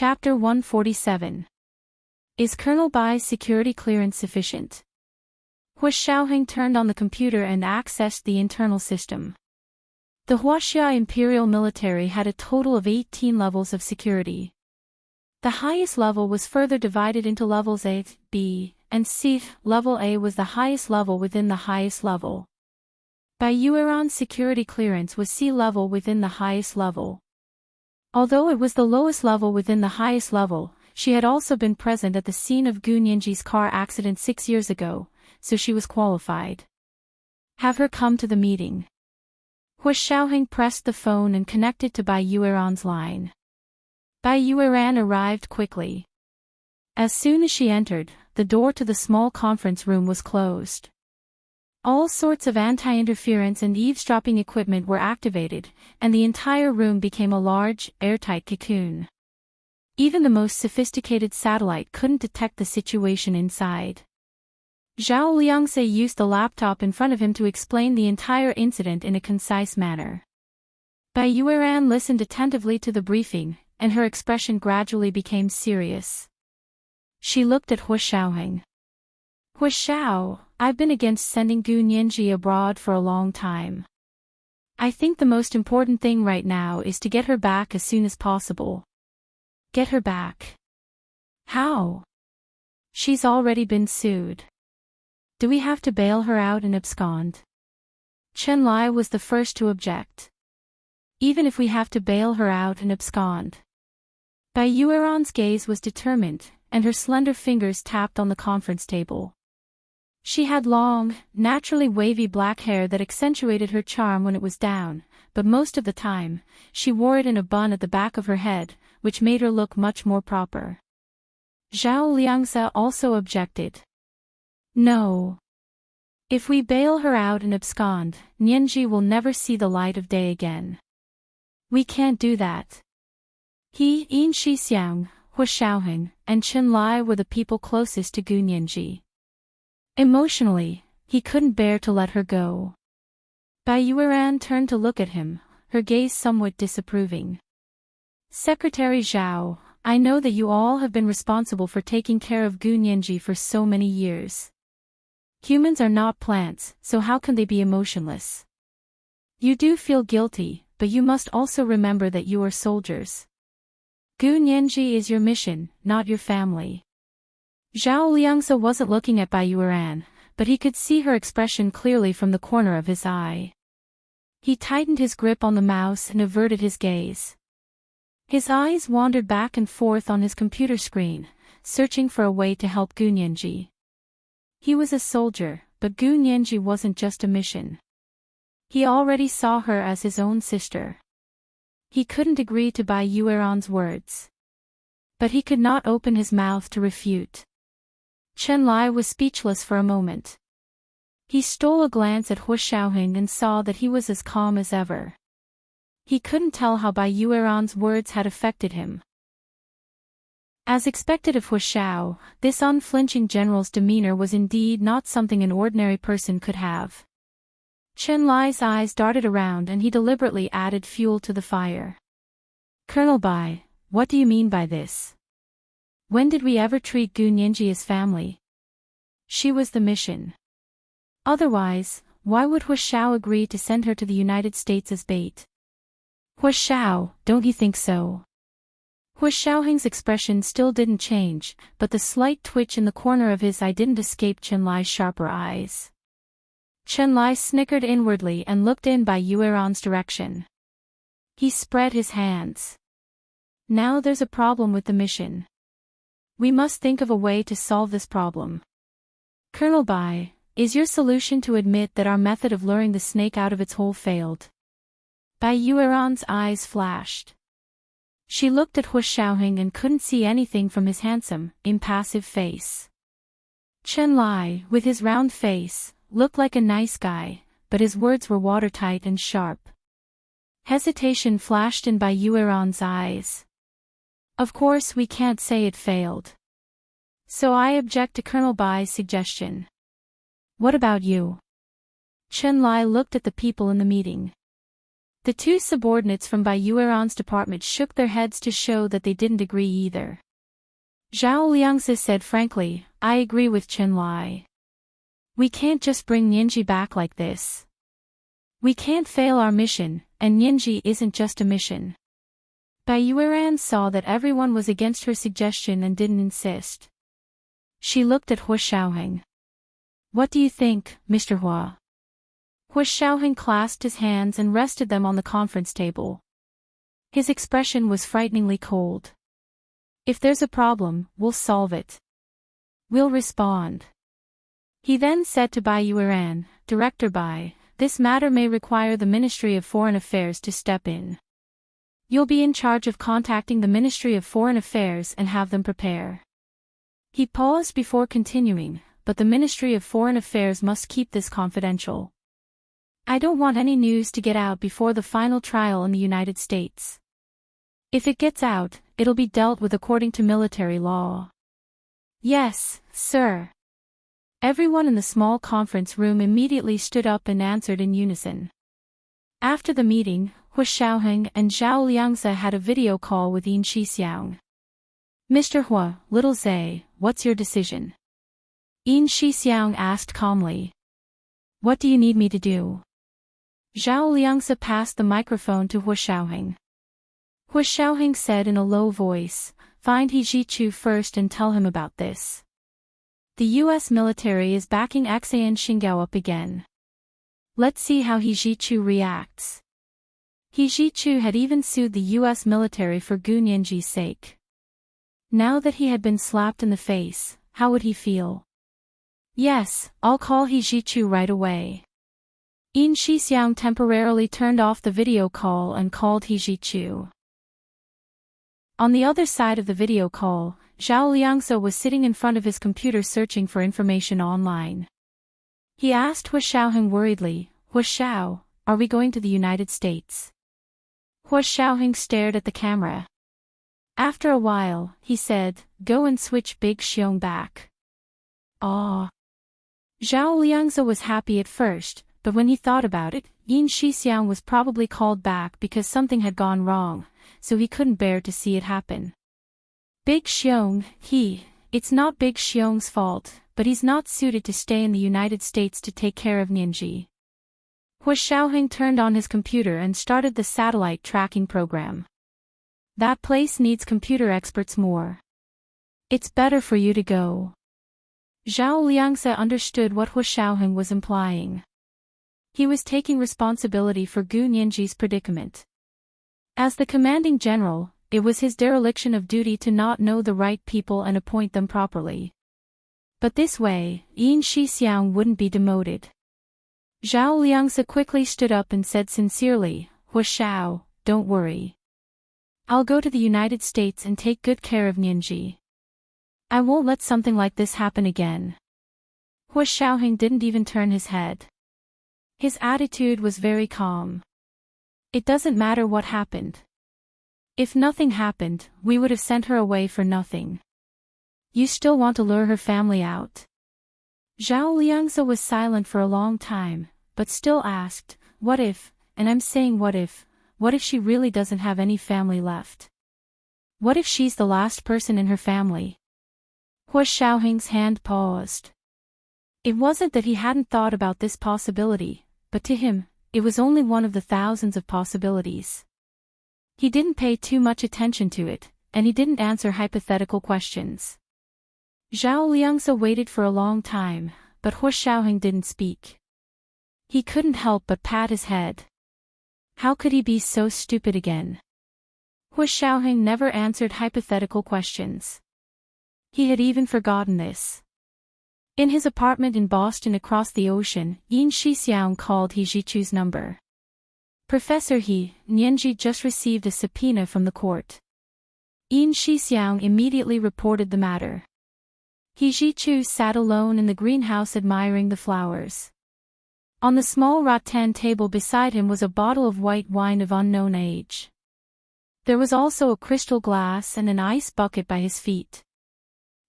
Chapter 147. Is Colonel Bai's security clearance sufficient? Hua Xiaoheng turned on the computer and accessed the internal system. The Huaxia Imperial Military had a total of 18 levels of security. The highest level was further divided into levels A, B, and C. Level A was the highest level within the highest level. Bai Yueran's security clearance was C level within the highest level. Although it was the lowest level within the highest level, she had also been present at the scene of Gu Nianji's car accident 6 years ago, so she was qualified. Have her come to the meeting. Hua Xiaoheng pressed the phone and connected to Bai Yueran's line. Bai Yueran arrived quickly. As soon as she entered, the door to the small conference room was closed. All sorts of anti-interference and eavesdropping equipment were activated, and the entire room became a large, airtight cocoon. Even the most sophisticated satellite couldn't detect the situation inside. Zhao Liangse used the laptop in front of him to explain the entire incident in a concise manner. Bai Yueran listened attentively to the briefing, and her expression gradually became serious. She looked at Hua Xiaoheng. Hua Xiao, I've been against sending Gu Nianji abroad for a long time. I think the most important thing right now is to get her back as soon as possible. Get her back. How? She's already been sued. Do we have to bail her out and abscond? Chen Lai was the first to object. Even if we have to bail her out and abscond. Bai Yueran's gaze was determined, and her slender fingers tapped on the conference table. She had long, naturally wavy black hair that accentuated her charm when it was down, but most of the time, she wore it in a bun at the back of her head, which made her look much more proper. Zhao Liangse also objected. No. If we bail her out and abscond, Nianji will never see the light of day again. We can't do that. He, Yin Shixiang, Hua Xiaoheng, and Chen Lai were the people closest to Gu Nianji. Emotionally, he couldn't bear to let her go. Bai Yueran turned to look at him, her gaze somewhat disapproving. Secretary Zhao, I know that you all have been responsible for taking care of Gu Nianji for so many years. Humans are not plants, so how can they be emotionless? You do feel guilty, but you must also remember that you are soldiers. Gu Nianji is your mission, not your family. Zhao Liangse wasn't looking at Bai Yueran, but he could see her expression clearly from the corner of his eye. He tightened his grip on the mouse and averted his gaze. His eyes wandered back and forth on his computer screen, searching for a way to help Gu Nianji. He was a soldier, but Gu Nianji wasn't just a mission. He already saw her as his own sister. He couldn't agree to Bai Yueran's words. But he could not open his mouth to refute. Chen Lai was speechless for a moment. He stole a glance at Hua Xiaoheng and saw that he was as calm as ever. He couldn't tell how Bai Yueran's words had affected him. As expected of Hua Xiao, this unflinching general's demeanor was indeed not something an ordinary person could have. Chen Lai's eyes darted around and he deliberately added fuel to the fire. Colonel Bai, what do you mean by this? When did we ever treat Gu Nianji as family? She was the mission. Otherwise, why would Hua Xiao agree to send her to the United States as bait? Hua Xiao, don't you think so? Hua Xiaoheng's expression still didn't change, but the slight twitch in the corner of his eye didn't escape Chen Lai's sharper eyes. Chen Lai snickered inwardly and looked in Bai Yueran's direction. He spread his hands. Now there's a problem with the mission. We must think of a way to solve this problem. Colonel Bai, is your solution to admit that our method of luring the snake out of its hole failed? Bai Yueran's eyes flashed. She looked at Hua Xiaoheng and couldn't see anything from his handsome, impassive face. Chen Lai, with his round face, looked like a nice guy, but his words were watertight and sharp. Hesitation flashed in Bai Yueran's eyes. Of course we can't say it failed. So I object to Colonel Bai's suggestion. What about you? Chen Lai looked at the people in the meeting. The two subordinates from Bai Yueran's department shook their heads to show that they didn't agree either. Zhao Liangzi said frankly, I agree with Chen Lai. We can't just bring Nianji back like this. We can't fail our mission, and Nianji isn't just a mission. Bai Yueran saw that everyone was against her suggestion and didn't insist. She looked at Hua Xiaoheng. What do you think, Mr. Hua? Hua Xiaoheng clasped his hands and rested them on the conference table. His expression was frighteningly cold. If there's a problem, we'll solve it. We'll respond. He then said to Bai Yueran, Director Bai, this matter may require the Ministry of Foreign Affairs to step in. You'll be in charge of contacting the Ministry of Foreign Affairs and have them prepare. He paused before continuing, but the Ministry of Foreign Affairs must keep this confidential. I don't want any news to get out before the final trial in the United States. If it gets out, it'll be dealt with according to military law. Yes, sir. Everyone in the small conference room immediately stood up and answered in unison. After the meeting, Hua Xiaoheng and Zhao Liangzi had a video call with Yin Shixiang. Mr. Hua, little Zhe, what's your decision? Yin Shixiang asked calmly. What do you need me to do? Zhao Liangzi passed the microphone to Hua Xiaoheng. Hua Xiaoheng said in a low voice, find He Zhichu first and tell him about this. The U.S. military is backing Xian Xinggao up again. Let's see how He Zhichu reacts. He Zhichu had even sued the U.S. military for Gu Nianji's sake. Now that he had been slapped in the face, how would he feel? Yes, I'll call He Zhichu right away. Yin Shixiang temporarily turned off the video call and called He Zhichu. On the other side of the video call, Zhao Liangzi was sitting in front of his computer searching for information online. He asked Hua Xiaoheng worriedly, Hua Xiao, are we going to the United States? Hua Xiaoheng stared at the camera. After a while, he said, go and switch Big Xiong back. Ah. Zhao Liangzi was happy at first, but when he thought about it, Yin Shixiang was probably called back because something had gone wrong, so he couldn't bear to see it happen. Big Xiong, it's not Big Xiong's fault, but he's not suited to stay in the United States to take care of Nianji. Hua Xiaoheng turned on his computer and started the satellite tracking program. That place needs computer experts more. It's better for you to go. Zhao Liangzi understood what Hua Xiaoheng was implying. He was taking responsibility for Gu Nianji's predicament. As the commanding general, it was his dereliction of duty to not know the right people and appoint them properly. But this way, Yin Shixiang wouldn't be demoted. Zhao Liangzi quickly stood up and said sincerely, Hua Xiao, don't worry. I'll go to the United States and take good care of Nianji. I won't let something like this happen again. Hua Xiaoheng didn't even turn his head. His attitude was very calm. It doesn't matter what happened. If nothing happened, we would have sent her away for nothing. You still want to lure her family out? Zhao Liangzi was silent for a long time, but still asked, what if, and I'm saying what if she really doesn't have any family left? What if she's the last person in her family? Hua Xiaoheng's hand paused. It wasn't that he hadn't thought about this possibility, but to him, it was only one of the thousands of possibilities. He didn't pay too much attention to it, and he didn't answer hypothetical questions. Zhao Liangzi waited for a long time, but Hua Xiaoheng didn't speak. He couldn't help but pat his head. How could he be so stupid again? Hua Xiaoheng never answered hypothetical questions. He had even forgotten this. In his apartment in Boston across the ocean, Yin Shixiang called He Zhichu's number. Professor Nianji just received a subpoena from the court. Yin Shixiang immediately reported the matter. He Zhichu sat alone in the greenhouse admiring the flowers. On the small rattan table beside him was a bottle of white wine of unknown age. There was also a crystal glass and an ice bucket by his feet.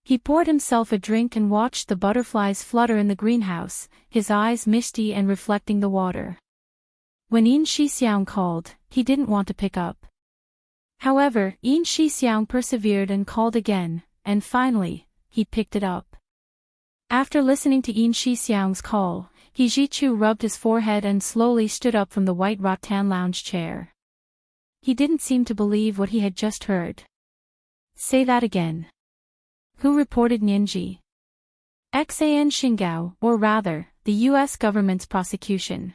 He poured himself a drink and watched the butterflies flutter in the greenhouse, his eyes misty and reflecting the water. When Yin Shixiang called, he didn't want to pick up. However, Yin Shixiang persevered and called again, and finally, he picked it up. After listening to Yin Shixiang's call, He Zhichu rubbed his forehead and slowly stood up from the white rattan lounge chair. He didn't seem to believe what he had just heard. Say that again. Who reported Nianji? Xan Xingao, or rather, the U.S. government's prosecution.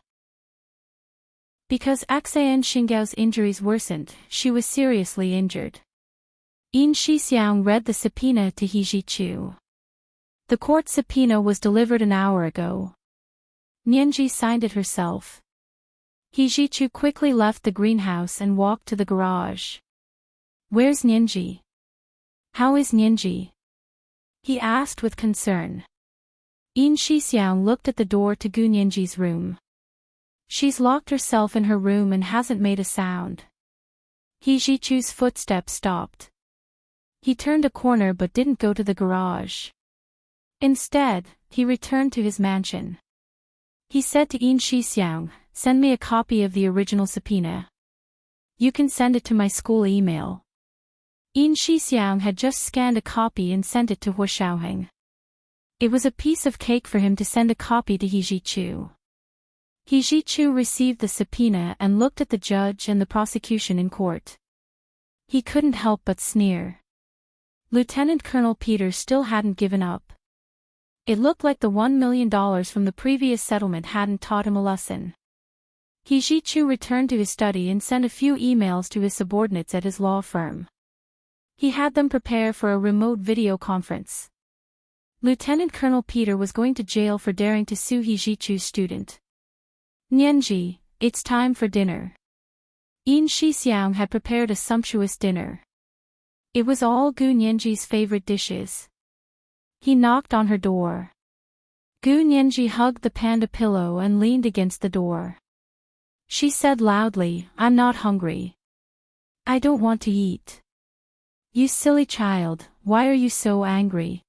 Because Xan Xingao's injuries worsened, she was seriously injured. Yin Shixiang read the subpoena to He Zhichu. The court subpoena was delivered an hour ago. Nianji signed it herself. He Zhichu quickly left the greenhouse and walked to the garage. Where's Nianji? How is Nianji? He asked with concern. Yin Shixiang looked at the door to Gu Nianji's room. She's locked herself in her room and hasn't made a sound. He Zhichu's footsteps stopped. He turned a corner but didn't go to the garage. Instead, he returned to his mansion. He said to Yin Shixiang, "Send me a copy of the original subpoena. You can send it to my school email." Yin Shixiang had just scanned a copy and sent it to Hu Xiaoheng. It was a piece of cake for him to send a copy to He Zhichu. He Zhichu received the subpoena and looked at the judge and the prosecution in court. He couldn't help but sneer. Lieutenant Colonel Peter still hadn't given up. It looked like the $1 million from the previous settlement hadn't taught him a lesson. He Zhichu returned to his study and sent a few emails to his subordinates at his law firm. He had them prepare for a remote video conference. Lieutenant Colonel Peter was going to jail for daring to sue He Zhichu's student. Nianji, it's time for dinner. Yin Shixiang had prepared a sumptuous dinner. It was all Gu Nianji's favorite dishes. He knocked on her door. Gu Nianji hugged the panda pillow and leaned against the door. She said loudly, "I'm not hungry. I don't want to eat." "You silly child, why are you so angry?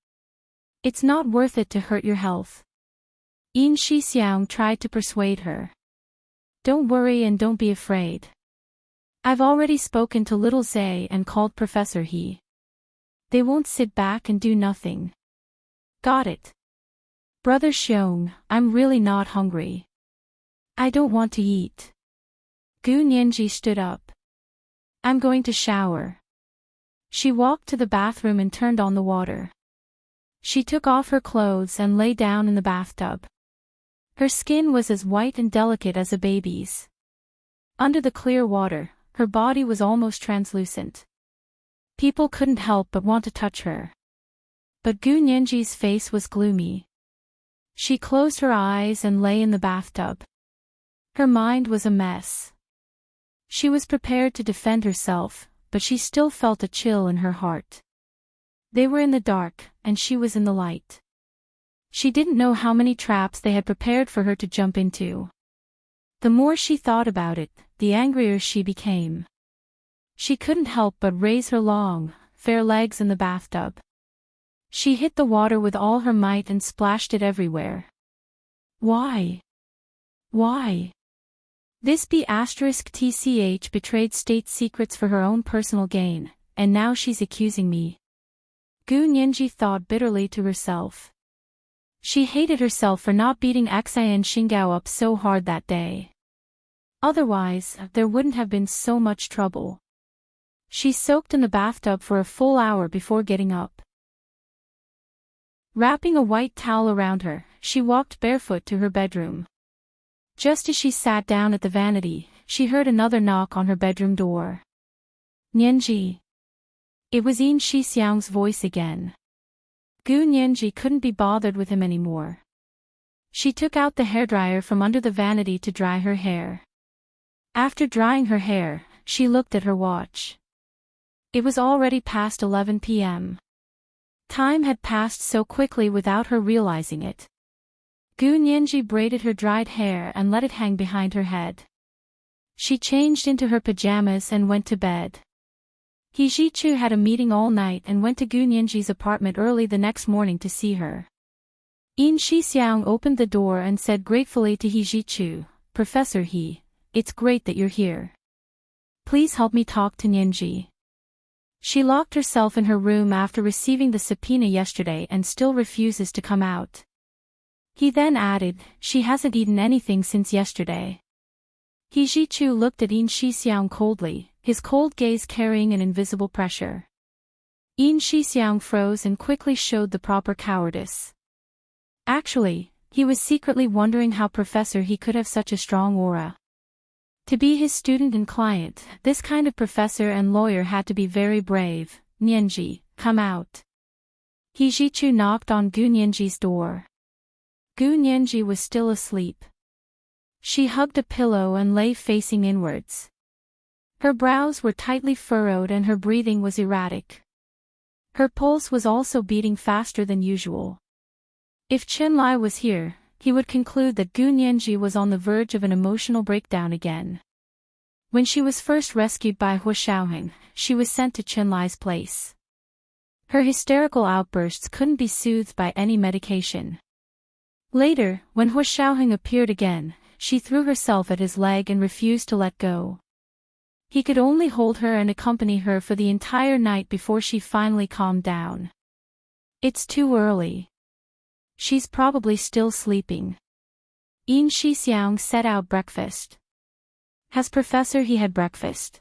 It's not worth it to hurt your health." Yin Shixiang tried to persuade her. "Don't worry and don't be afraid. I've already spoken to little Zay and called Professor He. They won't sit back and do nothing." "Got it. Brother Xiong, I'm really not hungry. I don't want to eat." Gu Nianji stood up. "I'm going to shower." She walked to the bathroom and turned on the water. She took off her clothes and lay down in the bathtub. Her skin was as white and delicate as a baby's. Under the clear water, her body was almost translucent. People couldn't help but want to touch her. But Gu Nianji's face was gloomy. She closed her eyes and lay in the bathtub. Her mind was a mess. She was prepared to defend herself, but she still felt a chill in her heart. They were in the dark, and she was in the light. She didn't know how many traps they had prepared for her to jump into. The more she thought about it, the angrier she became. She couldn't help but raise her long, fair legs in the bathtub. She hit the water with all her might and splashed it everywhere. Why? Why? This B**TCH betrayed state secrets for her own personal gain, and now she's accusing me. Gu Nianji thought bitterly to herself. She hated herself for not beating Xan Xingao up so hard that day. Otherwise, there wouldn't have been so much trouble. She soaked in the bathtub for a full hour before getting up. Wrapping a white towel around her, she walked barefoot to her bedroom. Just as she sat down at the vanity, she heard another knock on her bedroom door. "Nianji." It was Yin Shixiang's voice again. Gu Nianji couldn't be bothered with him anymore. She took out the hairdryer from under the vanity to dry her hair. After drying her hair, she looked at her watch. It was already past 11 p.m. Time had passed so quickly without her realizing it. Gu Nianji braided her dried hair and let it hang behind her head. She changed into her pajamas and went to bed. He Zhichu had a meeting all night and went to Gu Nianji's apartment early the next morning to see her. Yin Shixiang opened the door and said gratefully to He Zhichu, "Professor He, it's great that you're here. Please help me talk to Nianji. She locked herself in her room after receiving the subpoena yesterday and still refuses to come out. He then added, she hasn't eaten anything since yesterday. He Jichu looked at Yin Shixiang coldly, his cold gaze carrying an invisible pressure. Yin Shixiang froze and quickly showed the proper cowardice. Actually, he was secretly wondering how Professor he could have such a strong aura. To be his student and client, this kind of professor and lawyer had to be very brave. Nianji, come out. He Jichu knocked on Gu Nianji's door. Gu Nianji was still asleep. She hugged a pillow and lay facing inwards. Her brows were tightly furrowed and her breathing was erratic. Her pulse was also beating faster than usual. If Chenlai was here, he would conclude that Gu Nianji was on the verge of an emotional breakdown again. When she was first rescued by Hu Xiaoheng, she was sent to Chenlai's place. Her hysterical outbursts couldn't be soothed by any medication. Later, when Hu Xiaoheng appeared again, she threw herself at his leg and refused to let go. He could only hold her and accompany her for the entire night before she finally calmed down. It's too early. She's probably still sleeping. Yin Shixiang set out breakfast. Has Professor he had breakfast?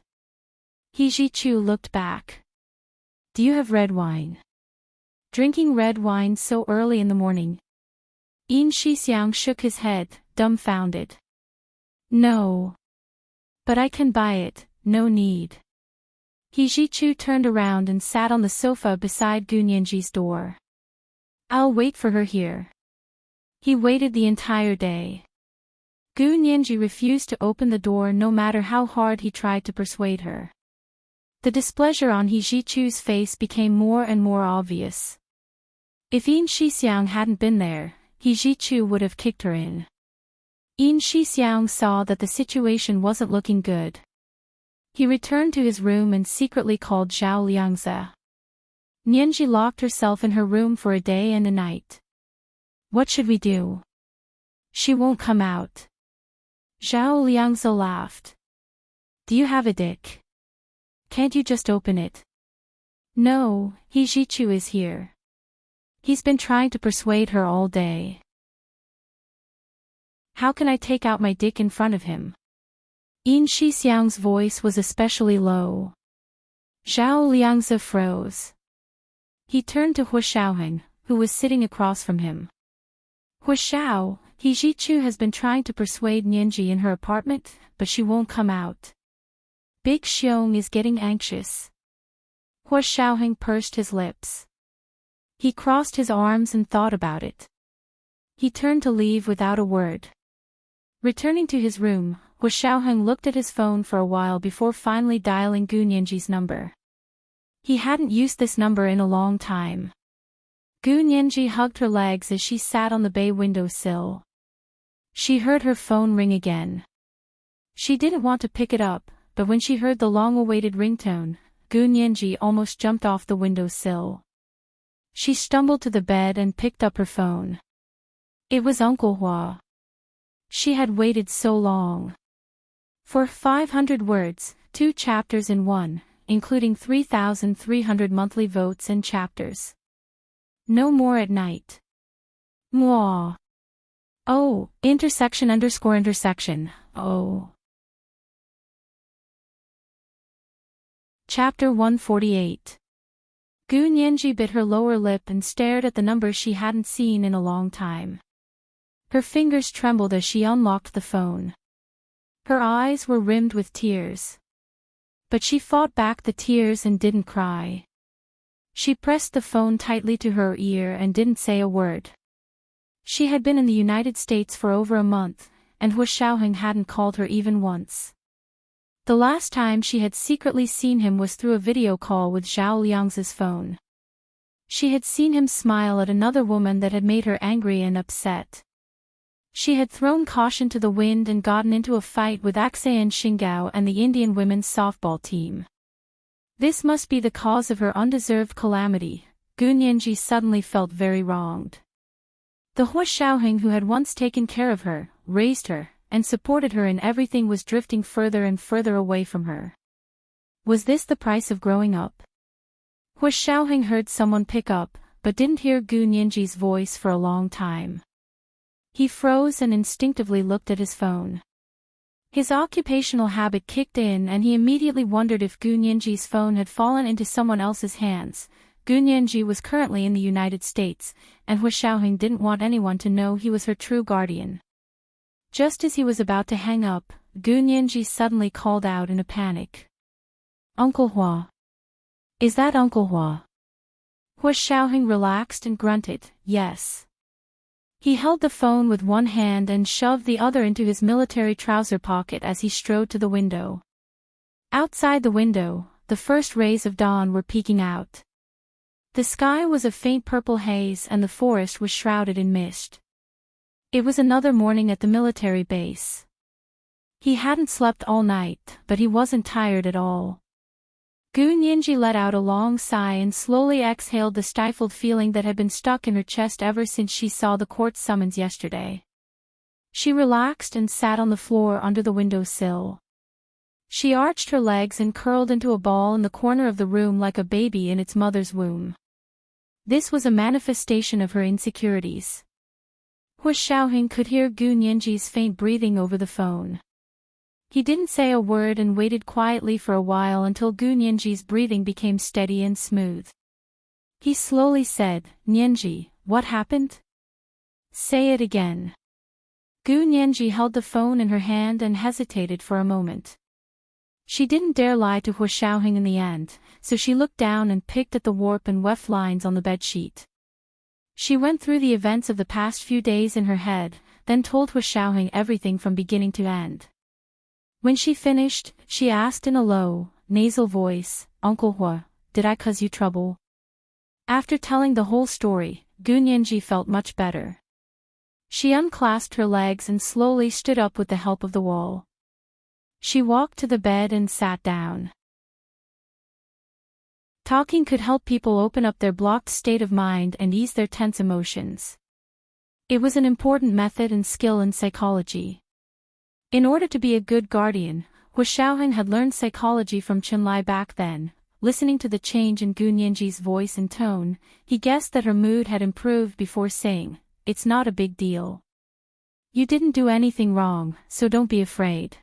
He Jichu looked back. Do you have red wine? Drinking red wine so early in the morning? Yin Shixiang shook his head, dumbfounded. No. But I can buy it, no need. He Jichu turned around and sat on the sofa beside Gu Nianji's door. I'll wait for her here. He waited the entire day. Gu Nianji refused to open the door no matter how hard he tried to persuade her. The displeasure on He Jichu's face became more and more obvious. If Yin Shixiang hadn't been there, He Jichu would have kicked her in. Yin Shixiang saw that the situation wasn't looking good. He returned to his room and secretly called Zhao Liangzi. Nianji locked herself in her room for a day and a night. What should we do? She won't come out. Zhao Liangzi laughed. Do you have a dick? Can't you just open it? No, He Jichu is here. He's been trying to persuade her all day. How can I take out my dick in front of him? Yin Shixiang's voice was especially low. Zhao Liangzi froze. He turned to Hu Xiaoheng, who was sitting across from him. Hu Xiao, He Jichu has been trying to persuade Nianji in her apartment, but she won't come out. Big Xiong is getting anxious. Hu Xiaoheng pursed his lips. He crossed his arms and thought about it. He turned to leave without a word. Returning to his room, Hu Xiaoheng looked at his phone for a while before finally dialing Gu Nianji's number. He hadn't used this number in a long time. Gu Nianji hugged her legs as she sat on the bay window sill. She heard her phone ring again. She didn't want to pick it up, but when she heard the long-awaited ringtone, Gu Nianji almost jumped off the window sill. She stumbled to the bed and picked up her phone. It was Uncle Hua. She had waited so long. For 500 words, 2 chapters in one, including 3,300 monthly votes and chapters. No more at night. Mwah. Oh, intersection. Oh. Chapter 148. Gu Nianji bit her lower lip and stared at the number she hadn't seen in a long time. Her fingers trembled as she unlocked the phone. Her eyes were rimmed with tears. But she fought back the tears and didn't cry. She pressed the phone tightly to her ear and didn't say a word. She had been in the United States for over a month, and Hu Xiaoheng hadn't called her even once. The last time she had secretly seen him was through a video call with Zhao Liangzi's phone. She had seen him smile at another woman that had made her angry and upset. She had thrown caution to the wind and gotten into a fight with Aksayan Xingao and the Indian women's softball team. This must be the cause of her undeserved calamity. Gu Nianji suddenly felt very wronged. The Hu Xiaoheng who had once taken care of her, raised her, and supported her in everything was drifting further and further away from her. Was this the price of growing up? Hu Xiaoheng heard someone pick up, but didn't hear Gu Nianji's voice for a long time. He froze and instinctively looked at his phone. His occupational habit kicked in and he immediately wondered if Gu Nianji's phone had fallen into someone else's hands. Gu Nianji was currently in the United States, and Hu Xiaoheng didn't want anyone to know he was her true guardian. Just as he was about to hang up, Gu Nianji suddenly called out in a panic. "Uncle Hua. Is that Uncle Hua?" Hu Xiaoheng relaxed and grunted, "Yes." He held the phone with one hand and shoved the other into his military trouser pocket as he strode to the window. Outside the window, the first rays of dawn were peeking out. The sky was a faint purple haze and the forest was shrouded in mist. It was another morning at the military base. He hadn't slept all night, but he wasn't tired at all. Gu Nianji let out a long sigh and slowly exhaled the stifled feeling that had been stuck in her chest ever since she saw the court summons yesterday. She relaxed and sat on the floor under the windowsill. She arched her legs and curled into a ball in the corner of the room like a baby in its mother's womb. This was a manifestation of her insecurities. Hu Xiaoheng could hear Gu Nianji's faint breathing over the phone. He didn't say a word and waited quietly for a while until Gu Nianji's breathing became steady and smooth. He slowly said, "Nianji, what happened? Say it again." Gu Nianji held the phone in her hand and hesitated for a moment. She didn't dare lie to Hu Xiaoheng in the end, so she looked down and picked at the warp and weft lines on the bedsheet. She went through the events of the past few days in her head, then told Hu Xiaoheng everything from beginning to end. When she finished, she asked in a low, nasal voice, "Uncle Hua, did I cause you trouble?" After telling the whole story, Gu Nianji felt much better. She unclasped her legs and slowly stood up with the help of the wall. She walked to the bed and sat down. Talking could help people open up their blocked state of mind and ease their tense emotions. It was an important method and skill in psychology. In order to be a good guardian, Hu Xiaoheng had learned psychology from Qinlai back then. Listening to the change in Gu Nianji's voice and tone, he guessed that her mood had improved before saying, "It's not a big deal. You didn't do anything wrong, so don't be afraid."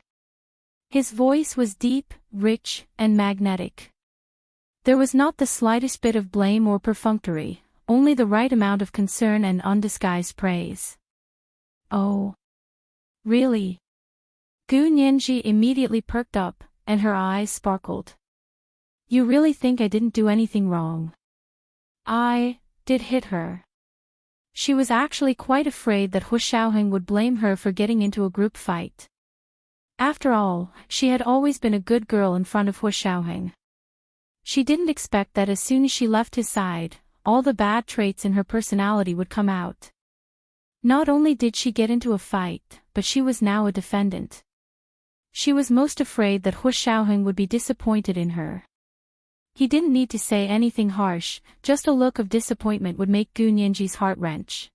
His voice was deep, rich, and magnetic. There was not the slightest bit of blame or perfunctory, only the right amount of concern and undisguised praise. "Oh. Really?" Gu Nianji immediately perked up, and her eyes sparkled. "You really think I didn't do anything wrong?" "I did hit her." She was actually quite afraid that Hu Xiaoheng would blame her for getting into a group fight. After all, she had always been a good girl in front of Hu Xiaoheng. She didn't expect that as soon as she left his side, all the bad traits in her personality would come out. Not only did she get into a fight, but she was now a defendant. She was most afraid that Hu Xiaoheng would be disappointed in her. He didn't need to say anything harsh, just a look of disappointment would make Gu Nianji's heart wrench.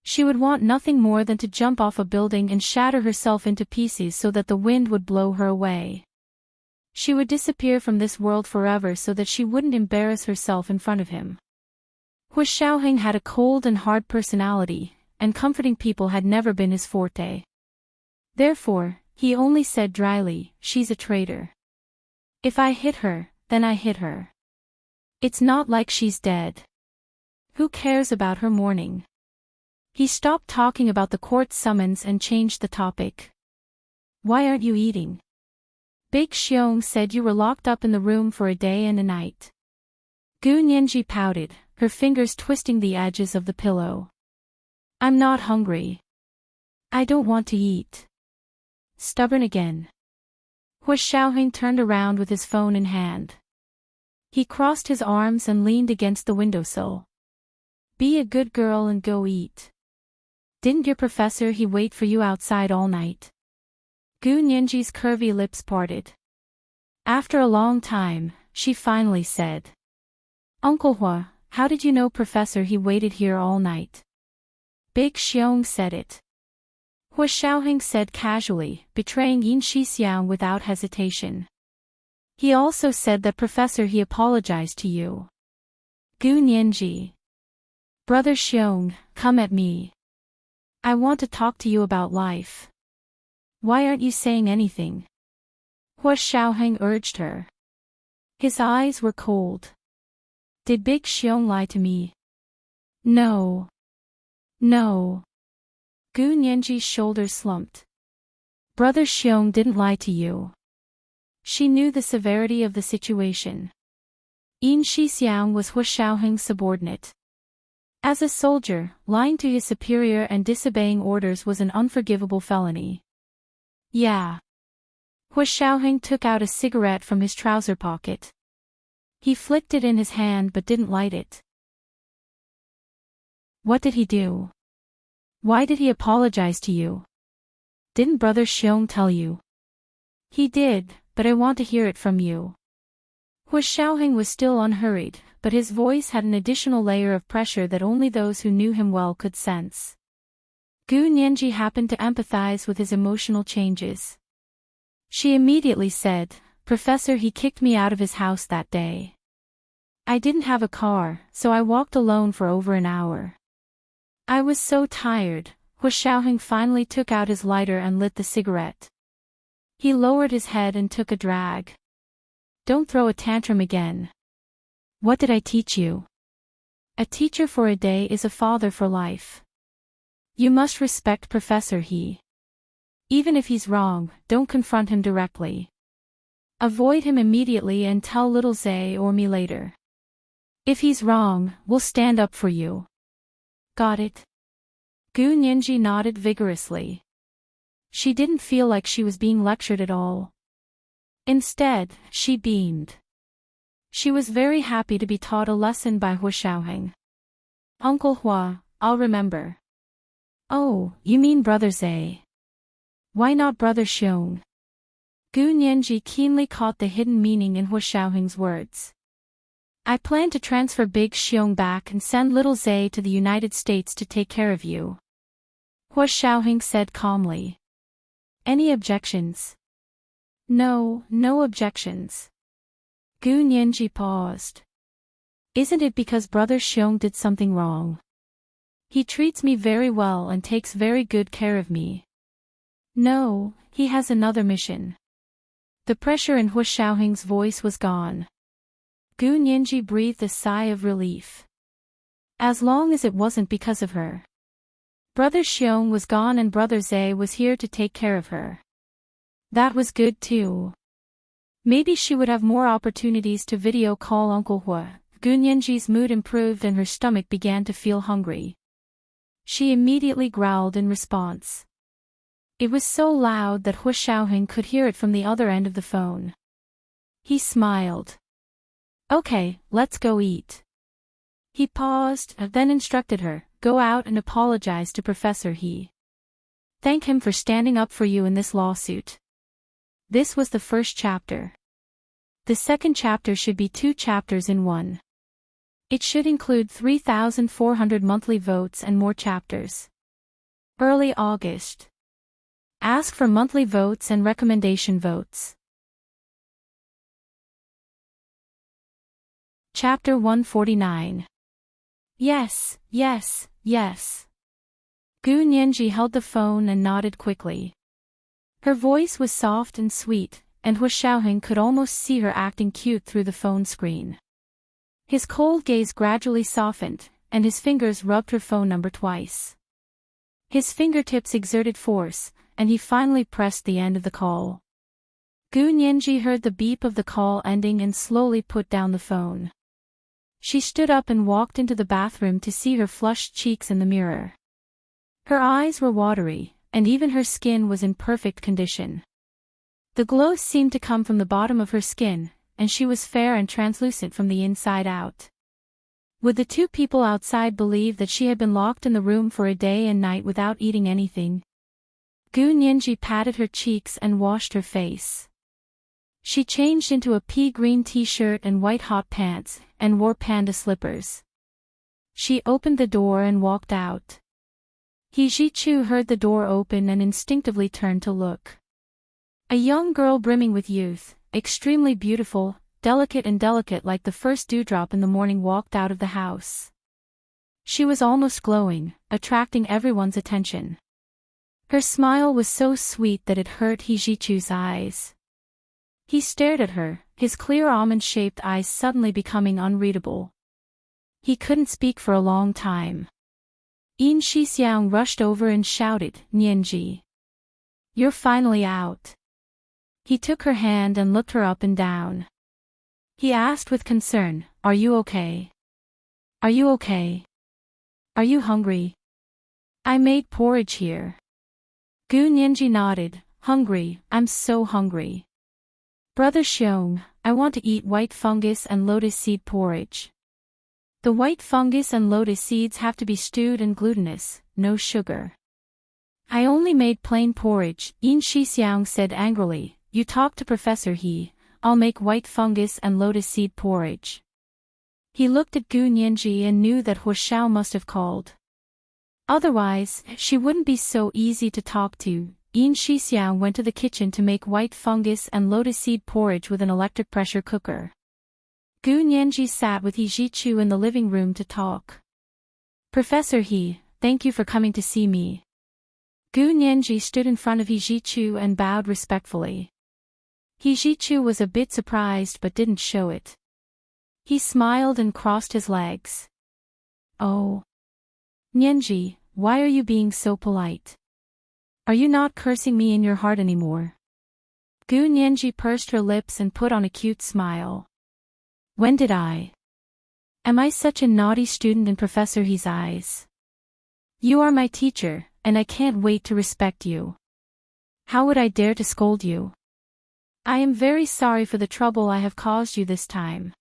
She would want nothing more than to jump off a building and shatter herself into pieces so that the wind would blow her away. She would disappear from this world forever so that she wouldn't embarrass herself in front of him. Hu Xiaoheng had a cold and hard personality, and comforting people had never been his forte. Therefore, he only said dryly, "She's a traitor. If I hit her, then I hit her. It's not like she's dead. Who cares about her mourning?" He stopped talking about the court summons and changed the topic. "Why aren't you eating? Big Xiong said you were locked up in the room for a day and a night." Gu Nianji pouted, her fingers twisting the edges of the pillow. "I'm not hungry. I don't want to eat." Stubborn again. Hu Xiaoheng turned around with his phone in hand. He crossed his arms and leaned against the windowsill. "Be a good girl and go eat. Didn't your professor wait for you outside all night?" Gu Nianji's curvy lips parted. After a long time, she finally said, "Uncle Hua, how did you know Professor he waited here all night?" "Big Xiong said it." Hua Xiaoheng said casually, betraying Yin Shixiang without hesitation. He also said that Professor he apologized to you. Gu Nianji. Brother Xiong, come at me. I want to talk to you about life. Why aren't you saying anything? Hua Xiaoheng urged her. His eyes were cold. Did Big Xiong lie to me? No. No. Gu Nianji's shoulders slumped. Brother Xiong didn't lie to you. She knew the severity of the situation. Yin Shixiang was Hua Xiaoheng's subordinate. As a soldier, lying to his superior and disobeying orders was an unforgivable felony. Yeah. Hua Xiaoheng took out a cigarette from his trouser pocket. He flicked it in his hand but didn't light it. What did he do? Why did he apologize to you? Didn't Brother Xiong tell you? He did, but I want to hear it from you. Hua Xiaoheng was still unhurried, but his voice had an additional layer of pressure that only those who knew him well could sense. Gu Nianji happened to empathize with his emotional changes. She immediately said, Professor, he kicked me out of his house that day. I didn't have a car, so I walked alone for over an hour. I was so tired. Hua Xiaoheng finally took out his lighter and lit the cigarette. He lowered his head and took a drag. Don't throw a tantrum again. What did I teach you? A teacher for a day is a father for life. You must respect Professor He. Even if he's wrong, don't confront him directly. Avoid him immediately and tell little Zay or me later. If he's wrong, we'll stand up for you. Got it? Gu Nianji nodded vigorously. She didn't feel like she was being lectured at all. Instead, she beamed. She was very happy to be taught a lesson by Hua Xiaoheng. Uncle Hua, I'll remember. Oh, you mean Brother Zay? Why not Brother Xiong? Gu Nianji keenly caught the hidden meaning in Hua Xiaoheng's words. I plan to transfer Big Xiong back and send little Zay to the United States to take care of you. Hua Xiaoheng said calmly. Any objections? No, no objections. Gu Nianji paused. Isn't it because Brother Xiong did something wrong? He treats me very well and takes very good care of me. No, he has another mission. The pressure in Hua Xiaoheng's voice was gone. Gu Nianji breathed a sigh of relief. As long as it wasn't because of her. Brother Xiong was gone and Brother Zay was here to take care of her. That was good too. Maybe she would have more opportunities to video call Uncle Hua. Gu Nianji's mood improved and her stomach began to feel hungry. She immediately growled in response. It was so loud that Hua Xiaoheng could hear it from the other end of the phone. He smiled. Okay, let's go eat. He paused, then instructed her, go out and apologize to Professor He. Thank him for standing up for you in this lawsuit. This was the first chapter. The second chapter should be 2 chapters in one. It should include 3,400 monthly votes and more chapters. Early August. Ask for monthly votes and recommendation votes. Chapter 149. Yes, yes, yes. Gu Nianji held the phone and nodded quickly. Her voice was soft and sweet, and Hua Xiaoheng could almost see her acting cute through the phone screen. His cold gaze gradually softened, and his fingers rubbed her phone number twice. His fingertips exerted force, and he finally pressed the end of the call. Gu Nianji heard the beep of the call ending and slowly put down the phone. She stood up and walked into the bathroom to see her flushed cheeks in the mirror. Her eyes were watery, and even her skin was in perfect condition. The glow seemed to come from the bottom of her skin, and she was fair and translucent from the inside out. Would the 2 people outside believe that she had been locked in the room for a day and night without eating anything? Gu Nianji patted her cheeks and washed her face. She changed into a pea-green t-shirt and white hot pants, and wore panda slippers. She opened the door and walked out. He Ji-chu heard the door open and instinctively turned to look. A young girl brimming with youth, extremely beautiful, delicate like the first dewdrop in the morning, walked out of the house. She was almost glowing, attracting everyone's attention. Her smile was so sweet that it hurt He Ji-chu's eyes. He stared at her, his clear almond-shaped eyes suddenly becoming unreadable. He couldn't speak for a long time. In Shi-xiang rushed over and shouted, "Nianji! You're finally out." He took her hand and looked her up and down. He asked with concern, "Are you okay? Are you okay? Are you hungry? I made porridge here." Gu Nianji nodded, "Hungry, I'm so hungry. Brother Xiong, I want to eat white fungus and lotus seed porridge. The white fungus and lotus seeds have to be stewed and glutinous, no sugar." "I only made plain porridge," In Shi-xiang said angrily. "You talk to Professor He, I'll make white fungus and lotus seed porridge." He looked at Gu Nianji and knew that Huashao must have called. Otherwise, she wouldn't be so easy to talk to. In Shi-xiang went to the kitchen to make white fungus and lotus seed porridge with an electric pressure cooker. Gu Nianji sat with He Ji-chu in the living room to talk. "Professor He, thank you for coming to see me." Gu Nianji stood in front of He Ji-chu and bowed respectfully. He Ji-chu was a bit surprised but didn't show it. He smiled and crossed his legs. "Oh. Nianji, why are you being so polite? Are you not cursing me in your heart anymore?" Gu Nianji pursed her lips and put on a cute smile. "When did I? Am I such a naughty student in Professor He's eyes? You are my teacher, and I can't wait to respect you. How would I dare to scold you? I am very sorry for the trouble I have caused you this time."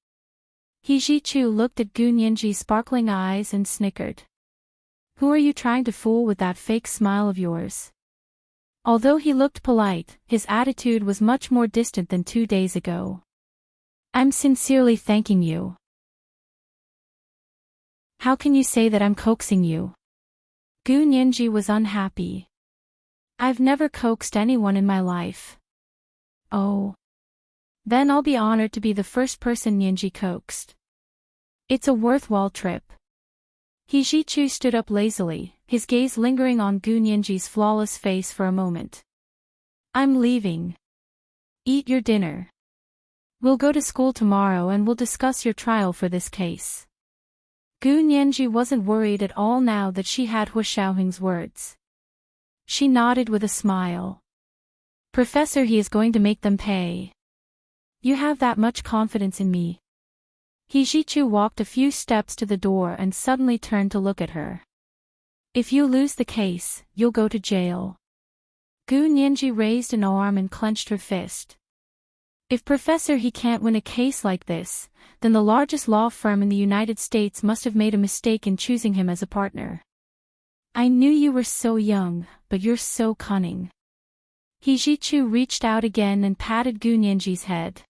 He Ji-chu looked at Gu Nianji's sparkling eyes and snickered. "Who are you trying to fool with that fake smile of yours?" Although he looked polite, his attitude was much more distant than 2 days ago. "I'm sincerely thanking you." "How can you say that I'm coaxing you?" Gu Nianji was unhappy. "I've never coaxed anyone in my life." "Oh. Then I'll be honored to be the first person Nianji coaxed. It's a worthwhile trip." He Ji-chu stood up lazily, his gaze lingering on Gu Nianji's flawless face for a moment. "I'm leaving. Eat your dinner. We'll go to school tomorrow and we'll discuss your trial for this case." Gu Nianji wasn't worried at all now that she had Hua Xiaoheng's words. She nodded with a smile. "Professor He is going to make them pay. You have that much confidence in me." He Ji-chu walked a few steps to the door and suddenly turned to look at her. "If you lose the case, you'll go to jail." Gu Nianji raised an arm and clenched her fist. If Professor He can't win a case like this, then the largest law firm in the United States must have made a mistake in choosing him as a partner. "I knew you were so young, but you're so cunning." He Ji-chu reached out again and patted Gu Nianji's head.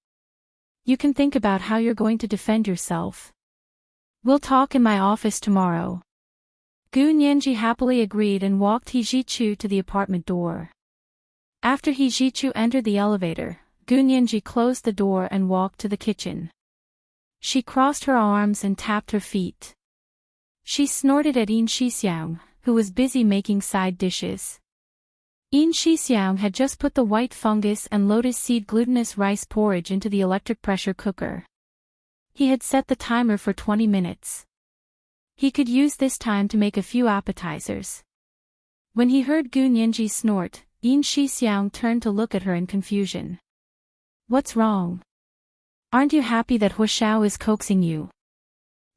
"You can think about how you're going to defend yourself. We'll talk in my office tomorrow." Gu Nianji happily agreed and walked He Ji-chu to the apartment door. After He Ji-chu entered the elevator, Gu Nianji closed the door and walked to the kitchen. She crossed her arms and tapped her feet. She snorted at In Shi-xiang, who was busy making side dishes. In Shi-xiang had just put the white fungus and lotus seed glutinous rice porridge into the electric pressure cooker. He had set the timer for 20 minutes. He could use this time to make a few appetizers. When he heard Gu Nianji snort, In Shi-xiang turned to look at her in confusion. "What's wrong? Aren't you happy that Huashao is coaxing you?"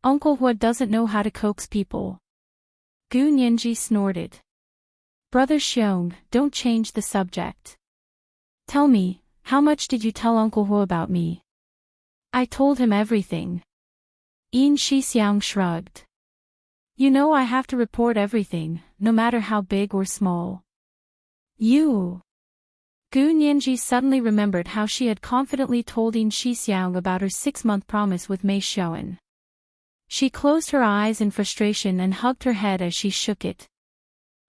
"Uncle Hua doesn't know how to coax people." Gu Nianji snorted. "Brother Xiong, don't change the subject. Tell me, how much did you tell Uncle Hua about me?" "I told him everything." In Shi-xiang shrugged. "You know I have to report everything, no matter how big or small." "You..." Gu Nianji suddenly remembered how she had confidently told In Shi-xiang about her 6-month promise with Mei Xiaoan. She closed her eyes in frustration and hugged her head as she shook it.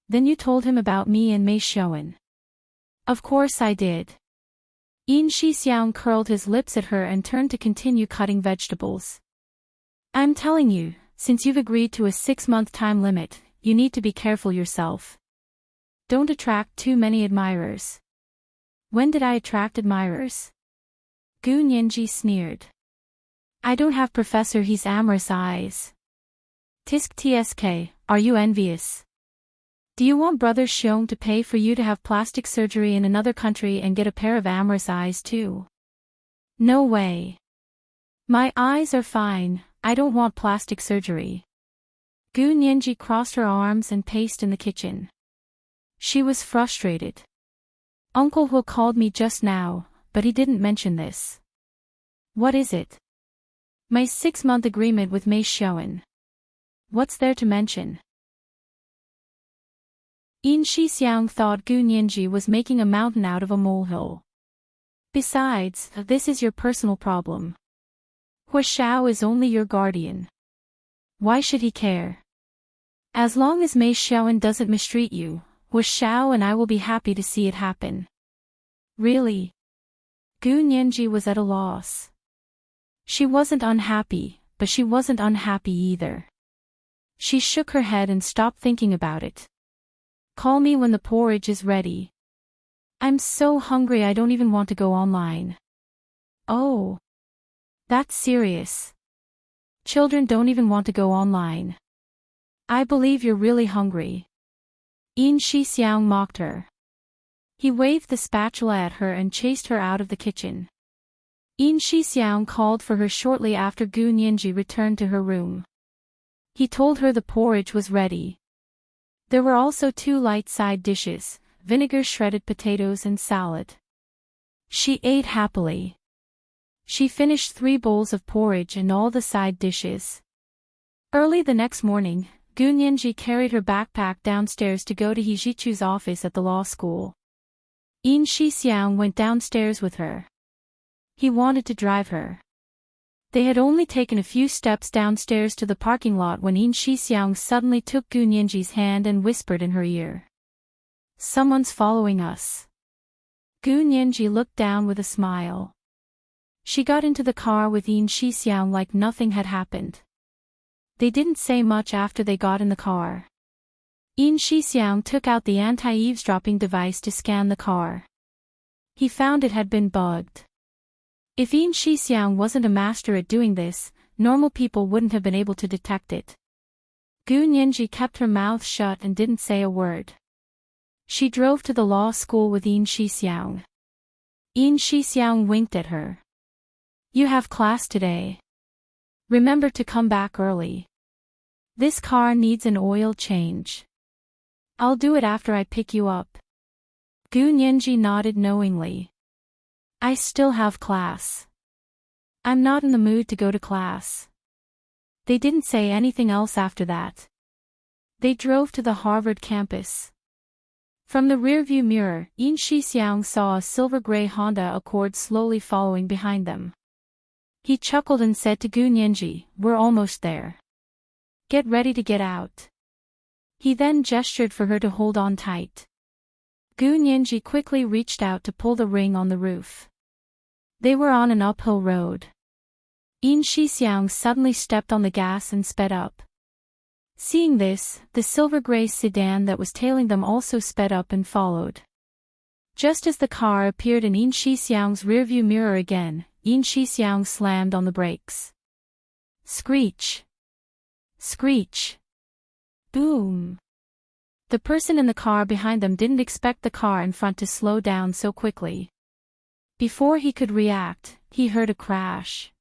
Then you told him about me and Mei Shoen. Of course I did. Yin Shixiang curled his lips at her and turned to continue cutting vegetables. I'm telling you, since you've agreed to a 6-month time limit, you need to be careful yourself. Don't attract too many admirers. When did I attract admirers? Gu Nianji sneered. I don't have Professor He's amorous eyes. Tisk tsk, are you envious? Do you want Brother Xiong to pay for you to have plastic surgery in another country and get a pair of amorous eyes too? No way. My eyes are fine, I don't want plastic surgery. Gu Nianji crossed her arms and paced in the kitchen. She was frustrated. Uncle Hu called me just now, but he didn't mention this. What is it? My 6-month agreement with Mei Shoen. What's there to mention? Yin Shixiang thought Gu Nianji was making a mountain out of a molehill. Besides, this is your personal problem. Hua Xiao is only your guardian. Why should he care? As long as Mei Shoen doesn't mistreat you, Hua Xiao and I will be happy to see it happen. Really? Gu Nianji was at a loss. She wasn't unhappy, but she wasn't unhappy either. She shook her head and stopped thinking about it. Call me when the porridge is ready. I'm so hungry I don't even want to go online. Oh. That's serious. Children don't even want to go online. I believe you're really hungry. Yin Shixiang mocked her. He waved the spatula at her and chased her out of the kitchen. Yin Shixiang called for her shortly after Gu Nianji returned to her room. He told her the porridge was ready. There were also 2 light side dishes, vinegar shredded potatoes and salad. She ate happily. She finished 3 bowls of porridge and all the side dishes. Early the next morning, Gu Nianji carried her backpack downstairs to go to He Zhichu's office at the law school. Yin Shixiang went downstairs with her. He wanted to drive her. They had only taken a few steps downstairs to the parking lot when Yin Shixiang suddenly took Gu Nianji's hand and whispered in her ear. Someone's following us. Gu Nianji looked down with a smile. She got into the car with Yin Shixiang like nothing had happened. They didn't say much after they got in the car. Yin Shixiang took out the anti-eavesdropping device to scan the car. He found it had been bugged. If Yin Shixiang wasn't a master at doing this, normal people wouldn't have been able to detect it. Gu Nianji kept her mouth shut and didn't say a word. She drove to the law school with Yin Shixiang. Yin Shixiang winked at her. You have class today. Remember to come back early. This car needs an oil change. I'll do it after I pick you up. Gu Nianji nodded knowingly. I still have class. I'm not in the mood to go to class. They didn't say anything else after that. They drove to the Harvard campus. From the rearview mirror, Yin Shixiang saw a silver-gray Honda Accord slowly following behind them. He chuckled and said to Gu Nianji, "We're almost there. Get ready to get out." He then gestured for her to hold on tight. Gu Nianji quickly reached out to pull the ring on the roof. They were on an uphill road. Yin Shixiang suddenly stepped on the gas and sped up. Seeing this, the silver-gray sedan that was tailing them also sped up and followed. Just as the car appeared in Yin Shixiang's rearview mirror again, Yin Shixiang slammed on the brakes. Screech! Screech! Boom! The person in the car behind them didn't expect the car in front to slow down so quickly. Before he could react, he heard a crash.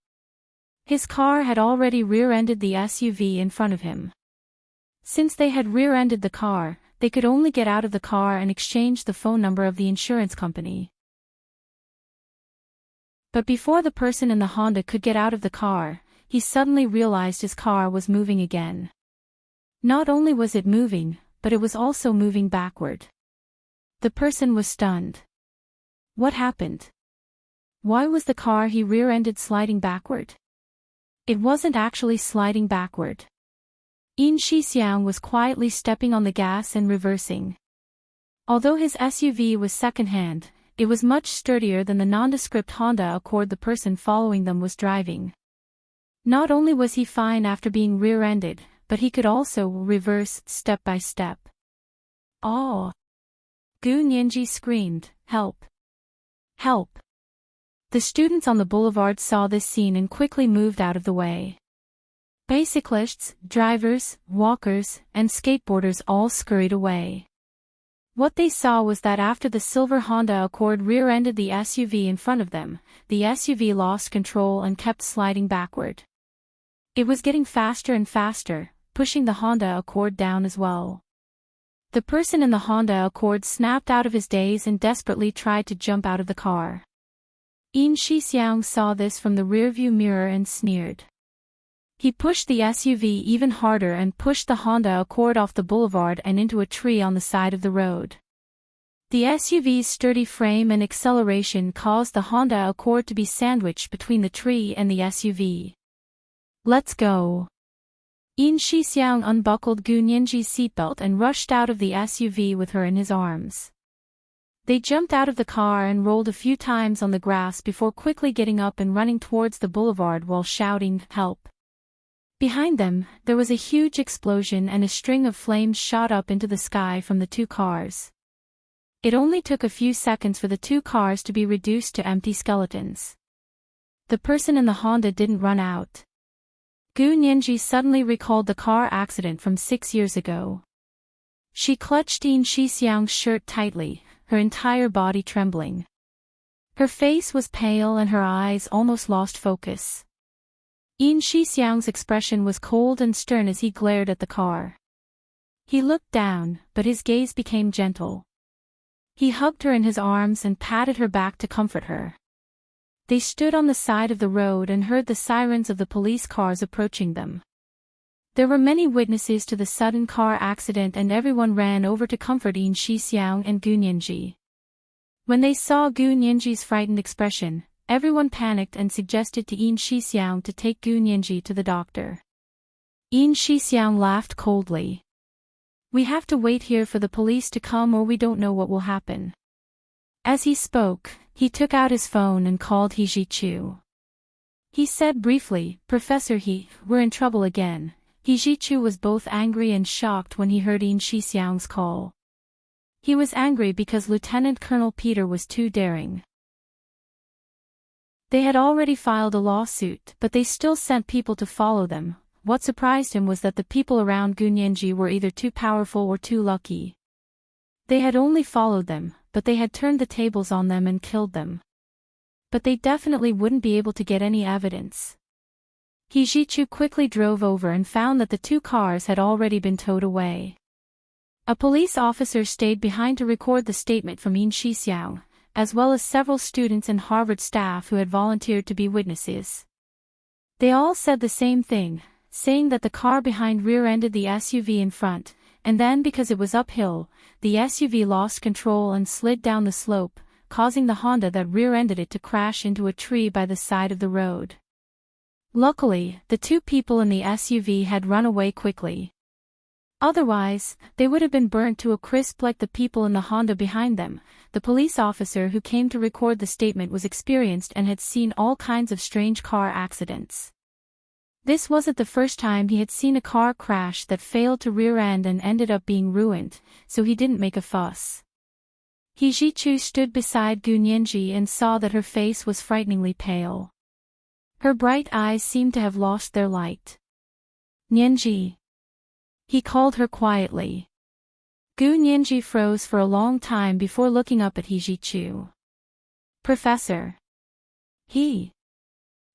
His car had already rear-ended the SUV in front of him. Since they had rear-ended the car, they could only get out of the car and exchange the phone number of the insurance company. But before the person in the Honda could get out of the car, he suddenly realized his car was moving again. Not only was it moving, but it was also moving backward. The person was stunned. What happened? Why was the car he rear-ended sliding backward? It wasn't actually sliding backward. Yin Shixiang was quietly stepping on the gas and reversing. Although his SUV was second-hand, it was much sturdier than the nondescript Honda Accord the person following them was driving. Not only was he fine after being rear-ended, but he could also reverse step by step. "Oh!" Gu Nianji screamed, "Help! Help!" The students on the boulevard saw this scene and quickly moved out of the way. Bicyclists, drivers, walkers, and skateboarders all scurried away. What they saw was that after the silver Honda Accord rear-ended the SUV in front of them, the SUV lost control and kept sliding backward. It was getting faster and faster, pushing the Honda Accord down as well. The person in the Honda Accord snapped out of his daze and desperately tried to jump out of the car. Yin Shixiang saw this from the rearview mirror and sneered. He pushed the SUV even harder and pushed the Honda Accord off the boulevard and into a tree on the side of the road. The SUV's sturdy frame and acceleration caused the Honda Accord to be sandwiched between the tree and the SUV. "Let's go." Yin Shixiang unbuckled Gu Nianji's seatbelt and rushed out of the SUV with her in his arms. They jumped out of the car and rolled a few times on the grass before quickly getting up and running towards the boulevard while shouting, "Help!" Behind them, there was a huge explosion and a string of flames shot up into the sky from the two cars. It only took a few seconds for the two cars to be reduced to empty skeletons. The person in the Honda didn't run out. Gu Nianji suddenly recalled the car accident from 6 years ago. She clutched Yin Shixiang's shirt tightly, her entire body trembling. Her face was pale and her eyes almost lost focus. Yin Shixiang's expression was cold and stern as he glared at the car. He looked down, but his gaze became gentle. He hugged her in his arms and patted her back to comfort her. They stood on the side of the road and heard the sirens of the police cars approaching them. There were many witnesses to the sudden car accident and everyone ran over to comfort Yin Shixiang and Gu Nianji. When they saw Gu Nianji's frightened expression, everyone panicked and suggested to Yin Shixiang to take Gu Nianji to the doctor. Yin Shixiang laughed coldly. "We have to wait here for the police to come or we don't know what will happen." As he spoke, he took out his phone and called He Zhichu. He said briefly, "Professor He, we're in trouble again." He Zhichu was both angry and shocked when he heard Yin Shixiang's call. He was angry because Lieutenant Colonel Peter was too daring. They had already filed a lawsuit, but they still sent people to follow them. What surprised him was that the people around Gu Nianji were either too powerful or too lucky. They had only followed them, but they had turned the tables on them and killed them. But they definitely wouldn't be able to get any evidence. He Zhichu quickly drove over and found that the two cars had already been towed away. A police officer stayed behind to record the statement from Yin Shixiang, as well as several students and Harvard staff who had volunteered to be witnesses. They all said the same thing, saying that the car behind rear-ended the SUV in front, and then because it was uphill, the SUV lost control and slid down the slope, causing the Honda that rear-ended it to crash into a tree by the side of the road. Luckily, the two people in the SUV had run away quickly. Otherwise, they would have been burnt to a crisp like the people in the Honda behind them. The police officer who came to record the statement was experienced and had seen all kinds of strange car accidents. This wasn't the first time he had seen a car crash that failed to rear-end and ended up being ruined, so he didn't make a fuss. He Zhichu stood beside Gu Nianji and saw that her face was frighteningly pale. Her bright eyes seemed to have lost their light. "Nianji." He called her quietly. Gu Nianji froze for a long time before looking up at He Zhichu. "Professor." "He."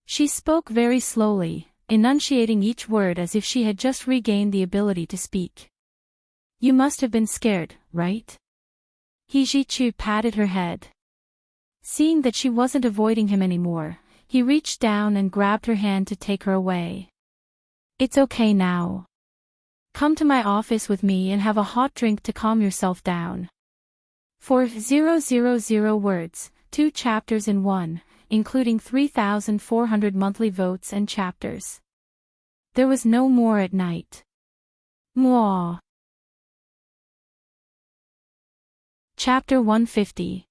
She spoke very slowly, enunciating each word as if she had just regained the ability to speak. "You must have been scared, right?" He Zhichu patted her head. Seeing that she wasn't avoiding him anymore, he reached down and grabbed her hand to take her away. "It's okay now. Come to my office with me and have a hot drink to calm yourself down." For 000 words, 2 chapters in 1, including 3,400 monthly votes and chapters. There was no more at night. Mwah. Chapter 150.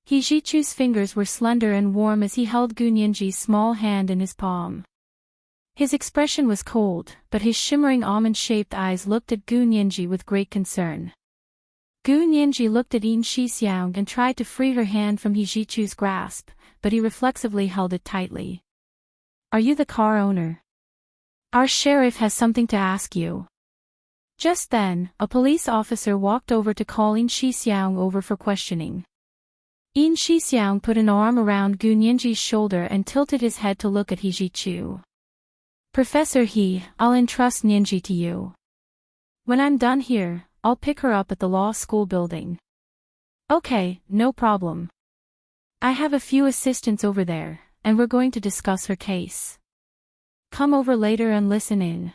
Hijichu's fingers were slender and warm as he held Gunyanji's small hand in his palm. His expression was cold, but his shimmering almond-shaped eyes looked at Gunyanji with great concern. Gunyanji looked at In Shixiang and tried to free her hand from Hijichu's grasp, but he reflexively held it tightly. Are you the car owner? Our sheriff has something to ask you. Just then, a police officer walked over to call In Shixiang over for questioning. In Shixiang put an arm around Gunyanji's shoulder and tilted his head to look at Hijichu. Professor He, I'll entrust Nyanji to you. When I'm done here, I'll pick her up at the law school building. Okay, no problem. I have a few assistants over there, and we're going to discuss her case. Come over later and listen in.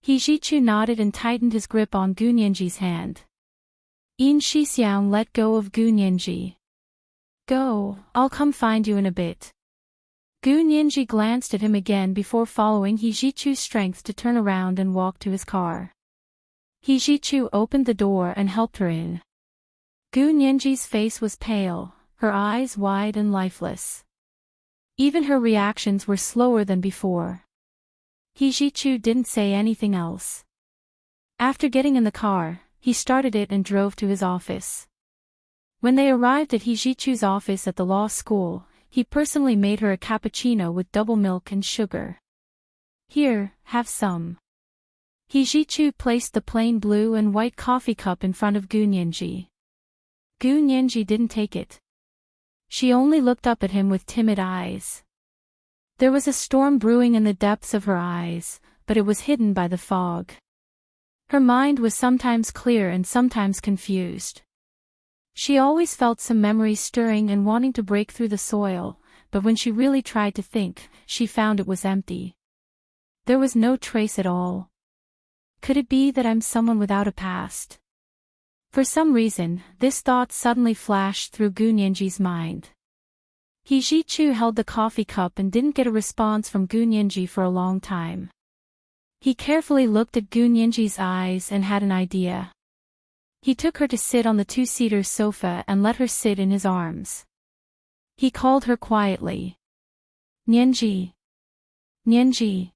Hijichu nodded and tightened his grip on Gunyanji's hand. In Shixiang let go of Gunyanji. Go, I'll come find you in a bit. Gunyanji glanced at him again before following Hijichu's strength to turn around and walk to his car. Hijichu opened the door and helped her in. Gunyanji's face was pale, her eyes wide and lifeless. Even her reactions were slower than before. Hijichu didn't say anything else. After getting in the car, he started it and drove to his office. When they arrived at Hijichu's office at the law school, he personally made her a cappuccino with double milk and sugar. Here, have some. Hijichu placed the plain blue and white coffee cup in front of Gunyanji. Gunyanji didn't take it. She only looked up at him with timid eyes. There was a storm brewing in the depths of her eyes, but it was hidden by the fog. Her mind was sometimes clear and sometimes confused. She always felt some memories stirring and wanting to break through the soil, but when she really tried to think, she found it was empty. There was no trace at all. Could it be that I'm someone without a past? For some reason, this thought suddenly flashed through Gunyanji's mind. Hijichu held the coffee cup and didn't get a response from Gunyanji for a long time. He carefully looked at Gunyanji's eyes and had an idea. He took her to sit on the two-seater sofa and let her sit in his arms. He called her quietly. Nyanji. Nyanji.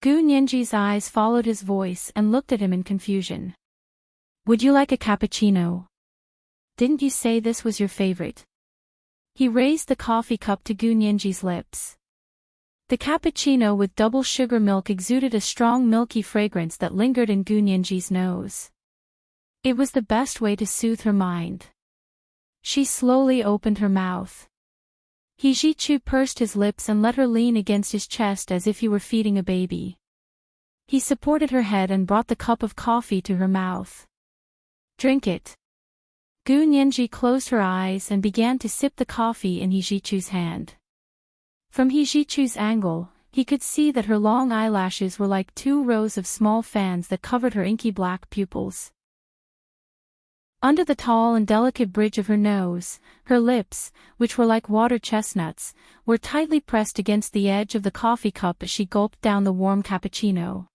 Gunyanji's eyes followed his voice and looked at him in confusion. Would you like a cappuccino? Didn't you say this was your favorite? He raised the coffee cup to Gunyanji's lips. The cappuccino with double sugar milk exuded a strong milky fragrance that lingered in Gunyanji's nose. It was the best way to soothe her mind. She slowly opened her mouth. Hijichu pursed his lips and let her lean against his chest as if he were feeding a baby. He supported her head and brought the cup of coffee to her mouth. Drink it. Gunyanji closed her eyes and began to sip the coffee in Hijichu's hand. From Hijichu's angle, he could see that her long eyelashes were like 2 rows of small fans that covered her inky black pupils. Under the tall and delicate bridge of her nose, her lips, which were like water chestnuts, were tightly pressed against the edge of the coffee cup as she gulped down the warm cappuccino.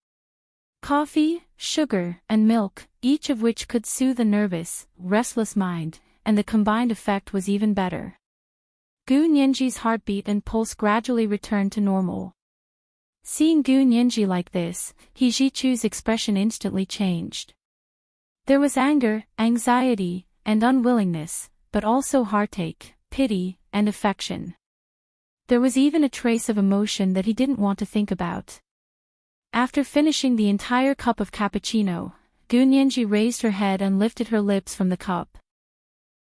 Coffee, sugar, and milk, each of which could soothe a nervous, restless mind, and the combined effect was even better. Gunyanji's heartbeat and pulse gradually returned to normal. Seeing Gunyanji like this, Hijichu's expression instantly changed. There was anger, anxiety, and unwillingness, but also heartache, pity, and affection. There was even a trace of emotion that he didn't want to think about. After finishing the entire cup of cappuccino, Gunyanji raised her head and lifted her lips from the cup.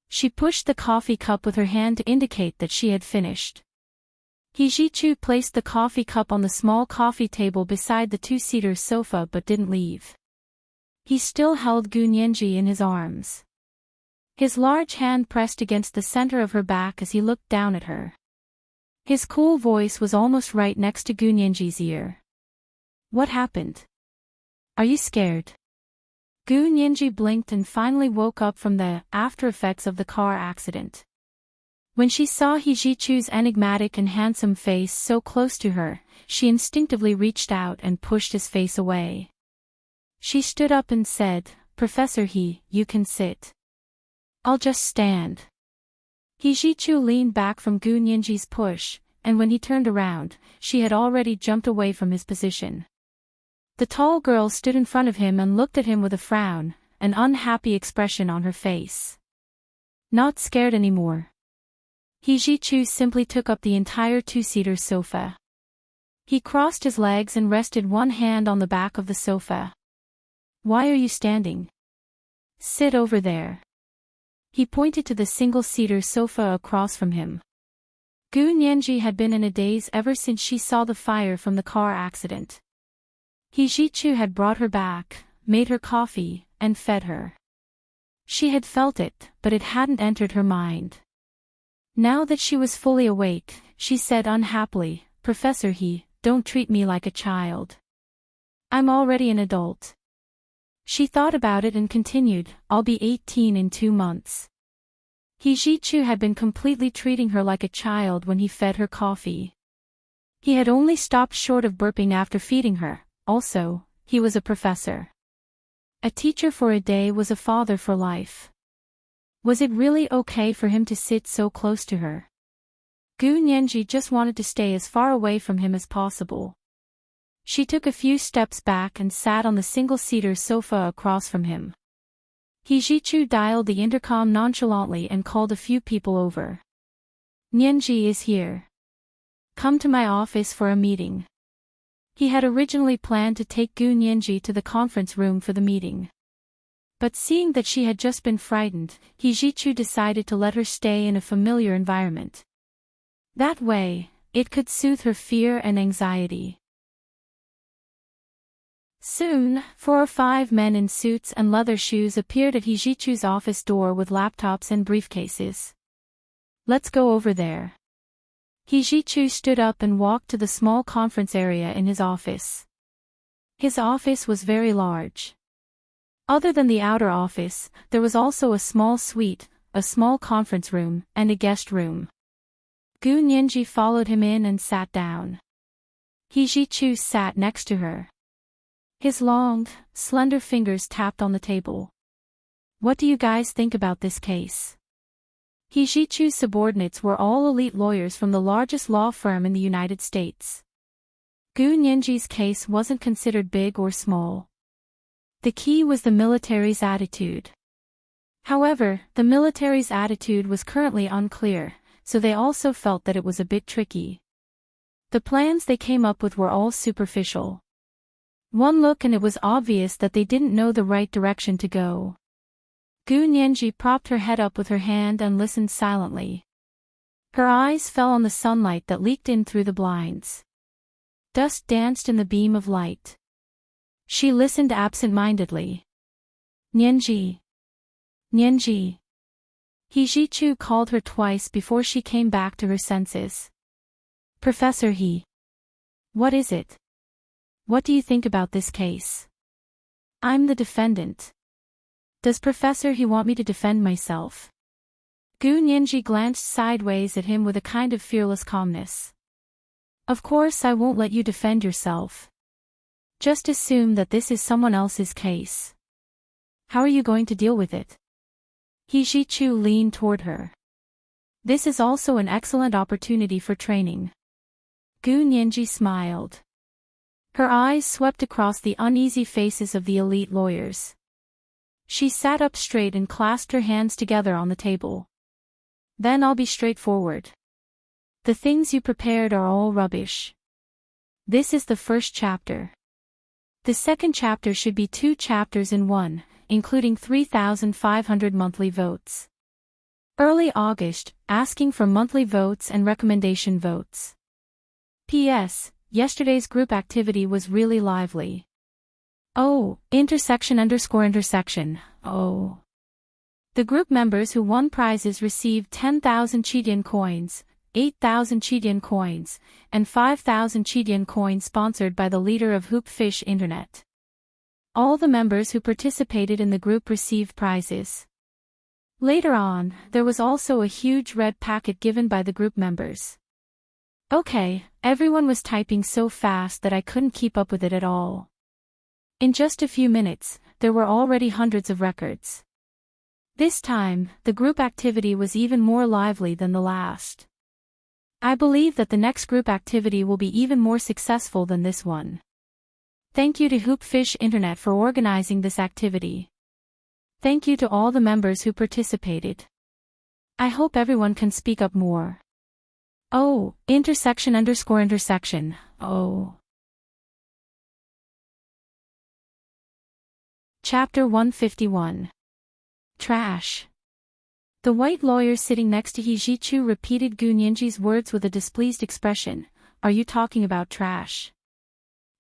She pushed the coffee cup with her hand to indicate that she had finished. Hijichu placed the coffee cup on the small coffee table beside the two-seater sofa but didn't leave. He still held Gunyanji in his arms. His large hand pressed against the center of her back as he looked down at her. His cool voice was almost right next to Gunyanji's ear. What happened? Are you scared? Gunyanji blinked and finally woke up from the after-effects of the car accident. When she saw Hijichu's enigmatic and handsome face so close to her, she instinctively reached out and pushed his face away. She stood up and said, "Professor He, you can sit. I'll just stand." He Jichu leaned back from Gu Nianji's push, and when he turned around, she had already jumped away from his position. The tall girl stood in front of him and looked at him with a frown, an unhappy expression on her face. Not scared anymore. He Jichu simply took up the entire two-seater sofa. He crossed his legs and rested one hand on the back of the sofa. "Why are you standing? Sit over there." He pointed to the single-seater sofa across from him. Gu Nianji had been in a daze ever since she saw the fire from the car accident. He Jichu had brought her back, made her coffee, and fed her. She had felt it, but it hadn't entered her mind. Now that she was fully awake, she said unhappily, "Professor He, don't treat me like a child. I'm already an adult." She thought about it and continued, "I'll be 18 in 2 months." He Jichu had been completely treating her like a child when he fed her coffee. He had only stopped short of burping after feeding her. Also, he was a professor. A teacher for a day was a father for life. Was it really okay for him to sit so close to her? Gu Nianji just wanted to stay as far away from him as possible. She took a few steps back and sat on the single-seater sofa across from him. He Jichu dialed the intercom nonchalantly and called a few people over. "Nianji is here. Come to my office for a meeting." He had originally planned to take Gu Nianji to the conference room for the meeting. But seeing that she had just been frightened, He Jichu decided to let her stay in a familiar environment. That way, it could soothe her fear and anxiety. Soon, 4 or 5 men in suits and leather shoes appeared at He Jichu's office door with laptops and briefcases. "Let's go over there." He Jichu stood up and walked to the small conference area in his office. His office was very large. Other than the outer office, there was also a small suite, a small conference room, and a guest room. Gu Nianji followed him in and sat down. He Jichu sat next to her. His long, slender fingers tapped on the table. "What do you guys think about this case?" He Jichu's subordinates were all elite lawyers from the largest law firm in the United States. Gu Nianji's case wasn't considered big or small. The key was the military's attitude. However, the military's attitude was currently unclear, so they also felt that it was a bit tricky. The plans they came up with were all superficial. One look and it was obvious that they didn't know the right direction to go. Gu Nianji propped her head up with her hand and listened silently. Her eyes fell on the sunlight that leaked in through the blinds. Dust danced in the beam of light. She listened absent-mindedly. "Nianji. Nianji." He Jichu called her twice before she came back to her senses. "Professor He. What is it? What do you think about this case?" "I'm the defendant." "Does Professor He want me to defend myself?" Gu Nianji glanced sideways at him with a kind of fearless calmness. "Of course I won't let you defend yourself. Just assume that this is someone else's case. How are you going to deal with it?" He Jichu leaned toward her. "This is also an excellent opportunity for training." Gu Nianji smiled. Her eyes swept across the uneasy faces of the elite lawyers. She sat up straight and clasped her hands together on the table. "Then I'll be straightforward. The things you prepared are all rubbish. This is the first chapter. The second chapter should be 2 chapters in one, including 3,500 monthly votes. Early August, asking for monthly votes and recommendation votes. P.S. Yesterday's group activity was really lively. Oh, !___, oh. The group members who won prizes received 10,000 Chidian coins, 8,000 Chidian coins, and 5,000 Chidian coins sponsored by the leader of Hoop Fish Internet. All the members who participated in the group received prizes. Later on, there was also a huge red packet given by the group members. Okay, everyone was typing so fast that I couldn't keep up with it at all. In just a few minutes, there were already hundreds of records. This time, the group activity was even more lively than the last. I believe that the next group activity will be even more successful than this one. Thank you to Hoopfish Internet for organizing this activity. Thank you to all the members who participated. I hope everyone can speak up more. Oh, intersection. Oh. Chapter 151. Trash. The white lawyer sitting next to Hijichu repeated Gu Nianji's words with a displeased expression. Are you talking about trash?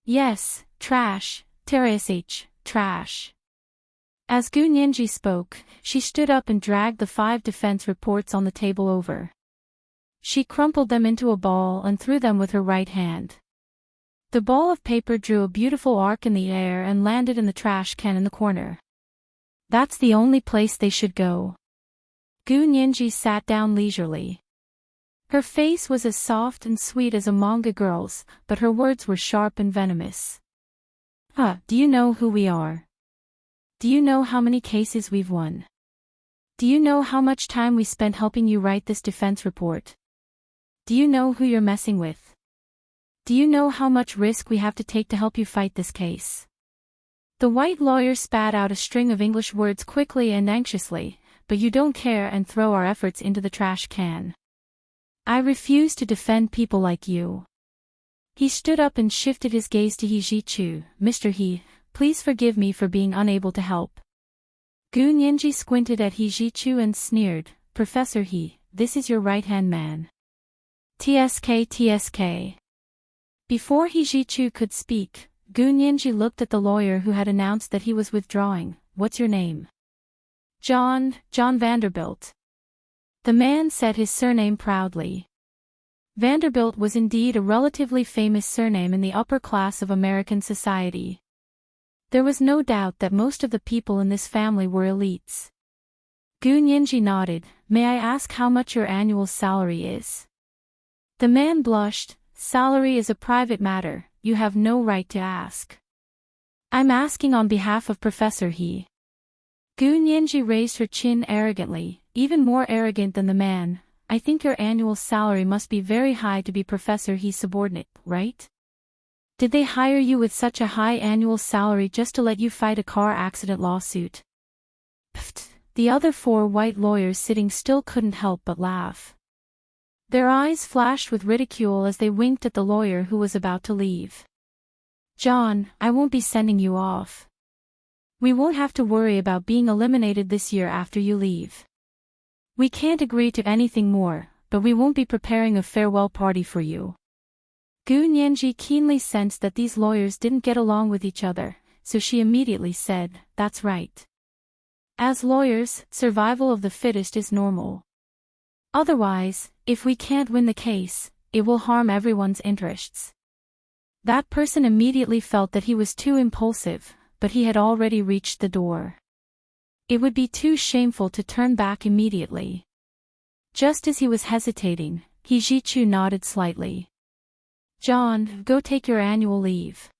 Yes, trash, trash. As Gu Nianji spoke, she stood up and dragged the 5 defense reports on the table over. She crumpled them into a ball and threw them with her right hand. The ball of paper drew a beautiful arc in the air and landed in the trash can in the corner. That's the only place they should go. Gu Nianji sat down leisurely. Her face was as soft and sweet as a manga girl's, but her words were sharp and venomous. Do you know who we are? Do you know how many cases we've won? Do you know how much time we spent helping you write this defense report? Do you know who you're messing with? Do you know how much risk we have to take to help you fight this case? The white lawyer spat out a string of English words quickly and anxiously, but you don't care and throw our efforts into the trash can. I refuse to defend people like you. He stood up and shifted his gaze to Hijichu. Mr. He, please forgive me for being unable to help. Gu Nianji squinted at Hijichu and sneered. Professor He, this is your right-hand man. TSK. Before Hijichu could speak, Gu Nianji looked at the lawyer who had announced that he was withdrawing. What's your name? John Vanderbilt. The man said his surname proudly. Vanderbilt was indeed a relatively famous surname in the upper class of American society. There was no doubt that most of the people in this family were elites. Gu Nianji nodded. May I ask how much your annual salary is? The man blushed. Salary is a private matter, you have no right to ask. I'm asking on behalf of Professor He. Gu Nianji raised her chin arrogantly, even more arrogant than the man. I think your annual salary must be very high to be Professor He's subordinate, right? Did they hire you with such a high annual salary just to let you fight a car accident lawsuit? Pfft, the other 4 white lawyers sitting still couldn't help but laugh. Their eyes flashed with ridicule as they winked at the lawyer who was about to leave. John, I won't be sending you off. We won't have to worry about being eliminated this year after you leave. We can't agree to anything more, but we won't be preparing a farewell party for you. Gu Nianji keenly sensed that these lawyers didn't get along with each other, so she immediately said, That's right. As lawyers, survival of the fittest is normal. Otherwise, if we can't win the case, it will harm everyone's interests. That person immediately felt that he was too impulsive, but he had already reached the door. It would be too shameful to turn back immediately. Just as he was hesitating, Hijichu nodded slightly. John, go take your annual leave.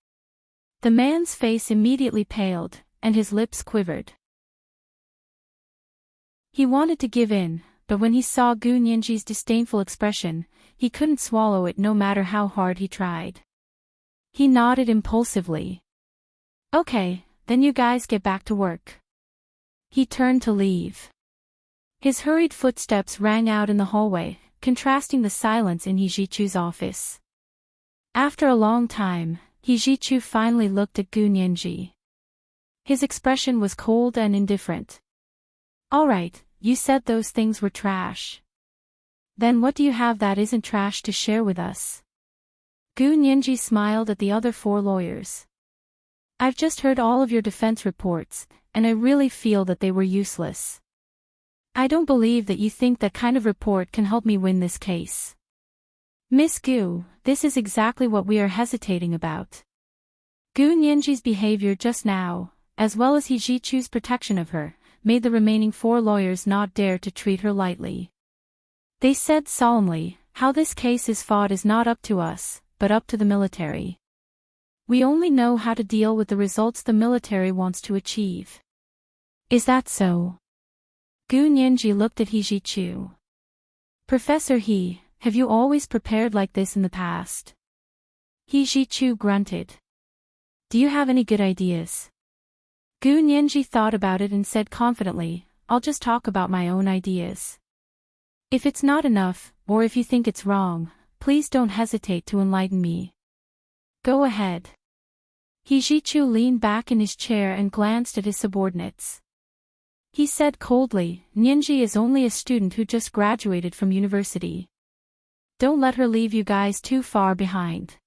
The man's face immediately paled, and his lips quivered. He wanted to give in, but when he saw Gu Nianji's disdainful expression, he couldn't swallow it no matter how hard he tried. He nodded impulsively. Okay, then you guys get back to work. He turned to leave. His hurried footsteps rang out in the hallway, contrasting the silence in Hijichu's office. After a long time, Hijichu finally looked at Gu Nianji. His expression was cold and indifferent. All right, you said those things were trash. Then what do you have that isn't trash to share with us? Gu Nianji smiled at the other 4 lawyers. I've just heard all of your defense reports, and I really feel that they were useless. I don't believe that you think that kind of report can help me win this case. Miss Gu, this is exactly what we are hesitating about. Gu Nianji's behavior just now, as well as Hijichu's protection of her, made the remaining 4 lawyers not dare to treat her lightly. They said solemnly, how this case is fought is not up to us, but up to the military. We only know how to deal with the results the military wants to achieve. Is that so? Gu Nianji looked at He Jichu. Professor He, have you always prepared like this in the past? He Jichu grunted. Do you have any good ideas? Gu Nianji thought about it and said confidently, I'll just talk about my own ideas. If it's not enough, or if you think it's wrong, please don't hesitate to enlighten me. Go ahead. He Jichu leaned back in his chair and glanced at his subordinates. He said coldly, Nianji is only a student who just graduated from university. Don't let her leave you guys too far behind.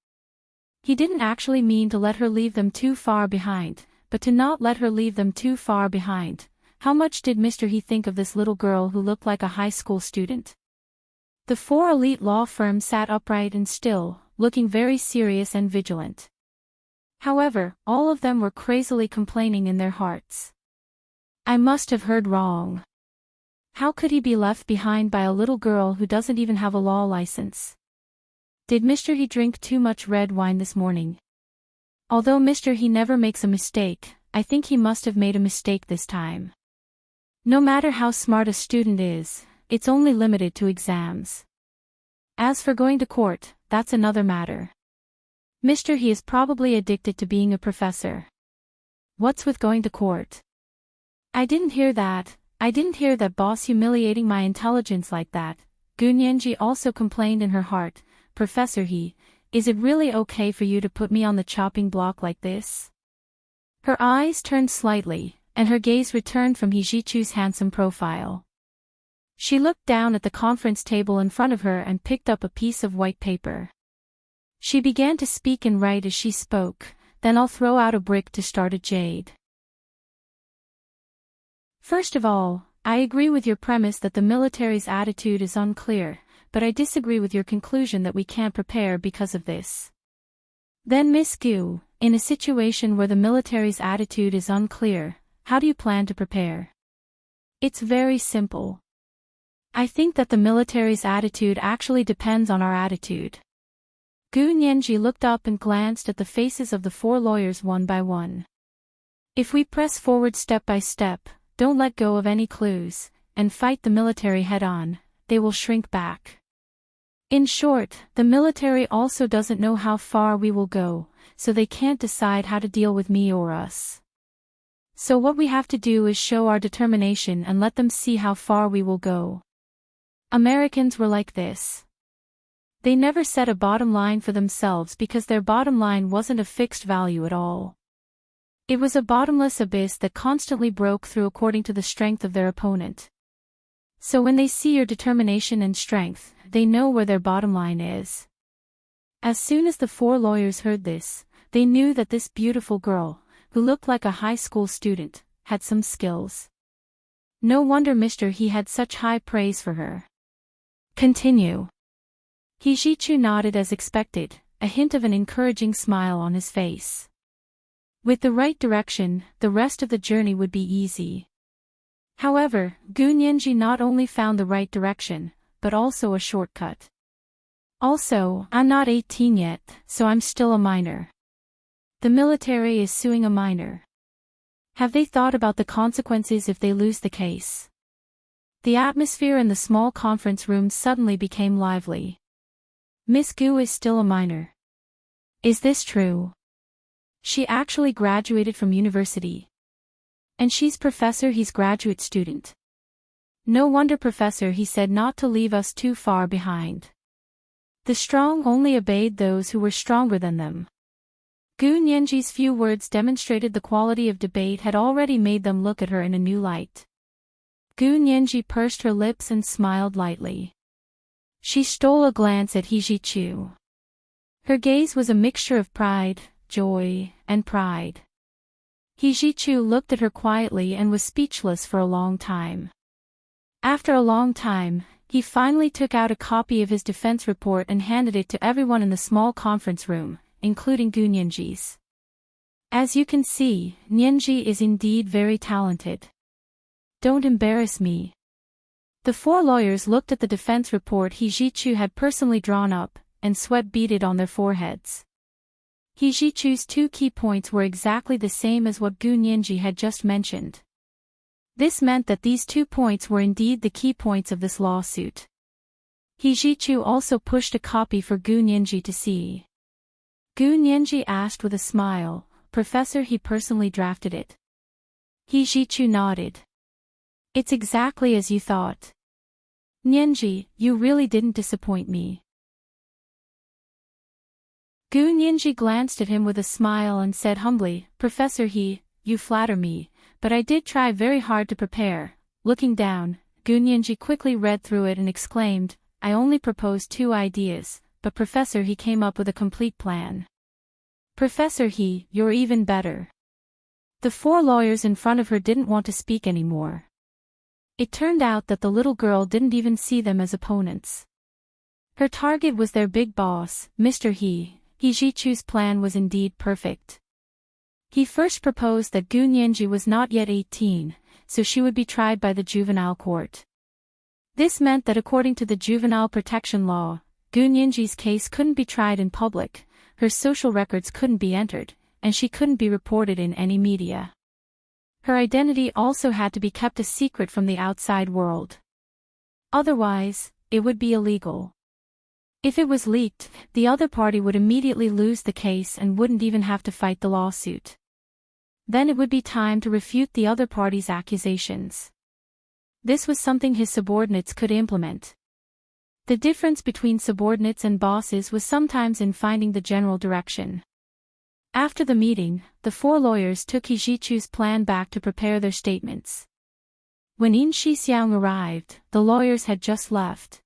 He didn't actually mean to let her leave them too far behind, but to not let her leave them too far behind. How much did Mr. He think of this little girl who looked like a high school student? The 4 elite law firms sat upright and still, looking very serious and vigilant. However, all of them were crazily complaining in their hearts. I must have heard wrong. How could he be left behind by a little girl who doesn't even have a law license? Did Mr. He drink too much red wine this morning? Although Mr. He never makes a mistake, I think he must have made a mistake this time. No matter how smart a student is, it's only limited to exams. As for going to court, that's another matter. Mr. He is probably addicted to being a professor. What's with going to court? I didn't hear that boss humiliating my intelligence like that. Gu Nianji also complained in her heart, Professor He, is it really okay for you to put me on the chopping block like this? Her eyes turned slightly, and her gaze returned from He Jichu's handsome profile. She looked down at the conference table in front of her and picked up a piece of white paper. She began to speak and write as she spoke, then I'll throw out a brick to start a jade. First of all, I agree with your premise that the military's attitude is unclear, but I disagree with your conclusion that we can't prepare because of this. Then Miss Gu, in a situation where the military's attitude is unclear, how do you plan to prepare? It's very simple. I think that the military's attitude actually depends on our attitude. Gu Nianji looked up and glanced at the faces of the 4 lawyers one by one. If we press forward step by step, don't let go of any clues, and fight the military head-on, they will shrink back. In short, the military also doesn't know how far we will go, so they can't decide how to deal with me or us. So what we have to do is show our determination and let them see how far we will go. Americans were like this. They never set a bottom line for themselves because their bottom line wasn't a fixed value at all. It was a bottomless abyss that constantly broke through according to the strength of their opponent. So when they see your determination and strength, they know where their bottom line is. As soon as the 4 lawyers heard this, they knew that this beautiful girl, who looked like a high school student, had some skills. No wonder Mr. He had such high praise for her. Continue. He Jichu nodded as expected, a hint of an encouraging smile on his face. With the right direction, the rest of the journey would be easy. However, Gu Nianji not only found the right direction, but also a shortcut. Also, I'm not 18 yet, so I'm still a minor. The military is suing a minor. Have they thought about the consequences if they lose the case? The atmosphere in the small conference room suddenly became lively. Miss Gu is still a minor. Is this true? She actually graduated from university. And she's Professor He's graduate student. No wonder Professor He said not to leave us too far behind. The strong only obeyed those who were stronger than them. Gu Nianji's few words demonstrated the quality of debate had already made them look at her in a new light. Gu Nianji pursed her lips and smiled lightly. She stole a glance at He Jichu. Her gaze was a mixture of pride, joy, and pride. He Jichu looked at her quietly and was speechless for a long time. After a long time, he finally took out a copy of his defense report and handed it to everyone in the small conference room, including Gu Nianji's. As you can see, Nianji is indeed very talented. Don't embarrass me. The 4 lawyers looked at the defense report He Jichu had personally drawn up, and sweat beaded on their foreheads. Hijichu's two key points were exactly the same as what Gu Nianji had just mentioned. This meant that these 2 points were indeed the key points of this lawsuit. Hijichu also pushed a copy for Gu Nianji to see. Gu Nianji asked with a smile, "Professor, he personally drafted it?" Hijichu nodded. "It's exactly as you thought. Nianji, you really didn't disappoint me." Gu Nianji glanced at him with a smile and said humbly, "Professor He, you flatter me, but I did try very hard to prepare." Looking down, Gu Nianji quickly read through it and exclaimed, "I only proposed 2 ideas, but Professor He came up with a complete plan. Professor He, you're even better." The 4 lawyers in front of her didn't want to speak anymore. It turned out that the little girl didn't even see them as opponents. Her target was their big boss, Mr. He. Hijichu's plan was indeed perfect. He first proposed that Gu Nianji was not yet 18, so she would be tried by the juvenile court. This meant that according to the juvenile protection law, Gu Nianji's case couldn't be tried in public, her social records couldn't be entered, and she couldn't be reported in any media. Her identity also had to be kept a secret from the outside world. Otherwise, it would be illegal. If it was leaked, the other party would immediately lose the case and wouldn't even have to fight the lawsuit. Then it would be time to refute the other party's accusations. This was something his subordinates could implement. The difference between subordinates and bosses was sometimes in finding the general direction. After the meeting, the 4 lawyers took Hijichu's plan back to prepare their statements. When In Shixiang arrived, the lawyers had just left.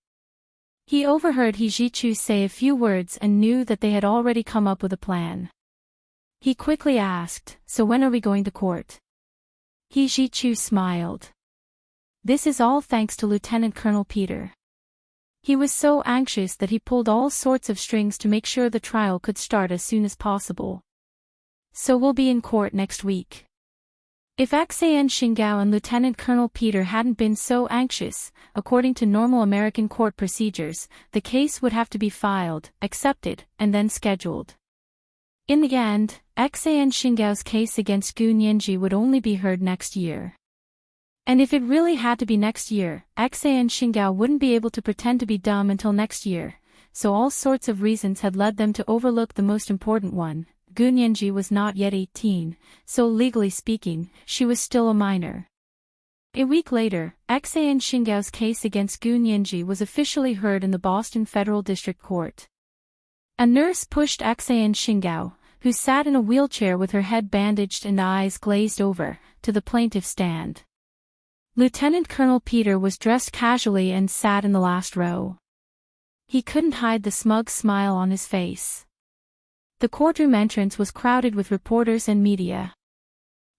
He overheard Hijichu say a few words and knew that they had already come up with a plan. He quickly asked, "So when are we going to court?" Hijichu smiled. "This is all thanks to Lieutenant Colonel Peter. He was so anxious that he pulled all sorts of strings to make sure the trial could start as soon as possible. So we'll be in court next week." If Xan Xingao and Lieutenant Colonel Peter hadn't been so anxious, according to normal American court procedures, the case would have to be filed, accepted, and then scheduled. In the end, Xan Xingao's case against Gu Nianji would only be heard next year. And if it really had to be next year, Xan Xingao wouldn't be able to pretend to be dumb until next year, so all sorts of reasons had led them to overlook the most important one. Gu Nianji was not yet 18, so legally speaking, she was still a minor. A week later, Xan Xingao's case against Gu Nianji was officially heard in the Boston Federal District Court. A nurse pushed Xan Xingao, who sat in a wheelchair with her head bandaged and eyes glazed over, to the plaintiff's stand. Lieutenant Colonel Peter was dressed casually and sat in the last row. He couldn't hide the smug smile on his face. The courtroom entrance was crowded with reporters and media.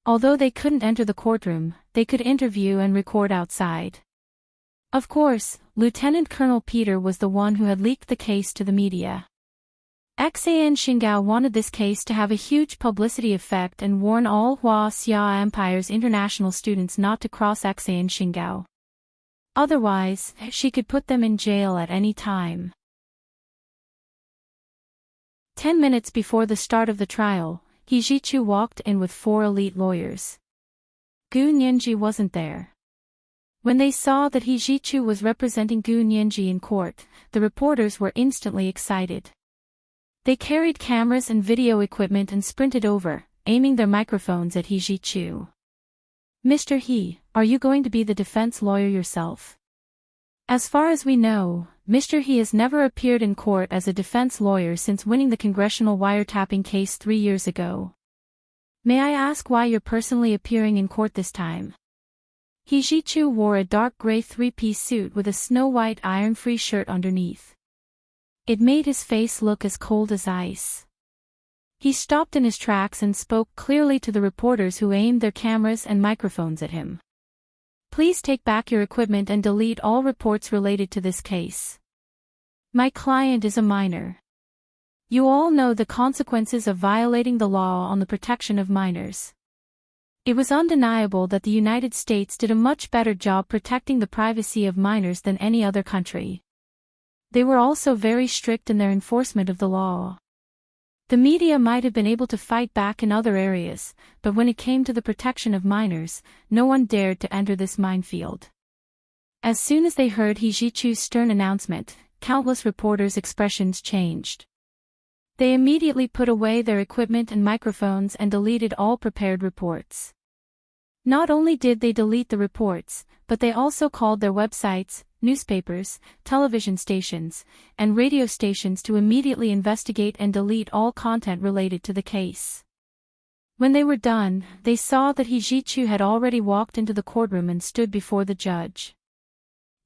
Although they couldn't enter the courtroom, they could interview and record outside. Of course, Lieutenant Colonel Peter was the one who had leaked the case to the media. Xan Xingao wanted this case to have a huge publicity effect and warn all Xia Empire's international students not to cross Xan Xingao. Otherwise, she could put them in jail at any time. 10 minutes before the start of the trial, Hijichu walked in with 4 elite lawyers. Gu Nianji wasn't there. When they saw that Hijichu was representing Gu Nianji in court, the reporters were instantly excited. They carried cameras and video equipment and sprinted over, aiming their microphones at Hijichu. "Mr. He, are you going to be the defense lawyer yourself?" As far as we know, Mr. He has never appeared in court as a defense lawyer since winning the congressional wiretapping case 3 years ago. "May I ask why you're personally appearing in court this time?" Hijichu wore a dark gray 3-piece suit with a snow-white iron-free shirt underneath. It made his face look as cold as ice. He stopped in his tracks and spoke clearly to the reporters who aimed their cameras and microphones at him. "Please take back your equipment and delete all reports related to this case. My client is a minor. You all know the consequences of violating the law on the protection of minors. It was undeniable that the United States did a much better job protecting the privacy of minors than any other country. They were also very strict in their enforcement of the law. The media might have been able to fight back in other areas, but when it came to the protection of minors, no one dared to enter this minefield. As soon as they heard He Zichu's stern announcement, countless reporters' expressions changed. They immediately put away their equipment and microphones and deleted all prepared reports. Not only did they delete the reports, but they also called their websites, newspapers, television stations, and radio stations to immediately investigate and delete all content related to the case. When they were done, they saw that He Zichu had already walked into the courtroom and stood before the judge.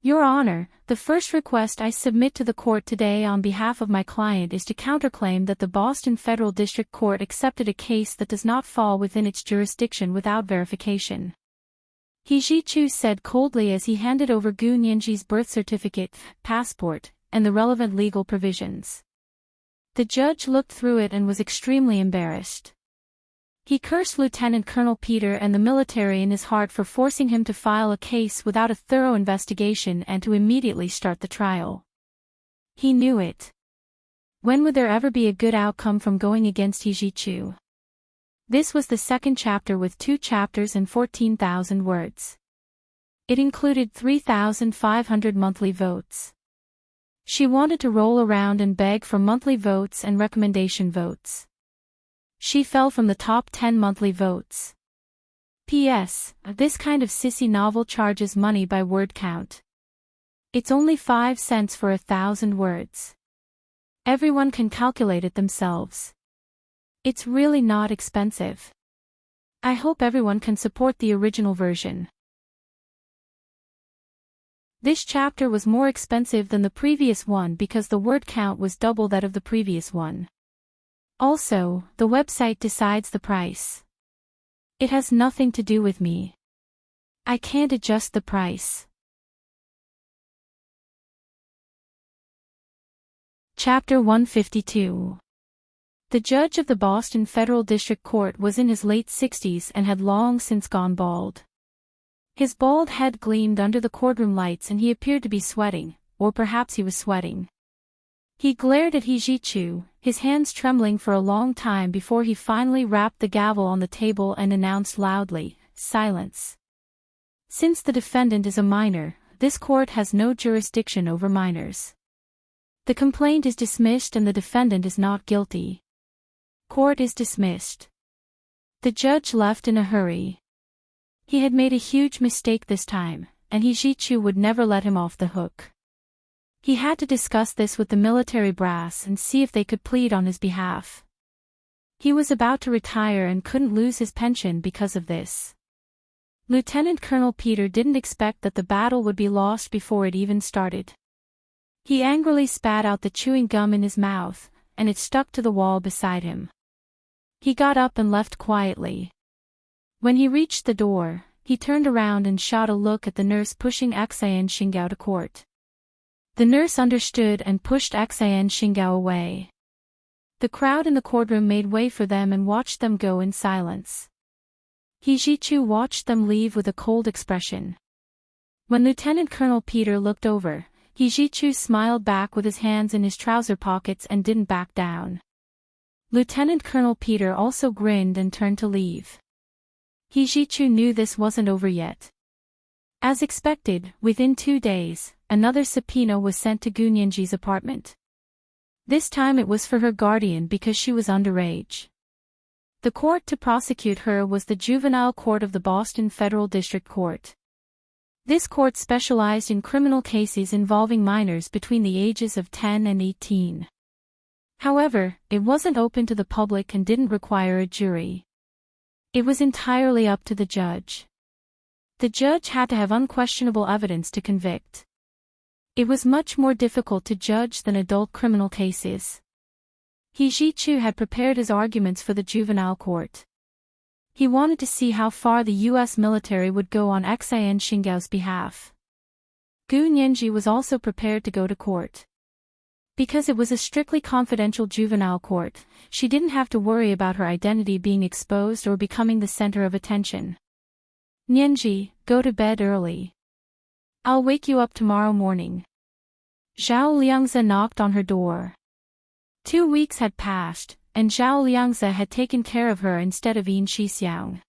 Your Honor, the first request I submit to the court today on behalf of my client is to counterclaim that the Boston Federal District Court accepted a case that does not fall within its jurisdiction without verification. He Zichu said coldly as he handed over Gu Nianji's birth certificate, passport, and the relevant legal provisions. The judge looked through it and was extremely embarrassed. He cursed Lieutenant Colonel Peter and the military in his heart for forcing him to file a case without a thorough investigation and to immediately start the trial. He knew it. When would there ever be a good outcome from going against He Zichu? This was the second chapter with 2 chapters and 14,000 words. It included 3,500 monthly votes. She wanted to roll around and beg for monthly votes and recommendation votes. She fell from the top 10 monthly votes. P.S. This kind of sissy novel charges money by word count. It's only 5 cents for 1,000 words. Everyone can calculate it themselves. It's really not expensive. I hope everyone can support the original version. This chapter was more expensive than the previous one because the word count was double that of the previous one. Also, the website decides the price. It has nothing to do with me. I can't adjust the price. Chapter 152. The judge of the Boston Federal District Court was in his late 60s and had long since gone bald. His bald head gleamed under the courtroom lights and he appeared to be sweating, or perhaps he was sweating. He glared at He Zichu, his hands trembling for a long time before he finally rapped the gavel on the table and announced loudly, "Silence." Since the defendant is a minor, this court has no jurisdiction over minors. The complaint is dismissed and the defendant is not guilty. Court is dismissed. The judge left in a hurry. He had made a huge mistake this time, and He Zichu would never let him off the hook. He had to discuss this with the military brass and see if they could plead on his behalf. He was about to retire and couldn't lose his pension because of this. Lieutenant Colonel Peter didn't expect that the battle would be lost before it even started. He angrily spat out the chewing gum in his mouth, and it stuck to the wall beside him. He got up and left quietly. When he reached the door, he turned around and shot a look at the nurse pushing Xian Xingao to court. The nurse understood and pushed Xian Xingao away. The crowd in the courtroom made way for them and watched them go in silence. He Zichu watched them leave with a cold expression. When Lieutenant Colonel Peter looked over, He Zichu smiled back with his hands in his trouser pockets and didn't back down. Lieutenant Colonel Peter also grinned and turned to leave. He Zichu knew this wasn't over yet. As expected, within 2 days, another subpoena was sent to Gu Nianji's apartment. This time it was for her guardian because she was underage. The court to prosecute her was the Juvenile Court of the Boston Federal District Court. This court specialized in criminal cases involving minors between the ages of 10 and 18. However, it wasn't open to the public and didn't require a jury. It was entirely up to the judge. The judge had to have unquestionable evidence to convict. It was much more difficult to judge than adult criminal cases. He Zichu had prepared his arguments for the juvenile court. He wanted to see how far the U.S. military would go on Xian Xingao's behalf. Gu Nianji was also prepared to go to court. Because it was a strictly confidential juvenile court, she didn't have to worry about her identity being exposed or becoming the center of attention. Nianji, go to bed early. I'll wake you up tomorrow morning. Zhao Liangzi knocked on her door. 2 weeks had passed, and Zhao Liangze had taken care of her instead of Yin Shixiang.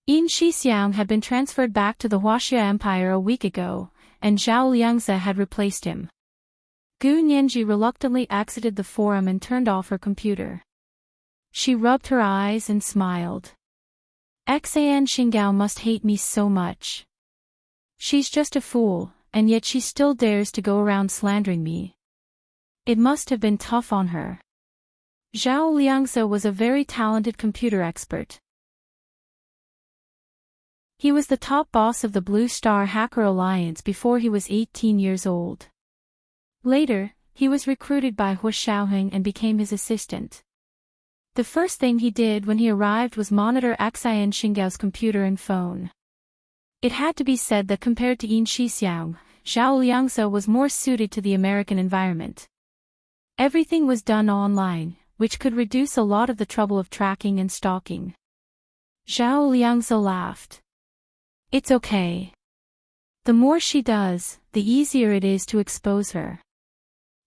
Yin Shixiang had been transferred back to the Huaxia Empire a week ago, and Zhao Liangze had replaced him. Gu Nianji reluctantly exited the forum and turned off her computer. She rubbed her eyes and smiled. Xan Xinggao must hate me so much. She's just a fool, and yet she still dares to go around slandering me. It must have been tough on her. Zhao Liangze was a very talented computer expert. He was the top boss of the Blue Star Hacker Alliance before he was 18 years old. Later, he was recruited by Hu Xiaoheng and became his assistant. The first thing he did when he arrived was monitor Xian Xinggao's computer and phone. It had to be said that compared to Yin Shixiang, Zhao Liangze was more suited to the American environment. Everything was done online, which could reduce a lot of the trouble of tracking and stalking. Zhao Liangze laughed. It's okay. The more she does, the easier it is to expose her.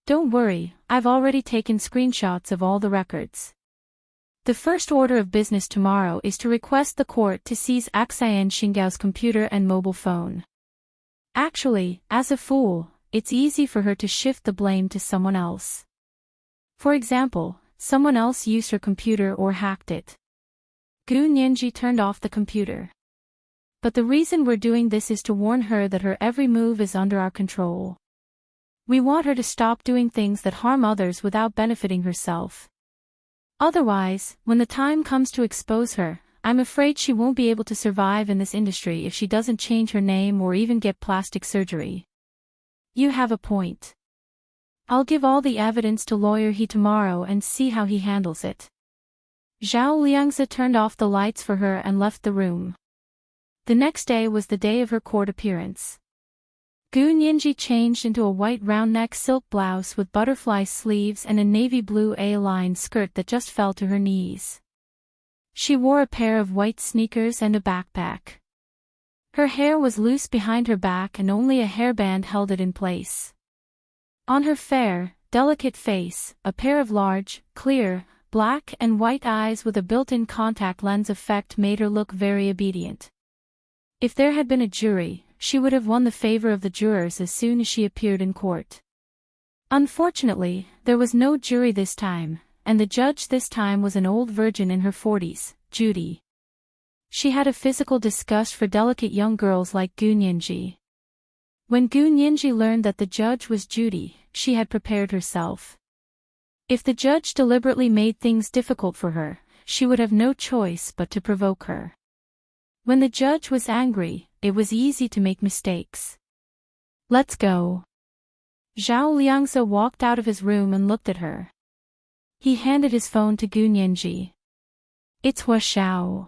Don't worry, I've already taken screenshots of all the records. The first order of business tomorrow is to request the court to seize Xian Xinggao's computer and mobile phone. Actually, as a fool, it's easy for her to shift the blame to someone else. For example, someone else used her computer or hacked it. Gu Nianji turned off the computer. But the reason we're doing this is to warn her that her every move is under our control. We want her to stop doing things that harm others without benefiting herself. Otherwise, when the time comes to expose her, I'm afraid she won't be able to survive in this industry if she doesn't change her name or even get plastic surgery. You have a point. I'll give all the evidence to Lawyer He tomorrow and see how he handles it. Zhao Liangze turned off the lights for her and left the room. The next day was the day of her court appearance. Gu Nianji changed into a white round-neck silk blouse with butterfly sleeves and a navy blue A-line skirt that just fell to her knees. She wore a pair of white sneakers and a backpack. Her hair was loose behind her back and only a hairband held it in place. On her fair, delicate face, a pair of large, clear, black and white eyes with a built-in contact lens effect made her look very obedient. If there had been a jury, she would have won the favor of the jurors as soon as she appeared in court. Unfortunately, there was no jury this time, and the judge this time was an old virgin in her 40s, Judy. She had a physical disgust for delicate young girls like Gu Nianji. When Gu Nianji learned that the judge was Judy, she had prepared herself. If the judge deliberately made things difficult for her, she would have no choice but to provoke her. When the judge was angry, it was easy to make mistakes. Let's go. Zhao Liangze walked out of his room and looked at her. He handed his phone to Gu Nianji. It's Hua Xiao.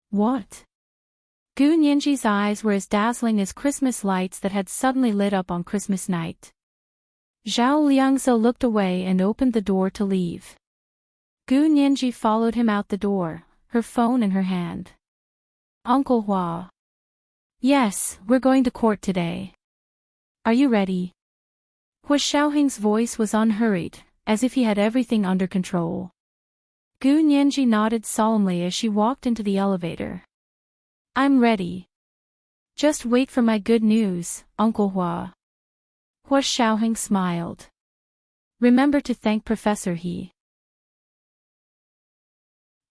What? Gu Nianji's eyes were as dazzling as Christmas lights that had suddenly lit up on Christmas night. Zhao Liangze looked away and opened the door to leave. Gu Nianji followed him out the door, her phone in her hand. Uncle Hua. Yes, we're going to court today. Are you ready? Hu Xiaoheng's voice was unhurried, as if he had everything under control. Gu Nianji nodded solemnly as she walked into the elevator. I'm ready. Just wait for my good news, Uncle Hua. Hu Xiaoheng smiled. Remember to thank Professor He.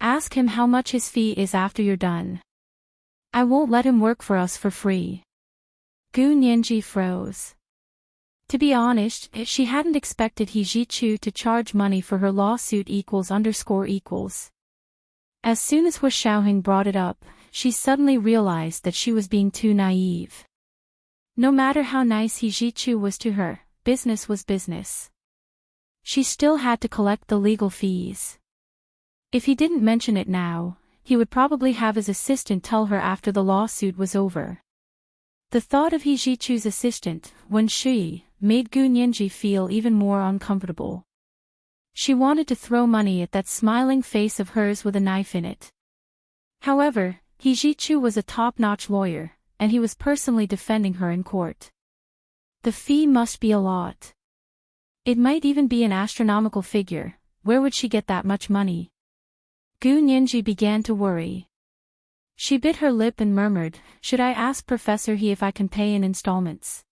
Ask him how much his fee is after you're done. I won't let him work for us for free. Gu Nianji froze. To be honest, she hadn't expected He Zhichu to charge money for her lawsuit equals. As soon as Hu Xiaoheng brought it up, she suddenly realized that she was being too naive. No matter how nice He Zhichu was to her, business was business. She still had to collect the legal fees. If he didn't mention it now, he would probably have his assistant tell her after the lawsuit was over. The thought of He Zhichu's assistant, Wen Shui, made Gu Nianji feel even more uncomfortable. She wanted to throw money at that smiling face of hers with a knife in it. However, He Zhichu was a top-notch lawyer, and he was personally defending her in court. The fee must be a lot. It might even be an astronomical figure, where would she get that much money? Gu Nianji began to worry. She bit her lip and murmured, should I ask Professor He if I can pay in installments?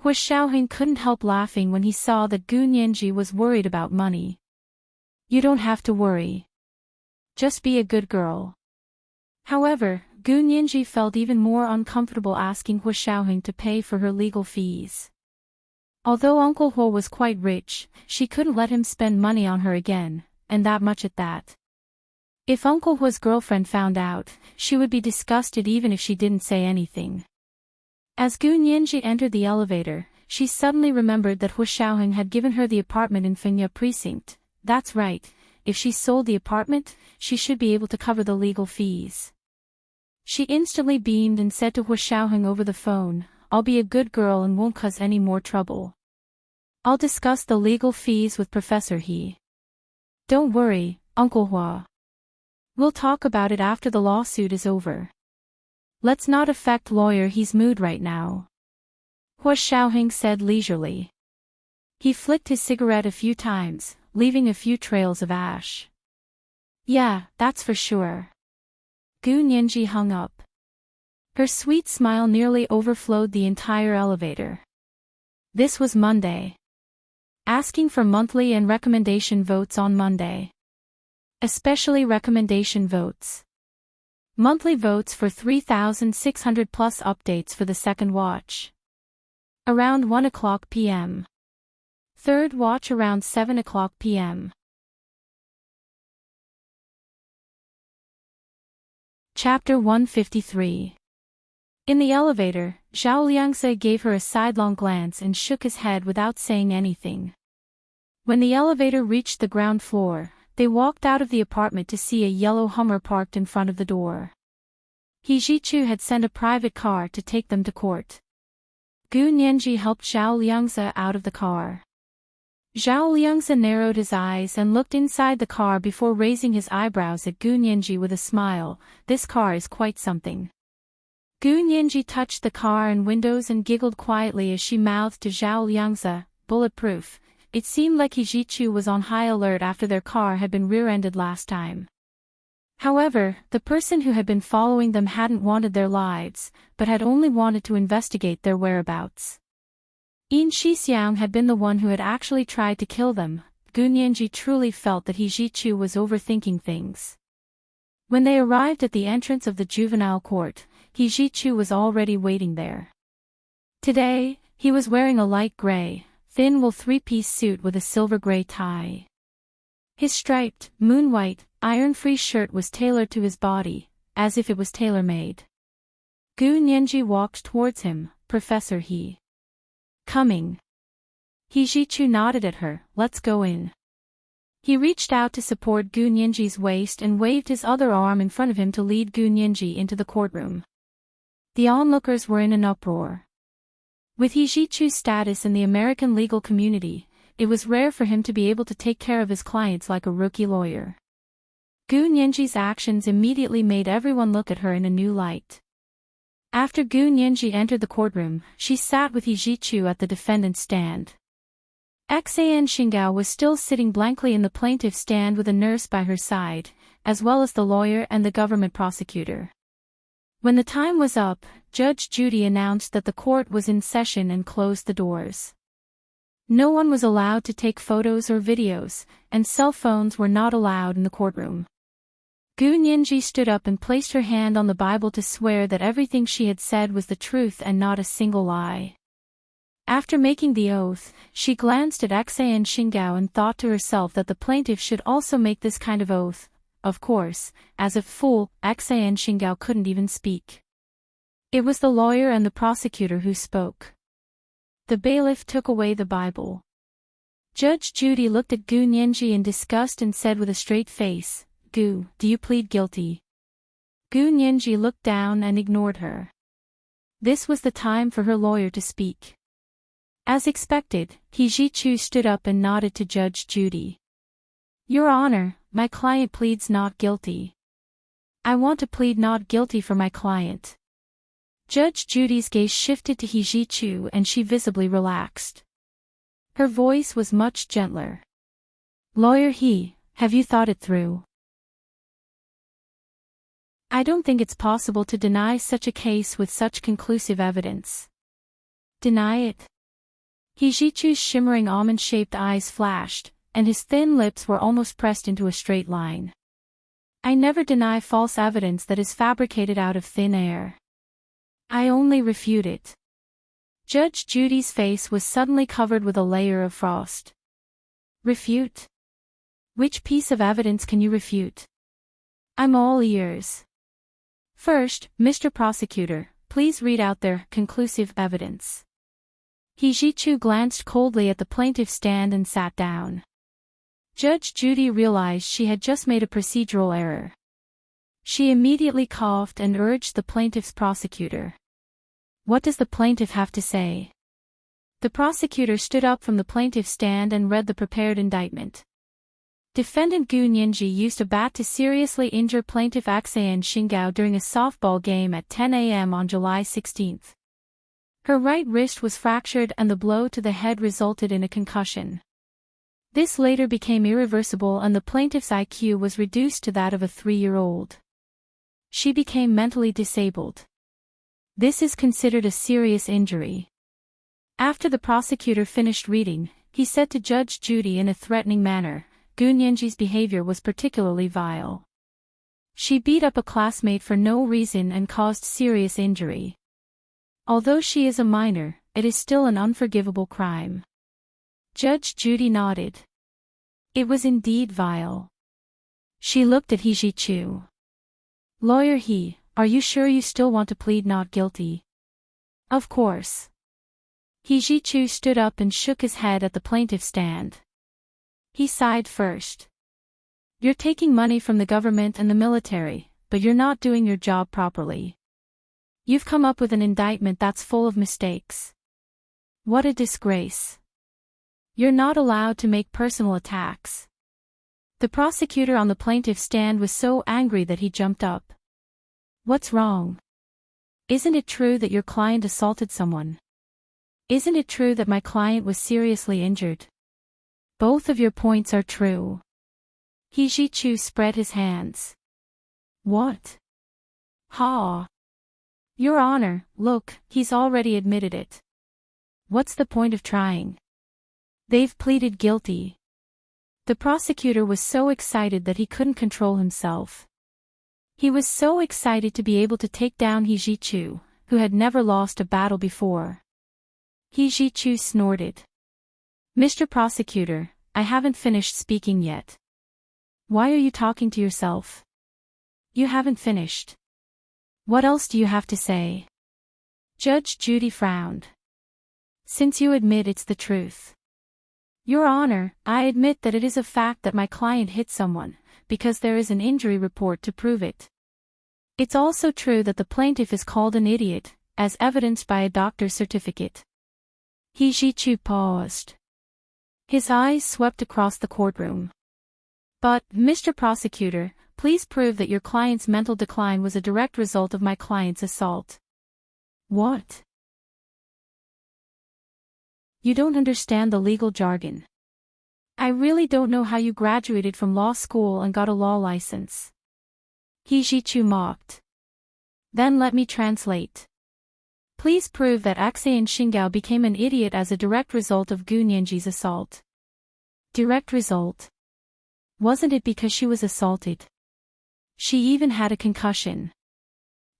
Hu Xiaoheng couldn't help laughing when he saw that Gu Nianji was worried about money. You don't have to worry. Just be a good girl. However, Gu Nianji felt even more uncomfortable asking Hu Xiaoheng to pay for her legal fees. Although Uncle Hu was quite rich, she couldn't let him spend money on her again, and that much at that. If Uncle Hu's girlfriend found out, she would be disgusted even if she didn't say anything. As Gu Nianji entered the elevator, she suddenly remembered that Hu Xiaoheng had given her the apartment in Fenya Precinct. That's right, if she sold the apartment, she should be able to cover the legal fees. She instantly beamed and said to Hu Xiaoheng over the phone, I'll be a good girl and won't cause any more trouble. I'll discuss the legal fees with Professor He. Don't worry, Uncle Hua. We'll talk about it after the lawsuit is over. Let's not affect Lawyer He's mood right now. Hu Xiaoheng said leisurely. He flicked his cigarette a few times, leaving a few trails of ash. Yeah, that's for sure. Gu Nianji hung up. Her sweet smile nearly overflowed the entire elevator. This was Monday. Asking for monthly and recommendation votes on Monday. Especially recommendation votes. Monthly votes for 3,600 plus updates for the second watch. Around 1 o'clock p.m. Third watch around 7 o'clock p.m. Chapter 153. In the elevator, Zhao Liangzi gave her a sidelong glance and shook his head without saying anything. When the elevator reached the ground floor, they walked out of the apartment to see a yellow Hummer parked in front of the door. He Zhichu had sent a private car to take them to court. Gu Nianji helped Zhao Liangzi out of the car. Zhao Liangzi narrowed his eyes and looked inside the car before raising his eyebrows at Gu Nianji with a smile. This car is quite something. Gu Nianji touched the car and windows and giggled quietly as she mouthed to Zhao Liangzi, bulletproof. It seemed like He Zhichu was on high alert after their car had been rear-ended last time. However, the person who had been following them hadn't wanted their lives, but had only wanted to investigate their whereabouts. Yin Shixiang had been the one who had actually tried to kill them. Gu Nianji truly felt that He Zhichu was overthinking things. When they arrived at the entrance of the juvenile court, He Zhichu was already waiting there. Today, he was wearing a light gray, thin-wool three-piece suit with a silver-gray tie. His striped, moon-white, iron-free shirt was tailored to his body, as if it was tailor-made. Gu Nianji walked towards him. Professor He. Coming. He Zhichu nodded at her. Let's go in. He reached out to support Gu Nianji's waist and waved his other arm in front of him to lead Gu Nianji into the courtroom. The onlookers were in an uproar. With He Zhichu's status in the American legal community, it was rare for him to be able to take care of his clients like a rookie lawyer. Gu Nianji's actions immediately made everyone look at her in a new light. After Gu Nianji entered the courtroom, she sat with He Zhichu at the defendant's stand. Xan Xingao was still sitting blankly in the plaintiff's stand with a nurse by her side, as well as the lawyer and the government prosecutor. When the time was up, Judge Judy announced that the court was in session and closed the doors. No one was allowed to take photos or videos, and cell phones were not allowed in the courtroom. Gu Nianji stood up and placed her hand on the Bible to swear that everything she had said was the truth and not a single lie. After making the oath, she glanced at Xan Xingao and thought to herself that the plaintiff should also make this kind of oath. Of course, as a fool, Xan Xingao couldn't even speak. It was the lawyer and the prosecutor who spoke. The bailiff took away the Bible. Judge Judy looked at Gu Nianji in disgust and said with a straight face, Gu, do you plead guilty? Gu Nianji looked down and ignored her. This was the time for her lawyer to speak. As expected, He Zhichu stood up and nodded to Judge Judy. Your Honor, my client pleads not guilty. I want to plead not guilty for my client. Judge Judy's gaze shifted to He Zhichu and she visibly relaxed. Her voice was much gentler. Lawyer He, have you thought it through? I don't think it's possible to deny such a case with such conclusive evidence. Deny it? He Jichu's shimmering almond-shaped eyes flashed, and his thin lips were almost pressed into a straight line. I never deny false evidence that is fabricated out of thin air. I only refute it. Judge Judy's face was suddenly covered with a layer of frost. Refute? Which piece of evidence can you refute? I'm all ears. First, Mr. Prosecutor, please read out their conclusive evidence. He Jichu glanced coldly at the plaintiff's stand and sat down. Judge Judy realized she had just made a procedural error. She immediately coughed and urged the plaintiff's prosecutor. What does the plaintiff have to say? The prosecutor stood up from the plaintiff's stand and read the prepared indictment. Defendant Gu Nianji used a bat to seriously injure plaintiff Axayan Xingao during a softball game at 10 a.m. on July 16. Her right wrist was fractured and the blow to the head resulted in a concussion. This later became irreversible and the plaintiff's IQ was reduced to that of a 3-year-old. She became mentally disabled. This is considered a serious injury. After the prosecutor finished reading, he said to Judge Judy in a threatening manner, Gu Nianji's behavior was particularly vile. She beat up a classmate for no reason and caused serious injury. Although she is a minor, it is still an unforgivable crime. Judge Judy nodded. It was indeed vile. She looked at He Jichu. Lawyer He, are you sure you still want to plead not guilty? Of course. He Jichu stood up and shook his head at the plaintiff's stand. He sighed first. You're taking money from the government and the military, but you're not doing your job properly. You've come up with an indictment that's full of mistakes. What a disgrace. You're not allowed to make personal attacks. The prosecutor on the plaintiff's stand was so angry that he jumped up. What's wrong? Isn't it true that your client assaulted someone? Isn't it true that my client was seriously injured? Both of your points are true. He Jichu spread his hands. What? Ha! Your Honor, look, he's already admitted it. What's the point of trying? They've pleaded guilty. The prosecutor was so excited that he couldn't control himself. He was so excited to be able to take down He Jichu, who had never lost a battle before. He Jichu snorted. Mr. Prosecutor, I haven't finished speaking yet. Why are you talking to yourself? You haven't finished. What else do you have to say? Judge Judy frowned. Since you admit it's the truth. Your Honor, I admit that it is a fact that my client hit someone, because there is an injury report to prove it. It's also true that the plaintiff is called an idiot, as evidenced by a doctor's certificate. He Jichu paused. His eyes swept across the courtroom. But, Mr. Prosecutor, please prove that your client's mental decline was a direct result of my client's assault. What? You don't understand the legal jargon. I really don't know how you graduated from law school and got a law license. He Jichu mocked. Then let me translate. Please prove that Axayan Xingao became an idiot as a direct result of Gu Nianji's assault. Direct result? Wasn't it because she was assaulted? She even had a concussion.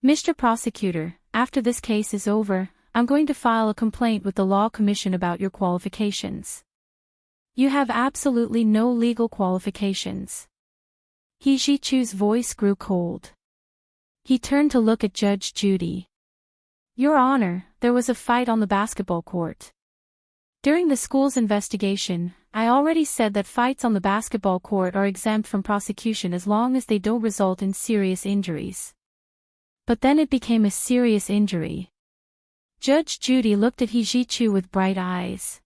Mr. Prosecutor, after this case is over, I'm going to file a complaint with the Law Commission about your qualifications. You have absolutely no legal qualifications. He Jichu's voice grew cold. He turned to look at Judge Judy. Your Honor, there was a fight on the basketball court. During the school's investigation, I already said that fights on the basketball court are exempt from prosecution as long as they don't result in serious injuries. But then it became a serious injury. Judge Judy looked at He Jichu with bright eyes.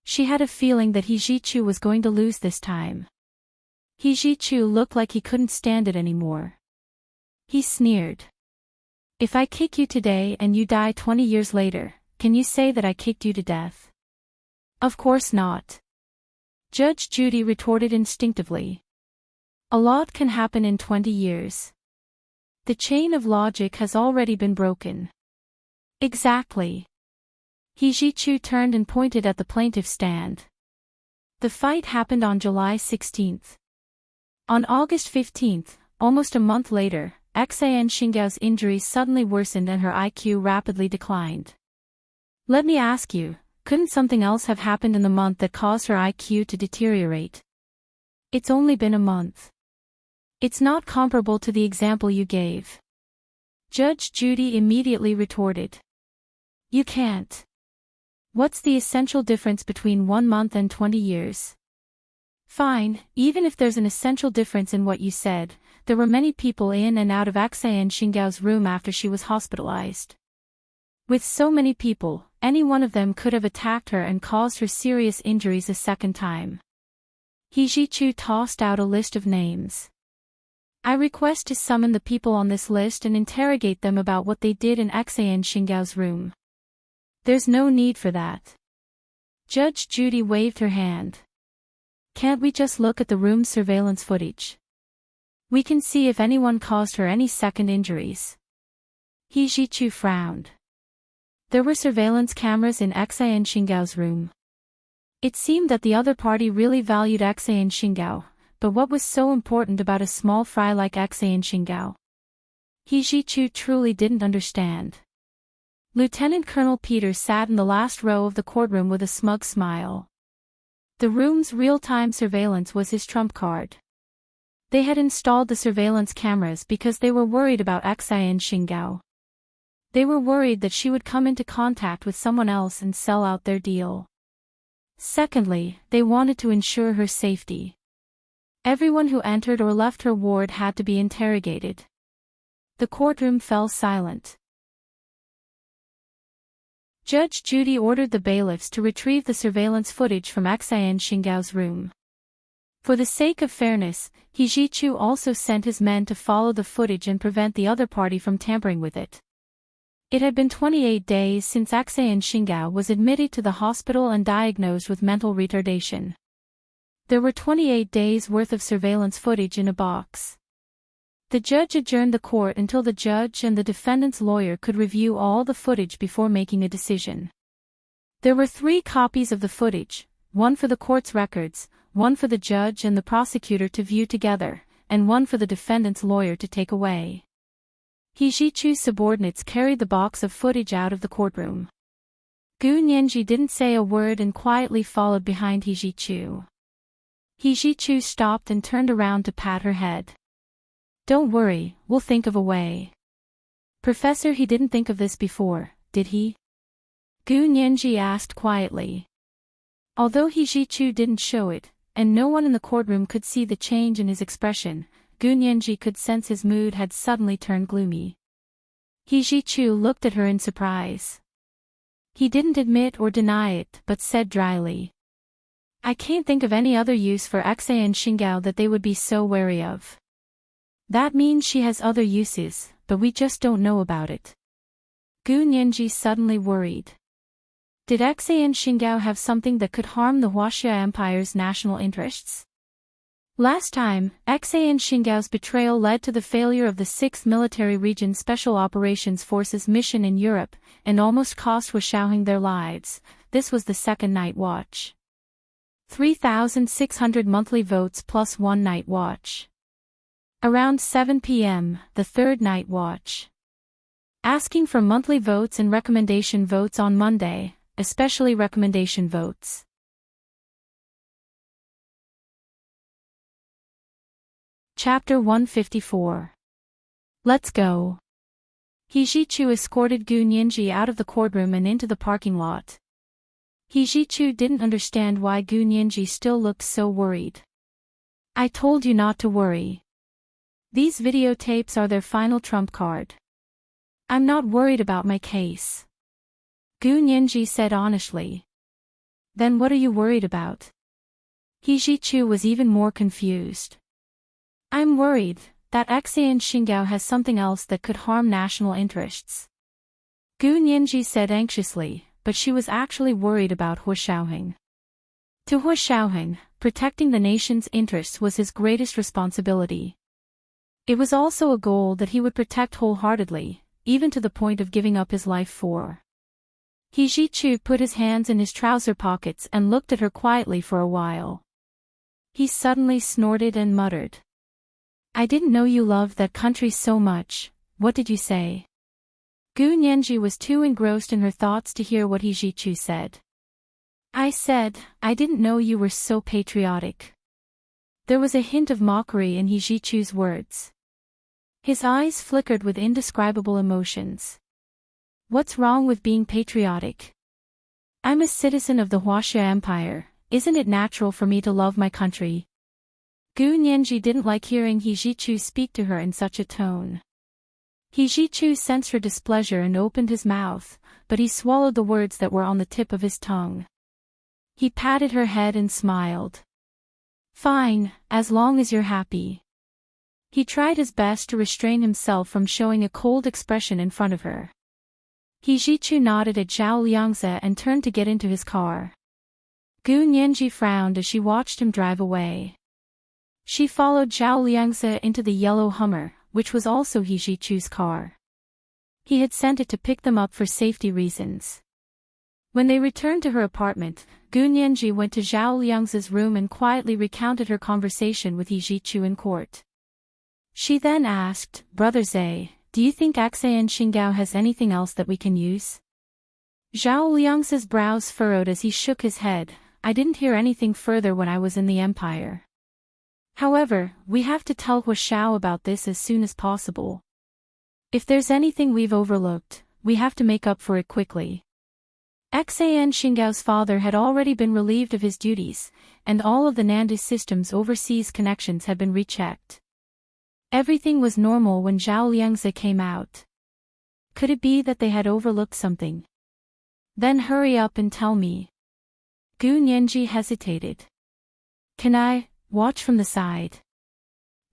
She had a feeling that He Jichu was going to lose this time. He Jichu looked like he couldn't stand it anymore. He sneered. If I kick you today and you die 20 years later, can you say that I kicked you to death? Of course not. Judge Judy retorted instinctively. A lot can happen in 20 years. The chain of logic has already been broken. Exactly. He Ji-Chu turned and pointed at the plaintiff's stand. The fight happened on July 16. On August 15, almost a month later, Xian Xinggao's injuries suddenly worsened and her IQ rapidly declined. Let me ask you, couldn't something else have happened in the month that caused her IQ to deteriorate? It's only been a month. It's not comparable to the example you gave. Judge Judy immediately retorted. You can't. What's the essential difference between 1 month and 20 years? Fine, even if there's an essential difference in what you said, there were many people in and out of Xian Xinggao's room after she was hospitalized. With so many people, any one of them could have attacked her and caused her serious injuries a second time. He Ji-Chu tossed out a list of names. I request to summon the people on this list and interrogate them about what they did in Xian Xinggao's room. There's no need for that. Judge Judy waved her hand. Can't we just look at the room's surveillance footage? We can see if anyone caused her any second injuries. He Ji-Chu frowned. There were surveillance cameras in Xian Xinggao's room. It seemed that the other party really valued Xian Xinggao, but what was so important about a small fry like Xian Xinggao? He Ji-Chu truly didn't understand. Lieutenant Colonel Peter sat in the last row of the courtroom with a smug smile. The room's real-time surveillance was his trump card. They had installed the surveillance cameras because they were worried about Xian Xinggao. They were worried that she would come into contact with someone else and sell out their deal. Secondly, they wanted to ensure her safety. Everyone who entered or left her ward had to be interrogated. The courtroom fell silent. Judge Judy ordered the bailiffs to retrieve the surveillance footage from Xian Xinggao's room. For the sake of fairness, He Ji-Chu also sent his men to follow the footage and prevent the other party from tampering with it. It had been 28 days since Xian Xinggao was admitted to the hospital and diagnosed with mental retardation. There were 28 days worth of surveillance footage in a box. The judge adjourned the court until the judge and the defendant's lawyer could review all the footage before making a decision. There were 3 copies of the footage, one for the court's records, one for the judge and the prosecutor to view together, and one for the defendant's lawyer to take away. He Ji-Chu's subordinates carried the box of footage out of the courtroom. Gu Nianji didn't say a word and quietly followed behind He Ji-Chu. He Ji-Chu stopped and turned around to pat her head. Don't worry, we'll think of a way. Professor, he didn't think of this before, did he? Gu Nianji asked quietly. Although He Ji-Chu didn't show it, and no one in the courtroom could see the change in his expression, Gu Nianji could sense his mood had suddenly turned gloomy. He Ji-Chu looked at her in surprise. He didn't admit or deny it, but said dryly. I can't think of any other use for Xian Xinggao that they would be so wary of. That means she has other uses, but we just don't know about it. Gu Nianji suddenly worried. Did Xian Xinggao have something that could harm the Huaxia Empire's national interests? Last time, Xian Xinggao's betrayal led to the failure of the 6th Military Region Special Operations Forces mission in Europe, and almost cost Huaxiaoheng their lives. This was the second night watch. 3,600 monthly votes plus 1 night watch. Around 7 p.m., the third night watch. Asking for monthly votes and recommendation votes on Monday, especially recommendation votes. Chapter 154. Let's go. He Ji-Chu escorted Gu Nianji out of the courtroom and into the parking lot. He Ji-Chu didn't understand why Gu Nianji still looked so worried. I told you not to worry. These videotapes are their final trump card. I'm not worried about my case. Gu Nianji said honestly. Then what are you worried about? He Ji-Chu was even more confused. I'm worried that Xian Xinggao has something else that could harm national interests. Gu Nianji said anxiously, but she was actually worried about Huaxiaoheng. To Hu Xiaoheng, protecting the nation's interests was his greatest responsibility. It was also a goal that he would protect wholeheartedly, even to the point of giving up his life for. He Zhichu put his hands in his trouser pockets and looked at her quietly for a while. He suddenly snorted and muttered. I didn't know you loved that country so much. What did you say? Gu Nianji was too engrossed in her thoughts to hear what He Zhichu said. I said, I didn't know you were so patriotic. There was a hint of mockery in He Zhichu's words. His eyes flickered with indescribable emotions. What's wrong with being patriotic? I'm a citizen of the Huaxia Empire. Isn't it natural for me to love my country? Gu Nianji didn't like hearing He Zhichu speak to her in such a tone. He Zhichu sensed her displeasure and opened his mouth, but he swallowed the words that were on the tip of his tongue. He patted her head and smiled. Fine, as long as you're happy. He tried his best to restrain himself from showing a cold expression in front of her. He Zhichu nodded at Zhao Liangze and turned to get into his car. Gu Nianji frowned as she watched him drive away. She followed Zhao Liangze into the yellow Hummer, which was also He Zhichu's car. He had sent it to pick them up for safety reasons. When they returned to her apartment, Gu Nianji went to Zhao Liangze's room and quietly recounted her conversation with He Zhichu in court. She then asked, Brother Zhe, do you think Axayan Xingao has anything else that we can use? Zhao Liangze's brows furrowed as he shook his head. I didn't hear anything further when I was in the empire. However, we have to tell Hu Xiao about this as soon as possible. If there's anything we've overlooked, we have to make up for it quickly. Xan Xingao's father had already been relieved of his duties, and all of the Nandu system's overseas connections had been rechecked. Everything was normal when Zhao Liangze came out. Could it be that they had overlooked something? Then hurry up and tell me. Gu Nianji hesitated. Can I watch from the side?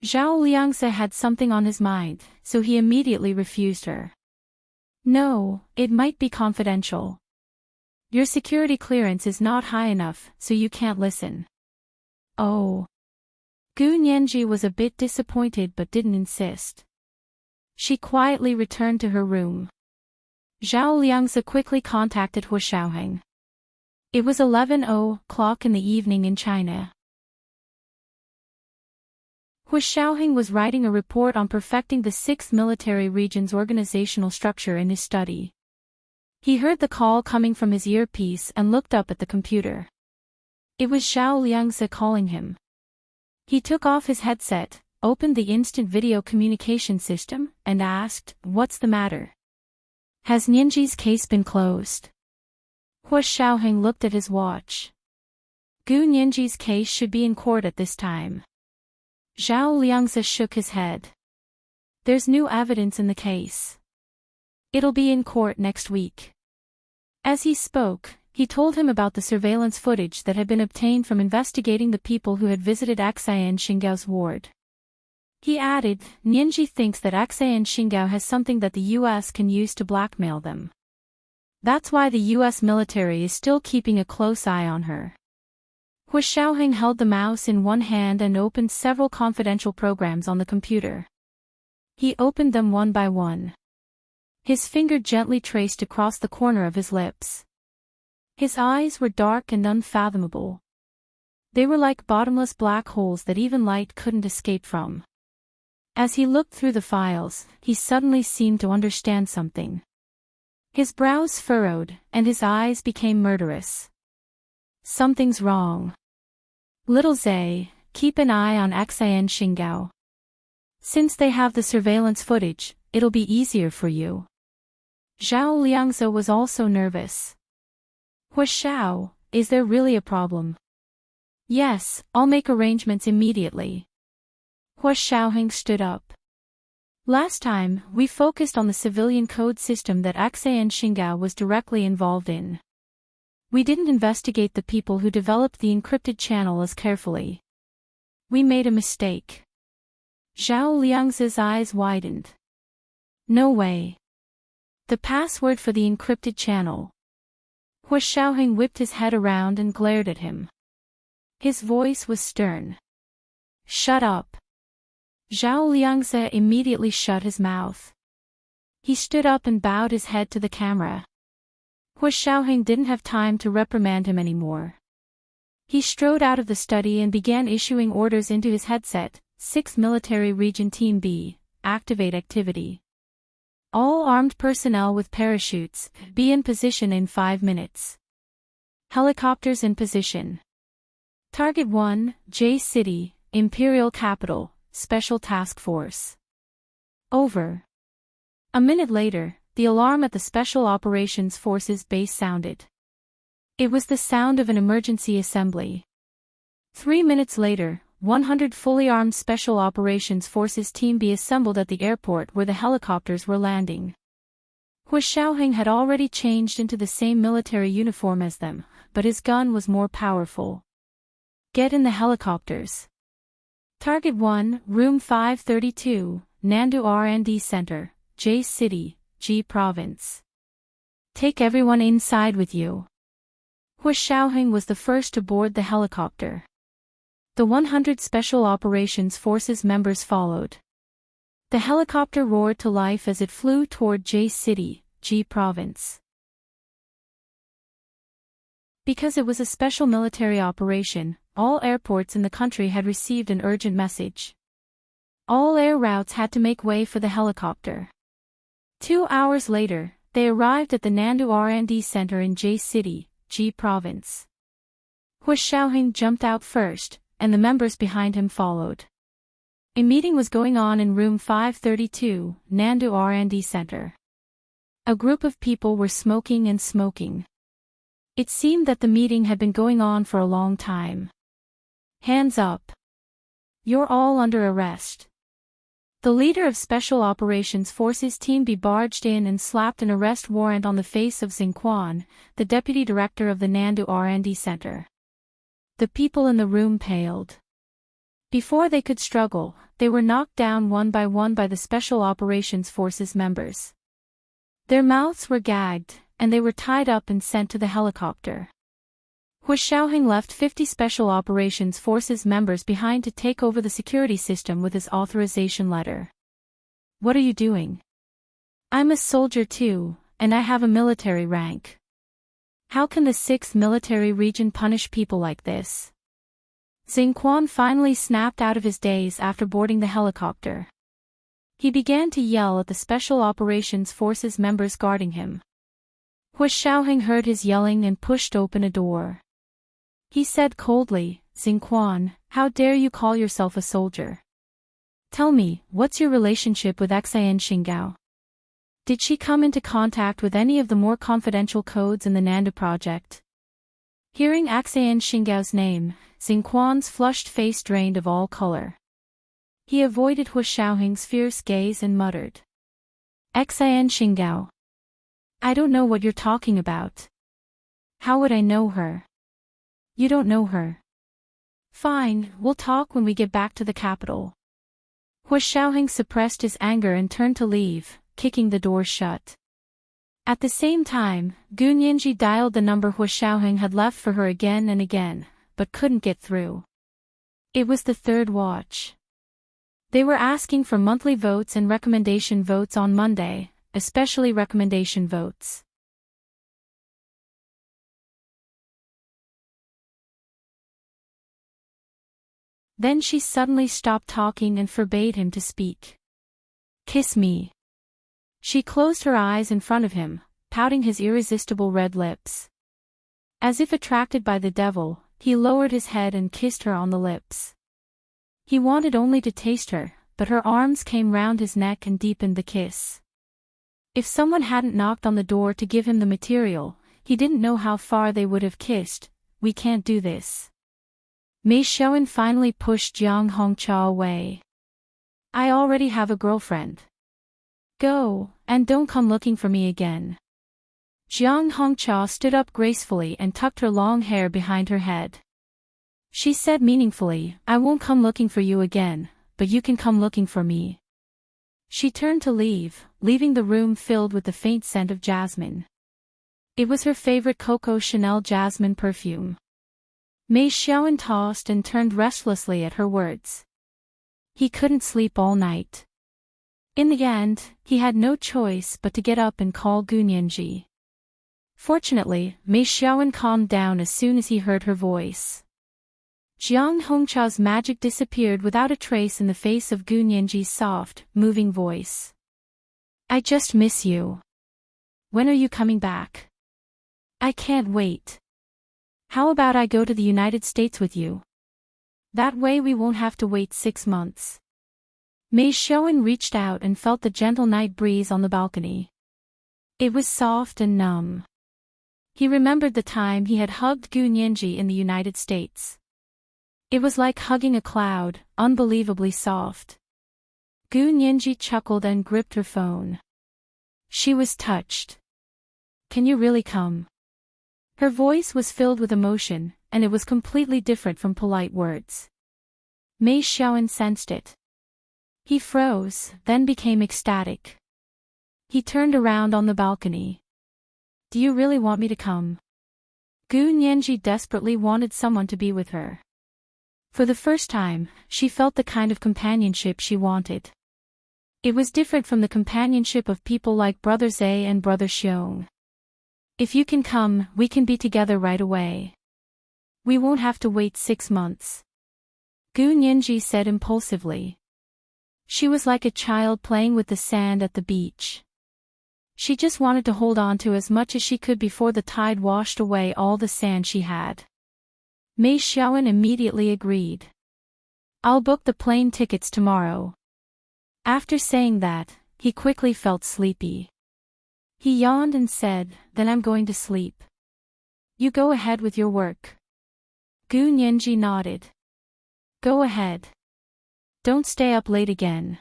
Zhao Liangze had something on his mind, so he immediately refused her. No, it might be confidential. Your security clearance is not high enough, so you can't listen. Oh. Gu Nianji was a bit disappointed but didn't insist. She quietly returned to her room. Zhao Liangze quickly contacted Hu Xiaoheng. It was 11:00 in the evening in China. Hu Xiaoheng was writing a report on perfecting the 6th Military Region's organizational structure in his study. He heard the call coming from his earpiece and looked up at the computer. It was Zhao Liangze calling him. He took off his headset, opened the instant video communication system, and asked, What's the matter? Has Nianji's case been closed? Hu Xiaoheng looked at his watch. Gu Nianji's case should be in court at this time. Zhao Liangze shook his head. There's new evidence in the case. It'll be in court next week. As he spoke, he told him about the surveillance footage that had been obtained from investigating the people who had visited Axayan Xingao's ward. He added, Nianji thinks that Axayan Xingao has something that the US can use to blackmail them. That's why the US military is still keeping a close eye on her. Hu Xiaoheng held the mouse in one hand and opened several confidential programs on the computer. He opened them one by one. His finger gently traced across the corner of his lips. His eyes were dark and unfathomable. They were like bottomless black holes that even light couldn't escape from. As he looked through the files, he suddenly seemed to understand something. His brows furrowed, and his eyes became murderous. Something's wrong. Little Zhe, keep an eye on Axayan Xingao. Since they have the surveillance footage, it'll be easier for you. Zhao Liangze was also nervous. Hu Xiao, is there really a problem? Yes, I'll make arrangements immediately. Hu Xiaoheng stood up. Last time, we focused on the civilian code system that Axayan Xingao was directly involved in. We didn't investigate the people who developed the encrypted channel as carefully. We made a mistake. Zhao Liangze's eyes widened. No way. The password for the encrypted channel. Hu Xiaoheng whipped his head around and glared at him. His voice was stern. "Shut up." Zhao Liangze immediately shut his mouth. He stood up and bowed his head to the camera. Hu Xiaoheng didn't have time to reprimand him anymore. He strode out of the study and began issuing orders into his headset. 6th Military Region Team B, activate activity. All armed personnel with parachutes, be in position in 5 minutes. Helicopters in position. Target 1, J City, Imperial Capital, Special Task Force. Over. A minute later, the alarm at the Special Operations Forces base sounded. It was the sound of an emergency assembly. 3 minutes later, 100 fully armed Special Operations Forces Team B assembled at the airport where the helicopters were landing. Hu Xiaoheng had already changed into the same military uniform as them, but his gun was more powerful. Get in the helicopters. Target 1, Room 532, Nandu R&D Center, J City, G Province. Take everyone inside with you. Hu Xiaoheng was the first to board the helicopter. The 100 Special Operations Forces members followed. The helicopter roared to life as it flew toward J City, G Province. Because it was a special military operation, all airports in the country had received an urgent message. All air routes had to make way for the helicopter. 2 hours later, they arrived at the Nandu R&D Center in J City, G Province. Hu Xiaoheng jumped out first, and the members behind him followed. A meeting was going on in room 532, Nandu R&D Center. A group of people were smoking and smoking. It seemed that the meeting had been going on for a long time. Hands up. You're all under arrest. The leader of Special Operations Forces Team B barged in and slapped an arrest warrant on the face of Xingquan, the deputy director of the Nandu R&D Center. The people in the room paled. Before they could struggle, they were knocked down one by the Special Operations Forces members. Their mouths were gagged, and they were tied up and sent to the helicopter. Hu Xiaoheng left 50 Special Operations Forces members behind to take over the security system with his authorization letter. What are you doing? I'm a soldier too, and I have a military rank. How can the 6th Military Region punish people like this? Xingquan finally snapped out of his daze after boarding the helicopter. He began to yell at the Special Operations Forces members guarding him. Hu Xiaoheng heard his yelling and pushed open a door. He said coldly, Xingquan, how dare you call yourself a soldier? Tell me, what's your relationship with Xian Xingao? Did she come into contact with any of the more confidential codes in the Nanda project? Hearing Xian Xingao's name, Xingquan's flushed face drained of all color. He avoided Hu Xiaoheng's fierce gaze and muttered. Xian Xingao. I don't know what you're talking about. How would I know her? You don't know her. Fine, we'll talk when we get back to the capital. Hu Xiaoheng suppressed his anger and turned to leave, kicking the door shut. At the same time, Gu Nianji dialed the number Hu Xiaoheng had left for her again and again, but couldn't get through. It was the third watch. They were asking for monthly votes and recommendation votes on Monday, especially recommendation votes. Then she suddenly stopped talking and forbade him to speak. Kiss me. She closed her eyes in front of him, pouting his irresistible red lips. As if attracted by the devil, he lowered his head and kissed her on the lips. He wanted only to taste her, but her arms came round his neck and deepened the kiss. If someone hadn't knocked on the door to give him the material, he didn't know how far they would have kissed. We can't do this. Mei Xiaoan finally pushed Jiang Hongqia away. I already have a girlfriend. Go, and don't come looking for me again. Jiang Hongqia stood up gracefully and tucked her long hair behind her head. She said meaningfully, I won't come looking for you again, but you can come looking for me. She turned to leave, leaving the room filled with the faint scent of jasmine. It was her favorite Coco Chanel jasmine perfume. Mei Xiaoan tossed and turned restlessly at her words. He couldn't sleep all night. In the end, he had no choice but to get up and call Gu Nianji. Fortunately, Mei Xiaoan calmed down as soon as he heard her voice. Jiang Hongqiao's magic disappeared without a trace in the face of Gu Nianji's soft, moving voice. I just miss you. When are you coming back? I can't wait. How about I go to the United States with you? That way we won't have to wait 6 months. Mei Xiaoan reached out and felt the gentle night breeze on the balcony. It was soft and numb. He remembered the time he had hugged Gu Nianji in the United States. It was like hugging a cloud, unbelievably soft. Gu Nianji chuckled and gripped her phone. She was touched. Can you really come? Her voice was filled with emotion, and it was completely different from polite words. Mei Xiaoan sensed it. He froze, then became ecstatic. He turned around on the balcony. Do you really want me to come? Gu Nianji desperately wanted someone to be with her. For the first time, she felt the kind of companionship she wanted. It was different from the companionship of people like Brother Zhe and Brother Xiong. If you can come, we can be together right away. We won't have to wait 6 months. Gu Nianji said impulsively. She was like a child playing with the sand at the beach. She just wanted to hold on to as much as she could before the tide washed away all the sand she had. Mei Xiaoan immediately agreed. I'll book the plane tickets tomorrow. After saying that, he quickly felt sleepy. He yawned and said, Then I'm going to sleep. You go ahead with your work. Gu Nianji nodded. Go ahead. Don't stay up late again.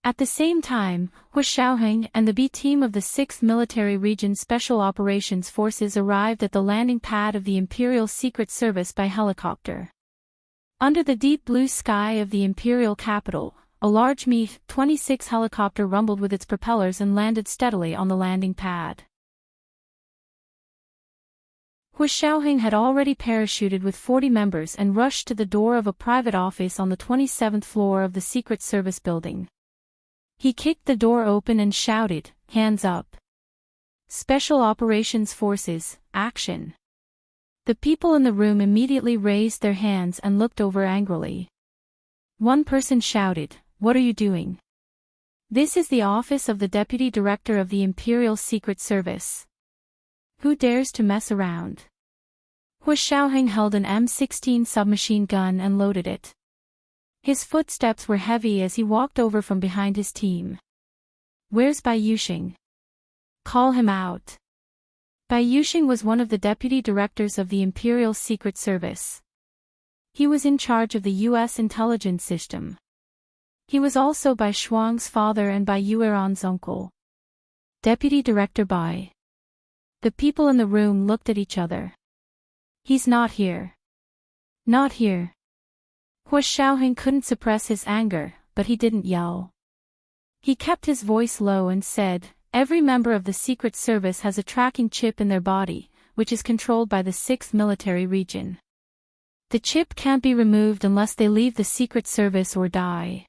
At the same time, Hu Xiaoheng and the B team of the 6th Military Region Special Operations Forces arrived at the landing pad of the Imperial Secret Service by helicopter. Under the deep blue sky of the imperial capital, a large Mi-26 helicopter rumbled with its propellers and landed steadily on the landing pad. Hu Xiaoheng had already parachuted with 40 members and rushed to the door of a private office on the 27th floor of the Secret Service building. He kicked the door open and shouted, Hands up. Special Operations Forces, action. The people in the room immediately raised their hands and looked over angrily. One person shouted, What are you doing? This is the office of the Deputy Director of the Imperial Secret Service. Who dares to mess around? Hu Xiaoheng held an M16 submachine gun and loaded it. His footsteps were heavy as he walked over from behind his team. Where's Bai Yuxing? Call him out. Bai Yuxing was one of the deputy directors of the Imperial Secret Service. He was in charge of the U.S. intelligence system. He was also Bai Shuang's father and Bai Yueran's uncle. Deputy Director Bai. The people in the room looked at each other. He's not here. Not here. Hu Xiaoheng couldn't suppress his anger, but he didn't yell. He kept his voice low and said, Every member of the Secret Service has a tracking chip in their body, which is controlled by the 6th Military Region. The chip can't be removed unless they leave the Secret Service or die.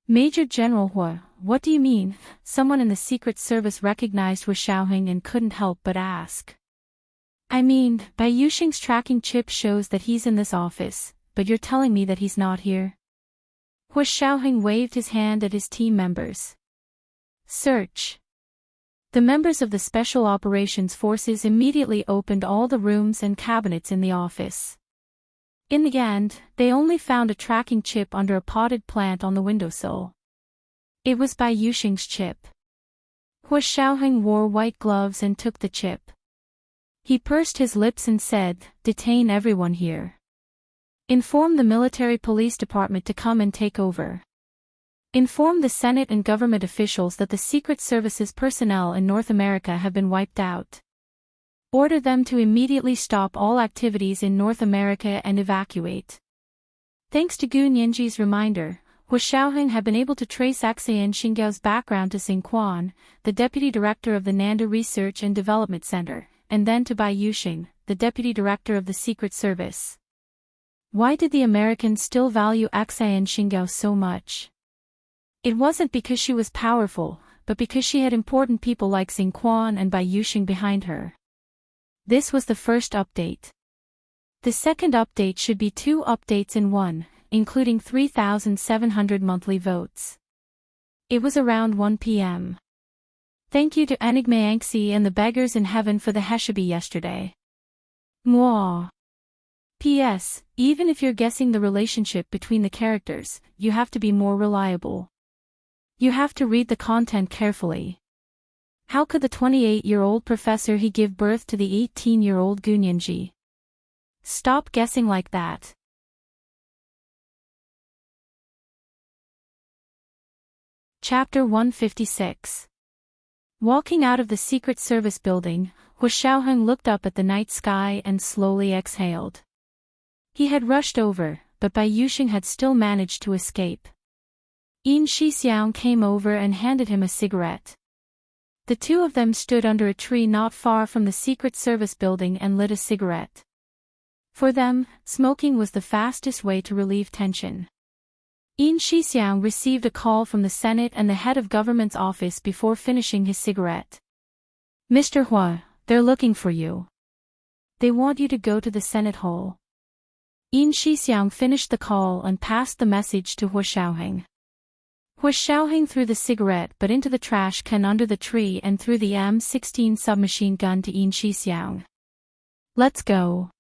Major General Hu, what do you mean? Someone in the Secret Service recognized Hu Xiaoheng and couldn't help but ask. I mean, Bai Yuxing's tracking chip shows that he's in this office, but you're telling me that he's not here? Hu Xiaoheng waved his hand at his team members. Search. The members of the Special Operations Forces immediately opened all the rooms and cabinets in the office. In the end, they only found a tracking chip under a potted plant on the windowsill. It was Bai Yuxing's chip. Hu Xiaoheng wore white gloves and took the chip. He pursed his lips and said, Detain everyone here. Inform the military police department to come and take over. Inform the Senate and government officials that the Secret Service's personnel in North America have been wiped out. Order them to immediately stop all activities in North America and evacuate. Thanks to Gu Nianji's reminder, Hu Xiaoheng had been able to trace Axayan Xinggao's background to Xing Quan, the deputy director of the Nanda Research and Development Center, and then to Bai Yuxing, the the deputy director of the Secret Service. Why did the Americans still value Xian Xingao so much? It wasn't because she was powerful, but because she had important people like Xing Quan and Bai Yuxing behind her. This was the first update. The second update should be 2 updates in one, including 3,700 monthly votes. It was around 1 p.m. Thank you to Enigma Yangxi and the beggars in heaven for the Heshabi yesterday. Mwah. P.S. Even if you're guessing the relationship between the characters, you have to be more reliable. You have to read the content carefully. How could the 28-year-old professor he give birth to the 18-year-old Gunyanji? Stop guessing like that. Chapter 156. Walking out of the Secret Service building, Hu Xiaoheng looked up at the night sky and slowly exhaled. He had rushed over, but Bai Yuxing had still managed to escape. Yin Shixiang came over and handed him a cigarette. The two of them stood under a tree not far from the Secret Service building and lit a cigarette. For them, smoking was the fastest way to relieve tension. Yin Shixiang received a call from the Senate and the head of government's office before finishing his cigarette. Mr. Hua, they're looking for you. They want you to go to the Senate hall. Yin Shixiang finished the call and passed the message to Hu Xiaoheng. Hu Xiaoheng threw the cigarette butt into the trash can under the tree and threw the M16 submachine gun to Yin Shixiang. Let's go.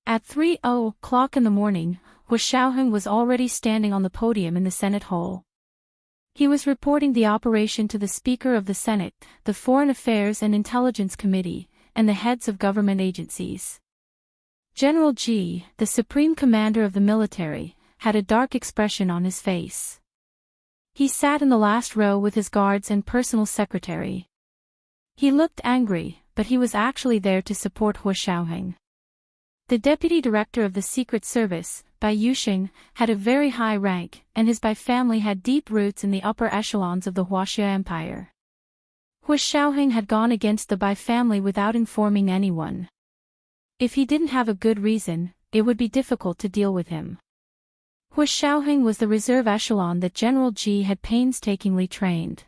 At 3:00 in the morning, Hu Xiaoheng was already standing on the podium in the Senate hall. He was reporting the operation to the Speaker of the Senate, the Foreign Affairs and Intelligence Committee, and the heads of government agencies. General Ji, the Supreme Commander of the military, had a dark expression on his face. He sat in the last row with his guards and personal secretary. He looked angry, but he was actually there to support Hu Xiaoheng. The deputy director of the Secret Service, Bai Yuxing, had a very high rank, and his Bai family had deep roots in the upper echelons of the Huaxia Empire. Hu Xiaoheng had gone against the Bai family without informing anyone. If he didn't have a good reason, it would be difficult to deal with him. Hu Xiaoheng was the reserve echelon that General Ji had painstakingly trained.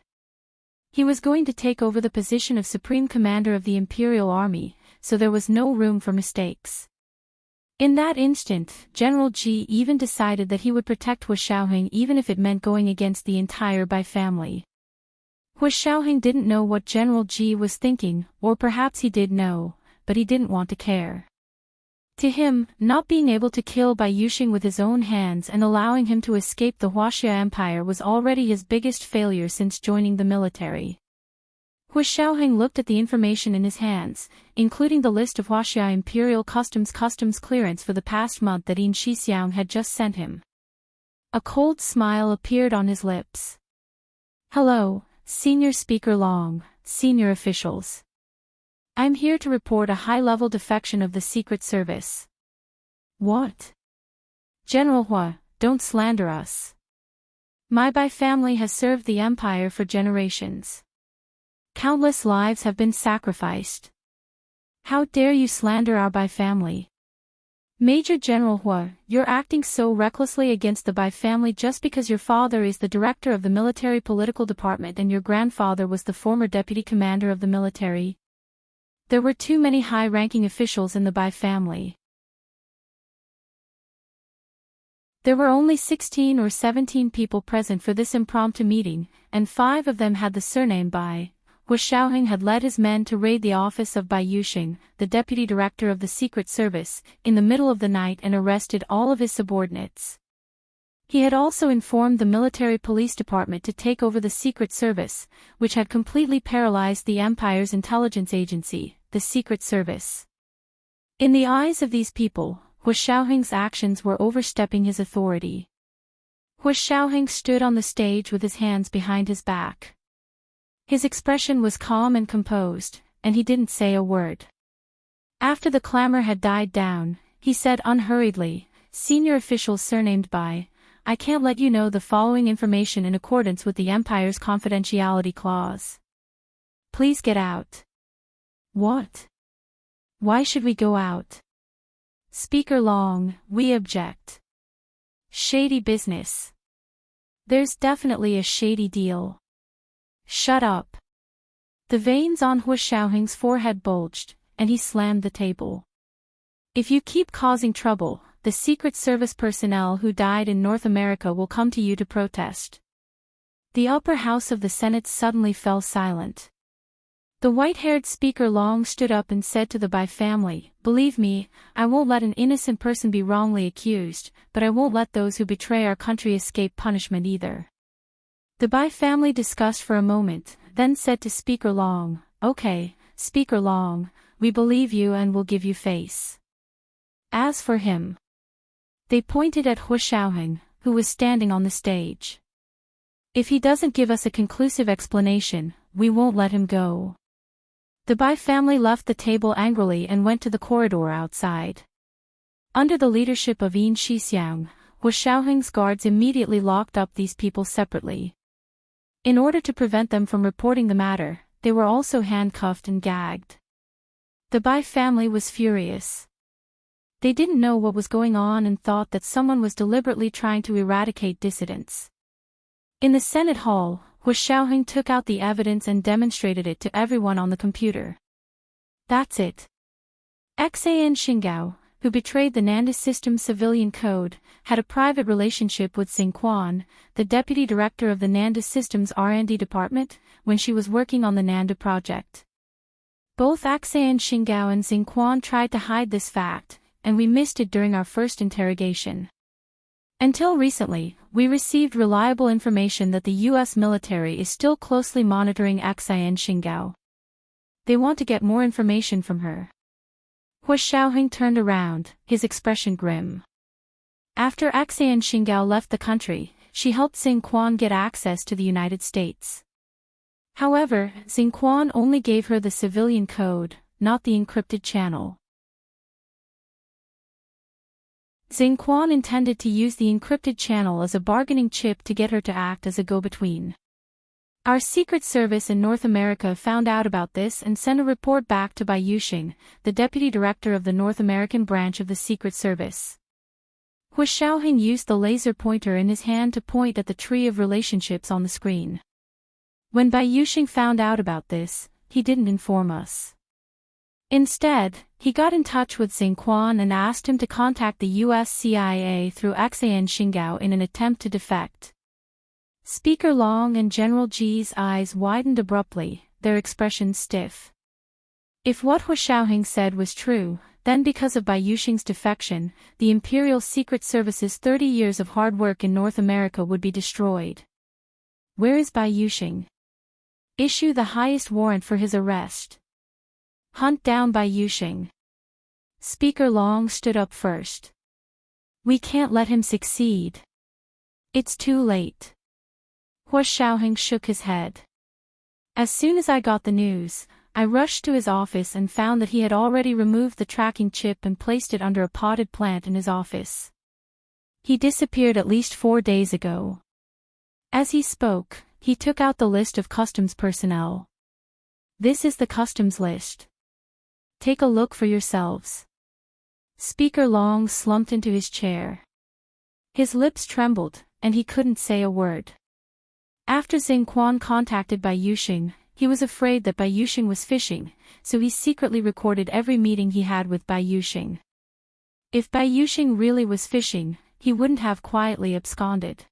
He was going to take over the position of Supreme Commander of the Imperial Army, so there was no room for mistakes. In that instant, General Ji even decided that he would protect Hu Xiaoheng even if it meant going against the entire Bai family. Hu Xiaoheng didn't know what General Ji was thinking, or perhaps he did know, but he didn't want to care. To him, not being able to kill Bai Yuxing with his own hands and allowing him to escape the Huaxia Empire was already his biggest failure since joining the military. Hu Xiaoheng looked at the information in his hands, including the list of Huaxia Imperial Customs clearance for the past month that Yin Shixiang had just sent him. A cold smile appeared on his lips. Hello, Senior Speaker Long, senior officials. I'm here to report a high-level defection of the Secret Service. What? General Hua, don't slander us. My Bai family has served the Empire for generations. Countless lives have been sacrificed. How dare you slander our Bai family? Major General Hua, you're acting so recklessly against the Bai family just because your father is the director of the military political department and your grandfather was the former deputy commander of the military. There were too many high-ranking officials in the Bai family. There were only 16 or 17 people present for this impromptu meeting, and 5 of them had the surname Bai. Hu Xiaoheng had led his men to raid the office of Bai Yuxing, the deputy director of the Secret Service, in the middle of the night and arrested all of his subordinates. He had also informed the military police department to take over the Secret Service, which had completely paralyzed the Empire's intelligence agency, the Secret Service. In the eyes of these people, Hu Xiaoheng's actions were overstepping his authority. Hu Xiaoheng stood on the stage with his hands behind his back. His expression was calm and composed, and he didn't say a word. After the clamor had died down, he said unhurriedly, "Senior officials surnamed Bai, I can't let you know the following information in accordance with the Empire's confidentiality clause. Please get out." What? Why should we go out? Speaker Long, we object. Shady business. There's definitely a shady deal. Shut up. The veins on Hu Xiaoheng's forehead bulged, and he slammed the table. If you keep causing trouble, the Secret Service personnel who died in North America will come to you to protest. The upper house of the Senate suddenly fell silent. The white-haired Speaker Long stood up and said to the Bai family, "Believe me, I won't let an innocent person be wrongly accused, but I won't let those who betray our country escape punishment either." The Bai family discussed for a moment, then said to Speaker Long, "Okay, Speaker Long, we believe you and will give you face." As for him, they pointed at Hu Xiaoheng, who was standing on the stage. "If he doesn't give us a conclusive explanation, we won't let him go." The Bai family left the table angrily and went to the corridor outside. Under the leadership of Yin Shixiang, Hu Xiaoheng's guards immediately locked up these people separately. In order to prevent them from reporting the matter, they were also handcuffed and gagged. The Bai family was furious. They didn't know what was going on and thought that someone was deliberately trying to eradicate dissidents. In the Senate hall, Hu Xiaoheng took out the evidence and demonstrated it to everyone on the computer. That's it. Xan Xingao, who betrayed the Nanda System's civilian code, had a private relationship with Xing Quan, the deputy director of the Nanda System's R&D department, when she was working on the Nanda project. Both Xan Xingao and Xing Quan tried to hide this fact, and we missed it during our first interrogation. Until recently, we received reliable information that the U.S. military is still closely monitoring Xan Xingao. They want to get more information from her. Hu Xiaoheng turned around, his expression grim. After Xan Xingao left the country, she helped Xing Quan get access to the United States. However, Xing Quan only gave her the civilian code, not the encrypted channel. Xing Quan intended to use the encrypted channel as a bargaining chip to get her to act as a go-between. Our Secret Service in North America found out about this and sent a report back to Bai Yuxing, the deputy director of the North American branch of the Secret Service. Hu Xiaoheng used the laser pointer in his hand to point at the tree of relationships on the screen. When Bai Yuxing found out about this, he didn't inform us. Instead, he got in touch with Xing Quan and asked him to contact the US CIA through Xan Xingao in an attempt to defect. Speaker Long and General Ji's eyes widened abruptly, their expressions stiff. If what Hu Xiaoheng said was true, then because of Bai Yuxing's defection, the Imperial Secret Service's 30 years of hard work in North America would be destroyed. Where is Bai Yuxing? Issue the highest warrant for his arrest. Hunt down Bai Yuxing. Speaker Long stood up first. We can't let him succeed. It's too late. Hu Xiaoheng shook his head. As soon as I got the news, I rushed to his office and found that he had already removed the tracking chip and placed it under a potted plant in his office. He disappeared at least 4 days ago. As he spoke, he took out the list of customs personnel. This is the customs list. Take a look for yourselves. Speaker Long slumped into his chair. His lips trembled, and he couldn't say a word. After Xing Quan contacted Bai Yuxing, he was afraid that Bai Yuxing was fishing, so he secretly recorded every meeting he had with Bai Yuxing. If Bai Yuxing really was fishing, he wouldn't have quietly absconded.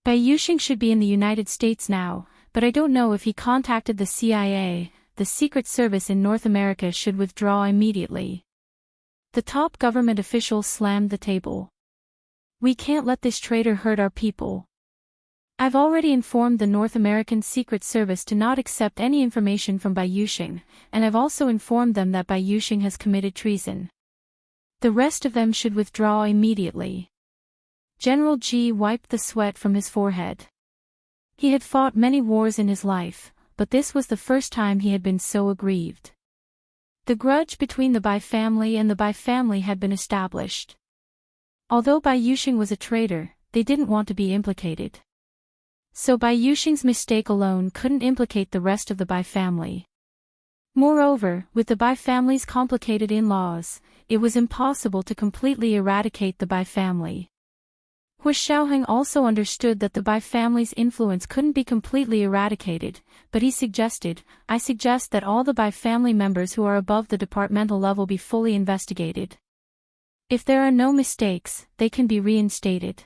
Bai Yuxing should be in the United States now, but I don't know if he contacted the CIA. The Secret Service in North America should withdraw immediately. The top government official slammed the table. We can't let this traitor hurt our people. I've already informed the North American Secret Service to not accept any information from Bai Yuxing, and I've also informed them that Bai Yuxing has committed treason. The rest of them should withdraw immediately. General Ji wiped the sweat from his forehead. He had fought many wars in his life, but this was the first time he had been so aggrieved. The grudge between the Bai family and the Bai family had been established. Although Bai Yuxing was a traitor, they didn't want to be implicated. So Bai Yuxing's mistake alone couldn't implicate the rest of the Bai family. Moreover, with the Bai family's complicated in-laws, it was impossible to completely eradicate the Bai family. Hu Xiaoheng also understood that the Bai family's influence couldn't be completely eradicated, but he suggested, I suggest that all the Bai family members who are above the departmental level be fully investigated. If there are no mistakes, they can be reinstated.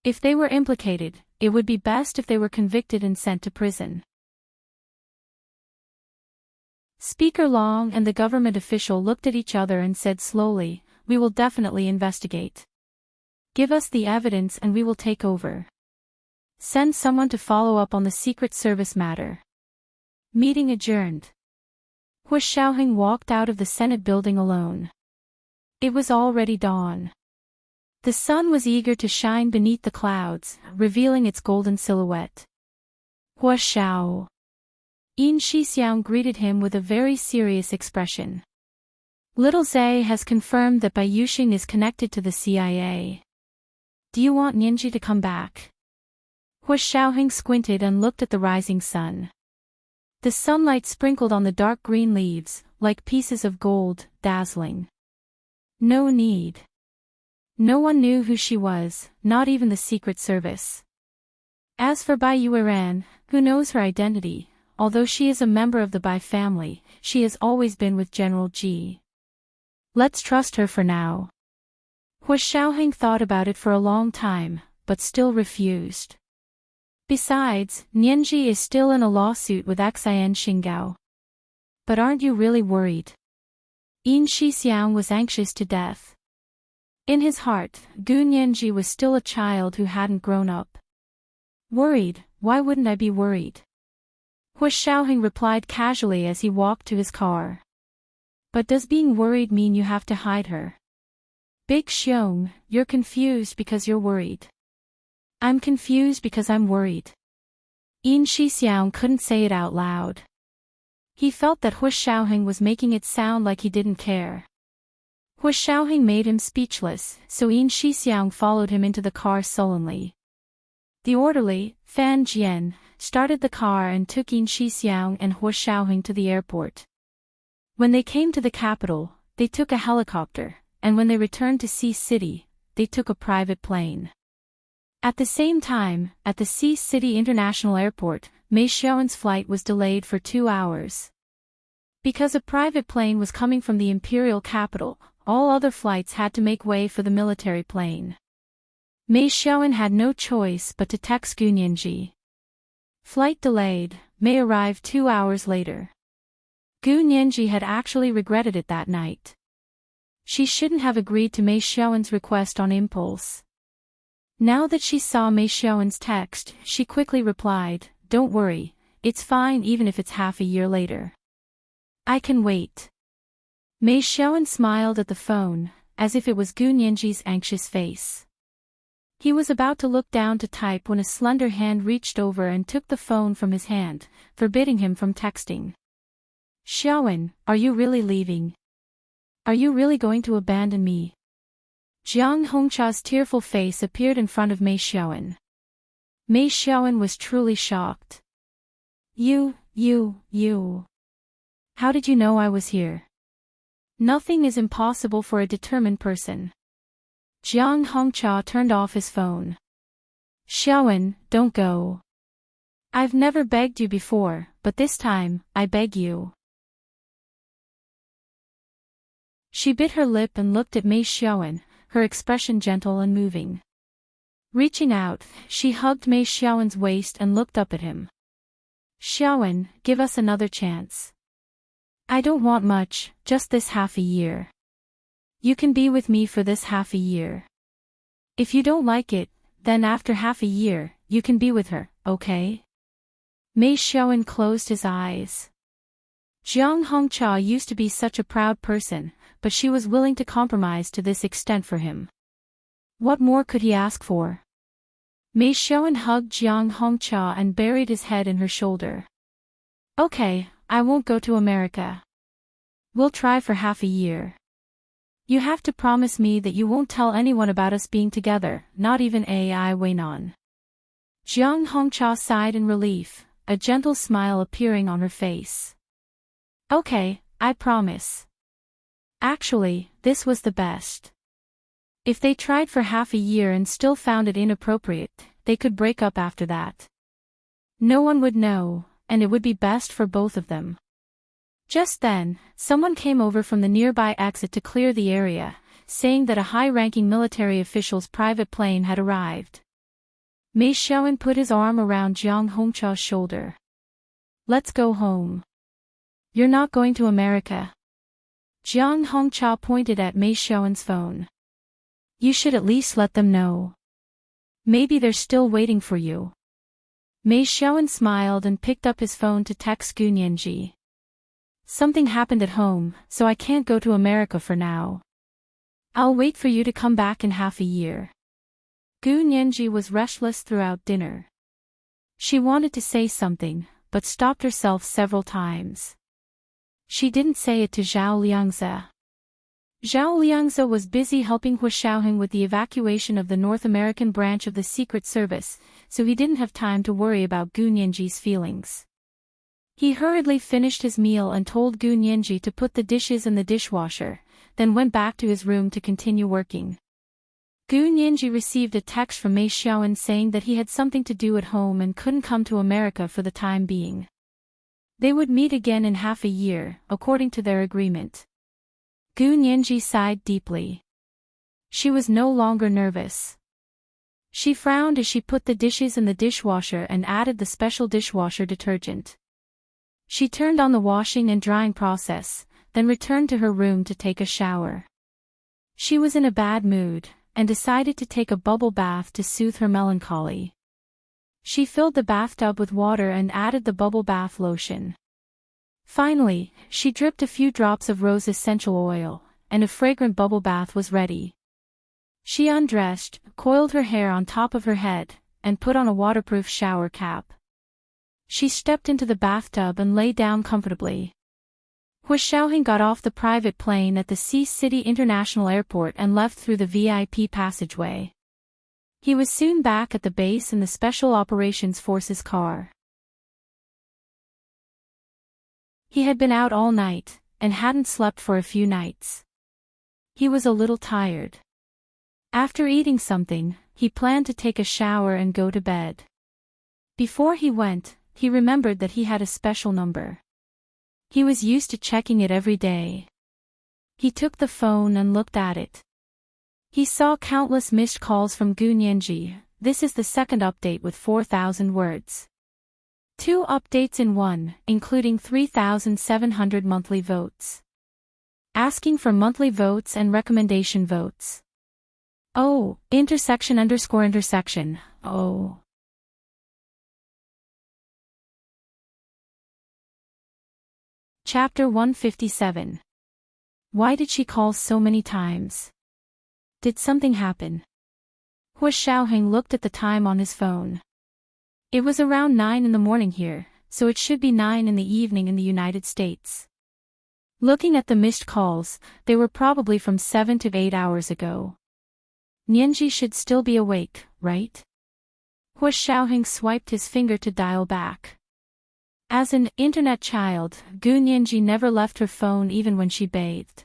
If they were implicated, it would be best if they were convicted and sent to prison. Speaker Long and the government official looked at each other and said slowly, we will definitely investigate. Give us the evidence and we will take over. Send someone to follow up on the Secret Service matter. Meeting adjourned. Hu Xiaoheng walked out of the Senate building alone. It was already dawn. The sun was eager to shine beneath the clouds, revealing its golden silhouette. Hua Xiao. Yin Shixiang greeted him with a very serious expression. Little Zhe has confirmed that Bai Yuxing is connected to the CIA. Do you want Nianji to come back? Hua Xiaoheng squinted and looked at the rising sun. The sunlight sprinkled on the dark green leaves, like pieces of gold, dazzling. No need. No one knew who she was, not even the Secret Service. As for Bai Yueran, who knows her identity? Although she is a member of the Bai family, she has always been with General Ji. Let's trust her for now. Hua Xiaoheng thought about it for a long time, but still refused. Besides, Nianji is still in a lawsuit with Xian Xinggao. But aren't you really worried? Yin Shixiang was anxious to death. In his heart, Gu Nianji was still a child who hadn't grown up. Worried? Why wouldn't I be worried? Hua Xiaoheng replied casually as he walked to his car. But does being worried mean you have to hide her? Big Xiong, you're confused because you're worried. I'm confused because I'm worried. Yin Shixiang couldn't say it out loud. He felt that Hua Xiaoheng was making it sound like he didn't care. Hua Xiaoheng made him speechless, so Yin Shixiang followed him into the car sullenly. The orderly, Fan Jian, started the car and took Yin Shixiang and Hua Xiaoheng to the airport. When they came to the capital, they took a helicopter, and when they returned to Sea City, they took a private plane. At the same time, at the Sea City International Airport, Mei Xiaowen's flight was delayed for 2 hours. Because a private plane was coming from the imperial capital, all other flights had to make way for the military plane. Mei Xiaowen had no choice but to text Gu Nianji. Flight delayed, Mei arrived 2 hours later. Gu Nianji had actually regretted it that night. She shouldn't have agreed to Mei Xiaowen's request on impulse. Now that she saw Mei Xiaowen's text, she quickly replied, Don't worry, it's fine even if it's half a year later. I can wait. Mei Xiaowen smiled at the phone, as if it was Gu Nianji's anxious face. He was about to look down to type when a slender hand reached over and took the phone from his hand, forbidding him from texting. Xiaowen, are you really leaving? Are you really going to abandon me? Jiang Hongcha's tearful face appeared in front of Mei Xiaowen. Mei Xiaowen was truly shocked. You. How did you know I was here? Nothing is impossible for a determined person. Jiang Hongcha turned off his phone. Xiaowen, don't go. I've never begged you before, but this time, I beg you. She bit her lip and looked at Mei Xiaowen, her expression gentle and moving. Reaching out, she hugged Mei Xiaowen's waist and looked up at him. Xiaowen, give us another chance. I don't want much, just this half a year. You can be with me for this half a year. If you don't like it, then after half a year, you can be with her, okay? Mei Xiaowen closed his eyes. Jiang Hongcha used to be such a proud person, but she was willing to compromise to this extent for him. What more could he ask for? Mei Xiaowen hugged Jiang Hongcha and buried his head in her shoulder. Okay, I won't go to America. We'll try for half a year. You have to promise me that you won't tell anyone about us being together, not even Ai Weinan. Jiang Hongcha sighed in relief, a gentle smile appearing on her face. Okay, I promise. Actually, this was the best. If they tried for half a year and still found it inappropriate, they could break up after that. No one would know, and it would be best for both of them. Just then, someone came over from the nearby exit to clear the area, saying that a high-ranking military official's private plane had arrived. Mei Xiaoan put his arm around Jiang Hongqiao's shoulder. Let's go home. You're not going to America. Jiang Hongqiao pointed at Mei Xiaoan's phone. You should at least let them know. Maybe they're still waiting for you. Mei Xiaoan smiled and picked up his phone to text Gu Nianji. Something happened at home, so I can't go to America for now. I'll wait for you to come back in half a year. Gu Nianji was restless throughout dinner. She wanted to say something, but stopped herself several times. She didn't say it to Zhao Liangze. Zhao Liangze was busy helping Hua Xiaoheng with the evacuation of the North American branch of the Secret Service, so he didn't have time to worry about Gu Nianji's feelings. He hurriedly finished his meal and told Gu Nianji to put the dishes in the dishwasher, then went back to his room to continue working. Gu Nianji received a text from Mei Xiaoan saying that he had something to do at home and couldn't come to America for the time being. They would meet again in half a year, according to their agreement. Gu Nianji sighed deeply. She was no longer nervous. She frowned as she put the dishes in the dishwasher and added the special dishwasher detergent. She turned on the washing and drying process, then returned to her room to take a shower. She was in a bad mood, and decided to take a bubble bath to soothe her melancholy. She filled the bathtub with water and added the bubble bath lotion. Finally, she dripped a few drops of rose essential oil, and a fragrant bubble bath was ready. She undressed, coiled her hair on top of her head, and put on a waterproof shower cap. She stepped into the bathtub and lay down comfortably. Hua Xiaoheng got off the private plane at the Sea City International Airport and left through the VIP passageway. He was soon back at the base in the Special Operations Forces car. He had been out all night, and hadn't slept for a few nights. He was a little tired. After eating something, he planned to take a shower and go to bed. Before he went, he remembered that he had a special number. He was used to checking it every day. He took the phone and looked at it. He saw countless missed calls from Gu Nianji. This is the second update with 4,000 words. 2 updates in one, including 3,700 monthly votes. Asking for monthly votes and recommendation votes. Oh, intersection. Oh. Chapter 157. Why did she call so many times? Did something happen? Hua Xiaoheng looked at the time on his phone. It was around 9 in the morning here, so it should be 9 in the evening in the United States. Looking at the missed calls, they were probably from 7 to 8 hours ago. Nianji should still be awake, right? Hua Xiaoheng swiped his finger to dial back. As an internet child, Gu Nianji never left her phone even when she bathed.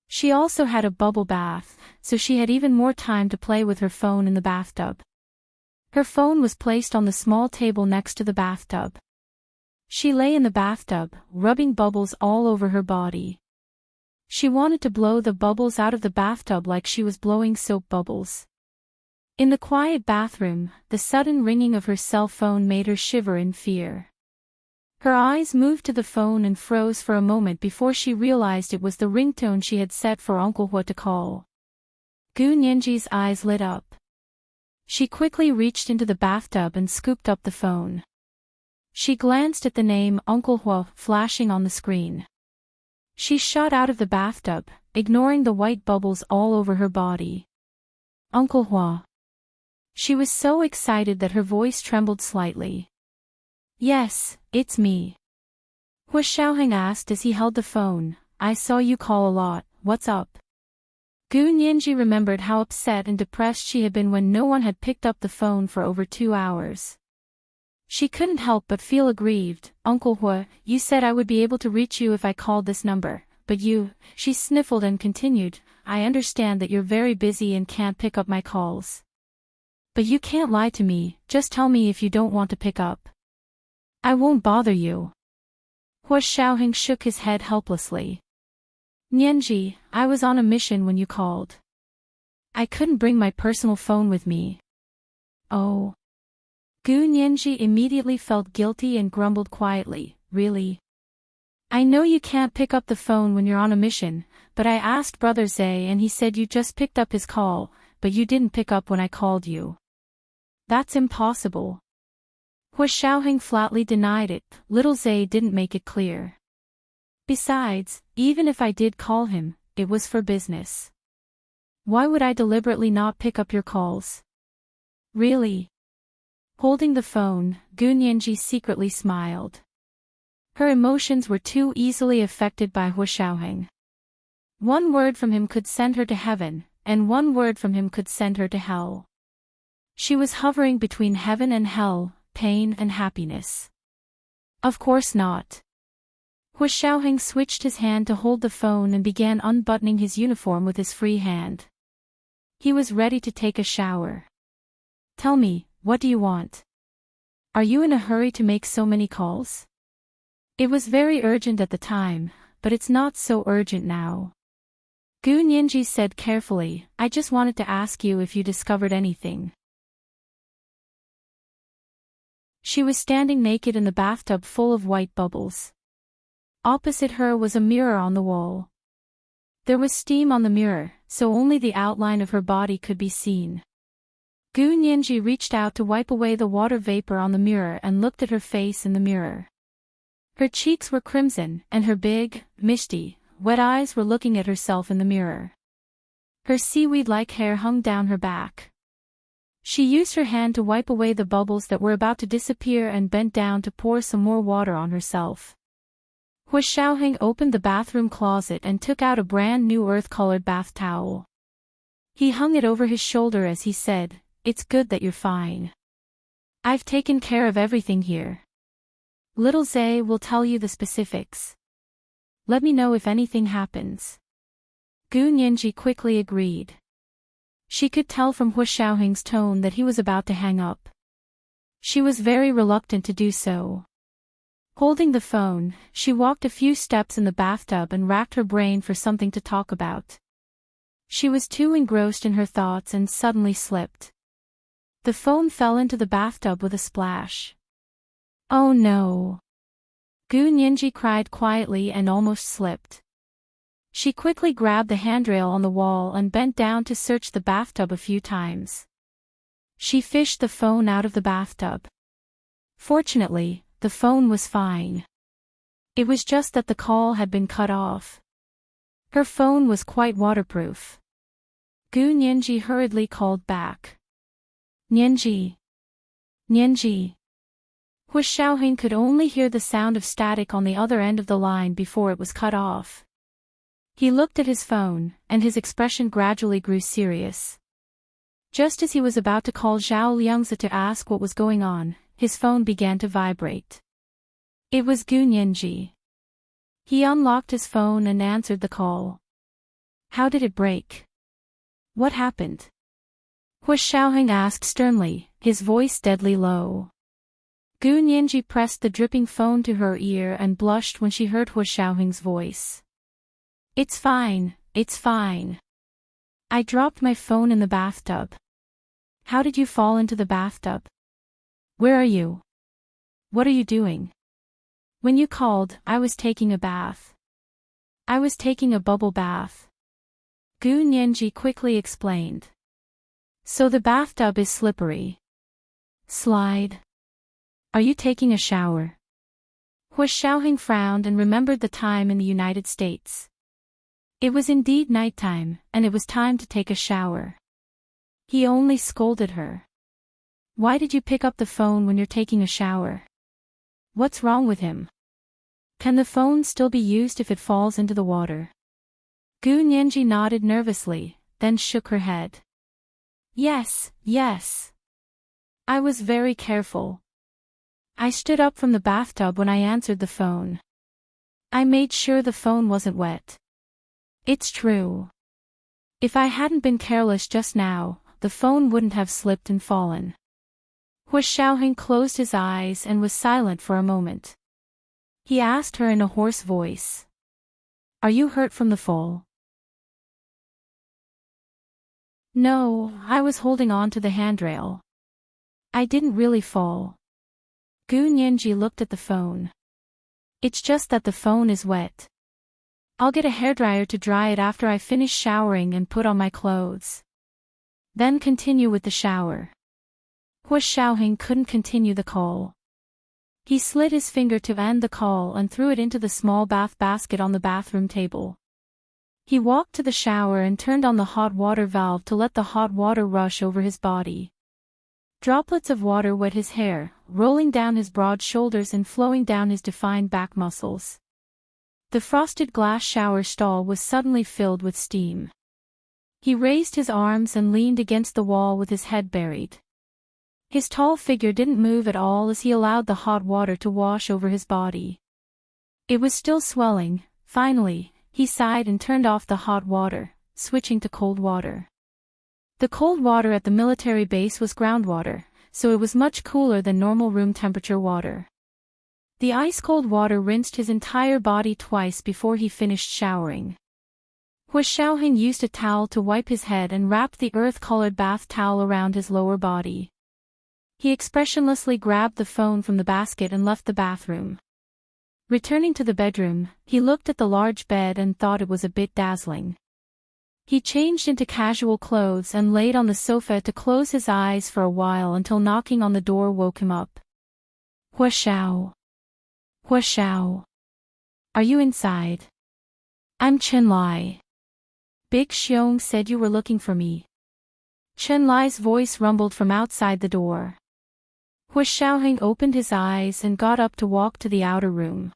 She also had a bubble bath, so she had even more time to play with her phone in the bathtub. Her phone was placed on the small table next to the bathtub. She lay in the bathtub, rubbing bubbles all over her body. She wanted to blow the bubbles out of the bathtub like she was blowing soap bubbles. In the quiet bathroom, the sudden ringing of her cell phone made her shiver in fear. Her eyes moved to the phone and froze for a moment before she realized it was the ringtone she had set for Uncle Hua to call. Gu Nianji's eyes lit up. She quickly reached into the bathtub and scooped up the phone. She glanced at the name Uncle Hua flashing on the screen. She shot out of the bathtub, ignoring the white bubbles all over her body. Uncle Hua. She was so excited that her voice trembled slightly. Yes, it's me. Hua Xiaoheng asked as he held the phone. I saw you call a lot, what's up? Gu Nianji remembered how upset and depressed she had been when no one had picked up the phone for over 2 hours. She couldn't help but feel aggrieved. Uncle Hua, you said I would be able to reach you if I called this number, but she sniffled and continued, I understand that you're very busy and can't pick up my calls. But you can't lie to me, just tell me if you don't want to pick up. I won't bother you. Hua Xiaoheng shook his head helplessly. Nianji, I was on a mission when you called. I couldn't bring my personal phone with me. Oh. Gu Nianji immediately felt guilty and grumbled quietly, really? I know you can't pick up the phone when you're on a mission, but I asked Brother Zay and he said you just picked up his call, but you didn't pick up when I called you. That's impossible. Hua Xiaoheng flatly denied it. Little Zay didn't make it clear. Besides, even if I did call him, it was for business. Why would I deliberately not pick up your calls? Really? Holding the phone, Gu Nianji secretly smiled. Her emotions were too easily affected by Hua Xiaoheng. One word from him could send her to heaven, and one word from him could send her to hell. She was hovering between heaven and hell, pain and happiness. Of course not. Hua Xiaoheng switched his hand to hold the phone and began unbuttoning his uniform with his free hand. He was ready to take a shower. Tell me, what do you want? Are you in a hurry to make so many calls? It was very urgent at the time, but it's not so urgent now. Gu Nianji said carefully, I just wanted to ask you if you discovered anything. She was standing naked in the bathtub full of white bubbles. Opposite her was a mirror on the wall. There was steam on the mirror, so only the outline of her body could be seen. Gu Nianji reached out to wipe away the water vapor on the mirror and looked at her face in the mirror. Her cheeks were crimson, and her big, misty, wet eyes were looking at herself in the mirror. Her seaweed-like hair hung down her back. She used her hand to wipe away the bubbles that were about to disappear and bent down to pour some more water on herself. Hua Xiaoheng opened the bathroom closet and took out a brand new earth-colored bath towel. He hung it over his shoulder as he said, It's good that you're fine. I've taken care of everything here. Little Zay will tell you the specifics. Let me know if anything happens. Gu Nianji quickly agreed. She could tell from Hua Xiaoheng's tone that he was about to hang up. She was very reluctant to do so. Holding the phone, she walked a few steps in the bathtub and racked her brain for something to talk about. She was too engrossed in her thoughts and suddenly slipped. The phone fell into the bathtub with a splash. Oh no! Gu Nianji cried quietly and almost slipped. She quickly grabbed the handrail on the wall and bent down to search the bathtub a few times. She fished the phone out of the bathtub. Fortunately, the phone was fine. It was just that the call had been cut off. Her phone was quite waterproof. Gu Nianji hurriedly called back. Nianji. Nianji. Hua Xiaoheng could only hear the sound of static on the other end of the line before it was cut off. He looked at his phone, and his expression gradually grew serious. Just as he was about to call Zhao Liangzi to ask what was going on, his phone began to vibrate. It was Gu Nianji. He unlocked his phone and answered the call. How did it break? What happened? Hua Xiaoheng asked sternly, his voice deadly low. Gu Nianji pressed the dripping phone to her ear and blushed when she heard Hua Xiaoheng's voice. It's fine, it's fine. I dropped my phone in the bathtub. How did you fall into the bathtub? Where are you? What are you doing? When you called, I was taking a bath. I was taking a bubble bath. Gu Nianji quickly explained. So the bathtub is slippery. Slide. Are you taking a shower? Hua Xiaoheng frowned and remembered the time in the United States. It was indeed nighttime, and it was time to take a shower. He only scolded her. Why did you pick up the phone when you're taking a shower? What's wrong with him? Can the phone still be used if it falls into the water? Gu Nianji nodded nervously, then shook her head. Yes, yes. I was very careful. I stood up from the bathtub when I answered the phone. I made sure the phone wasn't wet. It's true. If I hadn't been careless just now, the phone wouldn't have slipped and fallen. Hua Xiaoheng closed his eyes and was silent for a moment. He asked her in a hoarse voice. Are you hurt from the fall? No, I was holding on to the handrail. I didn't really fall. Gu Nianji looked at the phone. It's just that the phone is wet. I'll get a hairdryer to dry it after I finish showering and put on my clothes. Then continue with the shower. Hua Xiaoheng couldn't continue the call. He slid his finger to end the call and threw it into the small bath basket on the bathroom table. He walked to the shower and turned on the hot water valve to let the hot water rush over his body. Droplets of water wet his hair, rolling down his broad shoulders and flowing down his defined back muscles. The frosted glass shower stall was suddenly filled with steam. He raised his arms and leaned against the wall with his head buried. His tall figure didn't move at all as he allowed the hot water to wash over his body. It was still swelling. Finally, he sighed and turned off the hot water, switching to cold water. The cold water at the military base was groundwater, so it was much cooler than normal room temperature water. The ice-cold water rinsed his entire body twice before he finished showering. Hua Xiaoheng used a towel to wipe his head and wrapped the earth-colored bath towel around his lower body. He expressionlessly grabbed the phone from the basket and left the bathroom. Returning to the bedroom, he looked at the large bed and thought it was a bit dazzling. He changed into casual clothes and laid on the sofa to close his eyes for a while until knocking on the door woke him up. Hua Xiao. Hua Xiao. Are you inside? I'm Chen Lai. Big Xiong said you were looking for me. Chen Lai's voice rumbled from outside the door. Hua Xiaoheng opened his eyes and got up to walk to the outer room.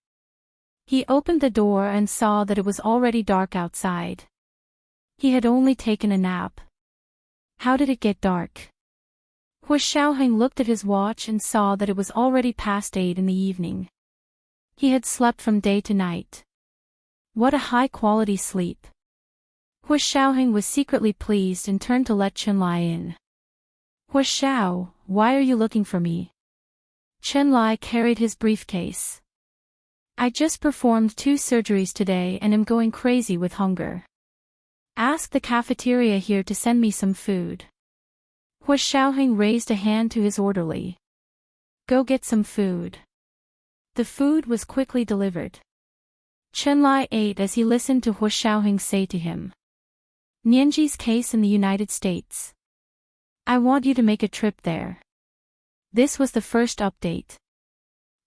He opened the door and saw that it was already dark outside. He had only taken a nap. How did it get dark? Hua Xiaoheng looked at his watch and saw that it was already past 8 in the evening. He had slept from day to night. What a high-quality sleep. Hua Xiaoheng was secretly pleased and turned to let Chen Lai in. Hua Xiao, why are you looking for me? Chen Lai carried his briefcase. I just performed 2 surgeries today and am going crazy with hunger. Ask the cafeteria here to send me some food. Hua Xiaoheng raised a hand to his orderly. Go get some food. The food was quickly delivered. Chen Lai ate as he listened to Hua Xiaoheng say to him. Nianji's case in the United States. I want you to make a trip there. This was the first update.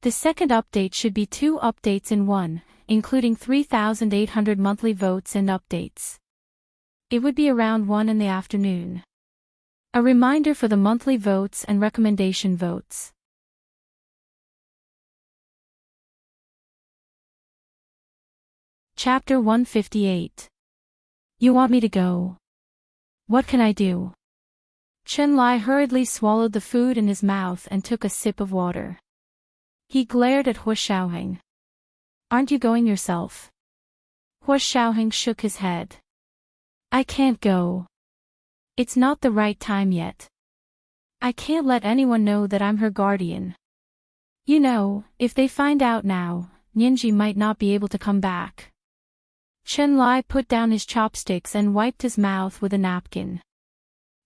The second update should be 2 updates in one, including 3,800 monthly votes and updates. It would be around 1 in the afternoon. A reminder for the monthly votes and recommendation votes. Chapter 158. You want me to go? What can I do? Chen Lai hurriedly swallowed the food in his mouth and took a sip of water. He glared at Hua Xiaoheng. Aren't you going yourself? Hua Xiaoheng shook his head. I can't go. It's not the right time yet. I can't let anyone know that I'm her guardian. You know, if they find out now, Nianji might not be able to come back. Chen Lai put down his chopsticks and wiped his mouth with a napkin.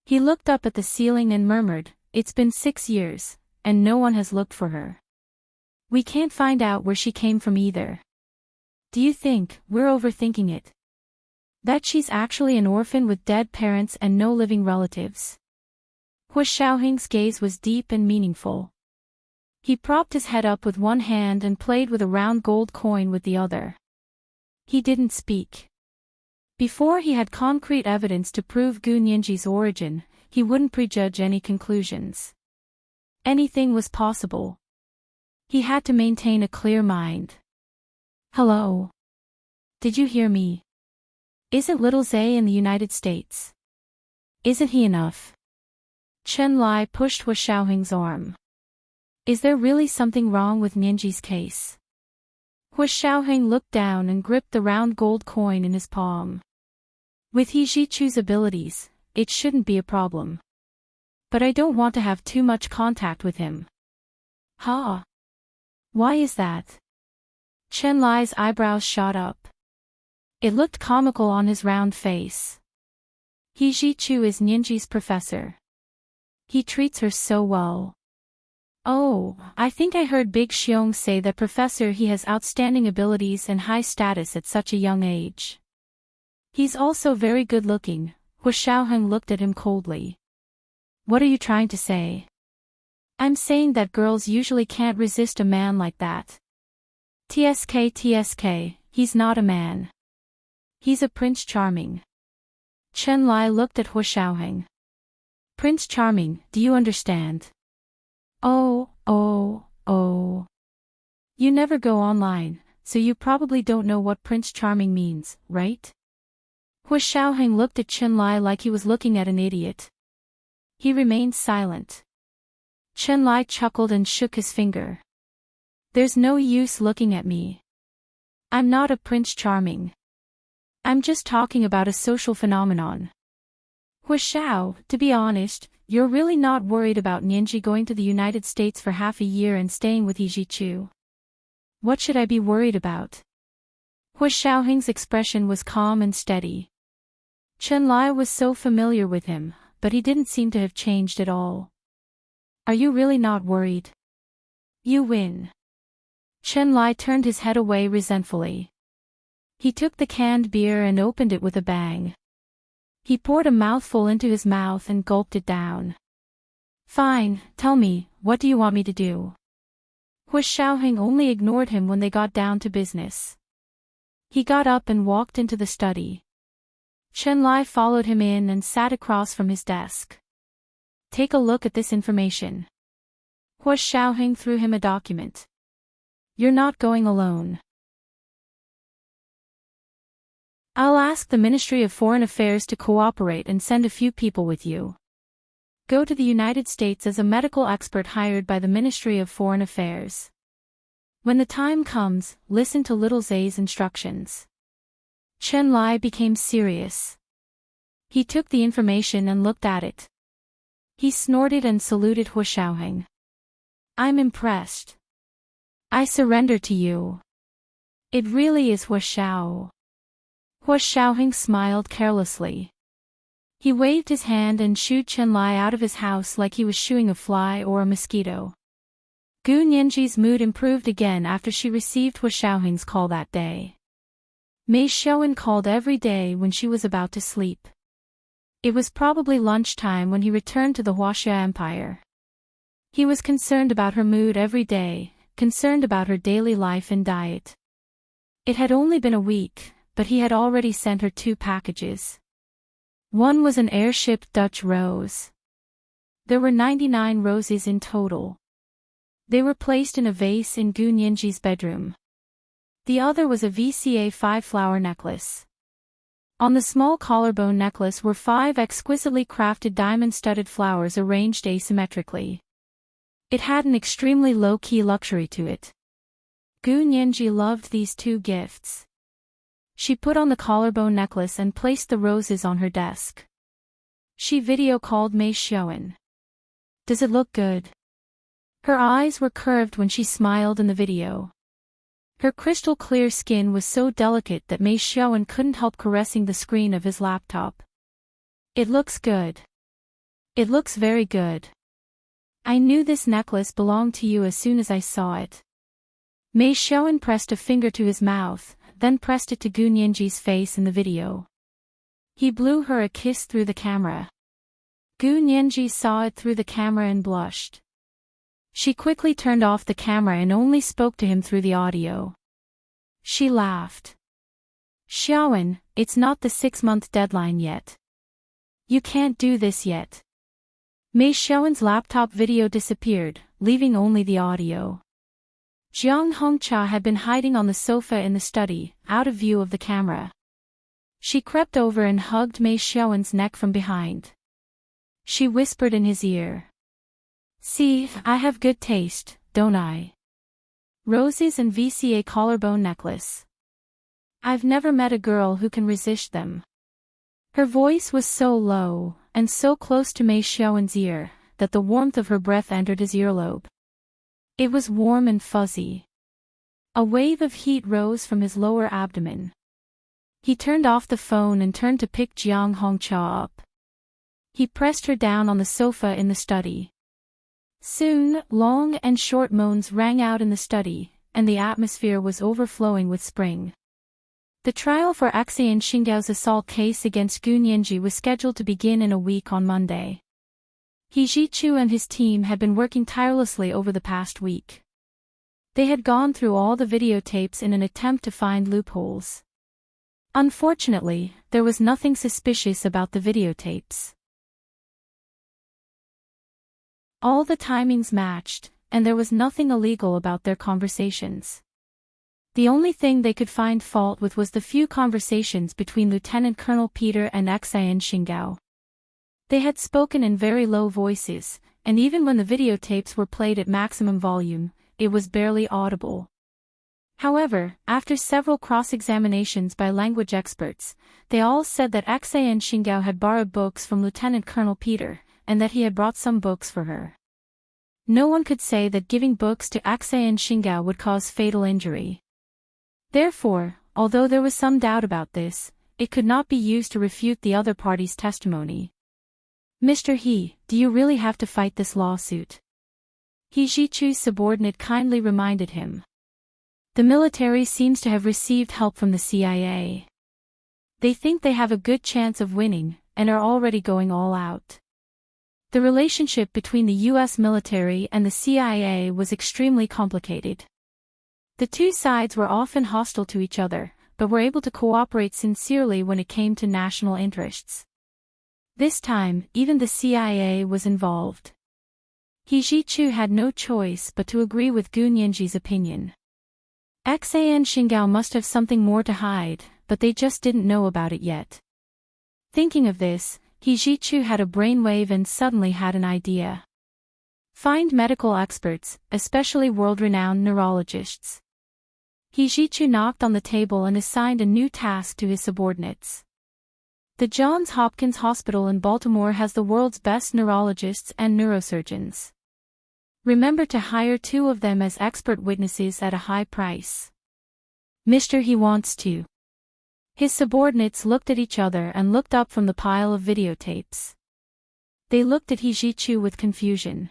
He looked up at the ceiling and murmured, It's been 6 years, and no one has looked for her. We can't find out where she came from either. Do you think we're overthinking it? That she's actually an orphan with dead parents and no living relatives? Hua Xiaoheng's gaze was deep and meaningful. He propped his head up with one hand and played with a round gold coin with the other. He didn't speak. Before he had concrete evidence to prove Gu Nianji's origin, he wouldn't prejudge any conclusions. Anything was possible. He had to maintain a clear mind. Hello? Did you hear me? Isn't little Zay in the United States? Isn't he enough? Chen Lai pushed Hua Xiaoheng's arm. Is there really something wrong with Ninji's case? Hua Xiaoheng looked down and gripped the round gold coin in his palm. With He Jichu's abilities, it shouldn't be a problem. But I don't want to have too much contact with him. Huh? Why is that? Chen Lai's eyebrows shot up. It looked comical on his round face. He Jichu is Ninji's professor. He treats her so well. Oh, I think I heard Big Xiong say that Professor He has outstanding abilities and high status at such a young age. He's also very good looking. Hua Xiaoheng looked at him coldly. What are you trying to say? I'm saying that girls usually can't resist a man like that. TSK, he's not a man. He's a Prince Charming. Chen Lai looked at Hua Xiaoheng. Prince Charming, do you understand? Oh. You never go online, so you probably don't know what Prince Charming means, right? Hua Xiaoheng looked at Chen Lai like he was looking at an idiot. He remained silent. Chen Lai chuckled and shook his finger. There's no use looking at me. I'm not a Prince Charming. I'm just talking about a social phenomenon. Hua Xiao, to be honest, you're really not worried about Ninji going to the United States for half a year and staying with He Jichu. What should I be worried about? Hua Xiaoheng's expression was calm and steady. Chen Lai was so familiar with him, but he didn't seem to have changed at all. Are you really not worried? You win. Chen Lai turned his head away resentfully. He took the canned beer and opened it with a bang. He poured a mouthful into his mouth and gulped it down. Fine, tell me, what do you want me to do? Hua Xiaoheng only ignored him when they got down to business. He got up and walked into the study. Chen Lai followed him in and sat across from his desk. Take a look at this information. Hua Xiaoheng threw him a document. You're not going alone. I'll ask the Ministry of Foreign Affairs to cooperate and send a few people with you. Go to the United States as a medical expert hired by the Ministry of Foreign Affairs. When the time comes, listen to Little Zay's instructions. Chen Lai became serious. He took the information and looked at it. He snorted and saluted Hua Xiaoheng. I'm impressed. I surrender to you. It really is Hua Xiao. Hua Xiaoheng smiled carelessly. He waved his hand and shooed Chen Lai out of his house like he was shooing a fly or a mosquito. Gu Nianji's mood improved again after she received Hua Xiaoheng's call that day. Mei Xiaowen called every day when she was about to sleep. It was probably lunchtime when he returned to the Huaxia Empire. He was concerned about her mood every day, concerned about her daily life and diet. It had only been a week, but he had already sent her 2 packages. One was an air-shipped Dutch rose. There were 99 roses in total. They were placed in a vase in Gu Nianji's bedroom. The other was a VCA 5-flower necklace. On the small collarbone necklace were 5 exquisitely crafted diamond-studded flowers arranged asymmetrically. It had an extremely low-key luxury to it. Gu Nianji loved these 2 gifts. She put on the collarbone necklace and placed the roses on her desk. She video-called Mei Xiaowen. Does it look good? Her eyes were curved when she smiled in the video. Her crystal-clear skin was so delicate that Mei Xiaowen couldn't help caressing the screen of his laptop. It looks good. It looks very good. I knew this necklace belonged to you as soon as I saw it. Mei Xiaowen pressed a finger to his mouth, then pressed it to Gu Nianji's face in the video. He blew her a kiss through the camera. Gu Nianji saw it through the camera and blushed. She quickly turned off the camera and only spoke to him through the audio. She laughed. Xiaowen, it's not the 6-month deadline yet. You can't do this yet. Mei Xiaowen's laptop video disappeared, leaving only the audio. Jiang Hongcha had been hiding on the sofa in the study, out of view of the camera. She crept over and hugged Mei Xiaowen's neck from behind. She whispered in his ear. See, I have good taste, don't I? Roses and VCA collarbone necklace. I've never met a girl who can resist them. Her voice was so low, and so close to Mei Xiaowen's ear, that the warmth of her breath entered his earlobe. It was warm and fuzzy. A wave of heat rose from his lower abdomen. He turned off the phone and turned to pick Jiang Hongqia up. He pressed her down on the sofa in the study. Soon, long and short moans rang out in the study, and the atmosphere was overflowing with spring. The trial for Xie Xinggao's assault case against Gu Nianji was scheduled to begin in a week on Monday. He Zhichu and his team had been working tirelessly over the past week. They had gone through all the videotapes in an attempt to find loopholes. Unfortunately, there was nothing suspicious about the videotapes. All the timings matched, and there was nothing illegal about their conversations. The only thing they could find fault with was the few conversations between Lieutenant Colonel Peter and Xie Xinggao. They had spoken in very low voices, and even when the videotapes were played at maximum volume, it was barely audible. However, after several cross-examinations by language experts, they all said that Xie Xinggao had borrowed books from Lieutenant Colonel Peter, and that he had brought some books for her. No one could say that giving books to Xie Xinggao would cause fatal injury. Therefore, although there was some doubt about this, it could not be used to refute the other party's testimony. Mr. He, do you really have to fight this lawsuit? He Zhichu's subordinate kindly reminded him. The military seems to have received help from the CIA. They think they have a good chance of winning, and are already going all out. The relationship between the U.S. military and the CIA was extremely complicated. The two sides were often hostile to each other, but were able to cooperate sincerely when it came to national interests. This time, even the CIA was involved. He Zhichu had no choice but to agree with Gu Nianji's opinion. Xie Xinggao must have something more to hide, but they just didn't know about it yet. Thinking of this, He Zhichu had a brainwave and suddenly had an idea. Find medical experts, especially world-renowned neurologists. He Zhichu knocked on the table and assigned a new task to his subordinates. The Johns Hopkins Hospital in Baltimore has the world's best neurologists and neurosurgeons. Remember to hire 2 of them as expert witnesses at a high price. Mr. He wants to. His subordinates looked at each other and looked up from the pile of videotapes. They looked at He Zhichu with confusion.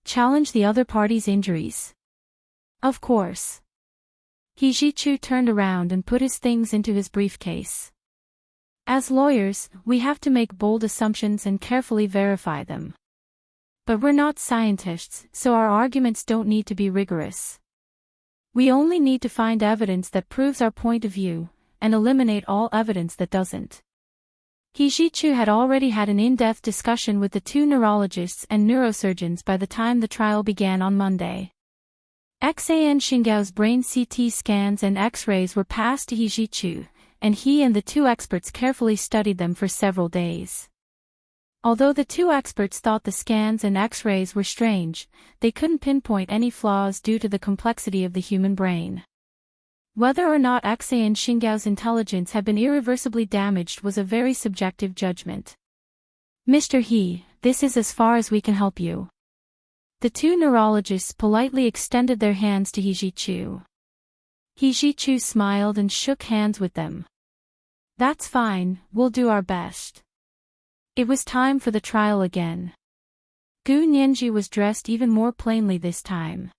Challenge the other party's injuries? Of course. He Zhichu turned around and put his things into his briefcase. As lawyers, we have to make bold assumptions and carefully verify them. But we're not scientists, so our arguments don't need to be rigorous. We only need to find evidence that proves our point of view, and eliminate all evidence that doesn't. He Zhichu had already had an in-depth discussion with the 2 neurologists and neurosurgeons by the time the trial began on Monday. Xie Xinggao's brain CT scans and X-rays were passed to He Zhichu, and he and the 2 experts carefully studied them for several days. Although the 2 experts thought the scans and X-rays were strange, they couldn't pinpoint any flaws due to the complexity of the human brain. Whether or not Xie Xinggao's intelligence had been irreversibly damaged was a very subjective judgment. Mr. He, this is as far as we can help you. The 2 neurologists politely extended their hands to He Zhichu. He Zhichu smiled and shook hands with them. That's fine, we'll do our best. It was time for the trial again. Gu Nianji was dressed even more plainly this time.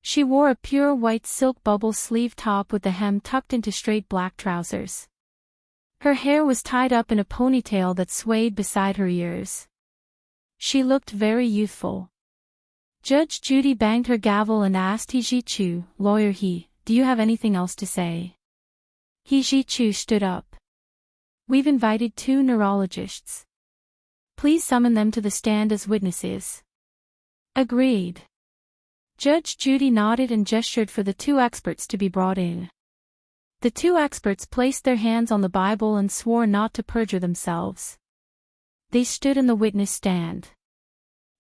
She wore a pure white silk bubble sleeve top with the hem tucked into straight black trousers. Her hair was tied up in a ponytail that swayed beside her ears. She looked very youthful. Judge Judy banged her gavel and asked He Zhichu, Lawyer He, do you have anything else to say? He Zhichu stood up. We've invited 2 neurologists. Please summon them to the stand as witnesses. Agreed. Judge Judy nodded and gestured for the 2 experts to be brought in. The 2 experts placed their hands on the Bible and swore not to perjure themselves. They stood in the witness stand.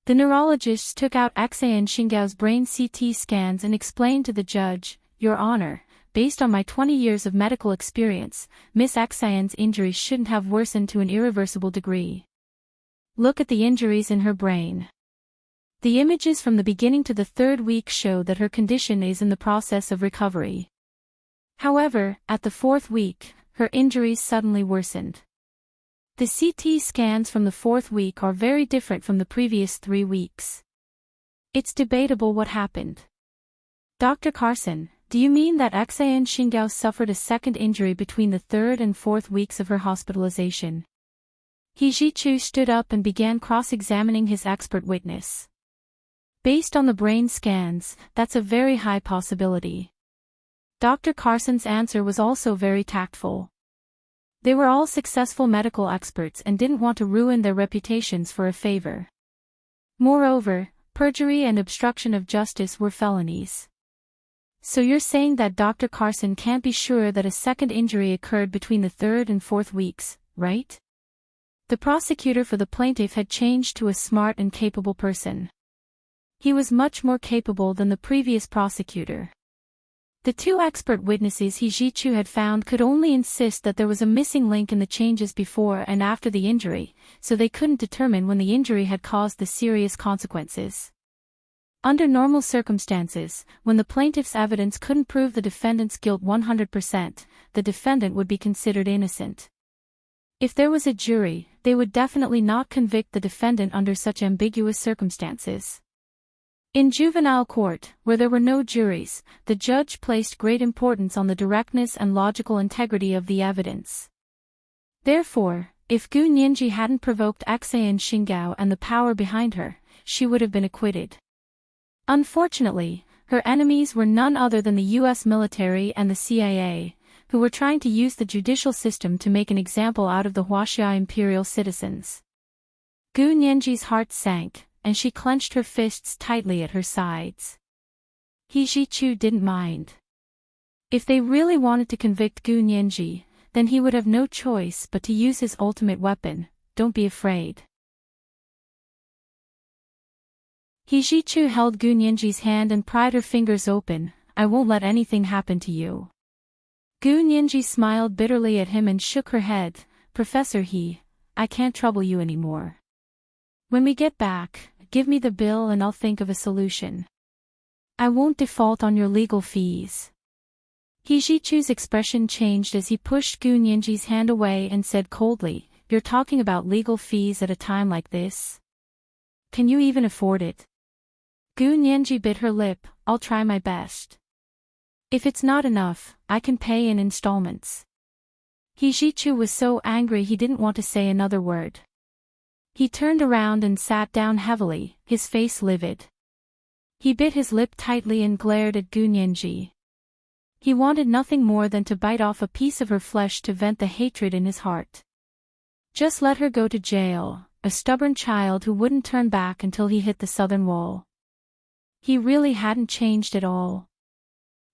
The neurologists took out Xan Xingao's brain CT scans and explained to the judge, "Your Honor, based on my 20 years of medical experience, Miss Xan's injuries shouldn't have worsened to an irreversible degree. Look at the injuries in her brain. The images from the beginning to the 3rd week show that her condition is in the process of recovery. However, at the 4th week, her injuries suddenly worsened. The CT scans from the 4th week are very different from the previous 3 weeks. It's debatable what happened." "Dr. Carson, do you mean that Xan Xingao suffered a second injury between the 3rd and 4th weeks of her hospitalization?" He Zhichu stood up and began cross-examining his expert witness. "Based on the brain scans, that's a very high possibility." Dr. Carson's answer was also very tactful. They were all successful medical experts and didn't want to ruin their reputations for a favor. Moreover, perjury and obstruction of justice were felonies. "So you're saying that Dr. Carson can't be sure that a second injury occurred between the 3rd and 4th weeks, right?" The prosecutor for the plaintiff had changed to a smart and capable person. He was much more capable than the previous prosecutor. The 2 expert witnesses he Zhichu had found could only insist that there was a missing link in the changes before and after the injury, so they couldn't determine when the injury had caused the serious consequences. Under normal circumstances, when the plaintiff's evidence couldn't prove the defendant's guilt 100%, the defendant would be considered innocent. If there was a jury, they would definitely not convict the defendant under such ambiguous circumstances. In juvenile court, where there were no juries, the judge placed great importance on the directness and logical integrity of the evidence. Therefore, if Gu Nianji hadn't provoked Xan Xingao and the power behind her, she would have been acquitted. Unfortunately, her enemies were none other than the U.S. military and the CIA, who were trying to use the judicial system to make an example out of the Huaxia imperial citizens. Gu Nianji's heart sank, and she clenched her fists tightly at her sides. He Zhichu didn't mind. If they really wanted to convict Gu Nianji, then he would have no choice but to use his ultimate weapon. Don't be afraid. He Zhichu held Gu Nianji's hand and pried her fingers open. "I won't let anything happen to you." Gu Nianji smiled bitterly at him and shook her head. "Professor He, I can't trouble you anymore. When we get back, give me the bill and I'll think of a solution. I won't default on your legal fees." He Zhichu's expression changed as he pushed Gu Nianji's hand away and said coldly, "You're talking about legal fees at a time like this? Can you even afford it?" Gu Nianji bit her lip. "I'll try my best. If it's not enough, I can pay in installments." He Zhichu was so angry he didn't want to say another word. He turned around and sat down heavily, his face livid. He bit his lip tightly and glared at Gu Nianji. He wanted nothing more than to bite off a piece of her flesh to vent the hatred in his heart. Just let her go to jail, a stubborn child who wouldn't turn back until he hit the southern wall. He really hadn't changed at all.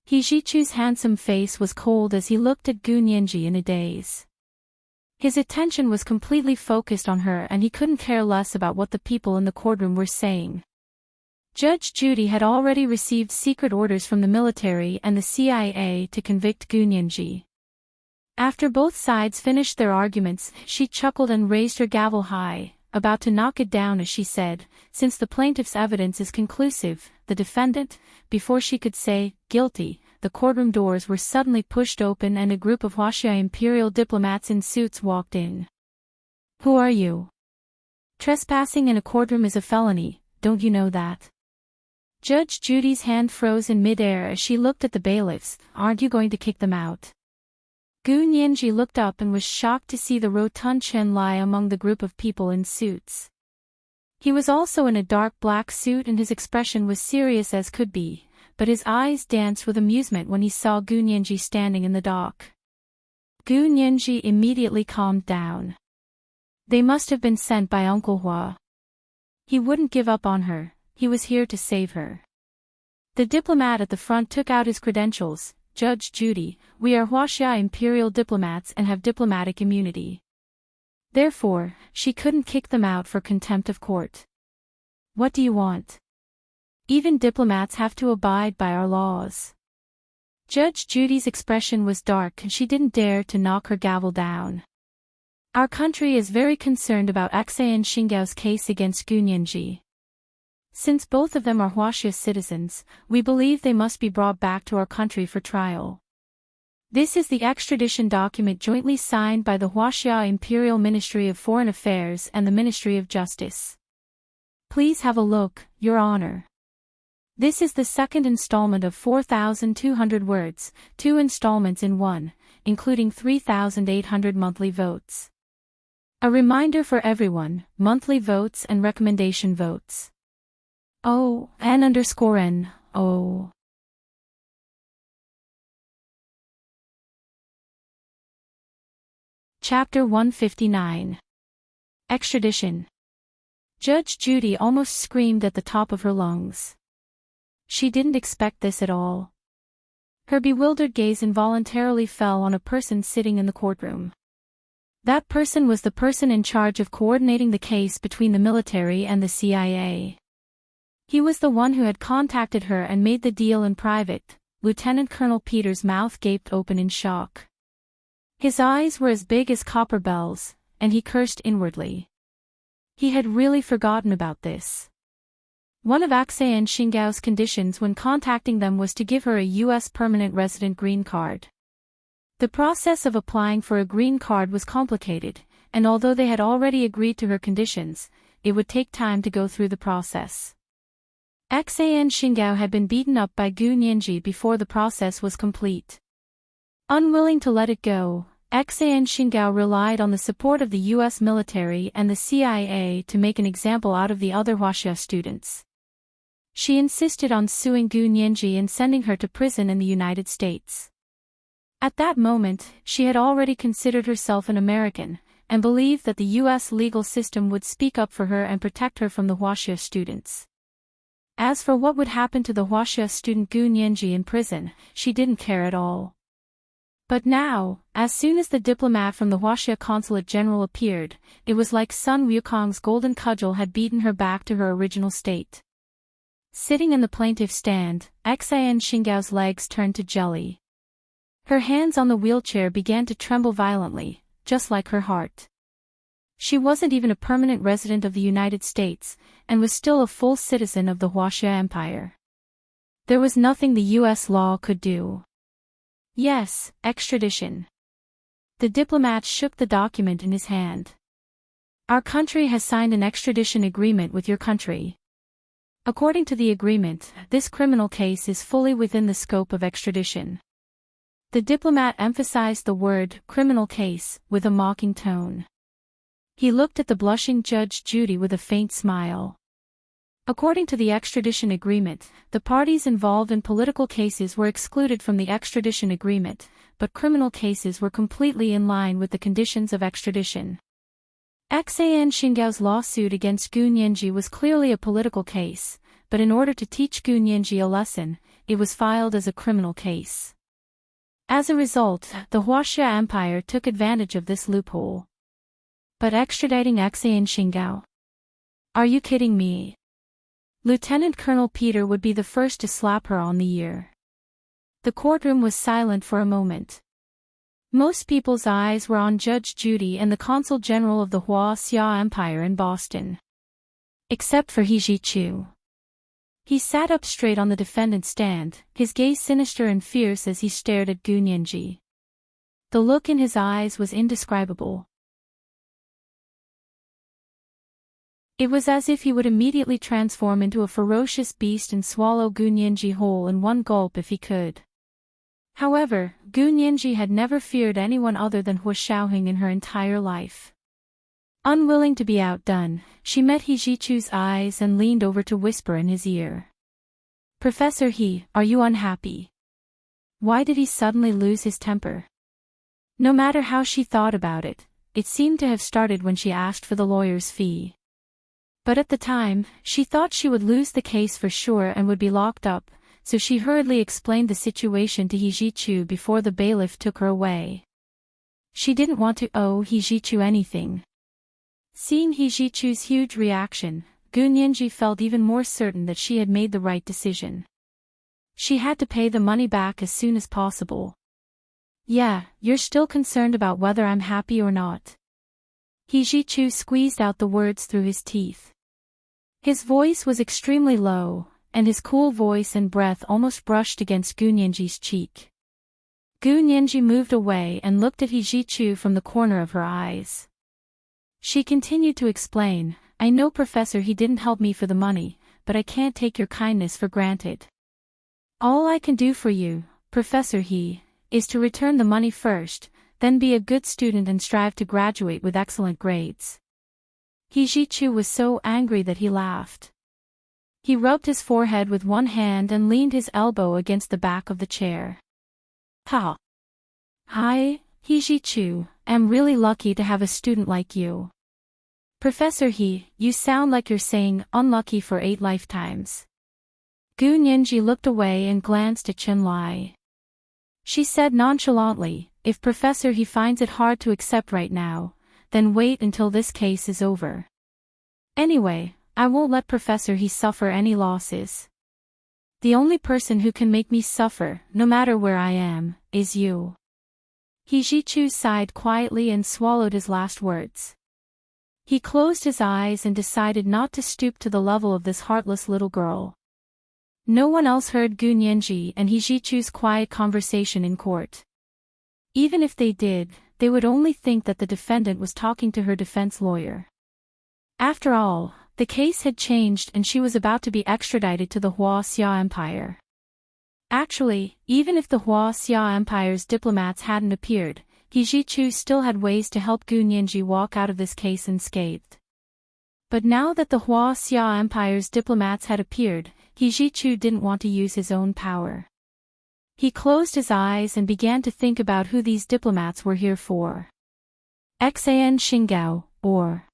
He Zhichu's handsome face was cold as he looked at Gu Nianji in a daze. His attention was completely focused on her and he couldn't care less about what the people in the courtroom were saying. Judge Judy had already received secret orders from the military and the CIA to convict Gu Nianji. After both sides finished their arguments, she chuckled and raised her gavel high, about to knock it down as she said, "Since the plaintiff's evidence is conclusive, the defendant," before she could say, "guilty," the courtroom doors were suddenly pushed open and a group of Huaxia imperial diplomats in suits walked in. "Who are you? Trespassing in a courtroom is a felony, don't you know that?" Judge Judy's hand froze in midair as she looked at the bailiffs. "Aren't you going to kick them out?" Gu Nianji looked up and was shocked to see the rotund Chen lie among the group of people in suits. He was also in a dark black suit and his expression was serious as could be, but his eyes danced with amusement when he saw Gu Nianji standing in the dock. Gu Nianji immediately calmed down. They must have been sent by Uncle Hua. He wouldn't give up on her, he was here to save her. The diplomat at the front took out his credentials. "Judge Judy, we are Huaxia imperial diplomats and have diplomatic immunity." Therefore, she couldn't kick them out for contempt of court. What do you want? Even diplomats have to abide by our laws. Judge Judy's expression was dark and she didn't dare to knock her gavel down. Our country is very concerned about Aksayan Shingao's case against Gunyanji. Since both of them are Huaxia citizens, we believe they must be brought back to our country for trial. This is the extradition document jointly signed by the Huaxia Imperial Ministry of Foreign Affairs and the Ministry of Justice. Please have a look, Your Honor. This is the second installment of 4,200 words, 2 installments in one, including 3,800 monthly votes. A reminder for everyone, monthly votes and recommendation votes. N_N. Chapter 159. Extradition. Judge Judy almost screamed at the top of her lungs. She didn't expect this at all. Her bewildered gaze involuntarily fell on a person sitting in the courtroom. That person was the person in charge of coordinating the case between the military and the CIA. He was the one who had contacted her and made the deal in private. Lieutenant Colonel Peter's mouth gaped open in shock. His eyes were as big as copper bells, and he cursed inwardly. He had really forgotten about this. One of Aksayan Shingao's conditions when contacting them was to give her a U.S. permanent resident green card. The process of applying for a green card was complicated, and although they had already agreed to her conditions, it would take time to go through the process. Aksayan Shingao had been beaten up by Gu Nianji before the process was complete. Unwilling to let it go, Aksayan Shingao relied on the support of the U.S. military and the CIA to make an example out of the other Huaxia students. She insisted on suing Gu Nianji and sending her to prison in the United States. At that moment, she had already considered herself an American, and believed that the U.S. legal system would speak up for her and protect her from the Huaxia students. As for what would happen to the Huaxia student Gu Nianji in prison, she didn't care at all. But now, as soon as the diplomat from the Huaxia Consulate General appeared, it was like Sun Wukong's golden cudgel had beaten her back to her original state. Sitting in the plaintiff's stand, Aksayan Shingao's legs turned to jelly. Her hands on the wheelchair began to tremble violently, just like her heart. She wasn't even a permanent resident of the United States, and was still a full citizen of the Huaxia Empire. There was nothing the U.S. law could do. Yes, extradition. The diplomat shook the document in his hand. Our country has signed an extradition agreement with your country. According to the agreement, this criminal case is fully within the scope of extradition. The diplomat emphasized the word criminal case with a mocking tone. He looked at the blushing Judge Judy with a faint smile. According to the extradition agreement, the parties involved in political cases were excluded from the extradition agreement, but criminal cases were completely in line with the conditions of extradition. Aksayan Shingao's lawsuit against Gu Nianji was clearly a political case, but in order to teach Gu Nianji a lesson, it was filed as a criminal case. As a result, the Huaxia Empire took advantage of this loophole. But extraditing Aksayan Shingao? Are you kidding me? Lieutenant Colonel Peter would be the first to slap her on the ear. The courtroom was silent for a moment. Most people's eyes were on Judge Judy and the Consul General of the Huaxia Empire in Boston. Except for He Zhichu. He sat up straight on the defendant's stand, his gaze sinister and fierce as he stared at Gu Nianji. The look in his eyes was indescribable. It was as if he would immediately transform into a ferocious beast and swallow Gu Nianji whole in one gulp if he could. However, Gu Nianji had never feared anyone other than Hua Xiaoheng in her entire life. Unwilling to be outdone, she met He Zhichu's eyes and leaned over to whisper in his ear. Professor He, are you unhappy? Why did he suddenly lose his temper? No matter how she thought about it, it seemed to have started when she asked for the lawyer's fee. But at the time, she thought she would lose the case for sure and would be locked up, so she hurriedly explained the situation to He Zhichu before the bailiff took her away. She didn't want to owe He Zhichu anything. Seeing He Jichu's huge reaction, Gu Nianji felt even more certain that she had made the right decision. She had to pay the money back as soon as possible. Yeah, you're still concerned about whether I'm happy or not. He Jichu squeezed out the words through his teeth. His voice was extremely low, and his cool voice and breath almost brushed against Gu Nianji's cheek. Gu Nianji moved away and looked at He Jichu from the corner of her eyes. She continued to explain, I know Professor He didn't help me for the money, but I can't take your kindness for granted. All I can do for you, Professor He, is to return the money first, then be a good student and strive to graduate with excellent grades. He Jichu was so angry that he laughed. He rubbed his forehead with one hand and leaned his elbow against the back of the chair. Ha! Hi, He Jichu, I'm really lucky to have a student like you. Professor He, you sound like you're saying unlucky for 8 lifetimes. Gu Nianji looked away and glanced at Chen Lai. She said nonchalantly, if Professor He finds it hard to accept right now, then wait until this case is over. Anyway, I won't let Professor He suffer any losses. The only person who can make me suffer, no matter where I am, is you. He Jichu sighed quietly and swallowed his last words. He closed his eyes and decided not to stoop to the level of this heartless little girl. No one else heard Gu Nianji and He Jichu's quiet conversation in court. Even if they did, they would only think that the defendant was talking to her defense lawyer. After all, the case had changed and she was about to be extradited to the Xia Empire. Actually, even if the Xia Empire's diplomats hadn't appeared, He Jichu still had ways to help Gu Nianji walk out of this case unscathed. But now that the Xia Empire's diplomats had appeared, He Jichu didn't want to use his own power. He closed his eyes and began to think about who these diplomats were here for. Xan Xingao, or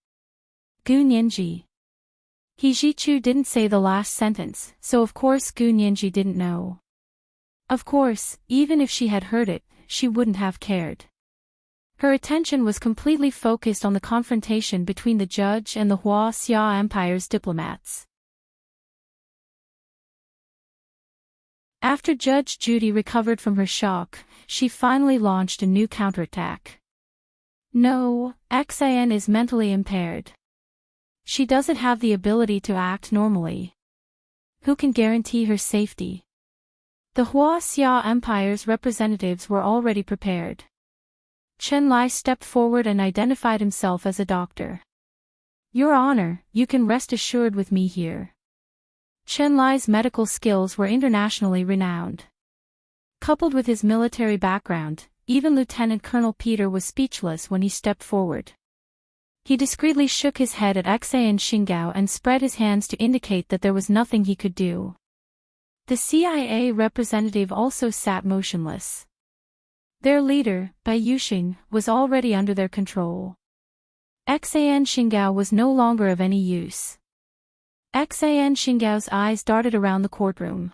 Gu Nianji. He Jichu didn't say the last sentence, so of course Gu Nianji didn't know. Of course, even if she had heard it, she wouldn't have cared. Her attention was completely focused on the confrontation between the judge and the Xia Empire's diplomats. After Judge Judy recovered from her shock, she finally launched a new counterattack. No, Xan is mentally impaired. She doesn't have the ability to act normally. Who can guarantee her safety? The Xia Empire's representatives were already prepared. Chen Lai stepped forward and identified himself as a doctor. Your Honor, you can rest assured with me here. Chen Lai's medical skills were internationally renowned. Coupled with his military background, even Lieutenant Colonel Peter was speechless when he stepped forward. He discreetly shook his head at Xan Xingao and spread his hands to indicate that there was nothing he could do. The CIA representative also sat motionless. Their leader, Bai Yuxing, was already under their control. Xan Xingao was no longer of any use. Xan Xingao's eyes darted around the courtroom.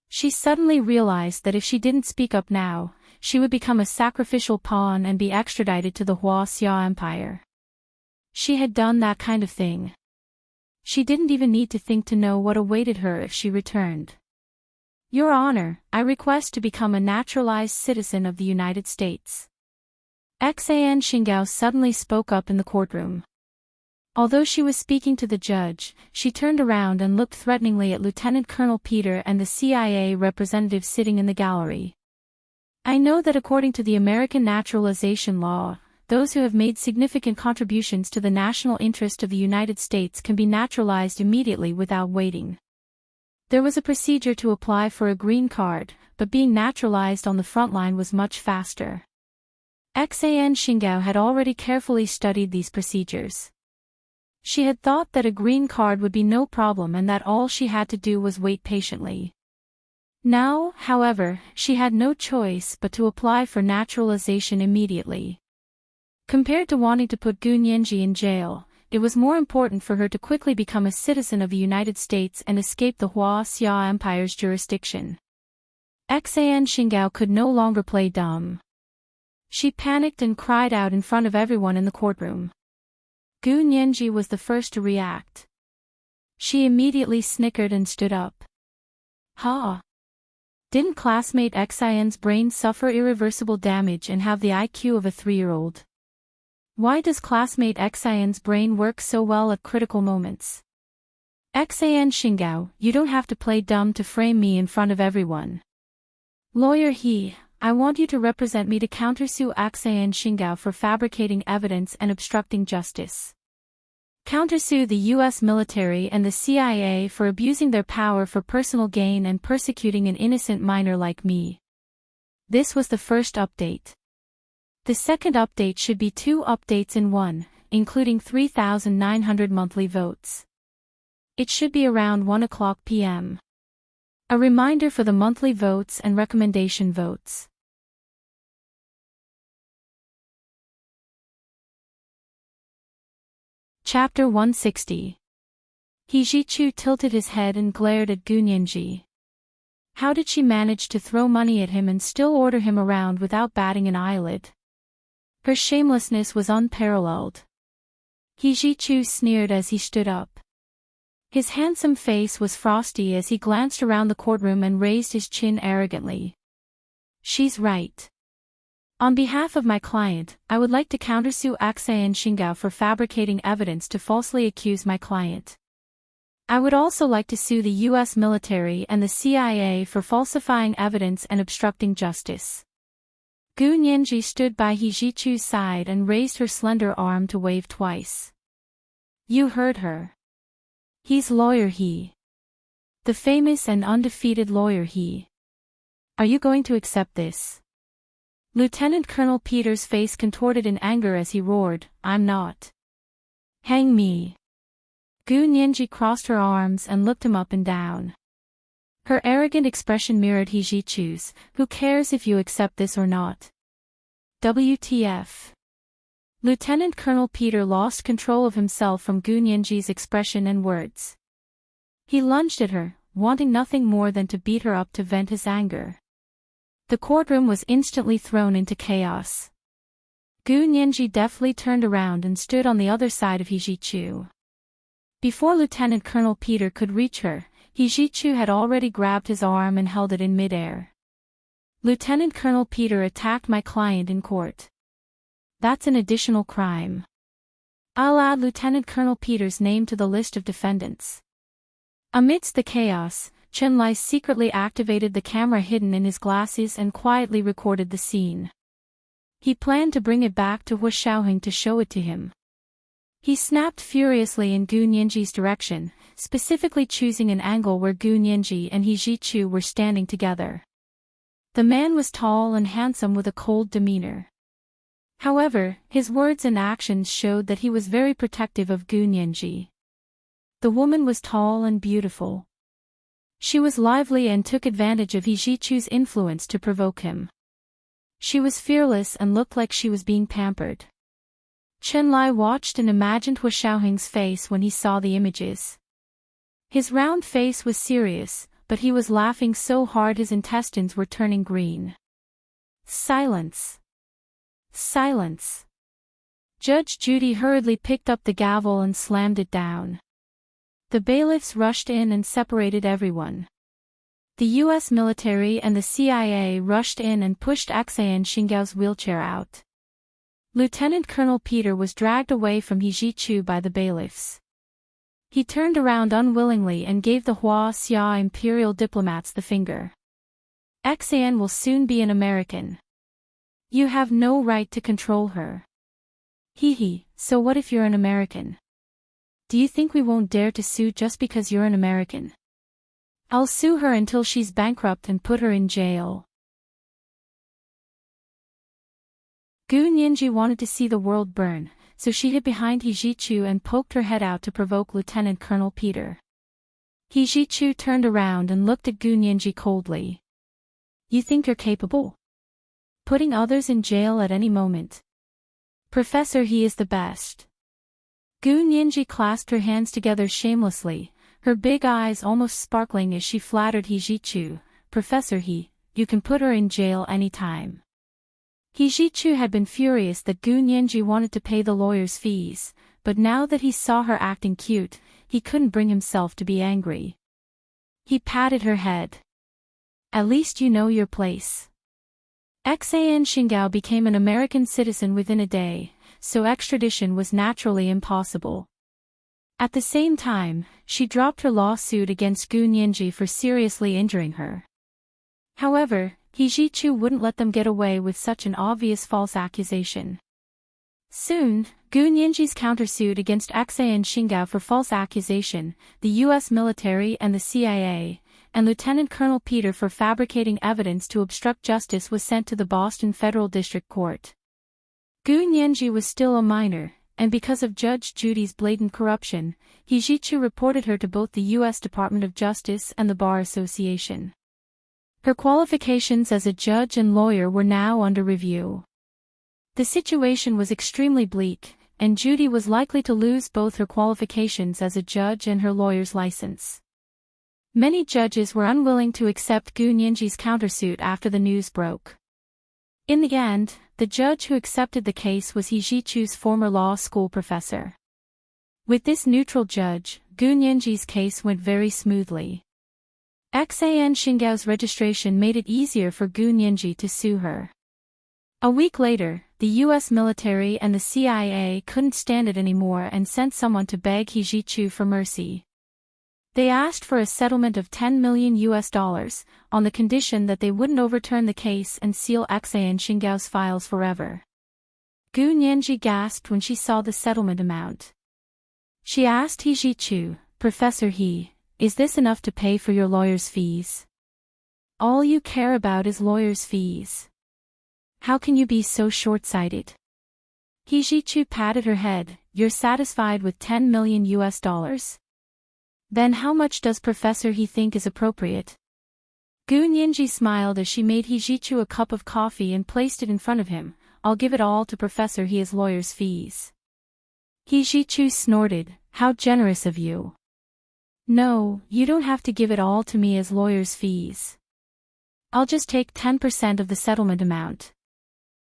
She suddenly realized that if she didn't speak up now, she would become a sacrificial pawn and be extradited to the Xia Empire. She had done that kind of thing. She didn't even need to think to know what awaited her if she returned. Your Honor, I request to become a naturalized citizen of the United States. Xan Xingao suddenly spoke up in the courtroom. Although she was speaking to the judge, she turned around and looked threateningly at Lieutenant Colonel Peter and the CIA representative sitting in the gallery. I know that according to the American naturalization law, those who have made significant contributions to the national interest of the United States can be naturalized immediately without waiting. There was a procedure to apply for a green card, but being naturalized on the front line was much faster. Xan Xingao had already carefully studied these procedures. She had thought that a green card would be no problem and that all she had to do was wait patiently. Now, however, she had no choice but to apply for naturalization immediately. Compared to wanting to put Gu Nianji in jail, it was more important for her to quickly become a citizen of the United States and escape the Xia Empire's jurisdiction. Xan Xingao could no longer play dumb. She panicked and cried out in front of everyone in the courtroom. Gu Nianji was the first to react. She immediately snickered and stood up. Ha! Didn't classmate Xian's brain suffer irreversible damage and have the IQ of a 3-year-old? Why does classmate Xian's brain work so well at critical moments? Xian Xingao, you don't have to play dumb to frame me in front of everyone. Lawyer He, I want you to represent me to countersue Xian Xingao for fabricating evidence and obstructing justice. Countersue the U.S. military and the CIA for abusing their power for personal gain and persecuting an innocent minor like me. This was the first update. The second update should be 2 updates in one, including 3,900 monthly votes. It should be around 1 o'clock p.m. A reminder for the monthly votes and recommendation votes. Chapter 160. He Zhichu tilted his head and glared at Gu Nianji. How did she manage to throw money at him and still order him around without batting an eyelid? Her shamelessness was unparalleled. He Zhichu sneered as he stood up. His handsome face was frosty as he glanced around the courtroom and raised his chin arrogantly. She's right. On behalf of my client, I would like to countersue Xian Xingao for fabricating evidence to falsely accuse my client. I would also like to sue the U.S. military and the CIA for falsifying evidence and obstructing justice. Gu Nianji stood by He Zhichu's side and raised her slender arm to wave twice. You heard her. He's Lawyer He. The famous and undefeated Lawyer He. Are you going to accept this? Lieutenant Colonel Peter's face contorted in anger as he roared, I'm not. Hang me. Gu Nianji crossed her arms and looked him up and down. Her arrogant expression mirrored He Zhichu's, who cares if you accept this or not? WTF. Lieutenant Colonel Peter lost control of himself from Gu Nianji's expression and words. He lunged at her, wanting nothing more than to beat her up to vent his anger. The courtroom was instantly thrown into chaos. Gu Nianji deftly turned around and stood on the other side of He Zhichu. Before Lieutenant Colonel Peter could reach her, He Zhichu had already grabbed his arm and held it in midair. Lieutenant Colonel Peter attacked my client in court. That's an additional crime. I'll add Lieutenant Colonel Peter's name to the list of defendants. Amidst the chaos, Chen Lai secretly activated the camera hidden in his glasses and quietly recorded the scene. He planned to bring it back to Hu Xiaoheng to show it to him. He snapped furiously in Gu Nianji's direction, specifically choosing an angle where Gu Nianji and He Zhichu were standing together. The man was tall and handsome with a cold demeanor. However, his words and actions showed that he was very protective of Gu Nianji. The woman was tall and beautiful. She was lively and took advantage of He Zhichu's influence to provoke him. She was fearless and looked like she was being pampered. Chen Lai watched and imagined Hu Xiaoheng's face when he saw the images. His round face was serious, but he was laughing so hard his intestines were turning green. Silence. Silence. Judge Judy hurriedly picked up the gavel and slammed it down. The bailiffs rushed in and separated everyone. The U.S. military and the CIA rushed in and pushed Xian Xingao's wheelchair out. Lieutenant Colonel Peter was dragged away from He Zhichu by the bailiffs. He turned around unwillingly and gave the Hua Xia imperial diplomats the finger. Xian will soon be an American. You have no right to control her. Hee, so what if you're an American? Do you think we won't dare to sue just because you're an American? I'll sue her until she's bankrupt and put her in jail. Gu Nianji wanted to see the world burn, so she hid behind He Zhichu and poked her head out to provoke Lieutenant Colonel Peter. He Zhichu turned around and looked at Gu Nianji coldly. You think you're capable? Putting others in jail at any moment. Professor, he is the best. Gu Nianji clasped her hands together shamelessly, her big eyes almost sparkling as she flattered He Zhichu. Professor He, you can put her in jail any time. He Zhichu had been furious that Gu Nianji wanted to pay the lawyer's fees, but now that he saw her acting cute, he couldn't bring himself to be angry. He patted her head. At least you know your place. Xan Xingao became an American citizen within a day, so extradition was naturally impossible. At the same time, she dropped her lawsuit against Gu Nianji for seriously injuring her. However, He Zhichu wouldn't let them get away with such an obvious false accusation. Soon, Gu Nianji's countersuit against Xan Xingao for false accusation, the U.S. military and the CIA, and Lieutenant Colonel Peter for fabricating evidence to obstruct justice was sent to the Boston Federal District Court. Gu Nianji was still a minor, and because of Judge Judy's blatant corruption, He Zhichu reported her to both the U.S. Department of Justice and the Bar Association. Her qualifications as a judge and lawyer were now under review. The situation was extremely bleak, and Judy was likely to lose both her qualifications as a judge and her lawyer's license. Many judges were unwilling to accept Gu Nianji's countersuit after the news broke. In the end, the judge who accepted the case was He Zhichu's former law school professor. With this neutral judge, Gu Nianji's case went very smoothly. Xan Xingao's registration made it easier for Gu Nianji to sue her. A week later, the U.S. military and the CIA couldn't stand it anymore and sent someone to beg He Zhichu for mercy. They asked for a settlement of $10 million on the condition that they wouldn't overturn the case and seal Xan Xingao's files forever. Gu Nianji gasped when she saw the settlement amount. She asked He Zhichu, "Professor He, is this enough to pay for your lawyer's fees? All you care about is lawyer's fees. How can you be so short-sighted?" He Zhichu patted her head. "You're satisfied with $10 million? Then how much does Professor He think is appropriate?" Gu Nianji smiled as she made He Zhichu a cup of coffee and placed it in front of him. "I'll give it all to Professor He as lawyer's fees." He Zhichu snorted. "How generous of you." "No, you don't have to give it all to me as lawyer's fees. I'll just take 10% of the settlement amount."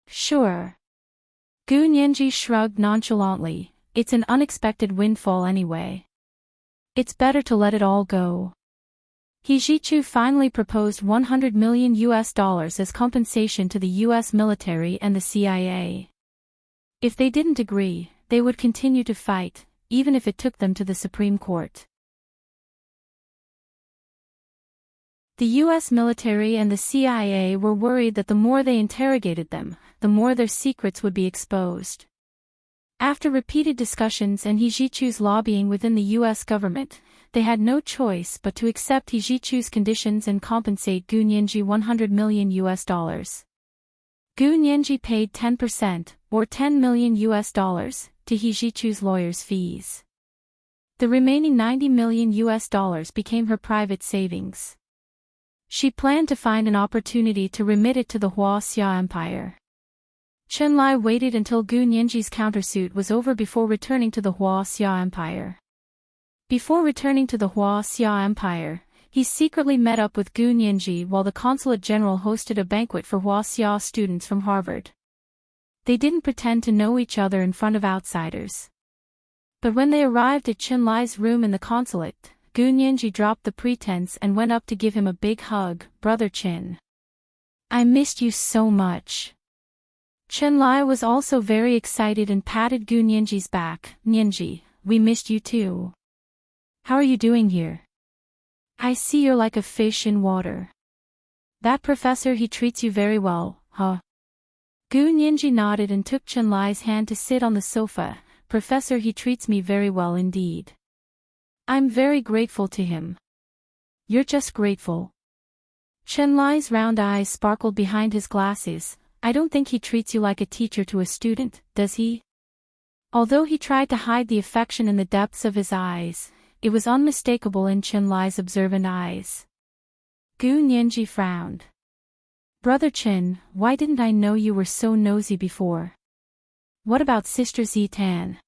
"Sure." Gu Nianji shrugged nonchalantly. "It's an unexpected windfall anyway. It's better to let it all go." He Zhichu finally proposed $100 million as compensation to the U.S. military and the CIA. If they didn't agree, they would continue to fight, even if it took them to the Supreme Court. The U.S. military and the CIA were worried that the more they interrogated them, the more their secrets would be exposed. After repeated discussions and He Zhichu's lobbying within the U.S. government, they had no choice but to accept He Zhichu's conditions and compensate Gu Nianji $100 million. Gu Nianji paid 10%, or $10 million, to He Zhichu's lawyer's fees. The remaining $90 million became her private savings. She planned to find an opportunity to remit it to the Xia Empire. Chenlai waited until Gu Nianji's countersuit was over before returning to the Xia Empire. Before returning to the Xia Empire, he secretly met up with Gu Nianji while the consulate general hosted a banquet for Xia students from Harvard. They didn't pretend to know each other in front of outsiders. But when they arrived at Chenlai's room in the consulate, Gu Nianji dropped the pretense and went up to give him a big hug. "Brother Chen. I missed you so much." Chenlai was also very excited and patted Gu Nianji's back. "Nianji, we missed you too. How are you doing here? I see you're like a fish in water. That professor, he treats you very well, huh?" Gu Nianji nodded and took Chenlai's hand to sit on the sofa. "Professor, he treats me very well indeed. I'm very grateful to him." "You're just grateful." Chenlai's round eyes sparkled behind his glasses. "I don't think he treats you like a teacher to a student, does he?" Although he tried to hide the affection in the depths of his eyes, it was unmistakable in Chenlai's observant eyes. Gu Nianji frowned. "Brother Chen, why didn't I know you were so nosy before? What about Sister Zitan?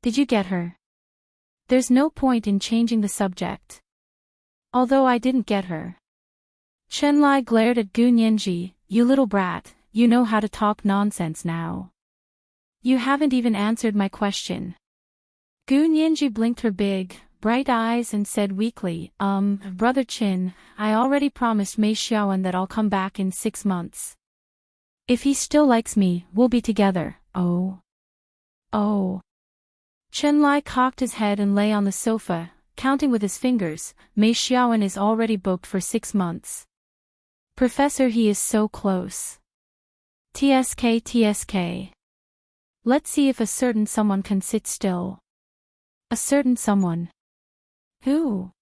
Did you get her?" "There's no point in changing the subject. Although I didn't get her." Chenlai glared at Gu Nianji. "You little brat, you know how to talk nonsense now. You haven't even answered my question." Gu Nianji blinked her big, bright eyes and said weakly, Brother Qin, I already promised Mei Xiaoan that I'll come back in 6 months. If he still likes me, we'll be together. Oh. Oh. Chen Lai cocked his head and lay on the sofa, counting with his fingers. Mei Xiaoan is already booked for 6 months. Professor, he is so close. TSK. Let's see if a certain someone can sit still. A certain someone. Who?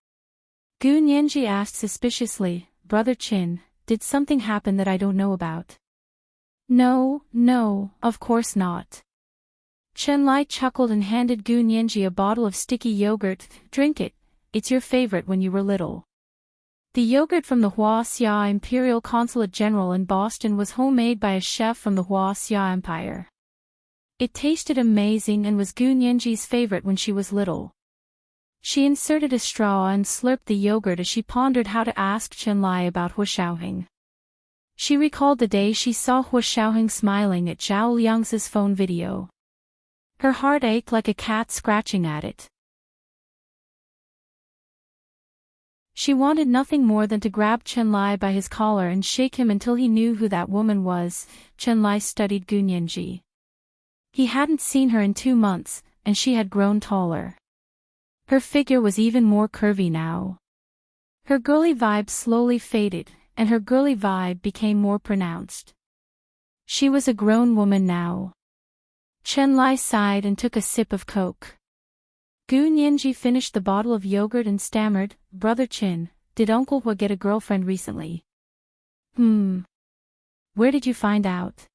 Gu Nianji asked suspiciously. Brother Qin, did something happen that I don't know about? No, of course not. Chen Lai chuckled and handed Gu Nianji a bottle of sticky yogurt. Drink it, it's your favorite when you were little. The yogurt from the Huaxia Imperial Consulate General in Boston was homemade by a chef from the Huaxia Empire. It tasted amazing and was Gu Nianji's favorite when she was little. She inserted a straw and slurped the yogurt as she pondered how to ask Chen Lai about Hu Xiaoheng. She recalled the day she saw Hu Xiaoheng smiling at Zhao Liang's phone video. Her heart ached like a cat scratching at it. She wanted nothing more than to grab Chen Lai by his collar and shake him until he knew who that woman was. Chen Lai studied Gu Nianji. He hadn't seen her in 2 months, and she had grown taller. Her figure was even more curvy now. Her girly vibe slowly faded, and her girly vibe became more pronounced. She was a grown woman now. Chen Lai sighed and took a sip of Coke. Gu Nianji finished the bottle of yogurt and stammered, Brother Qin, did Uncle Hu get a girlfriend recently? Where did you find out?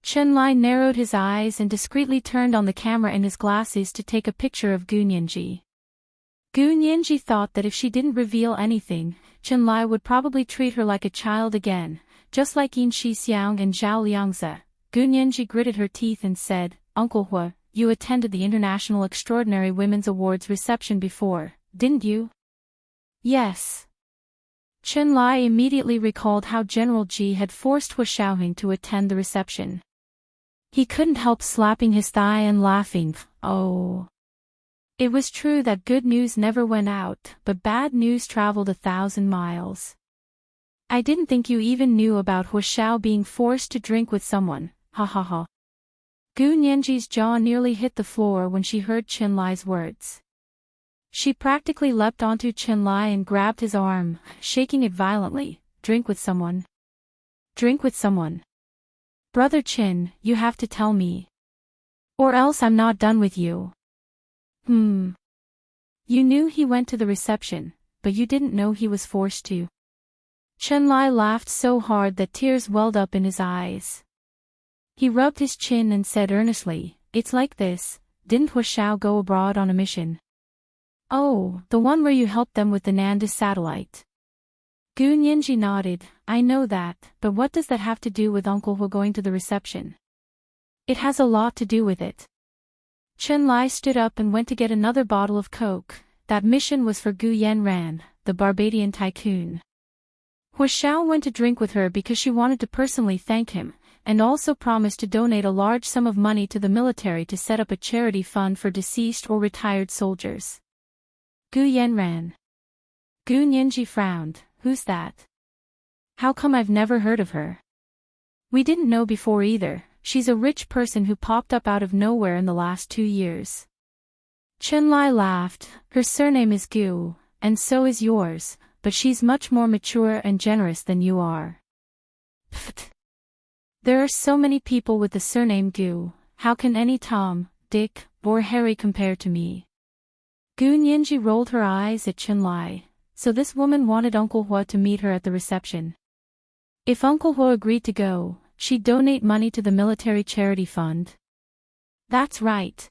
Chen Lai narrowed his eyes and discreetly turned on the camera in his glasses to take a picture of Gu Nianji. Gu Nianji thought that if she didn't reveal anything, Chen Lai would probably treat her like a child again, just like Yin Shixiang and Zhao Liangzi. Gu Nianji gritted her teeth and said, Uncle Hu, you attended the International Extraordinary Women's Awards reception before, didn't you? Yes. Chen Lai immediately recalled how General Ji had forced Hu Xiaoheng to attend the reception. He couldn't help slapping his thigh and laughing. Oh. It was true that good news never went out, but bad news traveled 1,000 miles. I didn't think you even knew about Hu Xiao being forced to drink with someone, ha ha ha. Gu Nianji's jaw nearly hit the floor when she heard Chen Lai's words. She practically leapt onto Chen Lai and grabbed his arm, shaking it violently. Drink with someone? Drink with someone? Brother Qin, you have to tell me. Or else I'm not done with you. You knew he went to the reception, but you didn't know he was forced to. Chen Lai laughed so hard that tears welled up in his eyes. He rubbed his chin and said earnestly, It's like this, didn't Hu Xiao go abroad on a mission? Oh, the one where you helped them with the Nanda satellite. Gu Nianji nodded, I know that, but what does that have to do with Uncle Hu going to the reception? It has a lot to do with it. Chen Lai stood up and went to get another bottle of Coke. That mission was for Gu Yanran, the Barbadian tycoon. Hu Xiao went to drink with her because she wanted to personally thank him, and also promised to donate a large sum of money to the military to set up a charity fund for deceased or retired soldiers. Gu Yanran. Gu Nianji frowned, who's that? How come I've never heard of her? We didn't know before either, she's a rich person who popped up out of nowhere in the last 2 years. Chen Lai laughed, her surname is Gu, and so is yours, but she's much more mature and generous than you are. Pfft. There are so many people with the surname Gu, how can any Tom, Dick, or Harry compare to me? Gu Nianji rolled her eyes at Chen Lai, so this woman wanted Uncle Hu to meet her at the reception. If Uncle Hu agreed to go, she'd donate money to the military charity fund. That's right.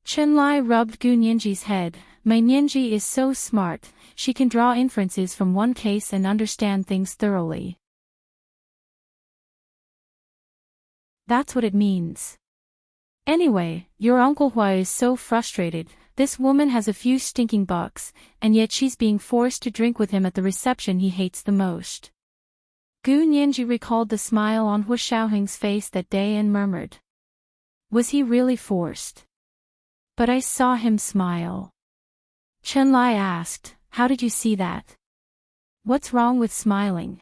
Chen Lai rubbed Gu Nianji's head. My Nianji is so smart, she can draw inferences from one case and understand things thoroughly. That's what it means. Anyway, your Uncle Hu is so frustrated, this woman has a few stinking bucks, and yet she's being forced to drink with him at the reception he hates the most. Gu Nianji recalled the smile on Hu Xiaoheng's face that day and murmured. Was he really forced? But I saw him smile. Chen Lai asked, how did you see that? What's wrong with smiling?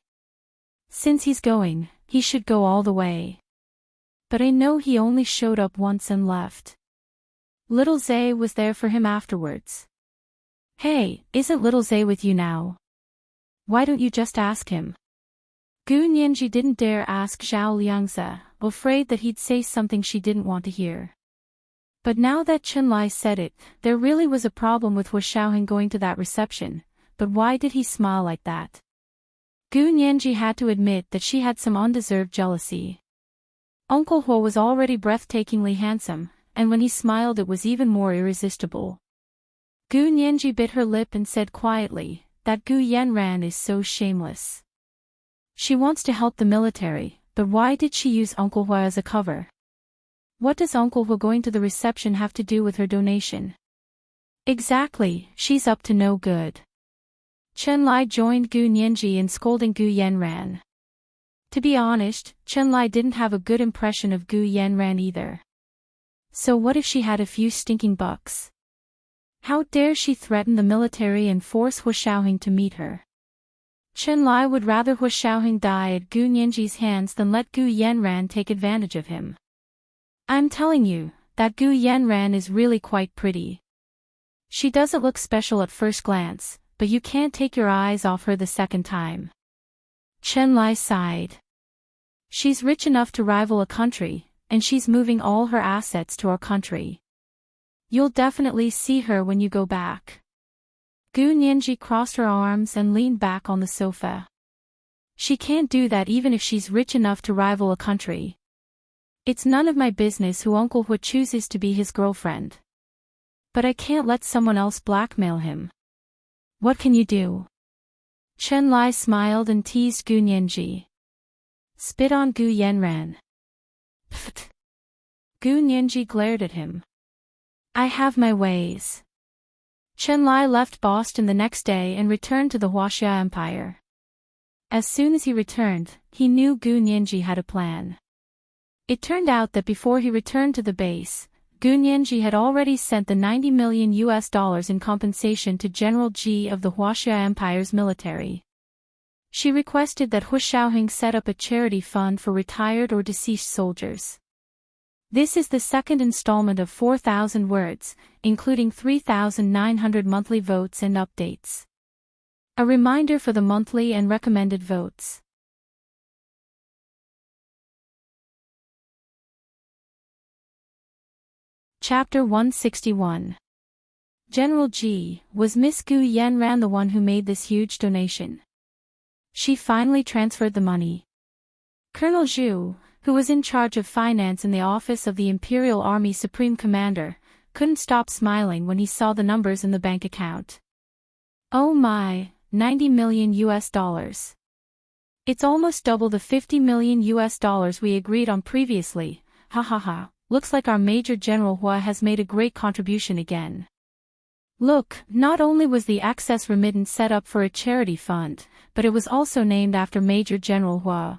Since he's going, he should go all the way. But I know he only showed up once and left. Little Zay was there for him afterwards. Hey, isn't Little Zay with you now? Why don't you just ask him? Gu Nianji didn't dare ask Zhao Liangzi, afraid that he'd say something she didn't want to hear. But now that Chen Lai said it, there really was a problem with Hu Xiaoheng going to that reception, but why did he smile like that? Gu Nianji had to admit that she had some undeserved jealousy. Uncle Hu was already breathtakingly handsome, and when he smiled it was even more irresistible. Gu Nianji bit her lip and said quietly, that Gu Yanran is so shameless. She wants to help the military, but why did she use Uncle Hu as a cover? What does Uncle Hu going to the reception have to do with her donation? Exactly, she's up to no good. Chen Lai joined Gu Nianji in scolding Gu Yanran. To be honest, Chen Lai didn't have a good impression of Gu Yanran either. So what if she had a few stinking bucks? How dare she threaten the military and force Hu Xiaoheng to meet her? Chen Lai would rather Hu Xiaoheng die at Gu Nianji's hands than let Gu Yanran take advantage of him. I'm telling you, that Gu Yanran is really quite pretty. She doesn't look special at first glance, but you can't take your eyes off her the second time. Chen Lai sighed. She's rich enough to rival a country, and she's moving all her assets to our country. You'll definitely see her when you go back. Gu Nianji crossed her arms and leaned back on the sofa. She can't do that even if she's rich enough to rival a country. It's none of my business who Uncle Hu chooses to be his girlfriend. But I can't let someone else blackmail him. What can you do? Chen Lai smiled and teased Gu Nianji. Spit on Gu Yanran. Pfft. Gu Nianji glared at him. I have my ways. Chen Lai left Boston the next day and returned to the Huaxia Empire. As soon as he returned, he knew Gu Nianji had a plan. It turned out that before he returned to the base, Gu Nianji had already sent the $90 million in compensation to General Ji of the Huaxia Empire's military. She requested that Hu Xiaoheng set up a charity fund for retired or deceased soldiers. This is the second installment of 4,000 words, including 3,900 monthly votes and updates. A reminder for the monthly and recommended votes. Chapter 161. General Ji, was Miss Gu Yanran the one who made this huge donation? She finally transferred the money. Colonel Zhu, who was in charge of finance in the office of the Imperial Army Supreme Commander, couldn't stop smiling when he saw the numbers in the bank account. Oh my, $90 million. It's almost double the $50 million we agreed on previously, ha ha ha. Looks like our Major General Hua has made a great contribution again. Look, not only was the excess remittance set up for a charity fund, but it was also named after Major General Hua.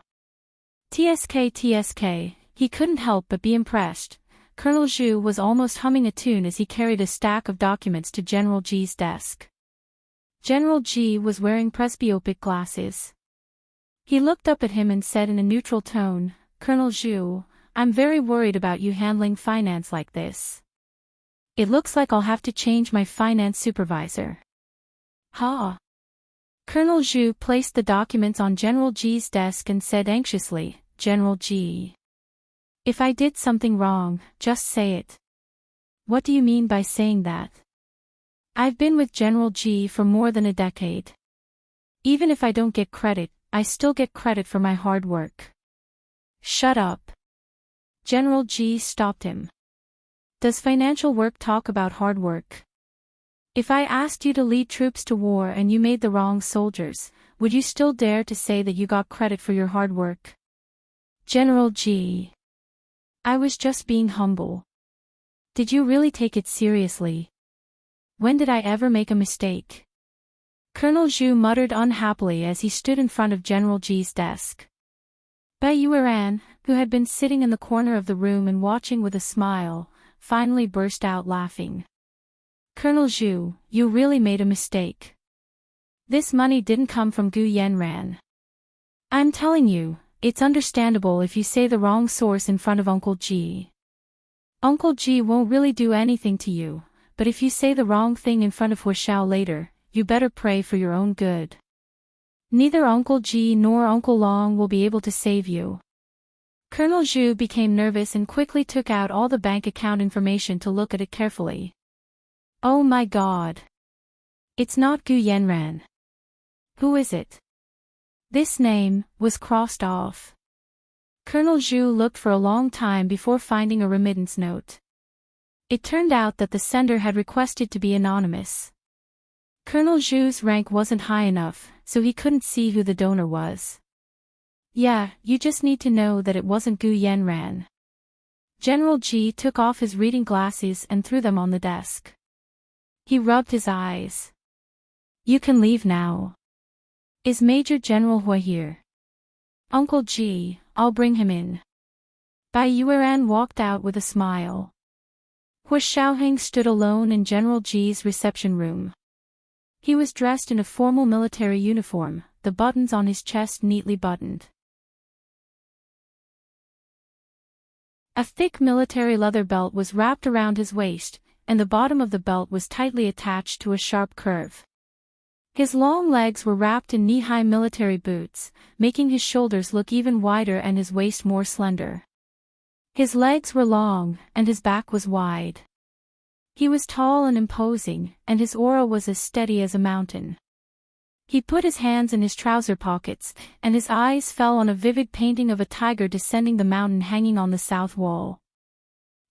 TSK, he couldn't help but be impressed. Colonel Zhu was almost humming a tune as he carried a stack of documents to General Ji's desk. General Ji was wearing presbyopic glasses. He looked up at him and said in a neutral tone, Colonel Zhu, I'm very worried about you handling finance like this. It looks like I'll have to change my finance supervisor. Ha! Colonel Zhu placed the documents on General Ji's desk and said anxiously, General Ji. If I did something wrong, just say it. What do you mean by saying that? I've been with General Ji for more than a decade. Even if I don't get credit, I still get credit for my hard work. Shut up. General Ji stopped him. Does financial work talk about hard work? If I asked you to lead troops to war and you made the wrong soldiers, would you still dare to say that you got credit for your hard work? General Ji. I was just being humble. Did you really take it seriously? When did I ever make a mistake? Colonel Zhu muttered unhappily as he stood in front of General Ji's desk. Bai Yueran, who had been sitting in the corner of the room and watching with a smile, finally burst out laughing. Colonel Zhu, you really made a mistake. This money didn't come from Gu Yanran. I'm telling you, it's understandable if you say the wrong source in front of Uncle Ji. Uncle Ji won't really do anything to you, but if you say the wrong thing in front of Huashao later, you better pray for your own good. Neither Uncle Ji nor Uncle Long will be able to save you. Colonel Zhu became nervous and quickly took out all the bank account information to look at it carefully. Oh my God! It's not Gu Yanran. Who is it? This name was crossed off. Colonel Zhu looked for a long time before finding a remittance note. It turned out that the sender had requested to be anonymous. Colonel Zhu's rank wasn't high enough, so he couldn't see who the donor was. Yeah, you just need to know that it wasn't Gu Yanran. General Ji took off his reading glasses and threw them on the desk. He rubbed his eyes. You can leave now. Is Major General Hua here? Uncle Ji, I'll bring him in. Bai Yueran walked out with a smile. Hua Xiaoheng stood alone in General Ji's reception room. He was dressed in a formal military uniform, the buttons on his chest neatly buttoned. A thick military leather belt was wrapped around his waist, and the bottom of the belt was tightly attached to a sharp curve. His long legs were wrapped in knee-high military boots, making his shoulders look even wider and his waist more slender. His legs were long, and his back was wide. He was tall and imposing, and his aura was as steady as a mountain. He put his hands in his trouser pockets, and his eyes fell on a vivid painting of a tiger descending the mountain hanging on the south wall.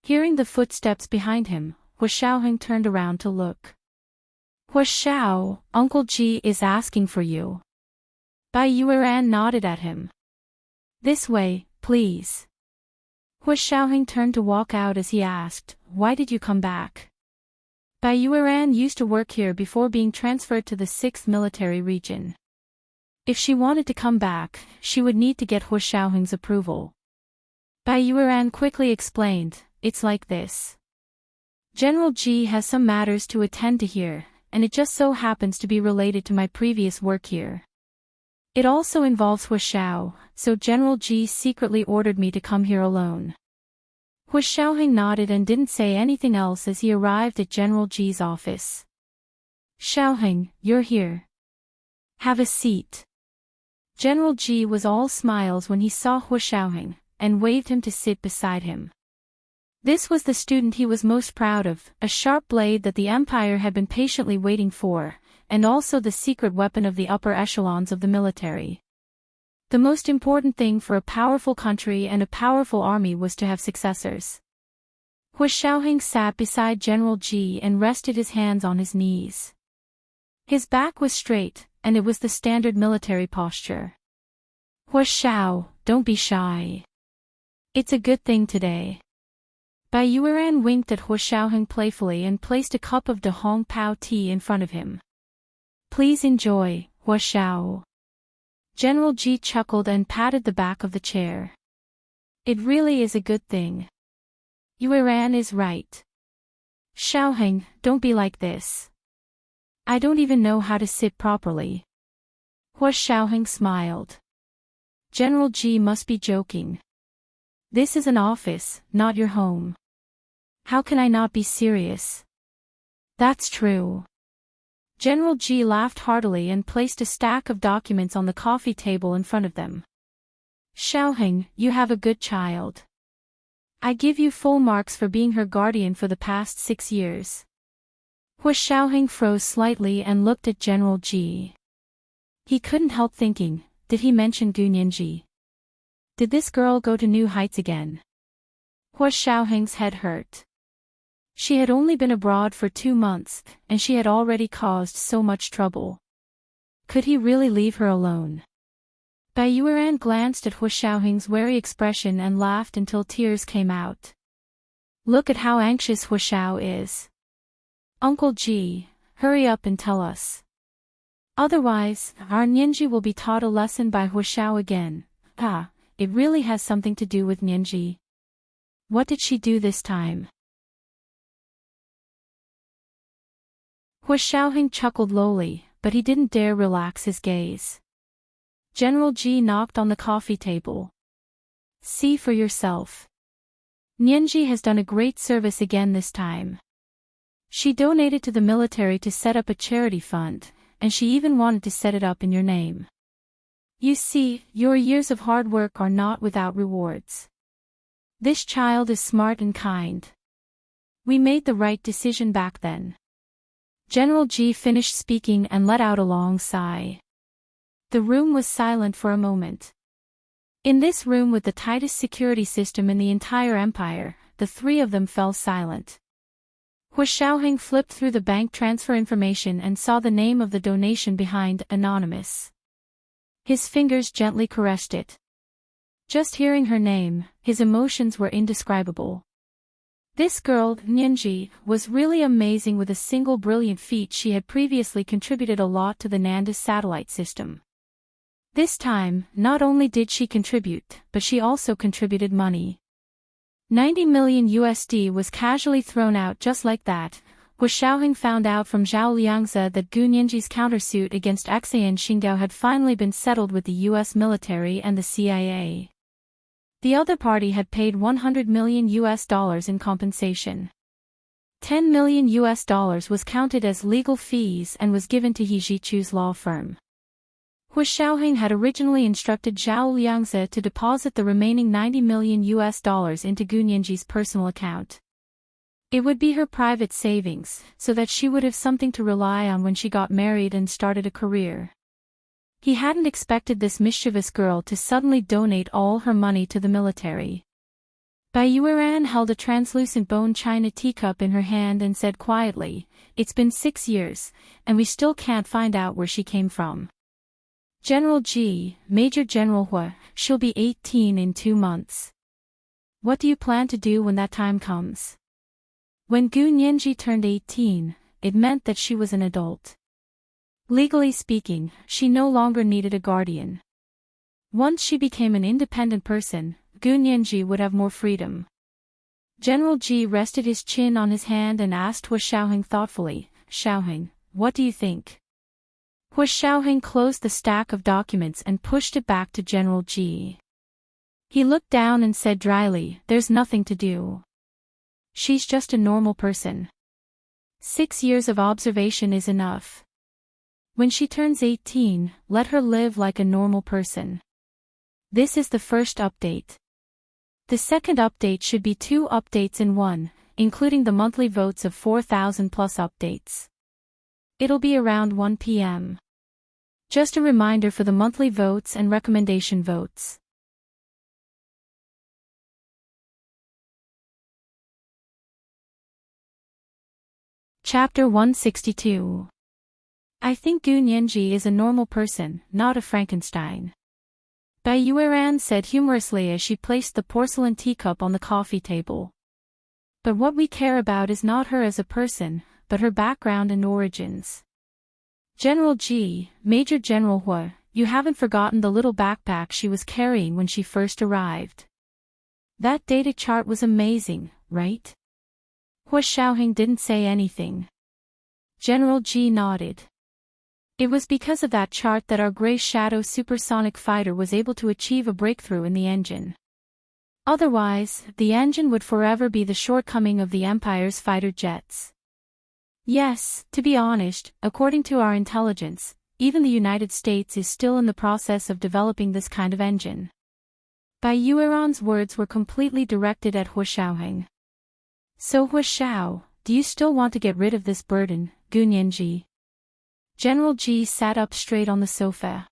Hearing the footsteps behind him, Hua Xiaoheng turned around to look. Hua Xiao, Uncle Ji is asking for you. Bai Yueran nodded at him. This way, please. Hua Xiaoheng turned to walk out as he asked, why did you come back? Bai Yueran used to work here before being transferred to the 6th Military Region. If she wanted to come back, she would need to get Hua Xiaoheng's approval. Bai Yueran quickly explained, it's like this. General Ji has some matters to attend to here, and it just so happens to be related to my previous work here. It also involves Hua Xiao, so General Ji secretly ordered me to come here alone. Hua Xiaoheng nodded and didn't say anything else as he arrived at General Ji's office. Xiaoheng, you're here. Have a seat. General Ji was all smiles when he saw Hua Xiaoheng, and waved him to sit beside him. This was the student he was most proud of, a sharp blade that the Empire had been patiently waiting for, and also the secret weapon of the upper echelons of the military. The most important thing for a powerful country and a powerful army was to have successors. Hua Xiaoheng sat beside General Ji and rested his hands on his knees. His back was straight, and it was the standard military posture. Hua Xiao, don't be shy. It's a good thing today. Bai Yueran winked at Hua Xiaoheng playfully and placed a cup of De Hong Pao tea in front of him. Please enjoy, Hua Xiao. General Ji chuckled and patted the back of the chair. It really is a good thing. Yueran is right. Xiaoheng, don't be like this. I don't even know how to sit properly. Hua Xiaoheng smiled. General Ji must be joking. This is an office, not your home. How can I not be serious? That's true. General Ji laughed heartily and placed a stack of documents on the coffee table in front of them. Xiaoheng, you have a good child. I give you full marks for being her guardian for the past 6 years. Hua Xiaoheng froze slightly and looked at General Ji. He couldn't help thinking, did he mention Gu Nianji? Did this girl go to new heights again? Hua Xiaoheng's head hurt. She had only been abroad for 2 months, and she had already caused so much trouble. Could he really leave her alone? Bai Yueran glanced at Hua Xiaoheng's wary expression and laughed until tears came out. Look at how anxious Hua Xiao is. Uncle Ji, hurry up and tell us. Otherwise, our Nianji will be taught a lesson by Hua Xiao again. It really has something to do with Nianji. What did she do this time? Hua Xiaoheng chuckled lowly, but he didn't dare relax his gaze. General Ji knocked on the coffee table. See for yourself. Nianji has done a great service again this time. She donated to the military to set up a charity fund, and she even wanted to set it up in your name. You see, your years of hard work are not without rewards. This child is smart and kind. We made the right decision back then. General Ji finished speaking and let out a long sigh. The room was silent for a moment. In this room with the tightest security system in the entire empire, the three of them fell silent. Hua Xiaoheng flipped through the bank transfer information and saw the name of the donation behind Anonymous. His fingers gently caressed it. Just hearing her name, his emotions were indescribable. This girl, Nianji, was really amazing. With a single brilliant feat she had previously contributed a lot to the Nanda's satellite system. This time, not only did she contribute, but she also contributed money. 90 million USD was casually thrown out just like that. Hua Xiaoheng found out from Zhao Liangzi that Gu Nianji's countersuit against Xian Xingdao had finally been settled with the US military and the CIA. The other party had paid $100 million in compensation. $10 million was counted as legal fees and was given to He Zhichu's law firm. Hua Xiaoheng had originally instructed Zhao Liangzi to deposit the remaining $90 million into Gu Nianji's personal account. It would be her private savings, so that she would have something to rely on when she got married and started a career. He hadn't expected this mischievous girl to suddenly donate all her money to the military. Bai Yueran held a translucent bone china teacup in her hand and said quietly, "It's been 6 years, and we still can't find out where she came from." General Ji, Major General Hua, she'll be 18 in 2 months. What do you plan to do when that time comes? When Gu Nianji turned 18, it meant that she was an adult. Legally speaking, she no longer needed a guardian. Once she became an independent person, Gu Nianji would have more freedom. General Ji rested his chin on his hand and asked Hua Xiaoheng thoughtfully, "Xiaoheng, what do you think?" Hua Xiaoheng closed the stack of documents and pushed it back to General Ji. He looked down and said dryly, "There's nothing to do. She's just a normal person. 6 years of observation is enough. When she turns 18, let her live like a normal person." This is the first update. The second update should be 2 updates in one, including the monthly votes of 4,000 plus updates. It'll be around 1 p.m. Just a reminder for the monthly votes and recommendation votes. Chapter 162. I think Gu Nianji is a normal person, not a Frankenstein. Bai Yueran said humorously as she placed the porcelain teacup on the coffee table. But what we care about is not her as a person, but her background and origins. General Ji, Major General Hua, you haven't forgotten the little backpack she was carrying when she first arrived. That data chart was amazing, right? Hua Xiaoheng didn't say anything. General Ji nodded. It was because of that chart that our Grey Shadow supersonic fighter was able to achieve a breakthrough in the engine. Otherwise, the engine would forever be the shortcoming of the Empire's fighter jets. Yes, to be honest, according to our intelligence, even the United States is still in the process of developing this kind of engine. Bai Yueran's words were completely directed at Hua Xiaoheng. So Hua Xiao, do you still want to get rid of this burden, Gu Nianji? General Ji sat up straight on the sofa.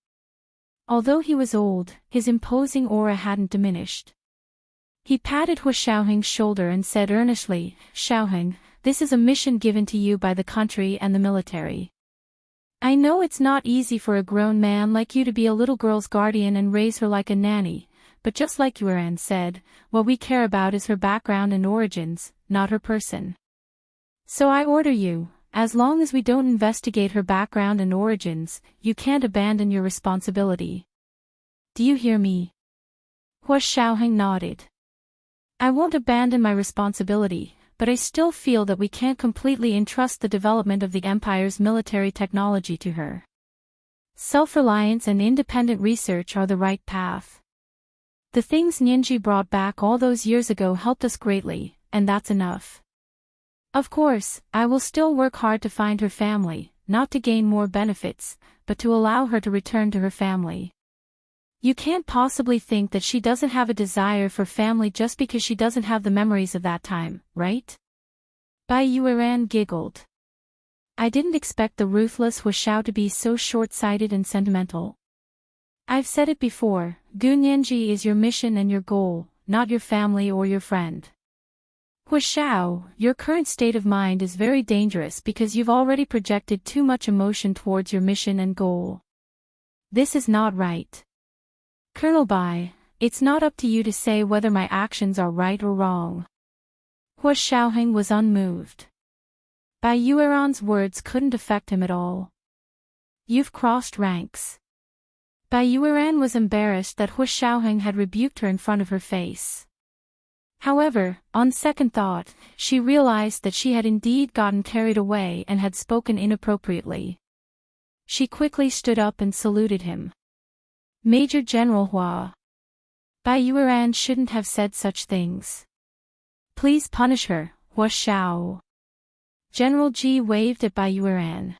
Although he was old, his imposing aura hadn't diminished. He patted Hua Xiaoheng's shoulder and said earnestly, "Xiaoheng, this is a mission given to you by the country and the military. I know it's not easy for a grown man like you to be a little girl's guardian and raise her like a nanny, but just like Yueran said, what we care about is her background and origins, not her person. So I order you, as long as we don't investigate her background and origins, you can't abandon your responsibility. Do you hear me?" Hua Xiaoheng nodded. "I won't abandon my responsibility, but I still feel that we can't completely entrust the development of the Empire's military technology to her. Self-reliance and independent research are the right path. The things Nianji brought back all those years ago helped us greatly, and that's enough. Of course, I will still work hard to find her family, not to gain more benefits, but to allow her to return to her family. You can't possibly think that she doesn't have a desire for family just because she doesn't have the memories of that time, right? Bai Yueran giggled. I didn't expect the ruthless Huashao to be so short-sighted and sentimental. I've said it before, Gu Nianji is your mission and your goal, not your family or your friend. Huashao, your current state of mind is very dangerous because you've already projected too much emotion towards your mission and goal. This is not right. Colonel Bai, it's not up to you to say whether my actions are right or wrong. Huashao was unmoved. Bai Yueran's words couldn't affect him at all. You've crossed ranks. Bai Yueran was embarrassed that Huashao had rebuked her in front of her face. However, on second thought, she realized that she had indeed gotten carried away and had spoken inappropriately. She quickly stood up and saluted him. Major General Hua. Bai Yueran shouldn't have said such things. Please punish her, Huashao. General Ji waved at Bai Yueran.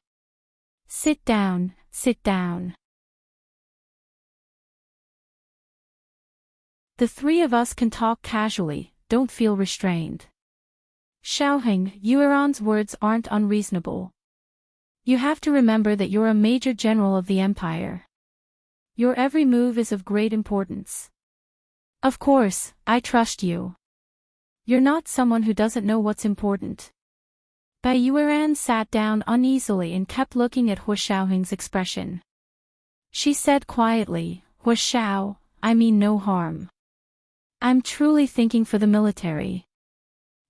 Sit down, sit down. The three of us can talk casually, don't feel restrained. Xiaoheng, Yueran's words aren't unreasonable. You have to remember that you're a major general of the Empire. Your every move is of great importance. Of course, I trust you. You're not someone who doesn't know what's important. Bai Yueran sat down uneasily and kept looking at Huashao expression. She said quietly, Huashao, I mean no harm. I'm truly thinking for the military.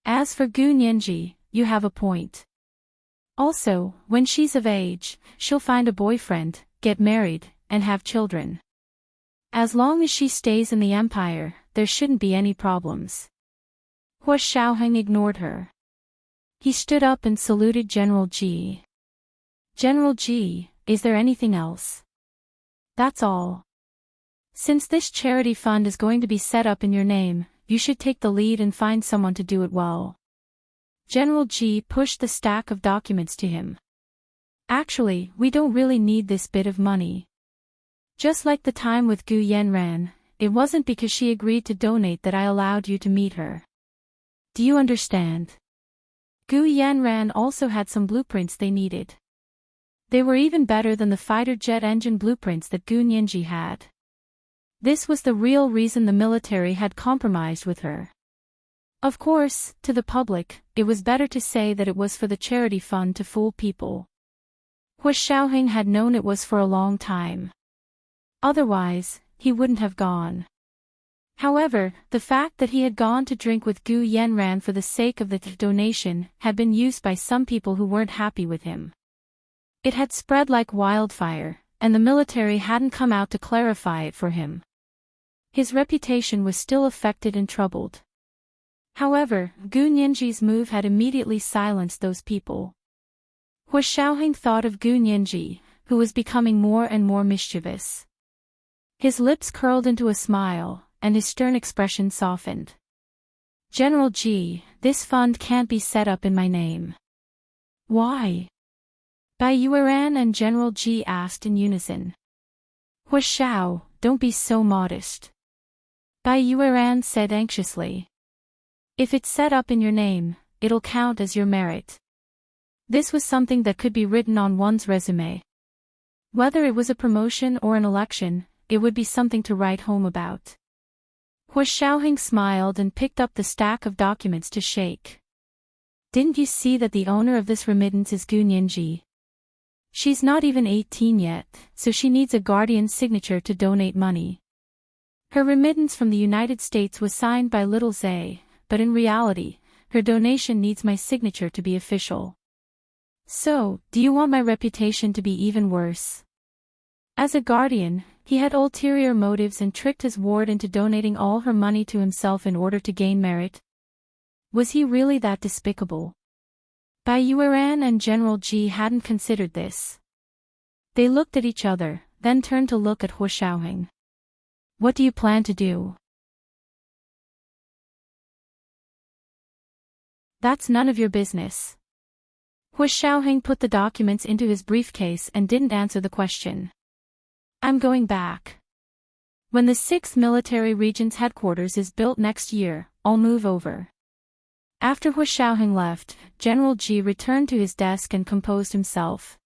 As for Gu Nianji, you have a point. Also, when she's of age, she'll find a boyfriend, get married, and have children. As long as she stays in the Empire, there shouldn't be any problems. Huashao ignored her. He stood up and saluted General Ji. General Ji, is there anything else? That's all. Since this charity fund is going to be set up in your name, you should take the lead and find someone to do it well. General Ji pushed the stack of documents to him. Actually, we don't really need this bit of money. Just like the time with Gu Yanran, it wasn't because she agreed to donate that I allowed you to meet her. Do you understand? Gu Yanran also had some blueprints they needed. They were even better than the fighter jet engine blueprints that Gu Nianji had. This was the real reason the military had compromised with her. Of course, to the public, it was better to say that it was for the charity fund to fool people. Huashao had known it was for a long time. Otherwise, he wouldn't have gone. However, the fact that he had gone to drink with Gu Yanran for the sake of the donation had been used by some people who weren't happy with him. It had spread like wildfire, and the military hadn't come out to clarify it for him. His reputation was still affected and troubled. However, Gu Nianji's move had immediately silenced those people. Huashao thought of Gu Nianji, who was becoming more and more mischievous. His lips curled into a smile, and his stern expression softened. General Ji, this fund can't be set up in my name. Why? Bai Yueran and General Ji asked in unison. Huashao, don't be so modest. Bai Yueran said anxiously. If it's set up in your name, it'll count as your merit. This was something that could be written on one's resume. Whether it was a promotion or an election, it would be something to write home about. Huashao smiled and picked up the stack of documents to shake. Didn't you see that the owner of this remittance is Gu Nianji? She's not even 18 yet, so she needs a guardian's signature to donate money. Her remittance from the United States was signed by Little Zay, but in reality, her donation needs my signature to be official. So, do you want my reputation to be even worse? As a guardian, he had ulterior motives and tricked his ward into donating all her money to himself in order to gain merit. Was he really that despicable? Bai Yueran and General Ji hadn't considered this. They looked at each other, then turned to look at Hu Xiaoheng. What do you plan to do? That's none of your business. Hu Xiaoheng put the documents into his briefcase and didn't answer the question. I'm going back. When the 6th Military Region's headquarters is built next year, I'll move over. After Hu Xiaoheng left, General Ji returned to his desk and composed himself.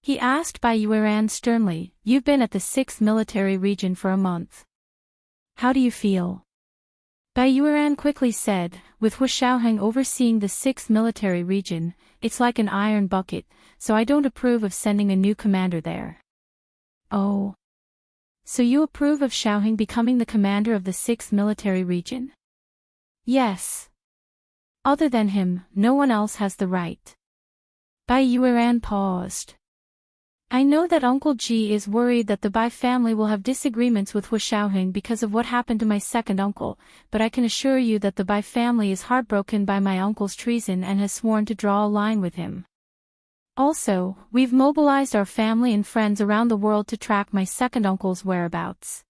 He asked Bai Yueran sternly, "You've been at the 6th Military Region for a month. How do you feel?" Bai Yueran quickly said, "With Hu Xiaoheng overseeing the 6th Military Region, it's like an iron bucket, so I don't approve of sending a new commander there." Oh. So you approve of Xiaoheng becoming the commander of the 6th Military Region? Yes. Other than him, no one else has the right. Bai Yueran paused. I know that Uncle Ji is worried that the Bai family will have disagreements with Hu Xiaoheng because of what happened to my second uncle, but I can assure you that the Bai family is heartbroken by my uncle's treason and has sworn to draw a line with him. Also, we've mobilized our family and friends around the world to track my second uncle's whereabouts.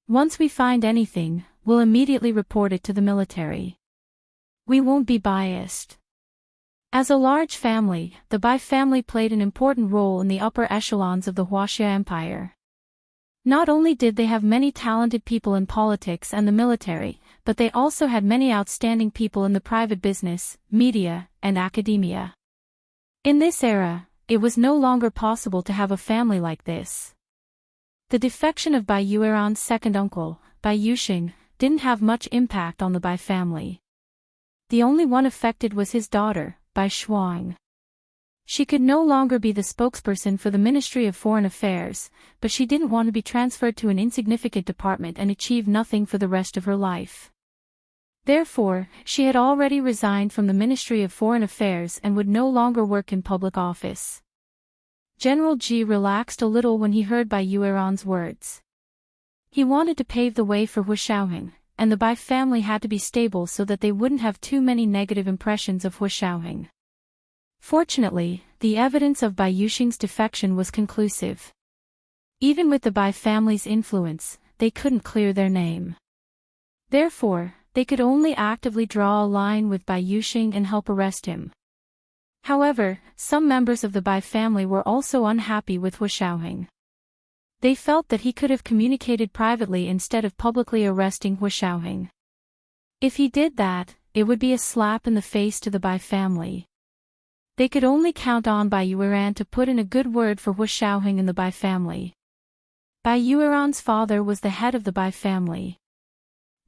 Once we find anything, we'll immediately report it to the military. We won't be biased. As a large family, the Bai family played an important role in the upper echelons of the Huaxia Empire. Not only did they have many talented people in politics and the military, but they also had many outstanding people in the private business, media, and academia. In this era, it was no longer possible to have a family like this. The defection of Bai Yueran's second uncle, Bai Yuxing, didn't have much impact on the Bai family. The only one affected was his daughter, Bai Shuang. She could no longer be the spokesperson for the Ministry of Foreign Affairs, but she didn't want to be transferred to an insignificant department and achieve nothing for the rest of her life. Therefore, she had already resigned from the Ministry of Foreign Affairs and would no longer work in public office. General Ji relaxed a little when he heard Bai Yueran's words. He wanted to pave the way for Hu Xiaoheng, and the Bai family had to be stable so that they wouldn't have too many negative impressions of Hu Xiaoheng. Fortunately, the evidence of Bai Yuxing's defection was conclusive. Even with the Bai family's influence, they couldn't clear their name. Therefore, they could only actively draw a line with Bai Yuxing and help arrest him. However, some members of the Bai family were also unhappy with Hu Xiaoheng. They felt that he could have communicated privately instead of publicly arresting Hu Xiaoheng. If he did that, it would be a slap in the face to the Bai family. They could only count on Bai Yueran to put in a good word for Hu Xiaoheng and the Bai family. Bai Yueran's father was the head of the Bai family.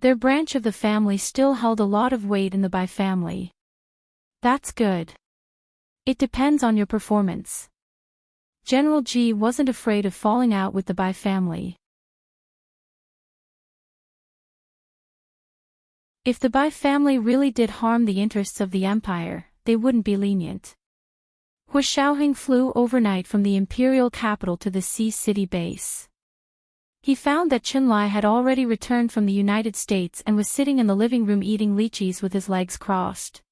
Their branch of the family still held a lot of weight in the Bai family. That's good. It depends on your performance. General Ji wasn't afraid of falling out with the Bai family. If the Bai family really did harm the interests of the empire, they wouldn't be lenient. Hu Xiaoheng flew overnight from the imperial capital to the Sea City base. He found that Qinlai had already returned from the United States and was sitting in the living room eating lychees with his legs crossed.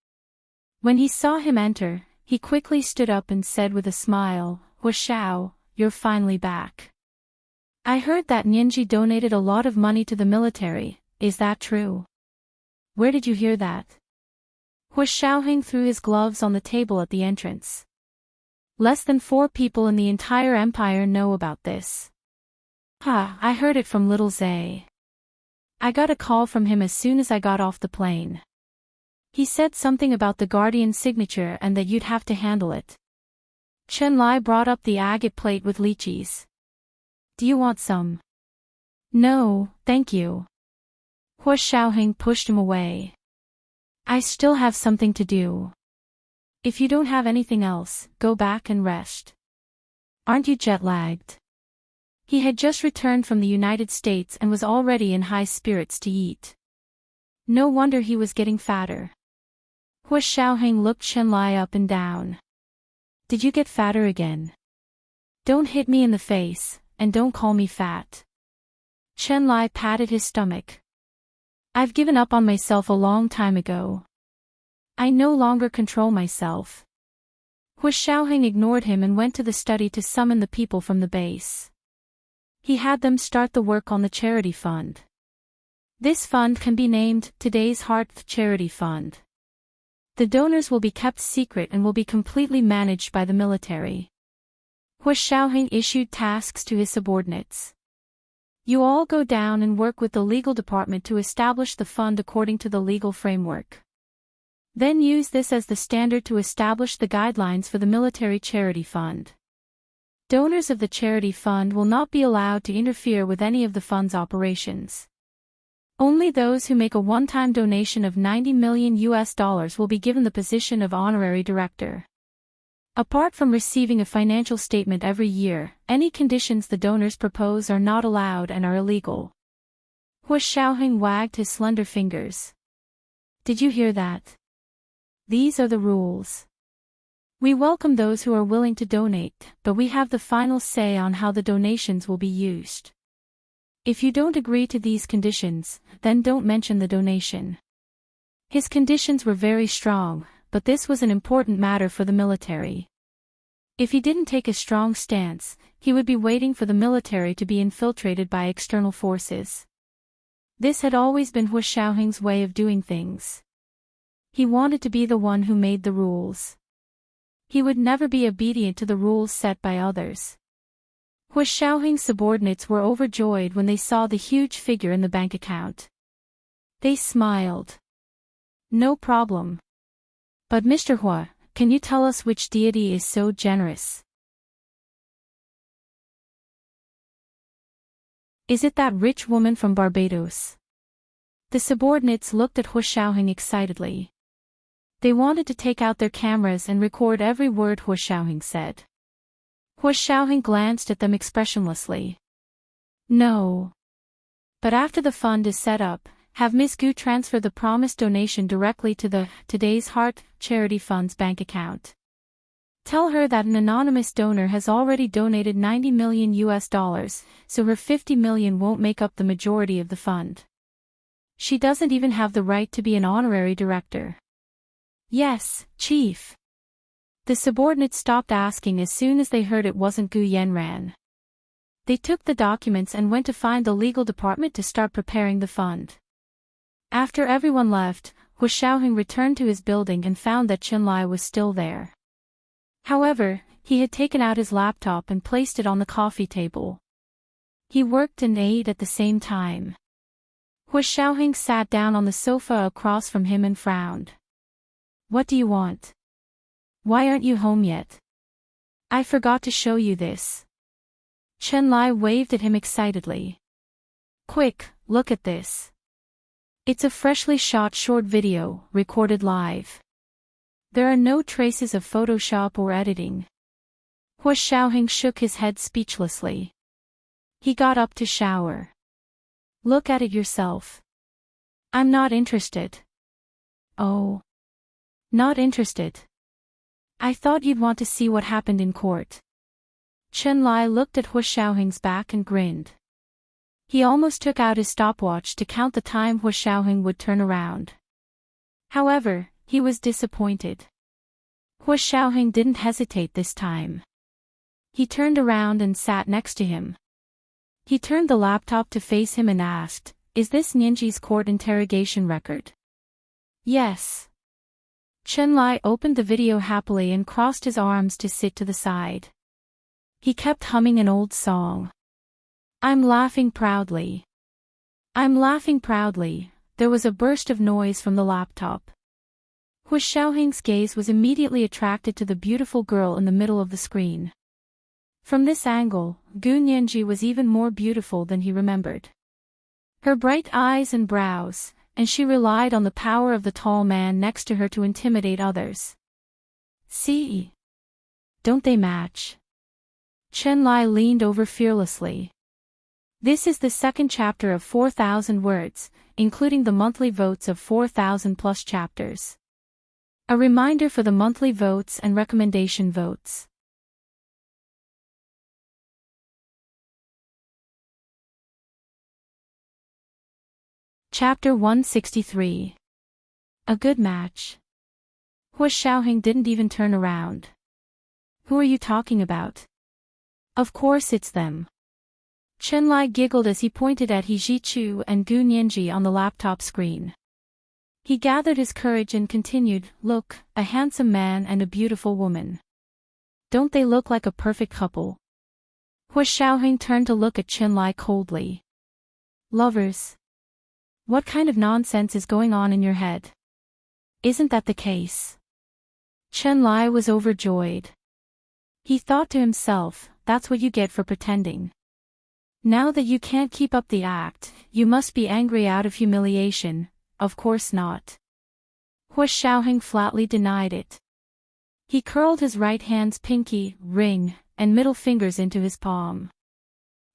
When he saw him enter, he quickly stood up and said with a smile, "Hu Xiao, you're finally back. I heard that Nianji donated a lot of money to the military, is that true? Where did you hear that?" Hu Xiaoheng threw his gloves on the table at the entrance. Less than 4 people in the entire empire know about this. I heard it from little Zay. I got a call from him as soon as I got off the plane. He said something about the guardian's signature and that you'd have to handle it. Chen Lai brought up the agate plate with lychees. Do you want some? No, thank you. Hu Xiaoheng pushed him away. I still have something to do. If you don't have anything else, go back and rest. Aren't you jet-lagged? He had just returned from the United States and was already in high spirits to eat. No wonder he was getting fatter. Hu Xiaoheng looked Chen Lai up and down. Did you get fatter again? Don't hit me in the face, and don't call me fat. Chen Lai patted his stomach. I've given up on myself a long time ago. I no longer control myself. Hu Xiaoheng ignored him and went to the study to summon the people from the base. He had them start the work on the charity fund. This fund can be named Today's Heart Charity Fund. The donors will be kept secret and will be completely managed by the military. Hu Xiaoheng issued tasks to his subordinates. You all go down and work with the legal department to establish the fund according to the legal framework. Then use this as the standard to establish the guidelines for the military charity fund. Donors of the charity fund will not be allowed to interfere with any of the fund's operations. Only those who make a one-time donation of $90 million will be given the position of honorary director. Apart from receiving a financial statement every year, any conditions the donors propose are not allowed and are illegal. Hu Xiaoheng wagged his slender fingers. Did you hear that? These are the rules. We welcome those who are willing to donate, but we have the final say on how the donations will be used. If you don't agree to these conditions, then don't mention the donation. His conditions were very strong, but this was an important matter for the military. If he didn't take a strong stance, he would be waiting for the military to be infiltrated by external forces. This had always been Hu Xiaoheng's way of doing things. He wanted to be the one who made the rules. He would never be obedient to the rules set by others. Hu Xiaoheng's subordinates were overjoyed when they saw the huge figure in the bank account. They smiled. No problem. But Mr. Hu, can you tell us which deity is so generous? Is it that rich woman from Barbados? The subordinates looked at Hu Xiaoheng excitedly. They wanted to take out their cameras and record every word Hu Xiaoheng said. Hu Xiaoheng glanced at them expressionlessly. No. But after the fund is set up, have Ms. Gu transfer the promised donation directly to the Today's Heart Charity Fund's bank account. Tell her that an anonymous donor has already donated $90 million, so her $50 million won't make up the majority of the fund. She doesn't even have the right to be an honorary director. Yes, Chief. The subordinates stopped asking as soon as they heard it wasn't Gu Yanran. They took the documents and went to find the legal department to start preparing the fund. After everyone left, Hu Xiaoheng returned to his building and found that Qianlai was still there. However, he had taken out his laptop and placed it on the coffee table. He worked and ate at the same time. Hu Xiaoheng sat down on the sofa across from him and frowned. What do you want? Why aren't you home yet? I forgot to show you this. Qianlai waved at him excitedly. Quick, look at this. It's a freshly shot short video, recorded live. There are no traces of Photoshop or editing. Hu Xiaoheng shook his head speechlessly. He got up to shower. Look at it yourself. I'm not interested. Oh. Not interested. I thought you'd want to see what happened in court. Qianlai looked at Hu Xiaoheng's back and grinned. He almost took out his stopwatch to count the time Hu Xiaoheng would turn around. However, he was disappointed. Hu Xiaoheng didn't hesitate this time. He turned around and sat next to him. He turned the laptop to face him and asked, "Is this Nianji's court interrogation record?" Yes. Qianlai opened the video happily and crossed his arms to sit to the side. He kept humming an old song. I'm laughing proudly. I'm laughing proudly. There was a burst of noise from the laptop. Hu Xiaoheng's gaze was immediately attracted to the beautiful girl in the middle of the screen. From this angle, Gu Nianji was even more beautiful than he remembered. Her bright eyes and brows, and she relied on the power of the tall man next to her to intimidate others. See? Don't they match? Qianlai leaned over fearlessly. This is the second chapter of 4,000 words, including the monthly votes of 4,000 plus chapters. A reminder for the monthly votes and recommendation votes. Chapter 163. A good match. Hua Xiaoheng didn't even turn around. Who are you talking about? Of course it's them. Chen Lai giggled as he pointed at He Zhichu and Gu Nianji on the laptop screen. He gathered his courage and continued, look, a handsome man and a beautiful woman. Don't they look like a perfect couple? Hua Xiaoheng turned to look at Chen Lai coldly. Lovers? What kind of nonsense is going on in your head? Isn't that the case? Chen Lai was overjoyed. He thought to himself, that's what you get for pretending. Now that you can't keep up the act, you must be angry out of humiliation. Of course not. Hua Xiaoheng flatly denied it. He curled his right hand's pinky, ring, and middle fingers into his palm.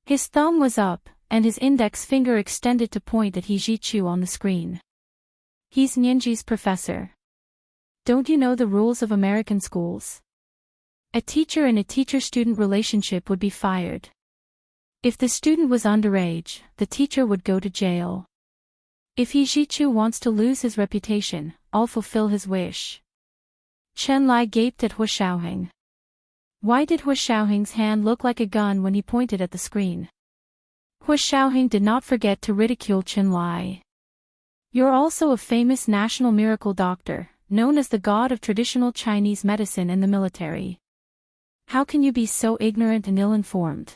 His thumb was up, and his index finger extended to point at He Zhichu on the screen. He's Nianji's professor. Don't you know the rules of American schools? A teacher in a teacher-student relationship would be fired. If the student was underage, the teacher would go to jail. If He Zhichu wants to lose his reputation, I'll fulfill his wish. Chen Lai gaped at Hua Xiaoheng. Why did Hua Xiaoheng's hand look like a gun when he pointed at the screen? Hua Xiaoheng did not forget to ridicule Chen Lai. You're also a famous national miracle doctor, known as the god of traditional Chinese medicine and the military. How can you be so ignorant and ill-informed?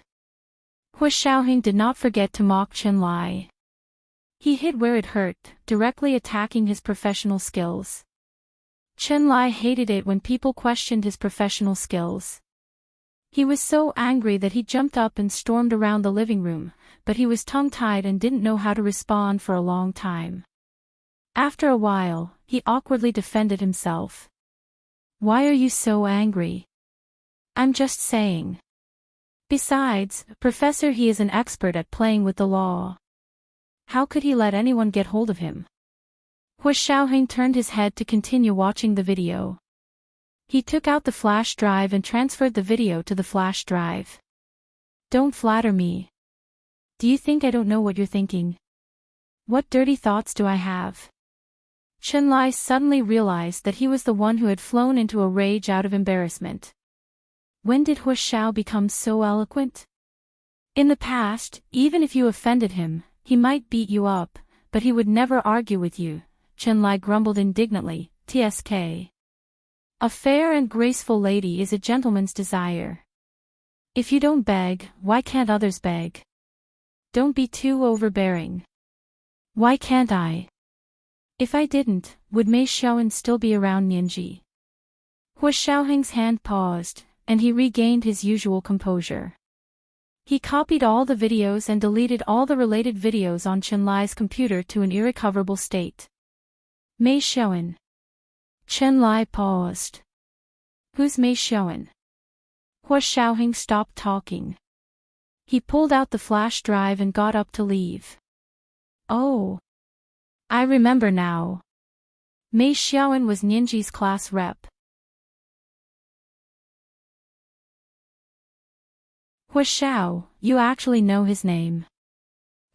Hua Xiaoheng did not forget to mock Chen Lai. He hit where it hurt, directly attacking his professional skills. Chen Lai hated it when people questioned his professional skills. He was so angry that he jumped up and stormed around the living room, but he was tongue-tied and didn't know how to respond for a long time. After a while, he awkwardly defended himself. Why are you so angry? I'm just saying. Besides, Professor, he is an expert at playing with the law. How could he let anyone get hold of him? Hua Xiaoheng turned his head to continue watching the video. He took out the flash drive and transferred the video to the flash drive. Don't flatter me. Do you think I don't know what you're thinking? What dirty thoughts do I have? Chen Lai suddenly realized that he was the one who had flown into a rage out of embarrassment. When did Hua Xiao become so eloquent? In the past, even if you offended him, he might beat you up, but he would never argue with you, Chen Lai grumbled indignantly, TSK. A fair and graceful lady is a gentleman's desire. If you don't beg, why can't others beg? Don't be too overbearing. Why can't I? If I didn't, would Mei Xiaoan still be around Nianji? Hua Xiaoheng's hand paused, and he regained his usual composure. He copied all the videos and deleted all the related videos on Chen Lai's computer to an irrecoverable state. Mei Xiaoan. Chen Lai paused. Who's Mei Xiaoan? Hua Xiaoheng stopped talking. He pulled out the flash drive and got up to leave. Oh. I remember now. Mei Xiaoan was Nianji's class rep. Hua Xiao, you actually know his name.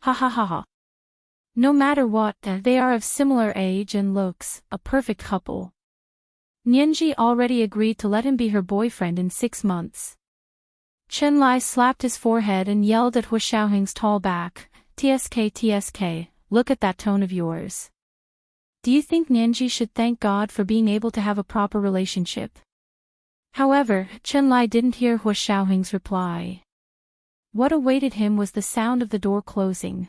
Ha ha ha ha. No matter what, they are of similar age and looks, a perfect couple. Nianji already agreed to let him be her boyfriend in 6 months. Chen Lai slapped his forehead and yelled at Hua Xiaoheng's tall back, TSK, look at that tone of yours. Do you think Nianji should thank God for being able to have a proper relationship? However, Chen Lai didn't hear Hua Xiaoheng's reply. What awaited him was the sound of the door closing.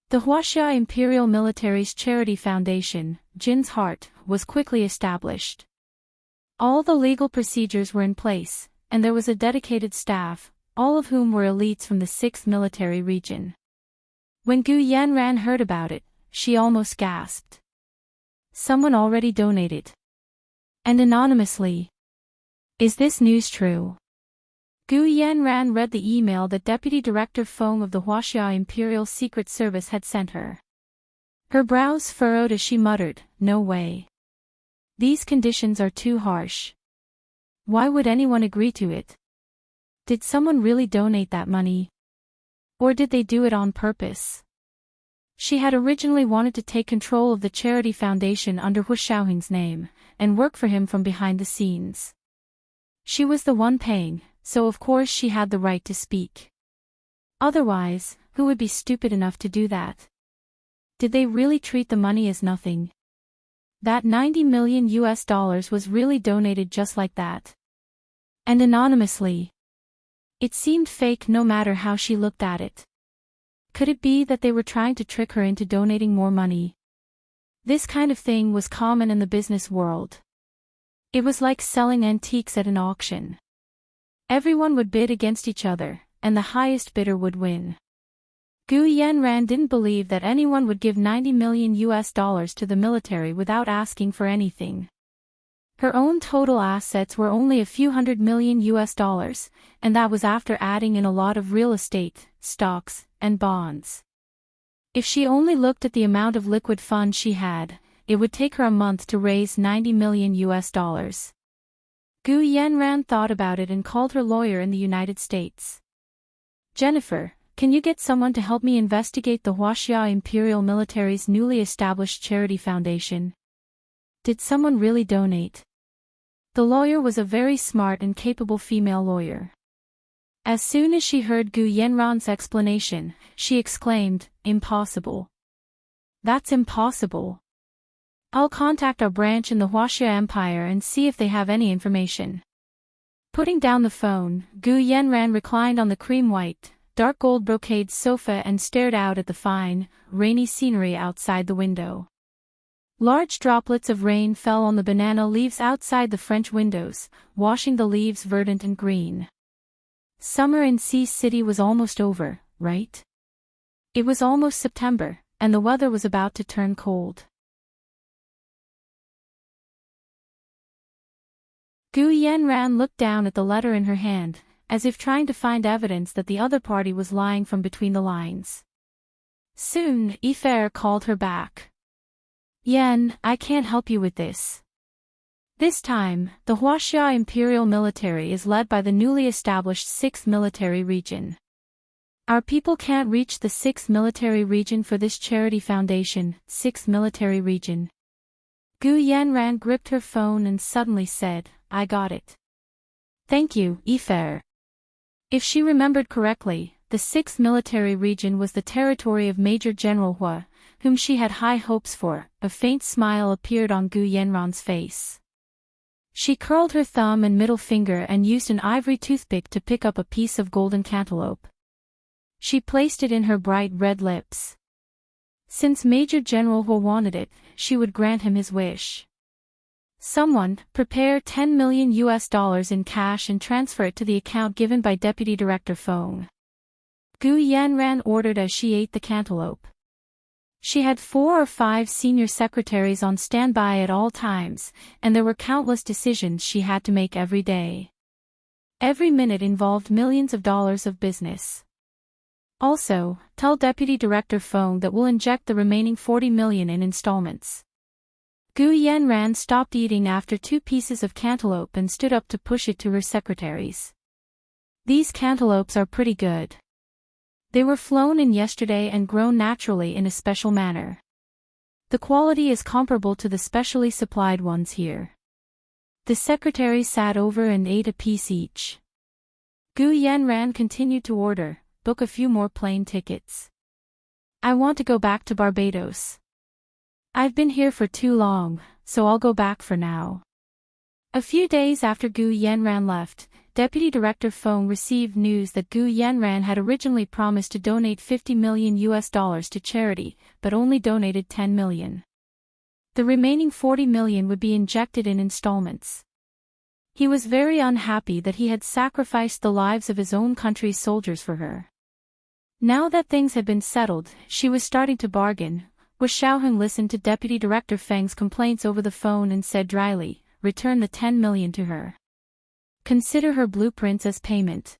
The Huaxia Imperial Military's charity foundation, Jin's Heart, was quickly established. All the legal procedures were in place, and there was a dedicated staff, all of whom were elites from the 6th Military Region. When Gu Yanran heard about it, she almost gasped. Someone already donated. And anonymously. Is this news true? Gu Yanran read the email that Deputy Director Feng of the Huaxia Imperial Secret Service had sent her. Her brows furrowed as she muttered, no way. These conditions are too harsh. Why would anyone agree to it? Did someone really donate that money? Or did they do it on purpose? She had originally wanted to take control of the charity foundation under Hu Xiaoheng's name, and work for him from behind the scenes. She was the one paying, so of course she had the right to speak. Otherwise, who would be stupid enough to do that? Did they really treat the money as nothing? That $90 million was really donated just like that. And anonymously. It seemed fake no matter how she looked at it. Could it be that they were trying to trick her into donating more money? This kind of thing was common in the business world. It was like selling antiques at an auction. Everyone would bid against each other, and the highest bidder would win. Gu Yanran didn't believe that anyone would give $90 million to the military without asking for anything. Her own total assets were only a few $100 million, and that was after adding in a lot of real estate, stocks, and bonds. If she only looked at the amount of liquid funds she had, it would take her a month to raise $90 million. Gu Yanran thought about it and called her lawyer in the United States. Jennifer, can you get someone to help me investigate the Huaxia Imperial Military's newly established charity foundation? Did someone really donate? The lawyer was a very smart and capable female lawyer. As soon as she heard Gu Yanran's explanation, she exclaimed, "Impossible. That's impossible. I'll contact our branch in the Huaxia Empire and see if they have any information." Putting down the phone, Gu Yanran reclined on the cream-white, dark gold brocade sofa and stared out at the fine, rainy scenery outside the window. Large droplets of rain fell on the banana leaves outside the French windows, washing the leaves verdant and green. Summer in Sea City was almost over, right? It was almost September, and the weather was about to turn cold. Gu Yanran looked down at the letter in her hand, as if trying to find evidence that the other party was lying from between the lines. Soon, Ifer called her back. "Yan, I can't help you with this. This time, the Huaxia Imperial Military is led by the newly established 6th Military Region. Our people can't reach the 6th Military Region for this charity foundation, 6th Military Region." Gu Yanran gripped her phone and suddenly said, "I got it. Thank you, Ifer." If she remembered correctly, the 6th Military Region was the territory of Major General Hua, whom she had high hopes for. A faint smile appeared on Gu Yanran's face. She curled her thumb and middle finger and used an ivory toothpick to pick up a piece of golden cantaloupe. She placed it in her bright red lips. Since Major General Hua wanted it, she would grant him his wish. "Someone, prepare $10 million in cash and transfer it to the account given by Deputy Director Feng." Gu Yanran ordered as she ate the cantaloupe. She had 4 or 5 senior secretaries on standby at all times, and there were countless decisions she had to make every day. Every minute involved millions of dollars of business. "Also, tell Deputy Director Feng that we'll inject the remaining $40 million in installments." Gu Yanran stopped eating after 2 pieces of cantaloupe and stood up to push it to her secretaries. "These cantaloupes are pretty good. They were flown in yesterday and grown naturally in a special manner. The quality is comparable to the specially supplied ones here." The secretaries sat over and ate a piece each. Gu Yanran continued to order, "Book a few more plane tickets. I want to go back to Barbados. I've been here for too long, so I'll go back for now." A few days after Gu Yanran left, Deputy Director Feng received news that Gu Yanran had originally promised to donate $50 million to charity, but only donated $10 million. The remaining $40 million would be injected in installments. He was very unhappy that he had sacrificed the lives of his own country's soldiers for her. Now that things had been settled, she was starting to bargain. Wu Xiaoheng listened to Deputy Director Feng's complaints over the phone and said dryly, "Return the $10 million to her. Consider her blueprints as payment.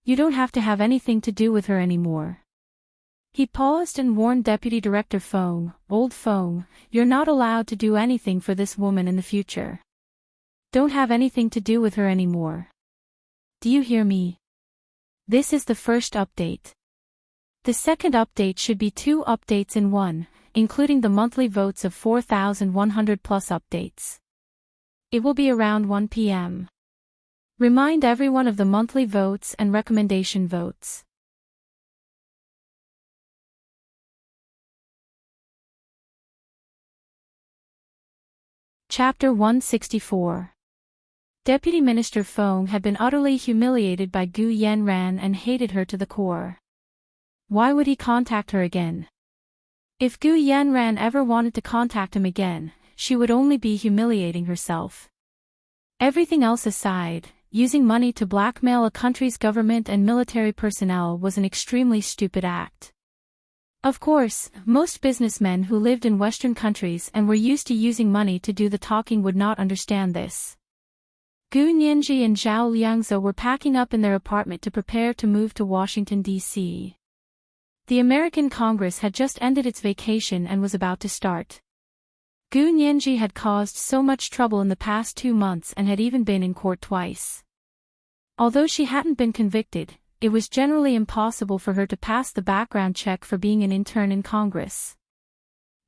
You don't have to have anything to do with her anymore." He paused and warned Deputy Director Feng, "Old Feng, you're not allowed to do anything for this woman in the future. Don't have anything to do with her anymore. Do you hear me? This is the first update. The second update should be 2 updates in one, including the monthly votes of 4,100 plus updates. It will be around 1 p.m. Remind everyone of the monthly votes and recommendation votes. Chapter 164. Deputy Minister Feng had been utterly humiliated by Gu Yanran and hated her to the core. Why would he contact her again? If Gu Yanran ever wanted to contact him again, she would only be humiliating herself. Everything else aside, using money to blackmail a country's government and military personnel was an extremely stupid act. Of course, most businessmen who lived in Western countries and were used to using money to do the talking would not understand this. Gu Nianji and Zhao Liangze were packing up in their apartment to prepare to move to Washington, D.C. The American Congress had just ended its vacation and was about to start. Gu Nianji had caused so much trouble in the past 2 months and had even been in court twice. Although she hadn't been convicted, it was generally impossible for her to pass the background check for being an intern in Congress.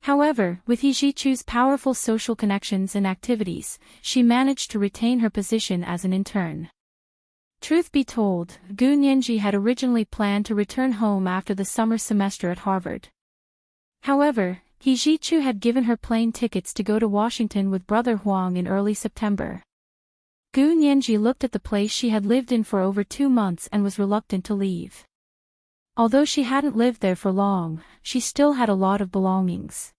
However, with He Zhichu's powerful social connections and activities, she managed to retain her position as an intern. Truth be told, Gu Nianji had originally planned to return home after the summer semester at Harvard. However, He Zhichu had given her plane tickets to go to Washington with Brother Huang in early September. Gu Nianji looked at the place she had lived in for over 2 months and was reluctant to leave. Although she hadn't lived there for long, she still had a lot of belongings.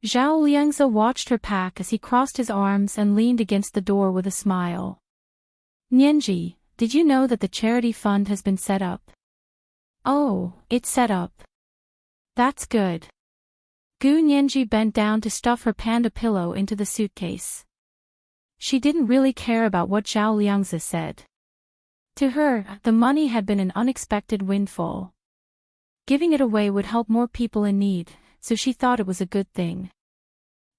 Zhao Liangze watched her pack as he crossed his arms and leaned against the door with a smile. Nianji, did you know that the charity fund has been set up? Oh, it's set up. That's good. Gu Nianji bent down to stuff her panda pillow into the suitcase. She didn't really care about what Zhao Liangze said. To her, the money had been an unexpected windfall. Giving it away would help more people in need, so she thought it was a good thing.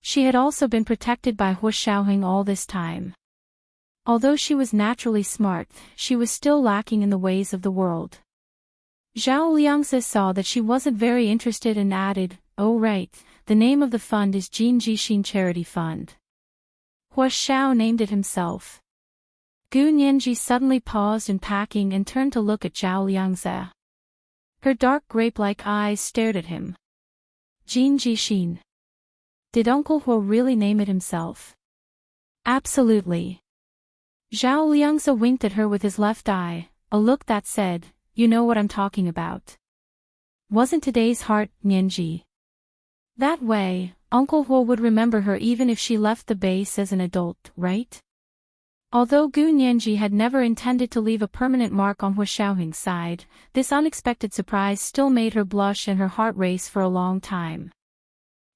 She had also been protected by Hu Xiaoheng all this time. Although she was naturally smart, she was still lacking in the ways of the world. Zhao Liangze saw that she wasn't very interested and added, "Oh right, the name of the fund is Jin Jixin Charity Fund." Hu Xiao named it himself. Gu Nianji suddenly paused in packing and turned to look at Zhao Liangze. Her dark grape-like eyes stared at him. Jin Jixin. Did Uncle Hu really name it himself? Absolutely. Zhao Liangze winked at her with his left eye, a look that said, "You know what I'm talking about." Wasn't today's heart, Nianji? That way, Uncle Hu would remember her even if she left the base as an adult, right? Although Gu Nianji had never intended to leave a permanent mark on Hu Xiaoheng's side, this unexpected surprise still made her blush and her heart race for a long time.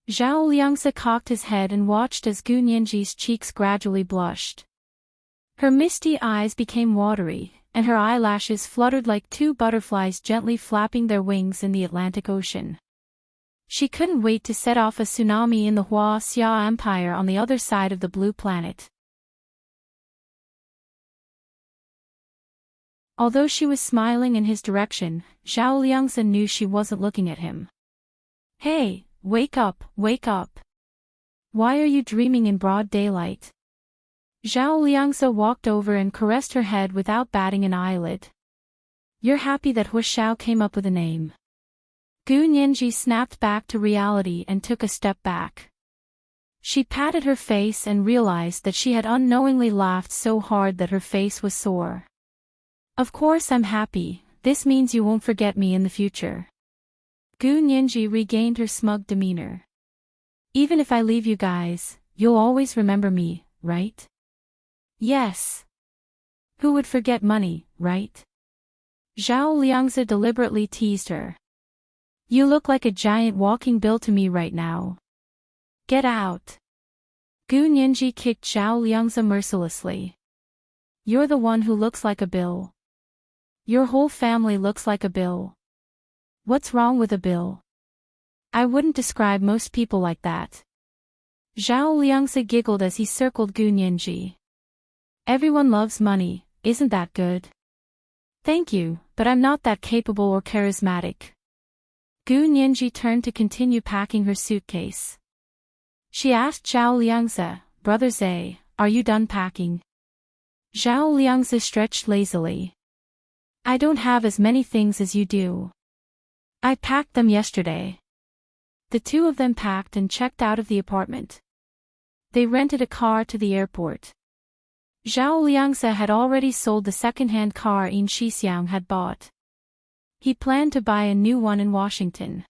Zhao Liangze cocked his head and watched as Gu Nianji's cheeks gradually blushed. Her misty eyes became watery, and her eyelashes fluttered like 2 butterflies gently flapping their wings in the Atlantic Ocean. She couldn't wait to set off a tsunami in the Hua Xia Empire on the other side of the blue planet. Although she was smiling in his direction, Zhao Liangze knew she wasn't looking at him. "Hey, wake up, wake up. Why are you dreaming in broad daylight?" Zhao Liangze walked over and caressed her head without batting an eyelid. "You're happy that Hu Xiao came up with a name." Gu Nianji snapped back to reality and took a step back. She patted her face and realized that she had unknowingly laughed so hard that her face was sore. "Of course I'm happy, this means you won't forget me in the future." Gu Nianji regained her smug demeanor. "Even if I leave you guys, you'll always remember me, right?" "Yes. Who would forget money, right?" Zhao Liangze deliberately teased her. "You look like a giant walking bill to me right now. Get out." Gu Nianji kicked Zhao Liangze mercilessly. "You're the one who looks like a bill. Your whole family looks like a bill. What's wrong with a bill? I wouldn't describe most people like that." Zhao Liangze giggled as he circled Gu Nianji. "Everyone loves money, isn't that good?" "Thank you, but I'm not that capable or charismatic." Gu Nianji turned to continue packing her suitcase. She asked Zhao Liangzi, "Brother Zhe, are you done packing?" Zhao Liangzi stretched lazily. "I don't have as many things as you do. I packed them yesterday." The two of them packed and checked out of the apartment. They rented a car to the airport. Zhao Liangzi had already sold the second-hand car Yin Shixiang had bought. He planned to buy a new one in Washington.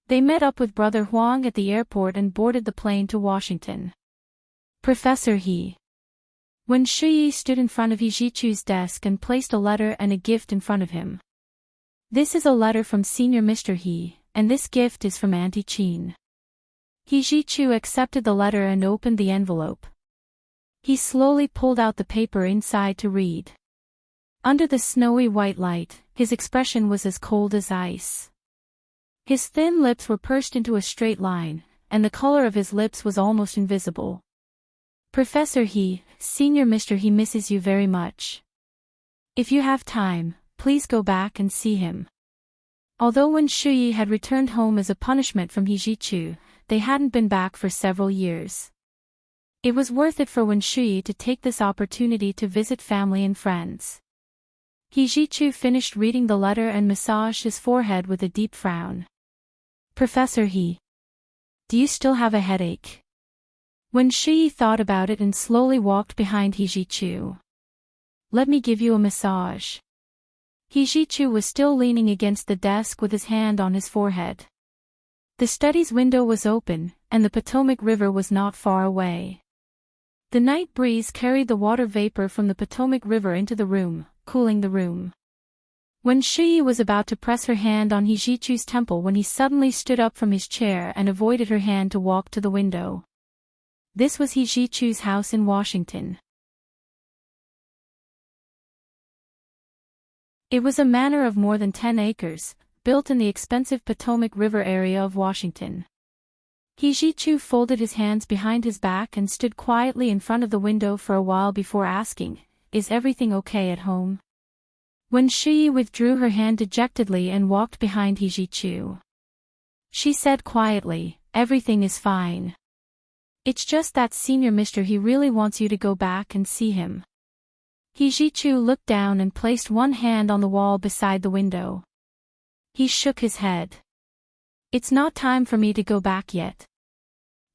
They met up with Brother Huang at the airport and boarded the plane to Washington. Professor He. Wen Shuyi stood in front of He Jichu's desk and placed a letter and a gift in front of him. "This is a letter from Senior Mr. He, and this gift is from Auntie Qin." He Jichu accepted the letter and opened the envelope. He slowly pulled out the paper inside to read. Under the snowy white light, his expression was as cold as ice. His thin lips were pursed into a straight line, and the color of his lips was almost invisible. "Professor He, Senior Mr. He misses you very much. If you have time, please go back and see him." Although Wen Shuyi had returned home as a punishment from He Jichu, they hadn't been back for several years. It was worth it for Wen Shuyi to take this opportunity to visit family and friends. He Jichu finished reading the letter and massaged his forehead with a deep frown. "Professor He, do you still have a headache?" Wen Shuyi thought about it and slowly walked behind He Jichu. "Let me give you a massage." He Jichu was still leaning against the desk with his hand on his forehead. The study's window was open, and the Potomac River was not far away. The night breeze carried the water vapor from the Potomac River into the room, cooling the room. Wen Shuyi was about to press her hand on He Jichu's temple when he suddenly stood up from his chair and avoided her hand to walk to the window. This was He Jichu's house in Washington. It was a manor of more than 10 acres, built in the expensive Potomac River area of Washington. He Jichu folded his hands behind his back and stood quietly in front of the window for a while before asking, "Is everything okay at home?" Wen Shuyi withdrew her hand dejectedly and walked behind He Jichu. She said quietly, "Everything is fine. It's just that Senior Mr. He really wants you to go back and see him." He Jichu looked down and placed one hand on the wall beside the window. He shook his head. "It's not time for me to go back yet."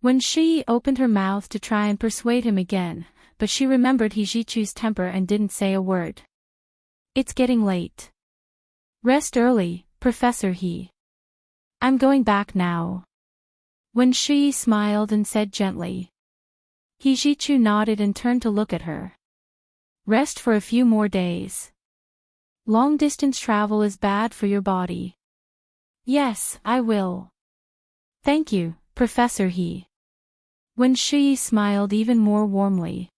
Wen Shuyi opened her mouth to try and persuade him again, but she remembered He Jichu's temper and didn't say a word. "It's getting late. Rest early, Professor He. I'm going back now." Wen Shuyi smiled and said gently. He Jichu nodded and turned to look at her. "Rest for a few more days. Long-distance travel is bad for your body." "Yes, I will. Thank you, Professor He." Wen Shuyi smiled even more warmly.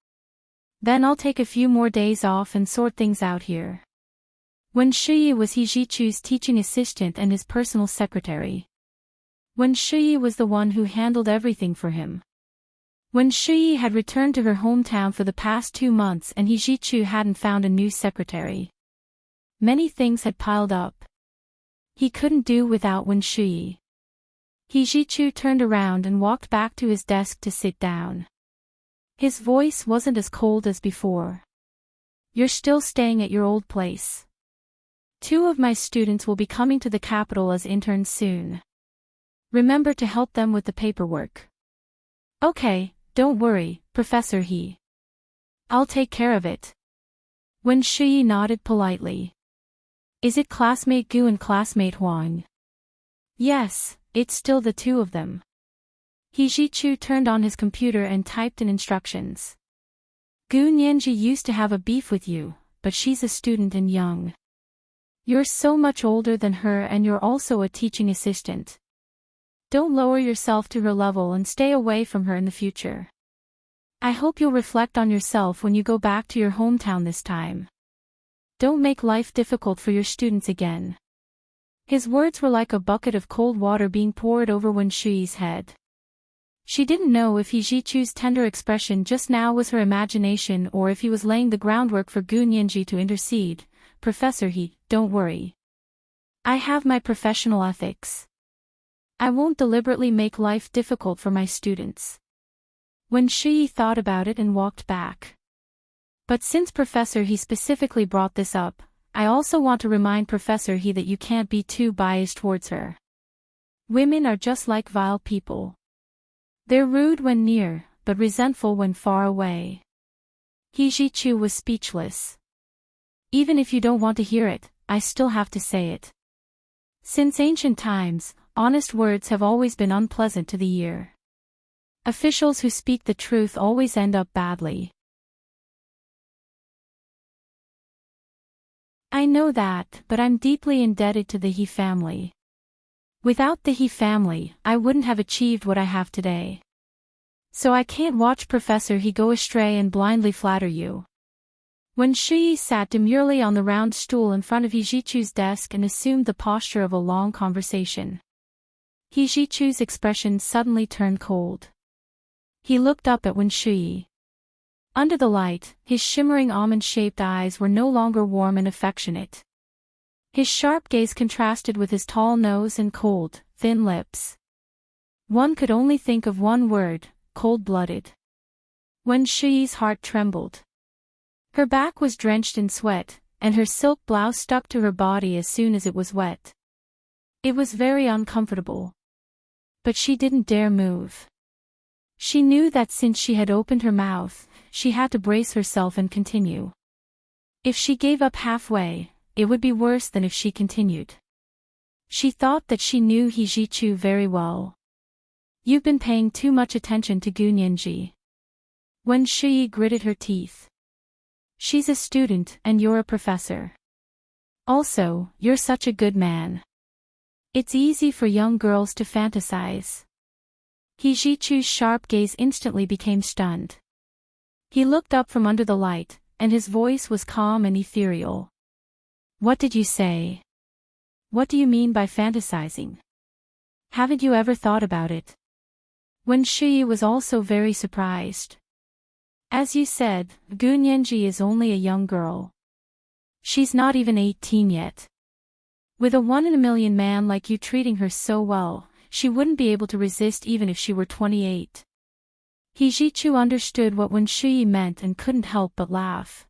"Then I'll take a few more days off and sort things out here." Wen Shuyi was He Jichu's teaching assistant and his personal secretary. Wen Shuyi was the one who handled everything for him. Wen Shuyi had returned to her hometown for the past 2 months and He Jichu hadn't found a new secretary. Many things had piled up. He couldn't do without Wen Shuyi. He Jichu turned around and walked back to his desk to sit down. His voice wasn't as cold as before. "You're still staying at your old place. 2 of my students will be coming to the capital as interns soon. Remember to help them with the paperwork." "Okay, don't worry, Professor He. I'll take care of it." Wen Shuyi nodded politely. "Is it classmate Gu and classmate Huang?" "Yes, it's still the 2 of them." He Jichu turned on his computer and typed in instructions. "Gu Nianji used to have a beef with you, but she's a student and young. You're so much older than her and you're also a teaching assistant. Don't lower yourself to her level and stay away from her in the future. I hope you'll reflect on yourself when you go back to your hometown this time. Don't make life difficult for your students again." His words were like a bucket of cold water being poured over Wen Shuyi's head. She didn't know if He Jichu's tender expression just now was her imagination or if he was laying the groundwork for Gu Nianji to intercede. "Professor He, don't worry. I have my professional ethics. I won't deliberately make life difficult for my students. Wen Shi thought about it and walked back. But since Professor He specifically brought this up, I also want to remind Professor He that you can't be too biased towards her. Women are just like vile people. They're rude when near, but resentful when far away. He Ji-chu was speechless. Even if you don't want to hear it, I still have to say it. Since ancient times, honest words have always been unpleasant to the ear. Officials who speak the truth always end up badly. I know that, but I'm deeply indebted to the He family. Without the He family, I wouldn't have achieved what I have today. So I can't watch Professor He go astray and blindly flatter you. Wen Shi sat demurely on the round stool in front of He Ji-chu's desk and assumed the posture of a long conversation. He Ji-chu's expression suddenly turned cold. He looked up at Wen Shi. Under the light, his shimmering almond-shaped eyes were no longer warm and affectionate. His sharp gaze contrasted with his tall nose and cold, thin lips. One could only think of one word: cold-blooded. Wen Shi's heart trembled. Her back was drenched in sweat, and her silk blouse stuck to her body as soon as it was wet. It was very uncomfortable. But she didn't dare move. She knew that since she had opened her mouth, she had to brace herself and continue. If she gave up halfway, it would be worse than if she continued. She thought that she knew He Ji-chu very well. You've been paying too much attention to Gu Nianji. Wen Shi gritted her teeth. She's a student and you're a professor. Also, you're such a good man. It's easy for young girls to fantasize. He Ji-chu's sharp gaze instantly became stunned. He looked up from under the light, and his voice was calm and ethereal. What did you say? What do you mean by fantasizing? Haven't you ever thought about it? Wen Shi was also very surprised. As you said, Gu Nianji is only a young girl. She's not even 18 yet. With a 1 in a million man like you treating her so well, she wouldn't be able to resist even if she were 28. He Ji-chu understood what Wen Shi meant and couldn't help but laugh.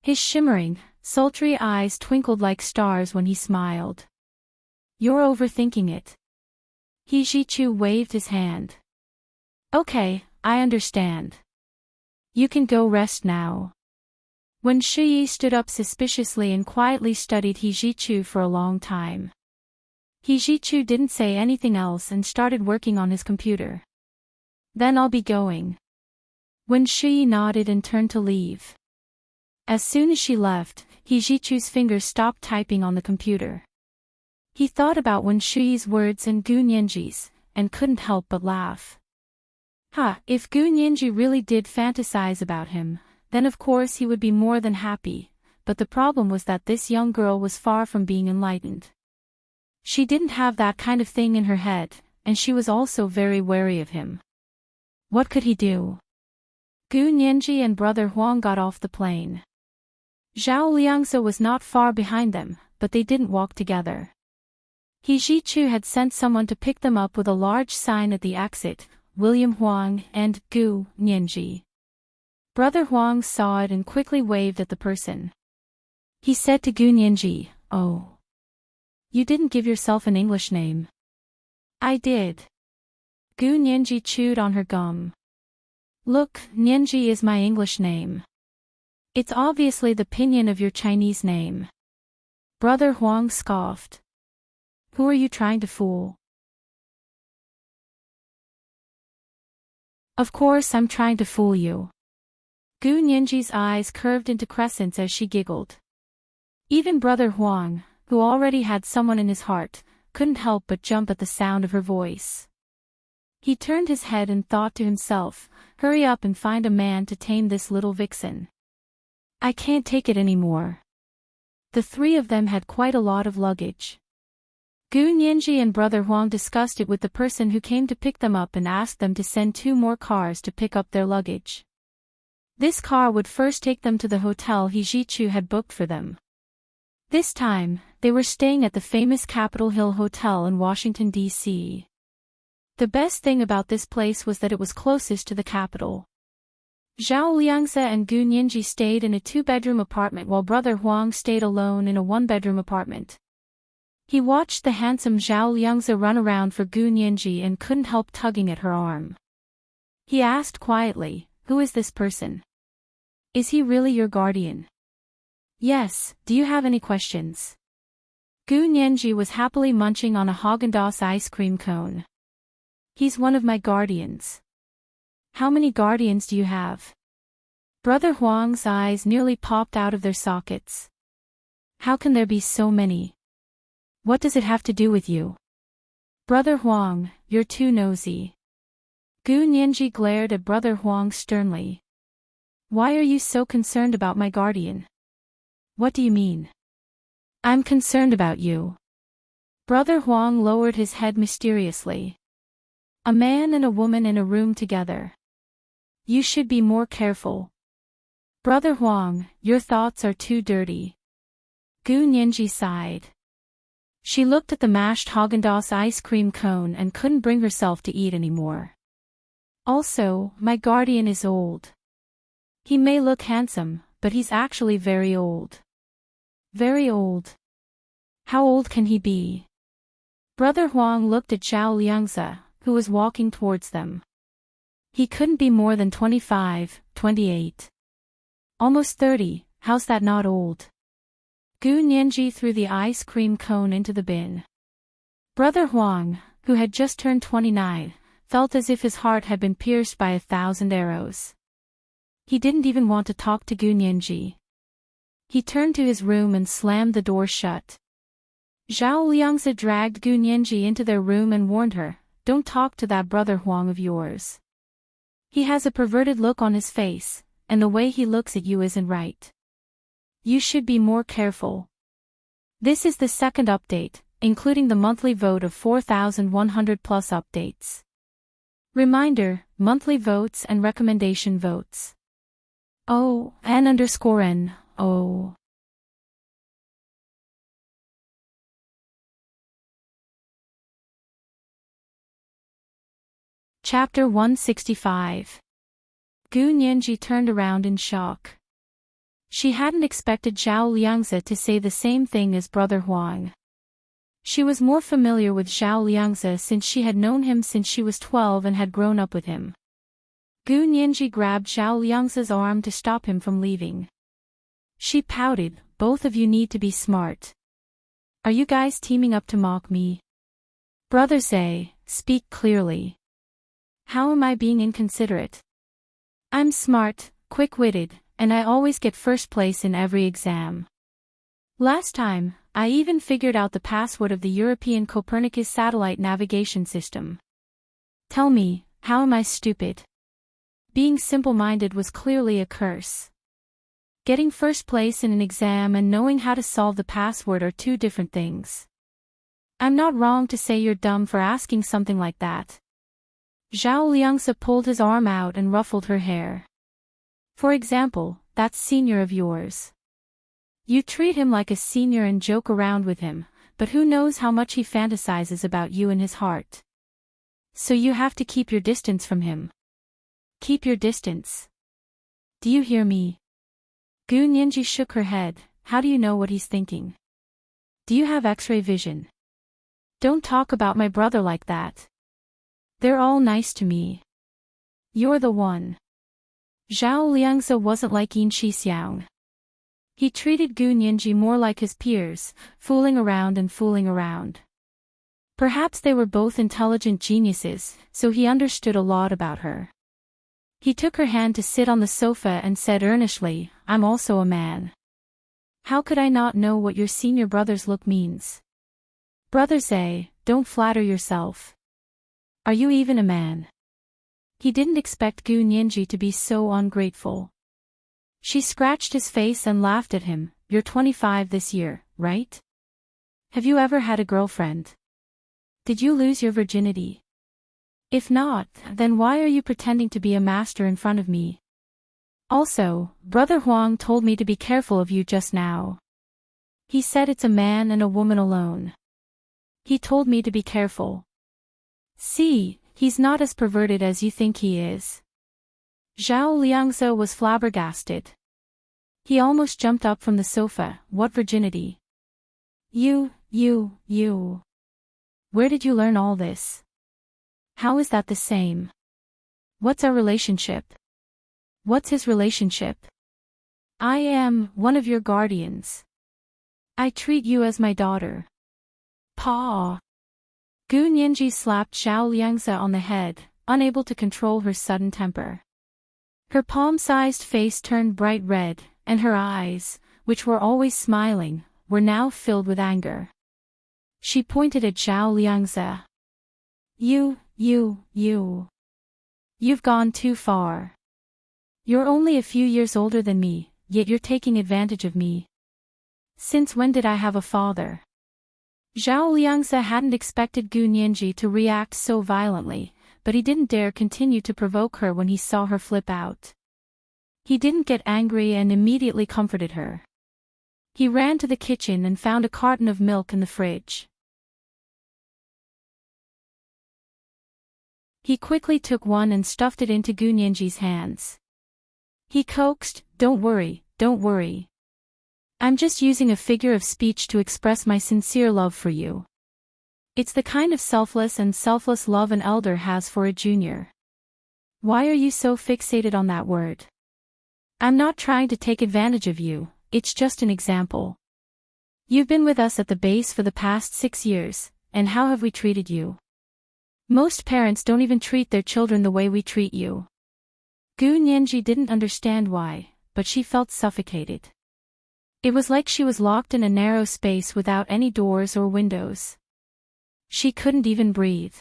His shimmering, sultry eyes twinkled like stars when he smiled. You're overthinking it. He Ji-chu waved his hand. Okay, I understand. You can go rest now. Wen Shi stood up suspiciously and quietly studied He Ji-chu for a long time. He Ji-chu didn't say anything else and started working on his computer. Then I'll be going. Wen Shi nodded and turned to leave. As soon as she left, He Ji-chu's fingers stopped typing on the computer. He thought about Wen Shi's words and Gu Nianji's, and couldn't help but laugh. If Gu Nianji really did fantasize about him, then of course he would be more than happy, but the problem was that this young girl was far from being enlightened. She didn't have that kind of thing in her head, and she was also very wary of him. What could he do? Gu Nianji and Brother Huang got off the plane. Zhao Liangzi was not far behind them, but they didn't walk together. He Ji-chu had sent someone to pick them up with a large sign at the exit, William Huang and Gu Nianji. Brother Huang saw it and quickly waved at the person. He said to Gu Nianji, "Oh. You didn't give yourself an English name." "I did." Gu Nianji chewed on her gum. "Look, Nianji is my English name. It's obviously the pinyin of your Chinese name." Brother Huang scoffed. "Who are you trying to fool?" "Of course I'm trying to fool you." Gu Nianji's eyes curved into crescents as she giggled. Even Brother Huang, who already had someone in his heart, couldn't help but jump at the sound of her voice. He turned his head and thought to himself, hurry up and find a man to tame this little vixen. I can't take it anymore. The three of them had quite a lot of luggage. Gu Nianji and Brother Huang discussed it with the person who came to pick them up and asked them to send 2 more cars to pick up their luggage. This car would first take them to the hotel He Ji-chu had booked for them. This time, they were staying at the famous Capitol Hill Hotel in Washington, D.C. The best thing about this place was that it was closest to the Capitol. Zhao Liangze and Gu Nianji stayed in a 2-bedroom apartment while brother Huang stayed alone in a 1-bedroom apartment. He watched the handsome Zhao Liangze run around for Gu Nianji and couldn't help tugging at her arm. He asked quietly, "Who is this person? Is he really your guardian?" "Yes, do you have any questions?" Gu Nianji was happily munching on a Haagen-Dazs ice cream cone. "He's one of my guardians." "How many guardians do you have?" Brother Huang's eyes nearly popped out of their sockets. "How can there be so many? What does it have to do with you?" "Brother Huang, you're too nosy." Gu Nianji glared at Brother Huang sternly. "Why are you so concerned about my guardian?" "What do you mean?" "I'm concerned about you." Brother Huang lowered his head mysteriously. "A man and a woman in a room together. You should be more careful." "Brother Huang, your thoughts are too dirty." Gu Nianji sighed. She looked at the mashed Haagen-Dazs ice cream cone and couldn't bring herself to eat anymore. "Also, my guardian is old. He may look handsome, but he's actually very old." "Very old? How old can he be?" Brother Huang looked at Zhao Liangze, who was walking towards them. "He couldn't be more than 25, 28. Almost 30, how's that not old?" Gu Nianji threw the ice cream cone into the bin. Brother Huang, who had just turned 29, felt as if his heart had been pierced by 1,000 arrows. He didn't even want to talk to Gu Nianji. He turned to his room and slammed the door shut. Zhao Liangze dragged Gu Nianji into their room and warned her, "Don't talk to that brother Huang of yours. He has a perverted look on his face, and the way he looks at you isn't right. You should be more careful." This is the second update, including the monthly vote of 4,100 plus updates. Reminder, monthly votes and recommendation votes. N_N. Chapter 165. Gu Nianji turned around in shock. She hadn't expected Zhao Liangze to say the same thing as Brother Huang. She was more familiar with Zhao Liangze since she had known him since she was 12 and had grown up with him. Gu Nianji grabbed Zhao Liangze's arm to stop him from leaving. She pouted, "Both of you need to be smart. Are you guys teaming up to mock me? Brother Zhe, speak clearly. How am I being inconsiderate? I'm smart, quick-witted, and I always get first place in every exam. Last time, I even figured out the password of the European Copernicus satellite navigation system. Tell me, how am I stupid? Being simple-minded was clearly a curse. Getting first place in an exam and knowing how to solve the password are two different things. I'm not wrong to say you're dumb for asking something like that." Zhao Liangze pulled his arm out and ruffled her hair. "For example, that senior of yours. You treat him like a senior and joke around with him, but who knows how much he fantasizes about you in his heart. So you have to keep your distance from him. Keep your distance. Do you hear me?" Gu Nianji shook her head. "How do you know what he's thinking? Do you have X-ray vision? Don't talk about my brother like that. They're all nice to me. You're the one." Zhao Liangze wasn't like Yin Xixiang. He treated Gu Nianji more like his peers, fooling around. Perhaps they were both intelligent geniuses, so he understood a lot about her. He took her hand to sit on the sofa and said earnestly, "I'm also a man. How could I not know what your senior brother's look means? Brother Zhe, don't flatter yourself. Are you even a man?" He didn't expect Gu Nianji to be so ungrateful. She scratched his face and laughed at him. "You're 25 this year, right? Have you ever had a girlfriend? Did you lose your virginity? If not, then why are you pretending to be a master in front of me? Also, Brother Huang told me to be careful of you just now." He said it's a man and a woman alone. He told me to be careful. See, he's not as perverted as you think he is. Zhao Liangzi was flabbergasted. He almost jumped up from the sofa. What virginity? You. Where did you learn all this? How is that the same? What's our relationship? What's his relationship? I am one of your guardians. I treat you as my daughter. Pa. Gu Nianji slapped Zhao Liangzi on the head, unable to control her sudden temper. Her palm-sized face turned bright red, and her eyes, which were always smiling, were now filled with anger. She pointed at Zhao Liangzi. You've gone too far. You're only a few years older than me, yet you're taking advantage of me. Since when did I have a father? Zhao Liangzi hadn't expected Gu Nianji to react so violently, but he didn't dare continue to provoke her when he saw her flip out. He didn't get angry and immediately comforted her. He ran to the kitchen and found a carton of milk in the fridge. He quickly took one and stuffed it into Gu Nianji's hands. He coaxed, Don't worry. I'm just using a figure of speech to express my sincere love for you. It's the kind of selfless love an elder has for a junior. Why are you so fixated on that word? I'm not trying to take advantage of you, it's just an example. You've been with us at the base for the past 6 years, and how have we treated you? Most parents don't even treat their children the way we treat you. Gu Nianji didn't understand why, but she felt suffocated. It was like she was locked in a narrow space without any doors or windows. She couldn't even breathe.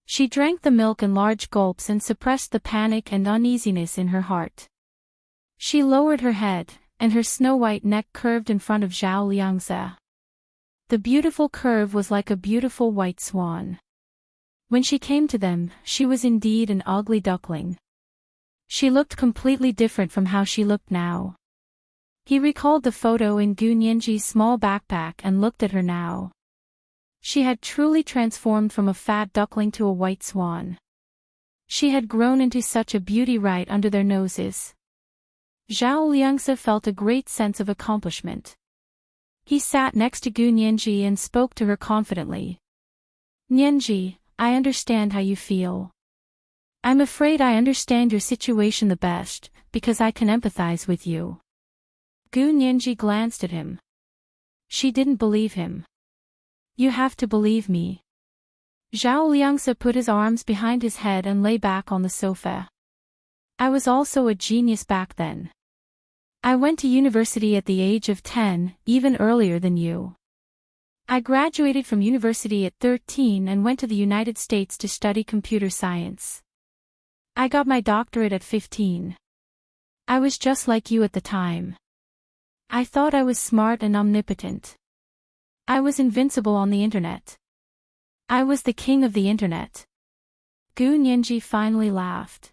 She drank the milk in large gulps and suppressed the panic and uneasiness in her heart. She lowered her head, and her snow-white neck curved in front of Zhao Liangzi. The beautiful curve was like a beautiful white swan. When she came to them, she was indeed an ugly duckling. She looked completely different from how she looked now. He recalled the photo in Gu Nianji's small backpack and looked at her now. She had truly transformed from a fat duckling to a white swan. She had grown into such a beauty right under their noses. Zhao Liangzi felt a great sense of accomplishment. He sat next to Gu Nianji and spoke to her confidently. Nianji, I understand how you feel. I'm afraid I understand your situation the best, because I can empathize with you. Gu Nianji glanced at him. She didn't believe him. You have to believe me. Zhao Liangzi put his arms behind his head and lay back on the sofa. I was also a genius back then. I went to university at the age of 10, even earlier than you. I graduated from university at 13 and went to the United States to study computer science. I got my doctorate at 15. I was just like you at the time. I thought I was smart and omnipotent. I was invincible on the internet. I was the king of the internet. Gu Nianji finally laughed.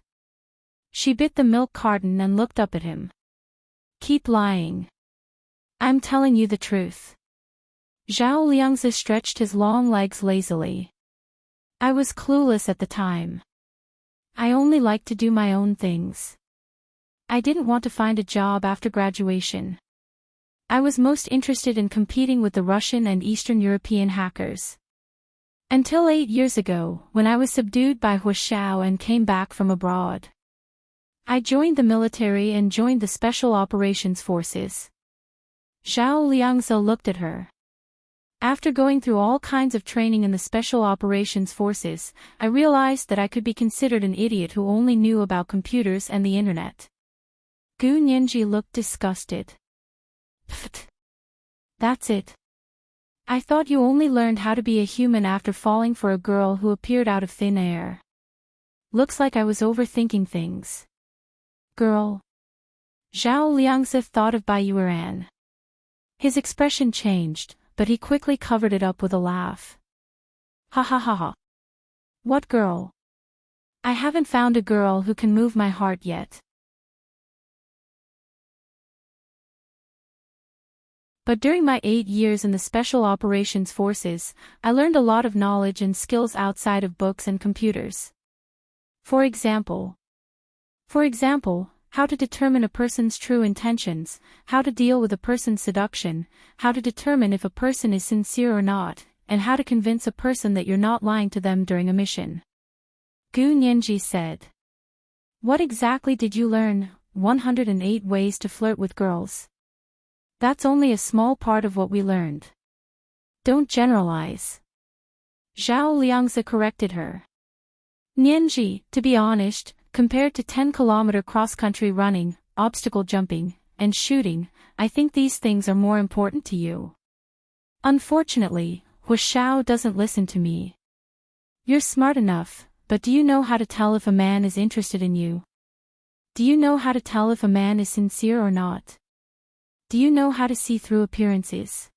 She bit the milk carton and looked up at him. Keep lying. I'm telling you the truth. Zhao Liangzi stretched his long legs lazily. I was clueless at the time. I only liked to do my own things. I didn't want to find a job after graduation. I was most interested in competing with the Russian and Eastern European hackers. Until 8 years ago, when I was subdued by Huashao and came back from abroad. I joined the military and joined the Special Operations Forces. Zhao Liangzi looked at her. After going through all kinds of training in the Special Operations Forces, I realized that I could be considered an idiot who only knew about computers and the internet. Gu Nianji looked disgusted. Pfft. That's it. I thought you only learned how to be a human after falling for a girl who appeared out of thin air. Looks like I was overthinking things. Girl. Zhao Liangzi thought of Bai Yuan. His expression changed, but he quickly covered it up with a laugh. Ha ha ha ha. What girl? I haven't found a girl who can move my heart yet. But during my 8 years in the Special Operations Forces, I learned a lot of knowledge and skills outside of books and computers. For example, how to determine a person's true intentions, how to deal with a person's seduction, how to determine if a person is sincere or not, and how to convince a person that you're not lying to them during a mission. Gu Nianji said. What exactly did you learn? 108 ways to flirt with girls. That's only a small part of what we learned. Don't generalize. Zhao Liangzi corrected her. Nianji, to be honest, compared to 10-kilometer cross-country running, obstacle jumping, and shooting, I think these things are more important to you. Unfortunately, Hu Xiao doesn't listen to me. You're smart enough, but do you know how to tell if a man is interested in you? Do you know how to tell if a man is sincere or not? Do you know how to see through appearances?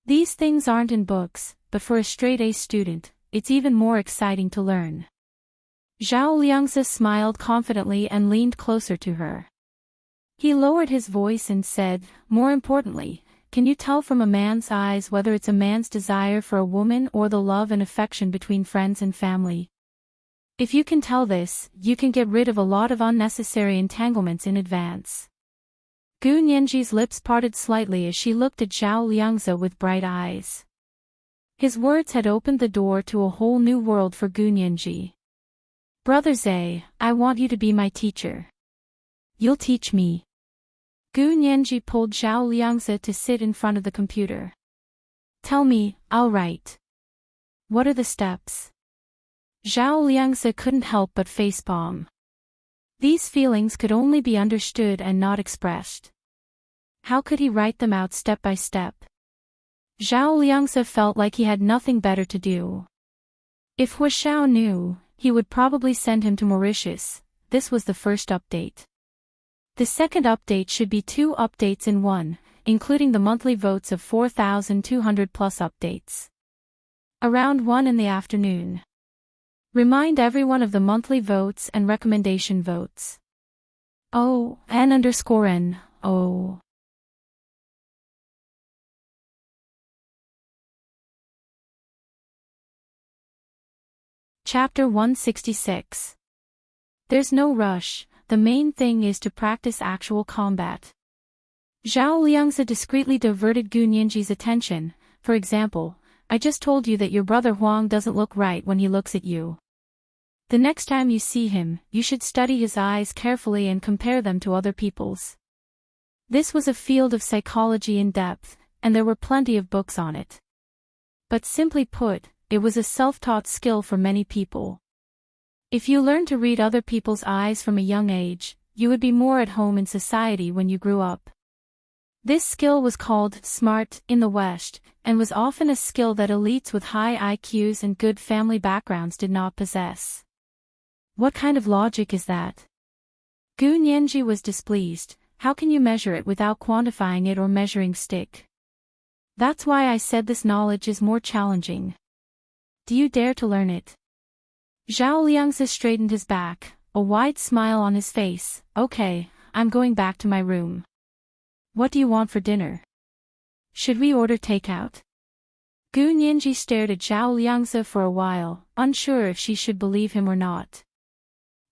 These things aren't in books, but for a straight-A student, it's even more exciting to learn. Zhao Liangzi smiled confidently and leaned closer to her. He lowered his voice and said, more importantly, can you tell from a man's eyes whether it's a man's desire for a woman or the love and affection between friends and family? If you can tell this, you can get rid of a lot of unnecessary entanglements in advance. Gu Nianji's lips parted slightly as she looked at Zhao Liangzi with bright eyes. His words had opened the door to a whole new world for Gu Nianji. Brother Zhe, I want you to be my teacher. You'll teach me. Gu Nianji pulled Zhao Liangzi to sit in front of the computer. Tell me, I'll write. What are the steps? Zhao Liangzi couldn't help but facepalm. These feelings could only be understood and not expressed. How could he write them out step by step? Zhao Liangzi felt like he had nothing better to do. If Hu Xiao knew, he would probably send him to Mauritius. This was the first update. The second update should be 2 updates in one, including the monthly votes of 4,200 plus updates. Around 1 in the afternoon. Remind everyone of the monthly votes and recommendation votes. Oh, N_N, oh. Chapter 166. There's no rush, the main thing is to practice actual combat. Zhao Liangzi discreetly diverted Gu Nianji's attention. For example, I just told you that your brother Huang doesn't look right when he looks at you. The next time you see him, you should study his eyes carefully and compare them to other people's. This was a field of psychology in depth, and there were plenty of books on it. But simply put, it was a self-taught skill for many people. If you learned to read other people's eyes from a young age, you would be more at home in society when you grew up. This skill was called smart in the West, and was often a skill that elites with high IQs and good family backgrounds did not possess. What kind of logic is that? Gu Nianji was displeased. How can you measure it without quantifying it or measuring stick? That's why I said this knowledge is more challenging. Do you dare to learn it? Zhao Liangzi straightened his back, a wide smile on his face. Okay, I'm going back to my room. What do you want for dinner? Should we order takeout? Gu Nianji stared at Zhao Liangzi for a while, unsure if she should believe him or not.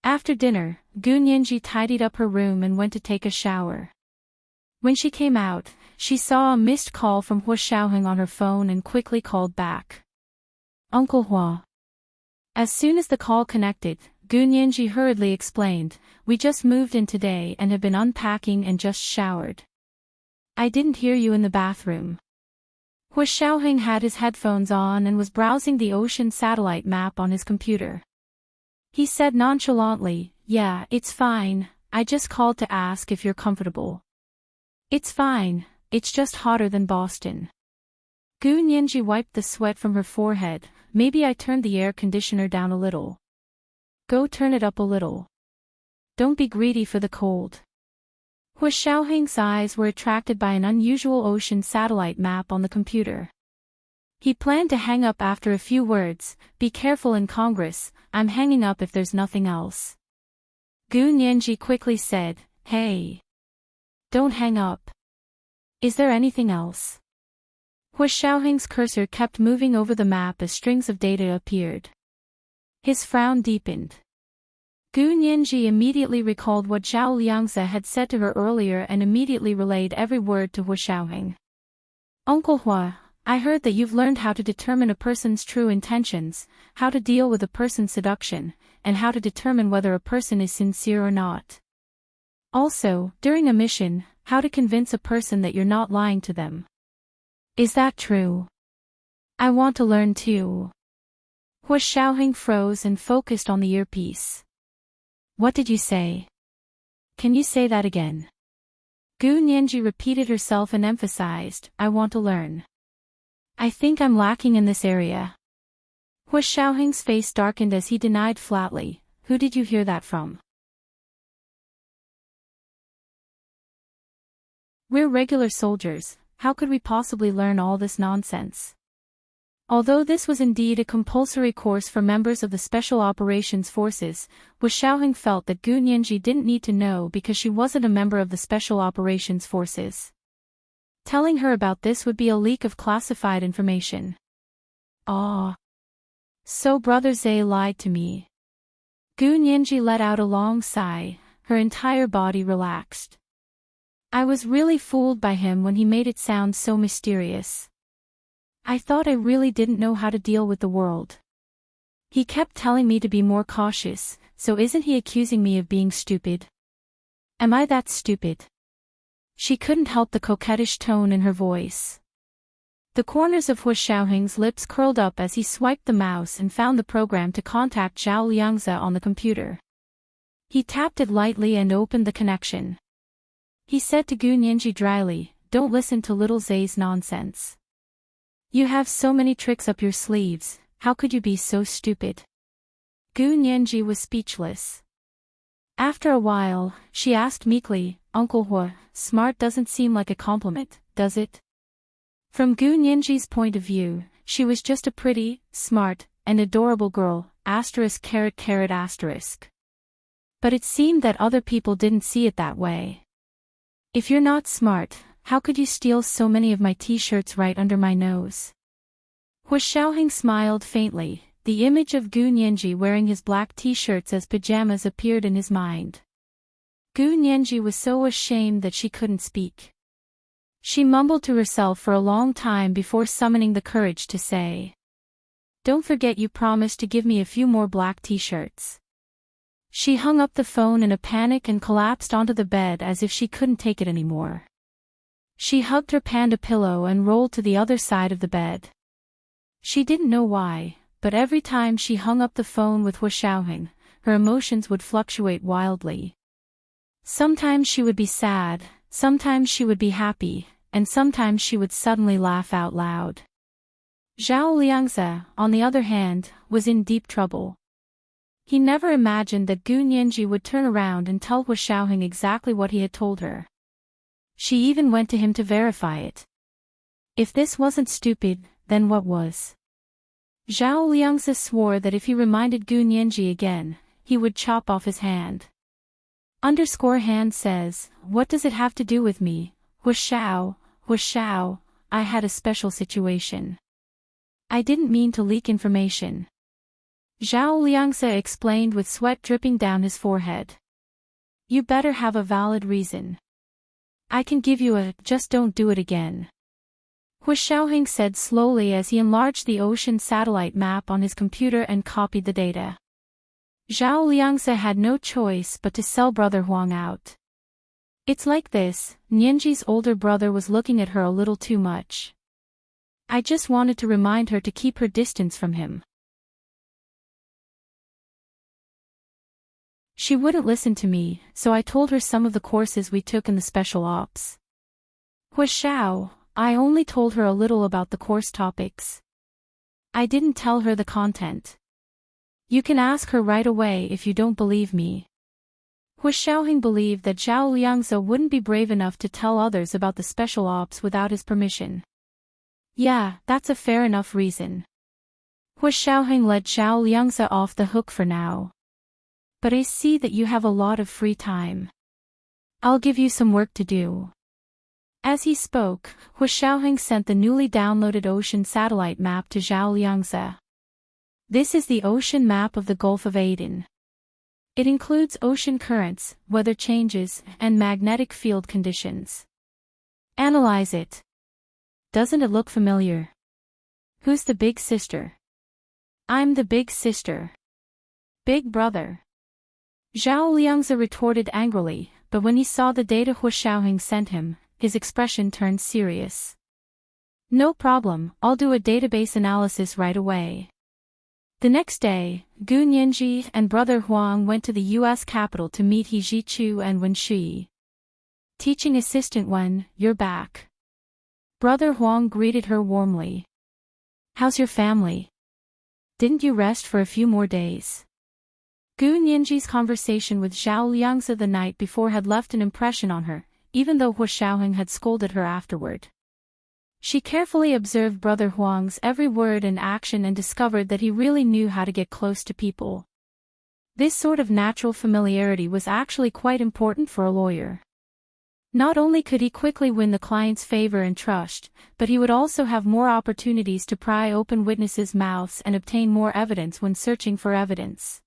After dinner, Gu Nianji tidied up her room and went to take a shower. When she came out, she saw a missed call from Hu Xiaoheng on her phone and quickly called back. Uncle Hua. As soon as the call connected, Gu Nianji hurriedly explained, we just moved in today and have been unpacking and just showered. I didn't hear you in the bathroom. Hu Xiaoheng had his headphones on and was browsing the ocean satellite map on his computer. He said nonchalantly, yeah, it's fine, I just called to ask if you're comfortable. It's fine, it's just hotter than Boston. Gu Nianji wiped the sweat from her forehead. Maybe I turned the air conditioner down a little. Go turn it up a little. Don't be greedy for the cold. Hu Xiaoheng's eyes were attracted by an unusual ocean satellite map on the computer. He planned to hang up after a few words. Be careful in Congress, I'm hanging up if there's nothing else. Gu Nianji quickly said, hey. Don't hang up. Is there anything else? Hu Xiaoheng's cursor kept moving over the map as strings of data appeared. His frown deepened. Gu Nianji immediately recalled what Zhao Liangze had said to her earlier and immediately relayed every word to Hu Xiaoheng. Uncle Hua, I heard that you've learned how to determine a person's true intentions, how to deal with a person's seduction, and how to determine whether a person is sincere or not. Also, during a mission, how to convince a person that you're not lying to them. Is that true? I want to learn too. Hu Xiaoheng froze and focused on the earpiece. What did you say? Can you say that again? Gu Nianji repeated herself and emphasized, I want to learn. I think I'm lacking in this area. Hu Xiaoheng's face darkened as he denied flatly, who did you hear that from? We're regular soldiers, how could we possibly learn all this nonsense? Although this was indeed a compulsory course for members of the Special Operations Forces, Hu Xiaoheng felt that Gu Nianji didn't need to know because she wasn't a member of the Special Operations Forces. Telling her about this would be a leak of classified information. Ah. So Brother Zhe lied to me. Gu Nianji let out a long sigh, her entire body relaxed. I was really fooled by him when he made it sound so mysterious. I thought I really didn't know how to deal with the world. He kept telling me to be more cautious, so isn't he accusing me of being stupid? Am I that stupid? She couldn't help the coquettish tone in her voice. The corners of Hu Xiaoheng's lips curled up as he swiped the mouse and found the program to contact Zhao Liangze on the computer. He tapped it lightly and opened the connection. He said to Gu Nianji dryly, don't listen to little Zhe's nonsense. You have so many tricks up your sleeves, how could you be so stupid? Gu Nianji was speechless. After a while, she asked meekly, Uncle Hua, smart doesn't seem like a compliment, does it? From Gu Nianji's point of view, she was just a pretty, smart, and adorable girl, asterisk. But it seemed that other people didn't see it that way. If you're not smart, how could you steal so many of my t-shirts right under my nose? Hu Xiaoheng smiled faintly. The image of Gu Nianji wearing his black t-shirts as pajamas appeared in his mind. Gu Nianji was so ashamed that she couldn't speak. She mumbled to herself for a long time before summoning the courage to say, don't forget you promised to give me a few more black t-shirts. She hung up the phone in a panic and collapsed onto the bed as if she couldn't take it anymore. She hugged her panda pillow and rolled to the other side of the bed. She didn't know why, but every time she hung up the phone with Hu Xiaoheng, her emotions would fluctuate wildly. Sometimes she would be sad, sometimes she would be happy, and sometimes she would suddenly laugh out loud. Zhao Liangze, on the other hand, was in deep trouble. He never imagined that Gu Nianji would turn around and tell Hu Xiaoheng exactly what he had told her. She even went to him to verify it. If this wasn't stupid, then what was? Zhao Liangze swore that if he reminded Gu Nianji again, he would chop off his hand. Hand says, what does it have to do with me? Hu Xiao, I had a special situation. I didn't mean to leak information. Zhao Liangze explained with sweat dripping down his forehead. You better have a valid reason. I can give you a, just don't do it again. Hu Xiaoheng said slowly as he enlarged the ocean satellite map on his computer and copied the data. Zhao Liangze had no choice but to sell Brother Huang out. It's like this, Nianji's older brother was looking at her a little too much. I just wanted to remind her to keep her distance from him. She wouldn't listen to me, so I told her some of the courses we took in the special ops. Hu Xiao, I only told her a little about the course topics. I didn't tell her the content. You can ask her right away if you don't believe me. Hu Xiaoheng believed that Zhao Liangze wouldn't be brave enough to tell others about the special ops without his permission. Yeah, that's a fair enough reason. Hu Xiaoheng let Zhao Liangze off the hook for now. But I see that you have a lot of free time. I'll give you some work to do. As he spoke, Hu Xiaoheng sent the newly downloaded ocean satellite map to Zhao Liangze. This is the ocean map of the Gulf of Aden. It includes ocean currents, weather changes, and magnetic field conditions. Analyze it. Doesn't it look familiar? Who's the big sister? I'm the big sister. Big brother. Zhao Liangze retorted angrily, but when he saw the data Hu Xiaoheng sent him, his expression turned serious. No problem, I'll do a database analysis right away. The next day, Gu Nianji and brother Huang went to the U.S. Capitol to meet He Zhichu and Wen Shui. Teaching assistant Wen, you're back. Brother Huang greeted her warmly. How's your family? Didn't you rest for a few more days? Gu Nianji's conversation with Zhao Liangze the night before had left an impression on her, even though Hu Xiaoheng had scolded her afterward. She carefully observed brother Huang's every word and action and discovered that he really knew how to get close to people. This sort of natural familiarity was actually quite important for a lawyer. Not only could he quickly win the client's favor and trust, but he would also have more opportunities to pry open witnesses' mouths and obtain more evidence when searching for evidence.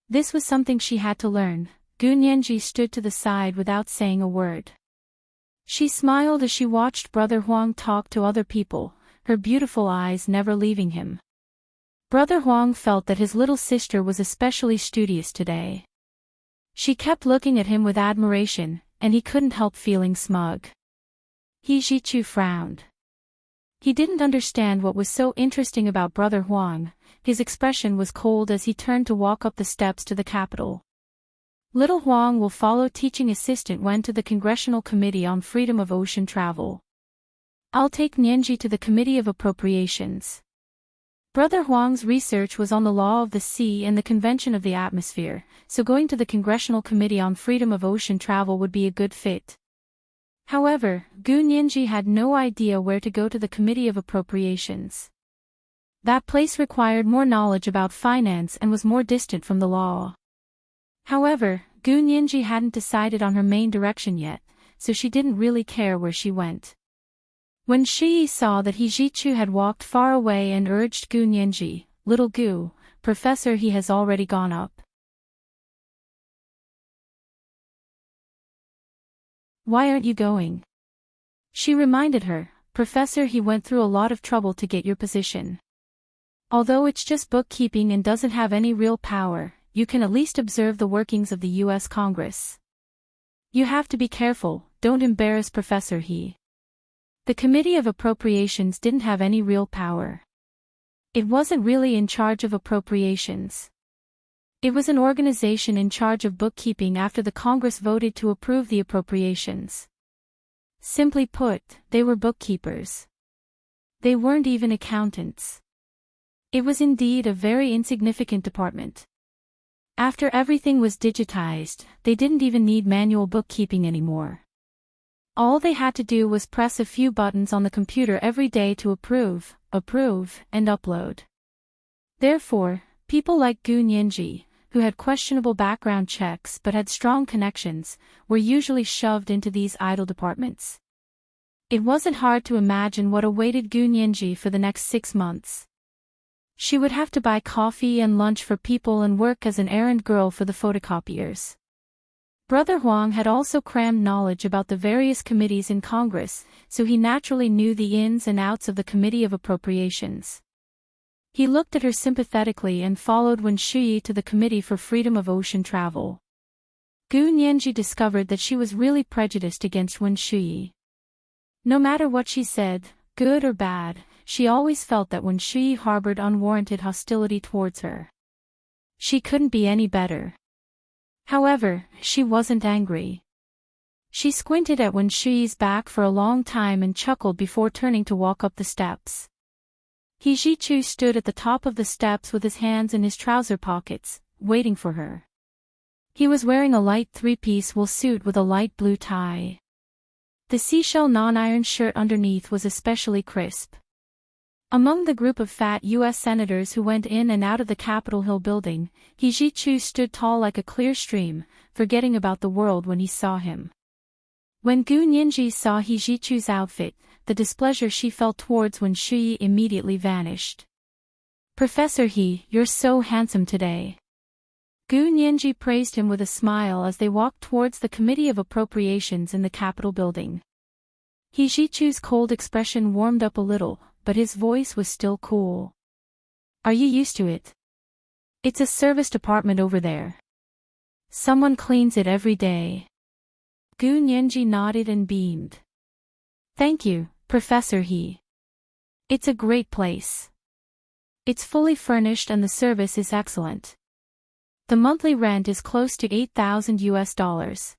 This was something she had to learn. Gu Nianji stood to the side without saying a word. She smiled as she watched brother Huang talk to other people, her beautiful eyes never leaving him. Brother Huang felt that his little sister was especially studious today. She kept looking at him with admiration, and he couldn't help feeling smug. He Zhichu frowned. He didn't understand what was so interesting about brother Huang. His expression was cold as he turned to walk up the steps to the Capitol. Little Huang will follow teaching assistant Wen to the Congressional Committee on Freedom of Ocean Travel. I'll take Nianji to the Committee of Appropriations. Brother Huang's research was on the law of the sea and the Convention of the Atmosphere, so going to the Congressional Committee on Freedom of Ocean Travel would be a good fit. However, Gu Nianji had no idea where to go to the Committee of Appropriations. That place required more knowledge about finance and was more distant from the law. However, Gu Nianji hadn't decided on her main direction yet, so she didn't really care where she went. When Shi saw that He Zhichu had walked far away and urged Gu Nianji, "Little Gu, Professor he has already gone up. Why aren't you going?" She reminded her, "Professor he went through a lot of trouble to get your position. Although it's just bookkeeping and doesn't have any real power, you can at least observe the workings of the U.S. Congress. You have to be careful, don't embarrass Professor He." The Committee of Appropriations didn't have any real power. It wasn't really in charge of appropriations. It was an organization in charge of bookkeeping after the Congress voted to approve the appropriations. Simply put, they were bookkeepers. They weren't even accountants. It was indeed a very insignificant department. After everything was digitized, they didn't even need manual bookkeeping anymore. All they had to do was press a few buttons on the computer every day to approve, and upload. Therefore, people like Gu Nianji, who had questionable background checks but had strong connections, were usually shoved into these idle departments. It wasn't hard to imagine what awaited Gu Nianji for the next 6 months. She would have to buy coffee and lunch for people and work as an errand girl for the photocopiers. Brother Huang had also crammed knowledge about the various committees in Congress, so he naturally knew the ins and outs of the Committee of Appropriations. He looked at her sympathetically and followed Wen Shui to the Committee for Freedom of Ocean Travel. Gu Nianji discovered that she was really prejudiced against Wen Shui. No matter what she said, good or bad, she always felt that Wen Shui harbored unwarranted hostility towards her. She couldn't be any better. However, she wasn't angry. She squinted at Wen Shui's back for a long time and chuckled before turning to walk up the steps. He Zhichu stood at the top of the steps with his hands in his trouser pockets, waiting for her. He was wearing a light 3-piece wool suit with a light blue tie. The seashell non-iron shirt underneath was especially crisp. Among the group of fat U.S. senators who went in and out of the Capitol Hill building, He Zhichu stood tall like a clear stream, forgetting about the world when he saw him. When Gu Nianji saw He Jichu's outfit, the displeasure she felt towards Wen Shuyi immediately vanished. "Professor He, you're so handsome today." Gu Nianji praised him with a smile as they walked towards the Committee of Appropriations in the Capitol building. He Jichu's cold expression warmed up a little, but his voice was still cool. "Are you used to it? It's a service department over there. Someone cleans it every day." Gu Nianji nodded and beamed. "Thank you, Professor He. It's a great place. It's fully furnished and the service is excellent. The monthly rent is close to $8,000.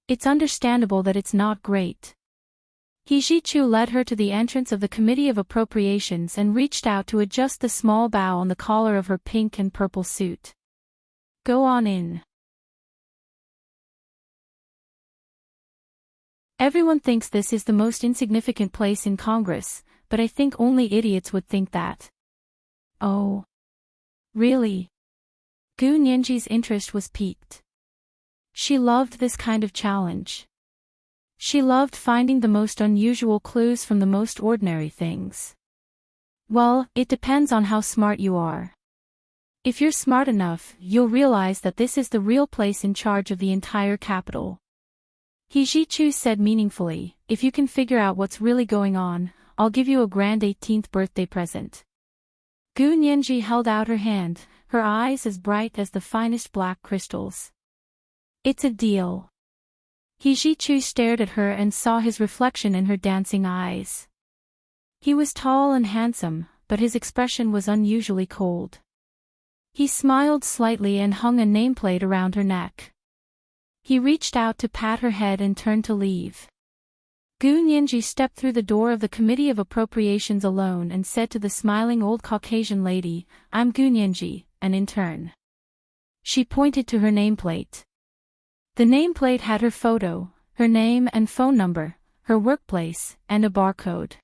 It's understandable that it's not great." He Jichu led her to the entrance of the Committee of Appropriations and reached out to adjust the small bow on the collar of her pink and purple suit. "Go on in." Everyone thinks this is the most insignificant place in Congress, but I think only idiots would think that. "Oh. Really?" Gu Nianji's interest was piqued. She loved this kind of challenge. She loved finding the most unusual clues from the most ordinary things. "Well, it depends on how smart you are. If you're smart enough, you'll realize that this is the real place in charge of the entire capital." He Jichu said meaningfully, "If you can figure out what's really going on, I'll give you a grand 18th birthday present." Gu Nianji held out her hand, her eyes as bright as the finest black crystals. "It's a deal." He Jichu stared at her and saw his reflection in her dancing eyes. He was tall and handsome, but his expression was unusually cold. He smiled slightly and hung a nameplate around her neck. He reached out to pat her head and turned to leave. Gu Nianji stepped through the door of the Committee of Appropriations alone and said to the smiling old Caucasian lady, "I'm Gu Nianji, an intern." She pointed to her nameplate. The nameplate had her photo, her name and phone number, her workplace, and a barcode.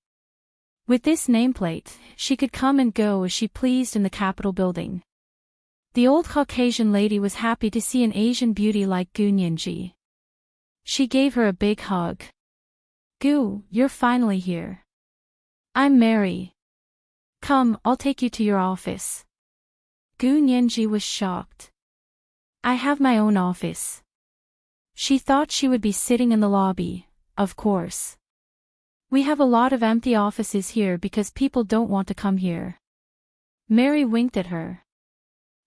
With this nameplate, she could come and go as she pleased in the Capitol building. The old Caucasian lady was happy to see an Asian beauty like Gu Nianji. She gave her a big hug. "Gu, you're finally here. I'm Mary. Come, I'll take you to your office." Gu Nianji was shocked. "I have my own office." She thought she would be sitting in the lobby, of course. "We have a lot of empty offices here because people don't want to come here." Mary winked at her.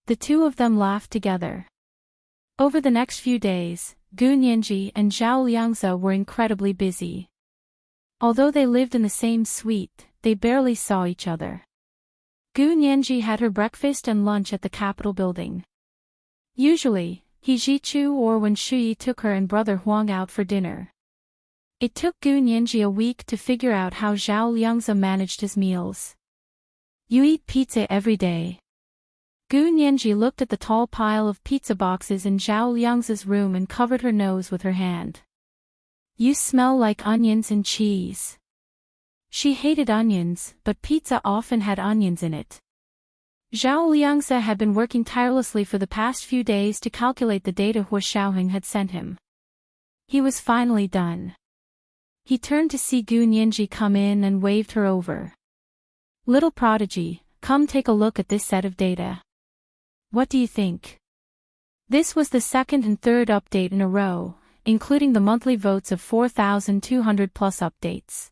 The two of them laughed together. Over the next few days, Gu Nianji and Zhao Liangzi were incredibly busy. Although they lived in the same suite, they barely saw each other. Gu Nianji had her breakfast and lunch at the Capitol building. Usually, He Jichu or Wen Shuyi took her and Brother Huang out for dinner. It took Gu Nianji a week to figure out how Zhao Liangzi managed his meals. "You eat pizza every day." Gu Nianji looked at the tall pile of pizza boxes in Zhao Liangzi's room and covered her nose with her hand. "You smell like onions and cheese." She hated onions, but pizza often had onions in it. Zhao Liangzi had been working tirelessly for the past few days to calculate the data Hua Xiaoheng had sent him. He was finally done. He turned to see Gu Nianji come in and waved her over. "Little prodigy, come take a look at this set of data. What do you think?" This was the second and third update in a row, including the monthly votes of 4,200 plus updates.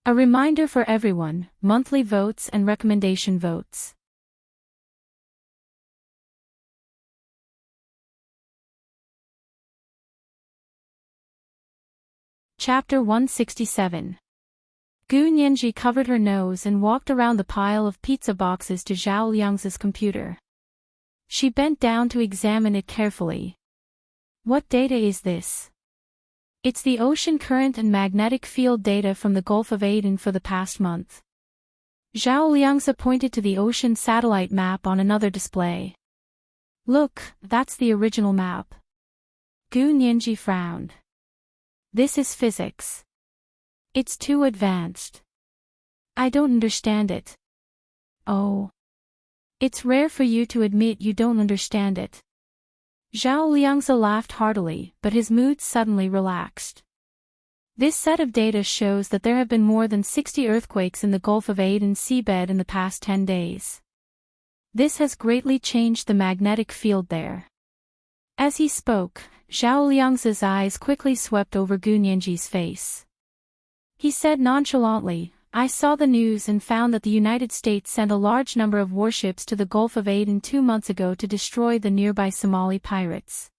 A reminder for everyone, monthly votes and recommendation votes. Chapter 167. Gu Nianji covered her nose and walked around the pile of pizza boxes to Zhao Liangzi's computer. She bent down to examine it carefully. "What data is this?" "It's the ocean current and magnetic field data from the Gulf of Aden for the past month." Zhao Liangzi pointed to the ocean satellite map on another display. "Look, that's the original map." Gu Nianji frowned. "This is physics. It's too advanced. I don't understand it." "Oh. It's rare for you to admit you don't understand it." Zhao Liangzi laughed heartily, but his mood suddenly relaxed. This set of data shows that there have been more than 60 earthquakes in the Gulf of Aden seabed in the past 10 days. This has greatly changed the magnetic field there. As he spoke, Zhao Liangzi's eyes quickly swept over Gu Nianji's face. He said nonchalantly, "I saw the news and found that the United States sent a large number of warships to the Gulf of Aden 2 months ago to destroy the nearby Somali pirates.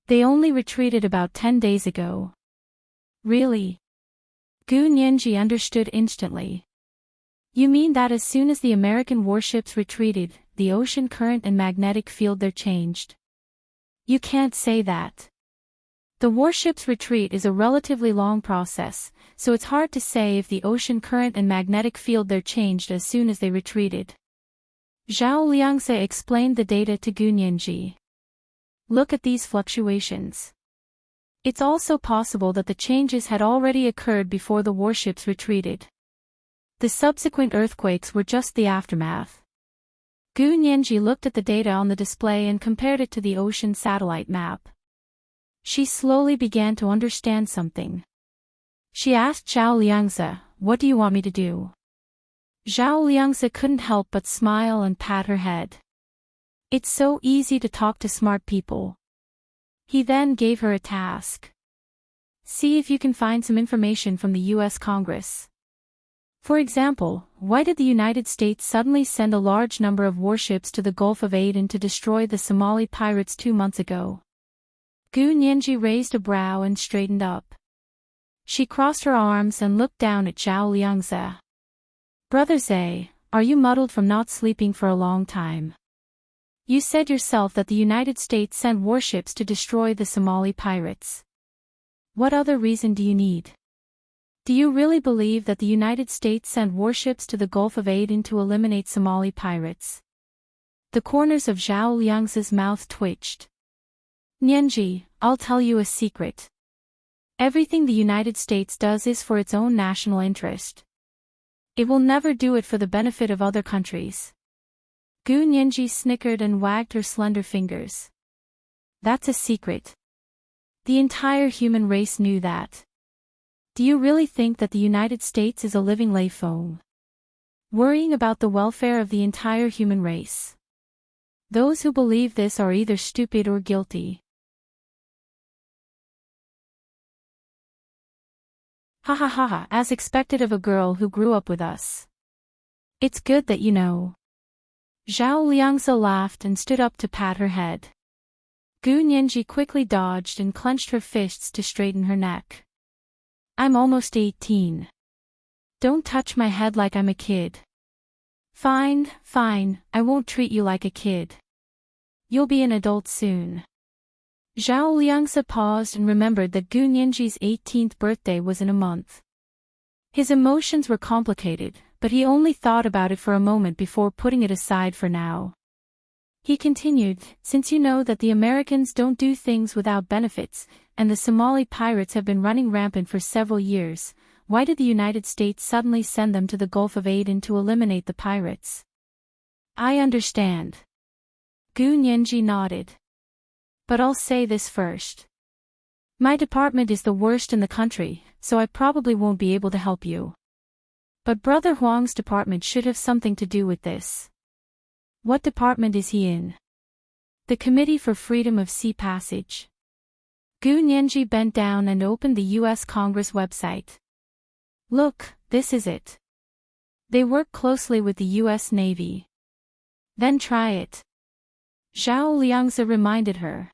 They only retreated about 10 days ago." Really? Gu Nianji understood instantly. You mean that as soon as the American warships retreated, the ocean current and magnetic field there changed? You can't say that. The warship's retreat is a relatively long process, so it's hard to say if the ocean current and magnetic field there changed as soon as they retreated. Zhao Liangzi explained the data to Gu Nianji. Look at these fluctuations. It's also possible that the changes had already occurred before the warships retreated. The subsequent earthquakes were just the aftermath. Gu Nianji looked at the data on the display and compared it to the ocean satellite map. She slowly began to understand something. She asked Zhao Liangzi, "What do you want me to do?" Zhao Liangzi couldn't help but smile and pat her head. It's so easy to talk to smart people. He then gave her a task. See if you can find some information from the U.S. Congress. For example, why did the United States suddenly send a large number of warships to the Gulf of Aden to destroy the Somali pirates 2 months ago? Gu Nianji raised a brow and straightened up. She crossed her arms and looked down at Zhao Liangzi. Brother Zhe, are you muddled from not sleeping for a long time? You said yourself that the United States sent warships to destroy the Somali pirates. What other reason do you need? Do you really believe that the United States sent warships to the Gulf of Aden to eliminate Somali pirates? The corners of Zhao Liangzi's mouth twitched. Nianji, I'll tell you a secret. Everything the United States does is for its own national interest. It will never do it for the benefit of other countries. Gu Nianji snickered and wagged her slender fingers. That's a secret. The entire human race knew that. Do you really think that the United States is a living lay phone? Worrying about the welfare of the entire human race? Those who believe this are either stupid or guilty. Ha ha ha ha, as expected of a girl who grew up with us. It's good that you know. Zhao Liangzi laughed and stood up to pat her head. Gu Nianji quickly dodged and clenched her fists to straighten her neck. I'm almost 18. Don't touch my head like I'm a kid. Fine, fine, I won't treat you like a kid. You'll be an adult soon. Zhao Liangzi paused and remembered that Gu Nianji's 18th birthday was in a month. His emotions were complicated, but he only thought about it for a moment before putting it aside for now. He continued, since you know that the Americans don't do things without benefits, and the Somali pirates have been running rampant for several years, why did the United States suddenly send them to the Gulf of Aden to eliminate the pirates? I understand. Gu Nianji nodded. But I'll say this first. My department is the worst in the country, so I probably won't be able to help you. But Brother Huang's department should have something to do with this. What department is he in? The Committee for Freedom of Sea Passage. Gu Nianji bent down and opened the U.S. Congress website. Look, this is it. They work closely with the U.S. Navy. Then try it. Zhao Liangzi reminded her.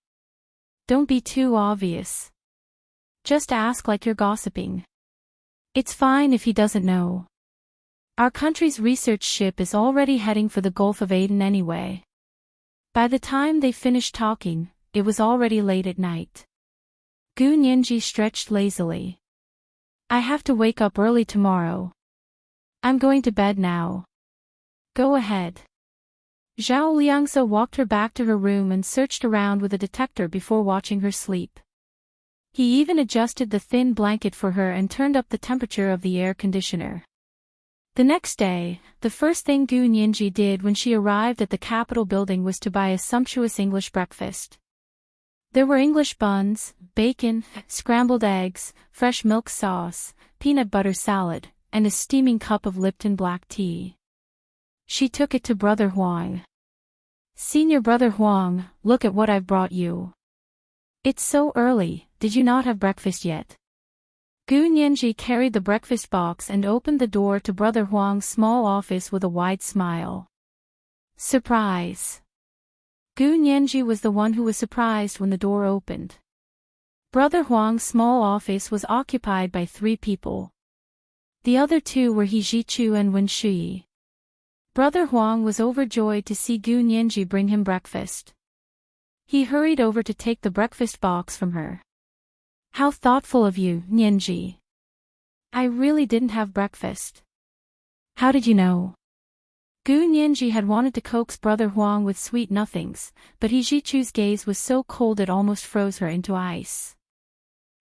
Don't be too obvious. Just ask like you're gossiping. It's fine if he doesn't know. Our country's research ship is already heading for the Gulf of Aden anyway. By the time they finished talking, it was already late at night. Gu Nianji stretched lazily. I have to wake up early tomorrow. I'm going to bed now. Go ahead. Zhao Liangzi walked her back to her room and searched around with a detector before watching her sleep. He even adjusted the thin blanket for her and turned up the temperature of the air conditioner. The next day, the first thing Gu Nianji did when she arrived at the Capitol building was to buy a sumptuous English breakfast. There were English buns, bacon, scrambled eggs, fresh milk sauce, peanut butter salad, and a steaming cup of Lipton black tea. She took it to Brother Huang. "Senior Brother Huang, look at what I've brought you." "It's so early, did you not have breakfast yet?" Gu Nianji carried the breakfast box and opened the door to Brother Huang's small office with a wide smile. Surprise! Gu Nianji was the one who was surprised when the door opened. Brother Huang's small office was occupied by 3 people. The other 2 were He Jichu and Wen Shui. Brother Huang was overjoyed to see Gu Nianji bring him breakfast. He hurried over to take the breakfast box from her. "How thoughtful of you, Nianji. I really didn't have breakfast." "How did you know?" Gu Nianji had wanted to coax Brother Huang with sweet nothings, but He Jichu's gaze was so cold it almost froze her into ice.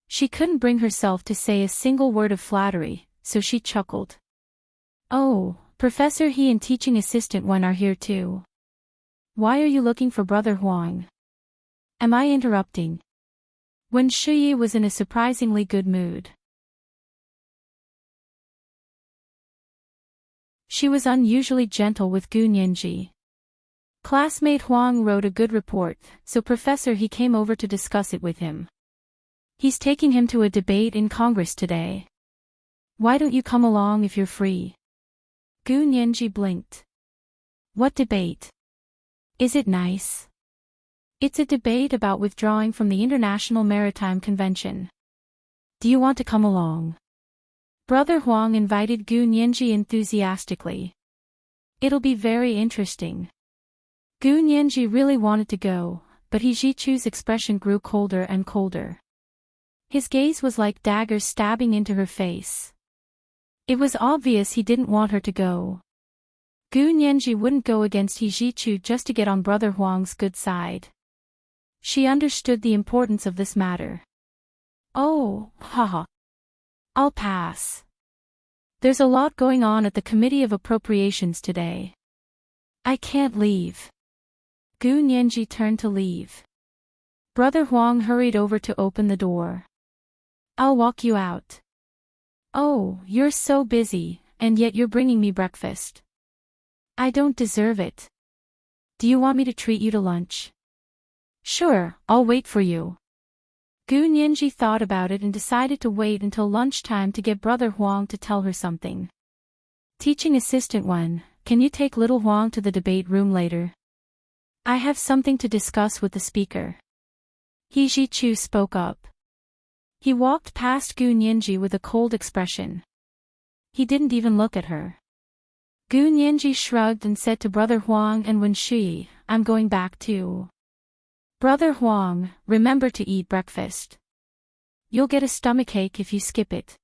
She couldn't bring herself to say a single word of flattery, so she chuckled. "Oh, Professor He and Teaching Assistant Wen are here too. Why are you looking for Brother Huang? Am I interrupting?" Wen Shui was in a surprisingly good mood. She was unusually gentle with Gu Nianji. Classmate Huang wrote a good report, so Professor He came over to discuss it with him. He's taking him to a debate in Congress today. Why don't you come along if you're free? Gu Nianji blinked. What debate? Is it nice? It's a debate about withdrawing from the International Maritime Convention. Do you want to come along? Brother Huang invited Gu Nianji enthusiastically. It'll be very interesting. Gu Nianji really wanted to go, but He Jichu's expression grew colder and colder. His gaze was like daggers stabbing into her face. It was obvious he didn't want her to go. Gu Nianji wouldn't go against He Jichu just to get on Brother Huang's good side. She understood the importance of this matter. "Oh, haha. I'll pass. There's a lot going on at the Committee of Appropriations today. I can't leave." Gu Nianji turned to leave. Brother Huang hurried over to open the door. "I'll walk you out." "Oh, you're so busy, and yet you're bringing me breakfast. I don't deserve it. Do you want me to treat you to lunch?" "Sure, I'll wait for you." Gu Nianji thought about it and decided to wait until lunchtime to get Brother Huang to tell her something. "Teaching Assistant Wen, can you take little Huang to the debate room later? I have something to discuss with the speaker." He Jichu spoke up. He walked past Gu Nianji with a cold expression. He didn't even look at her. Gu Nianji shrugged and said to Brother Huang and Wen Shui, "I'm going back too. Brother Huang, remember to eat breakfast. You'll get a stomachache if you skip it."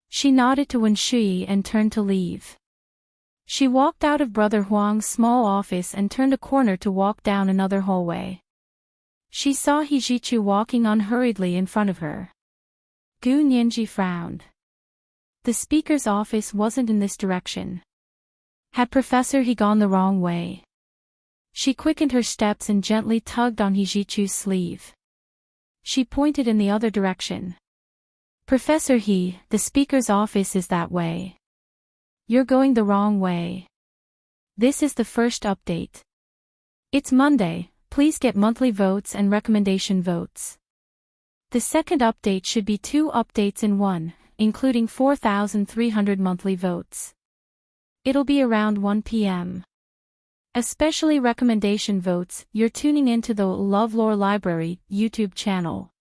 She nodded to Wen Shui and turned to leave. She walked out of Brother Huang's small office and turned a corner to walk down another hallway. She saw He Jichu walking unhurriedly in front of her. Gu Nianji frowned. The speaker's office wasn't in this direction. Had Professor He gone the wrong way? She quickened her steps and gently tugged on He Jichu's sleeve. She pointed in the other direction. "Professor He, the speaker's office is that way. You're going the wrong way. This is the first update. It's Monday, please get monthly votes and recommendation votes. The second update should be 2 updates in one, including 4,300 monthly votes. It'll be around 1 p.m. Especially recommendation votes, you're tuning into the LoveLore Library YouTube channel.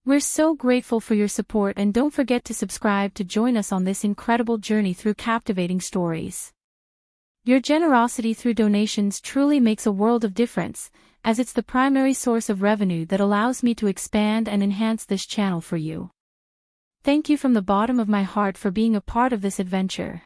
We're so grateful for your support and don't forget to subscribe to join us on this incredible journey through captivating stories. Your generosity through donations truly makes a world of difference, as it's the primary source of revenue that allows me to expand and enhance this channel for you. Thank you from the bottom of my heart for being a part of this adventure.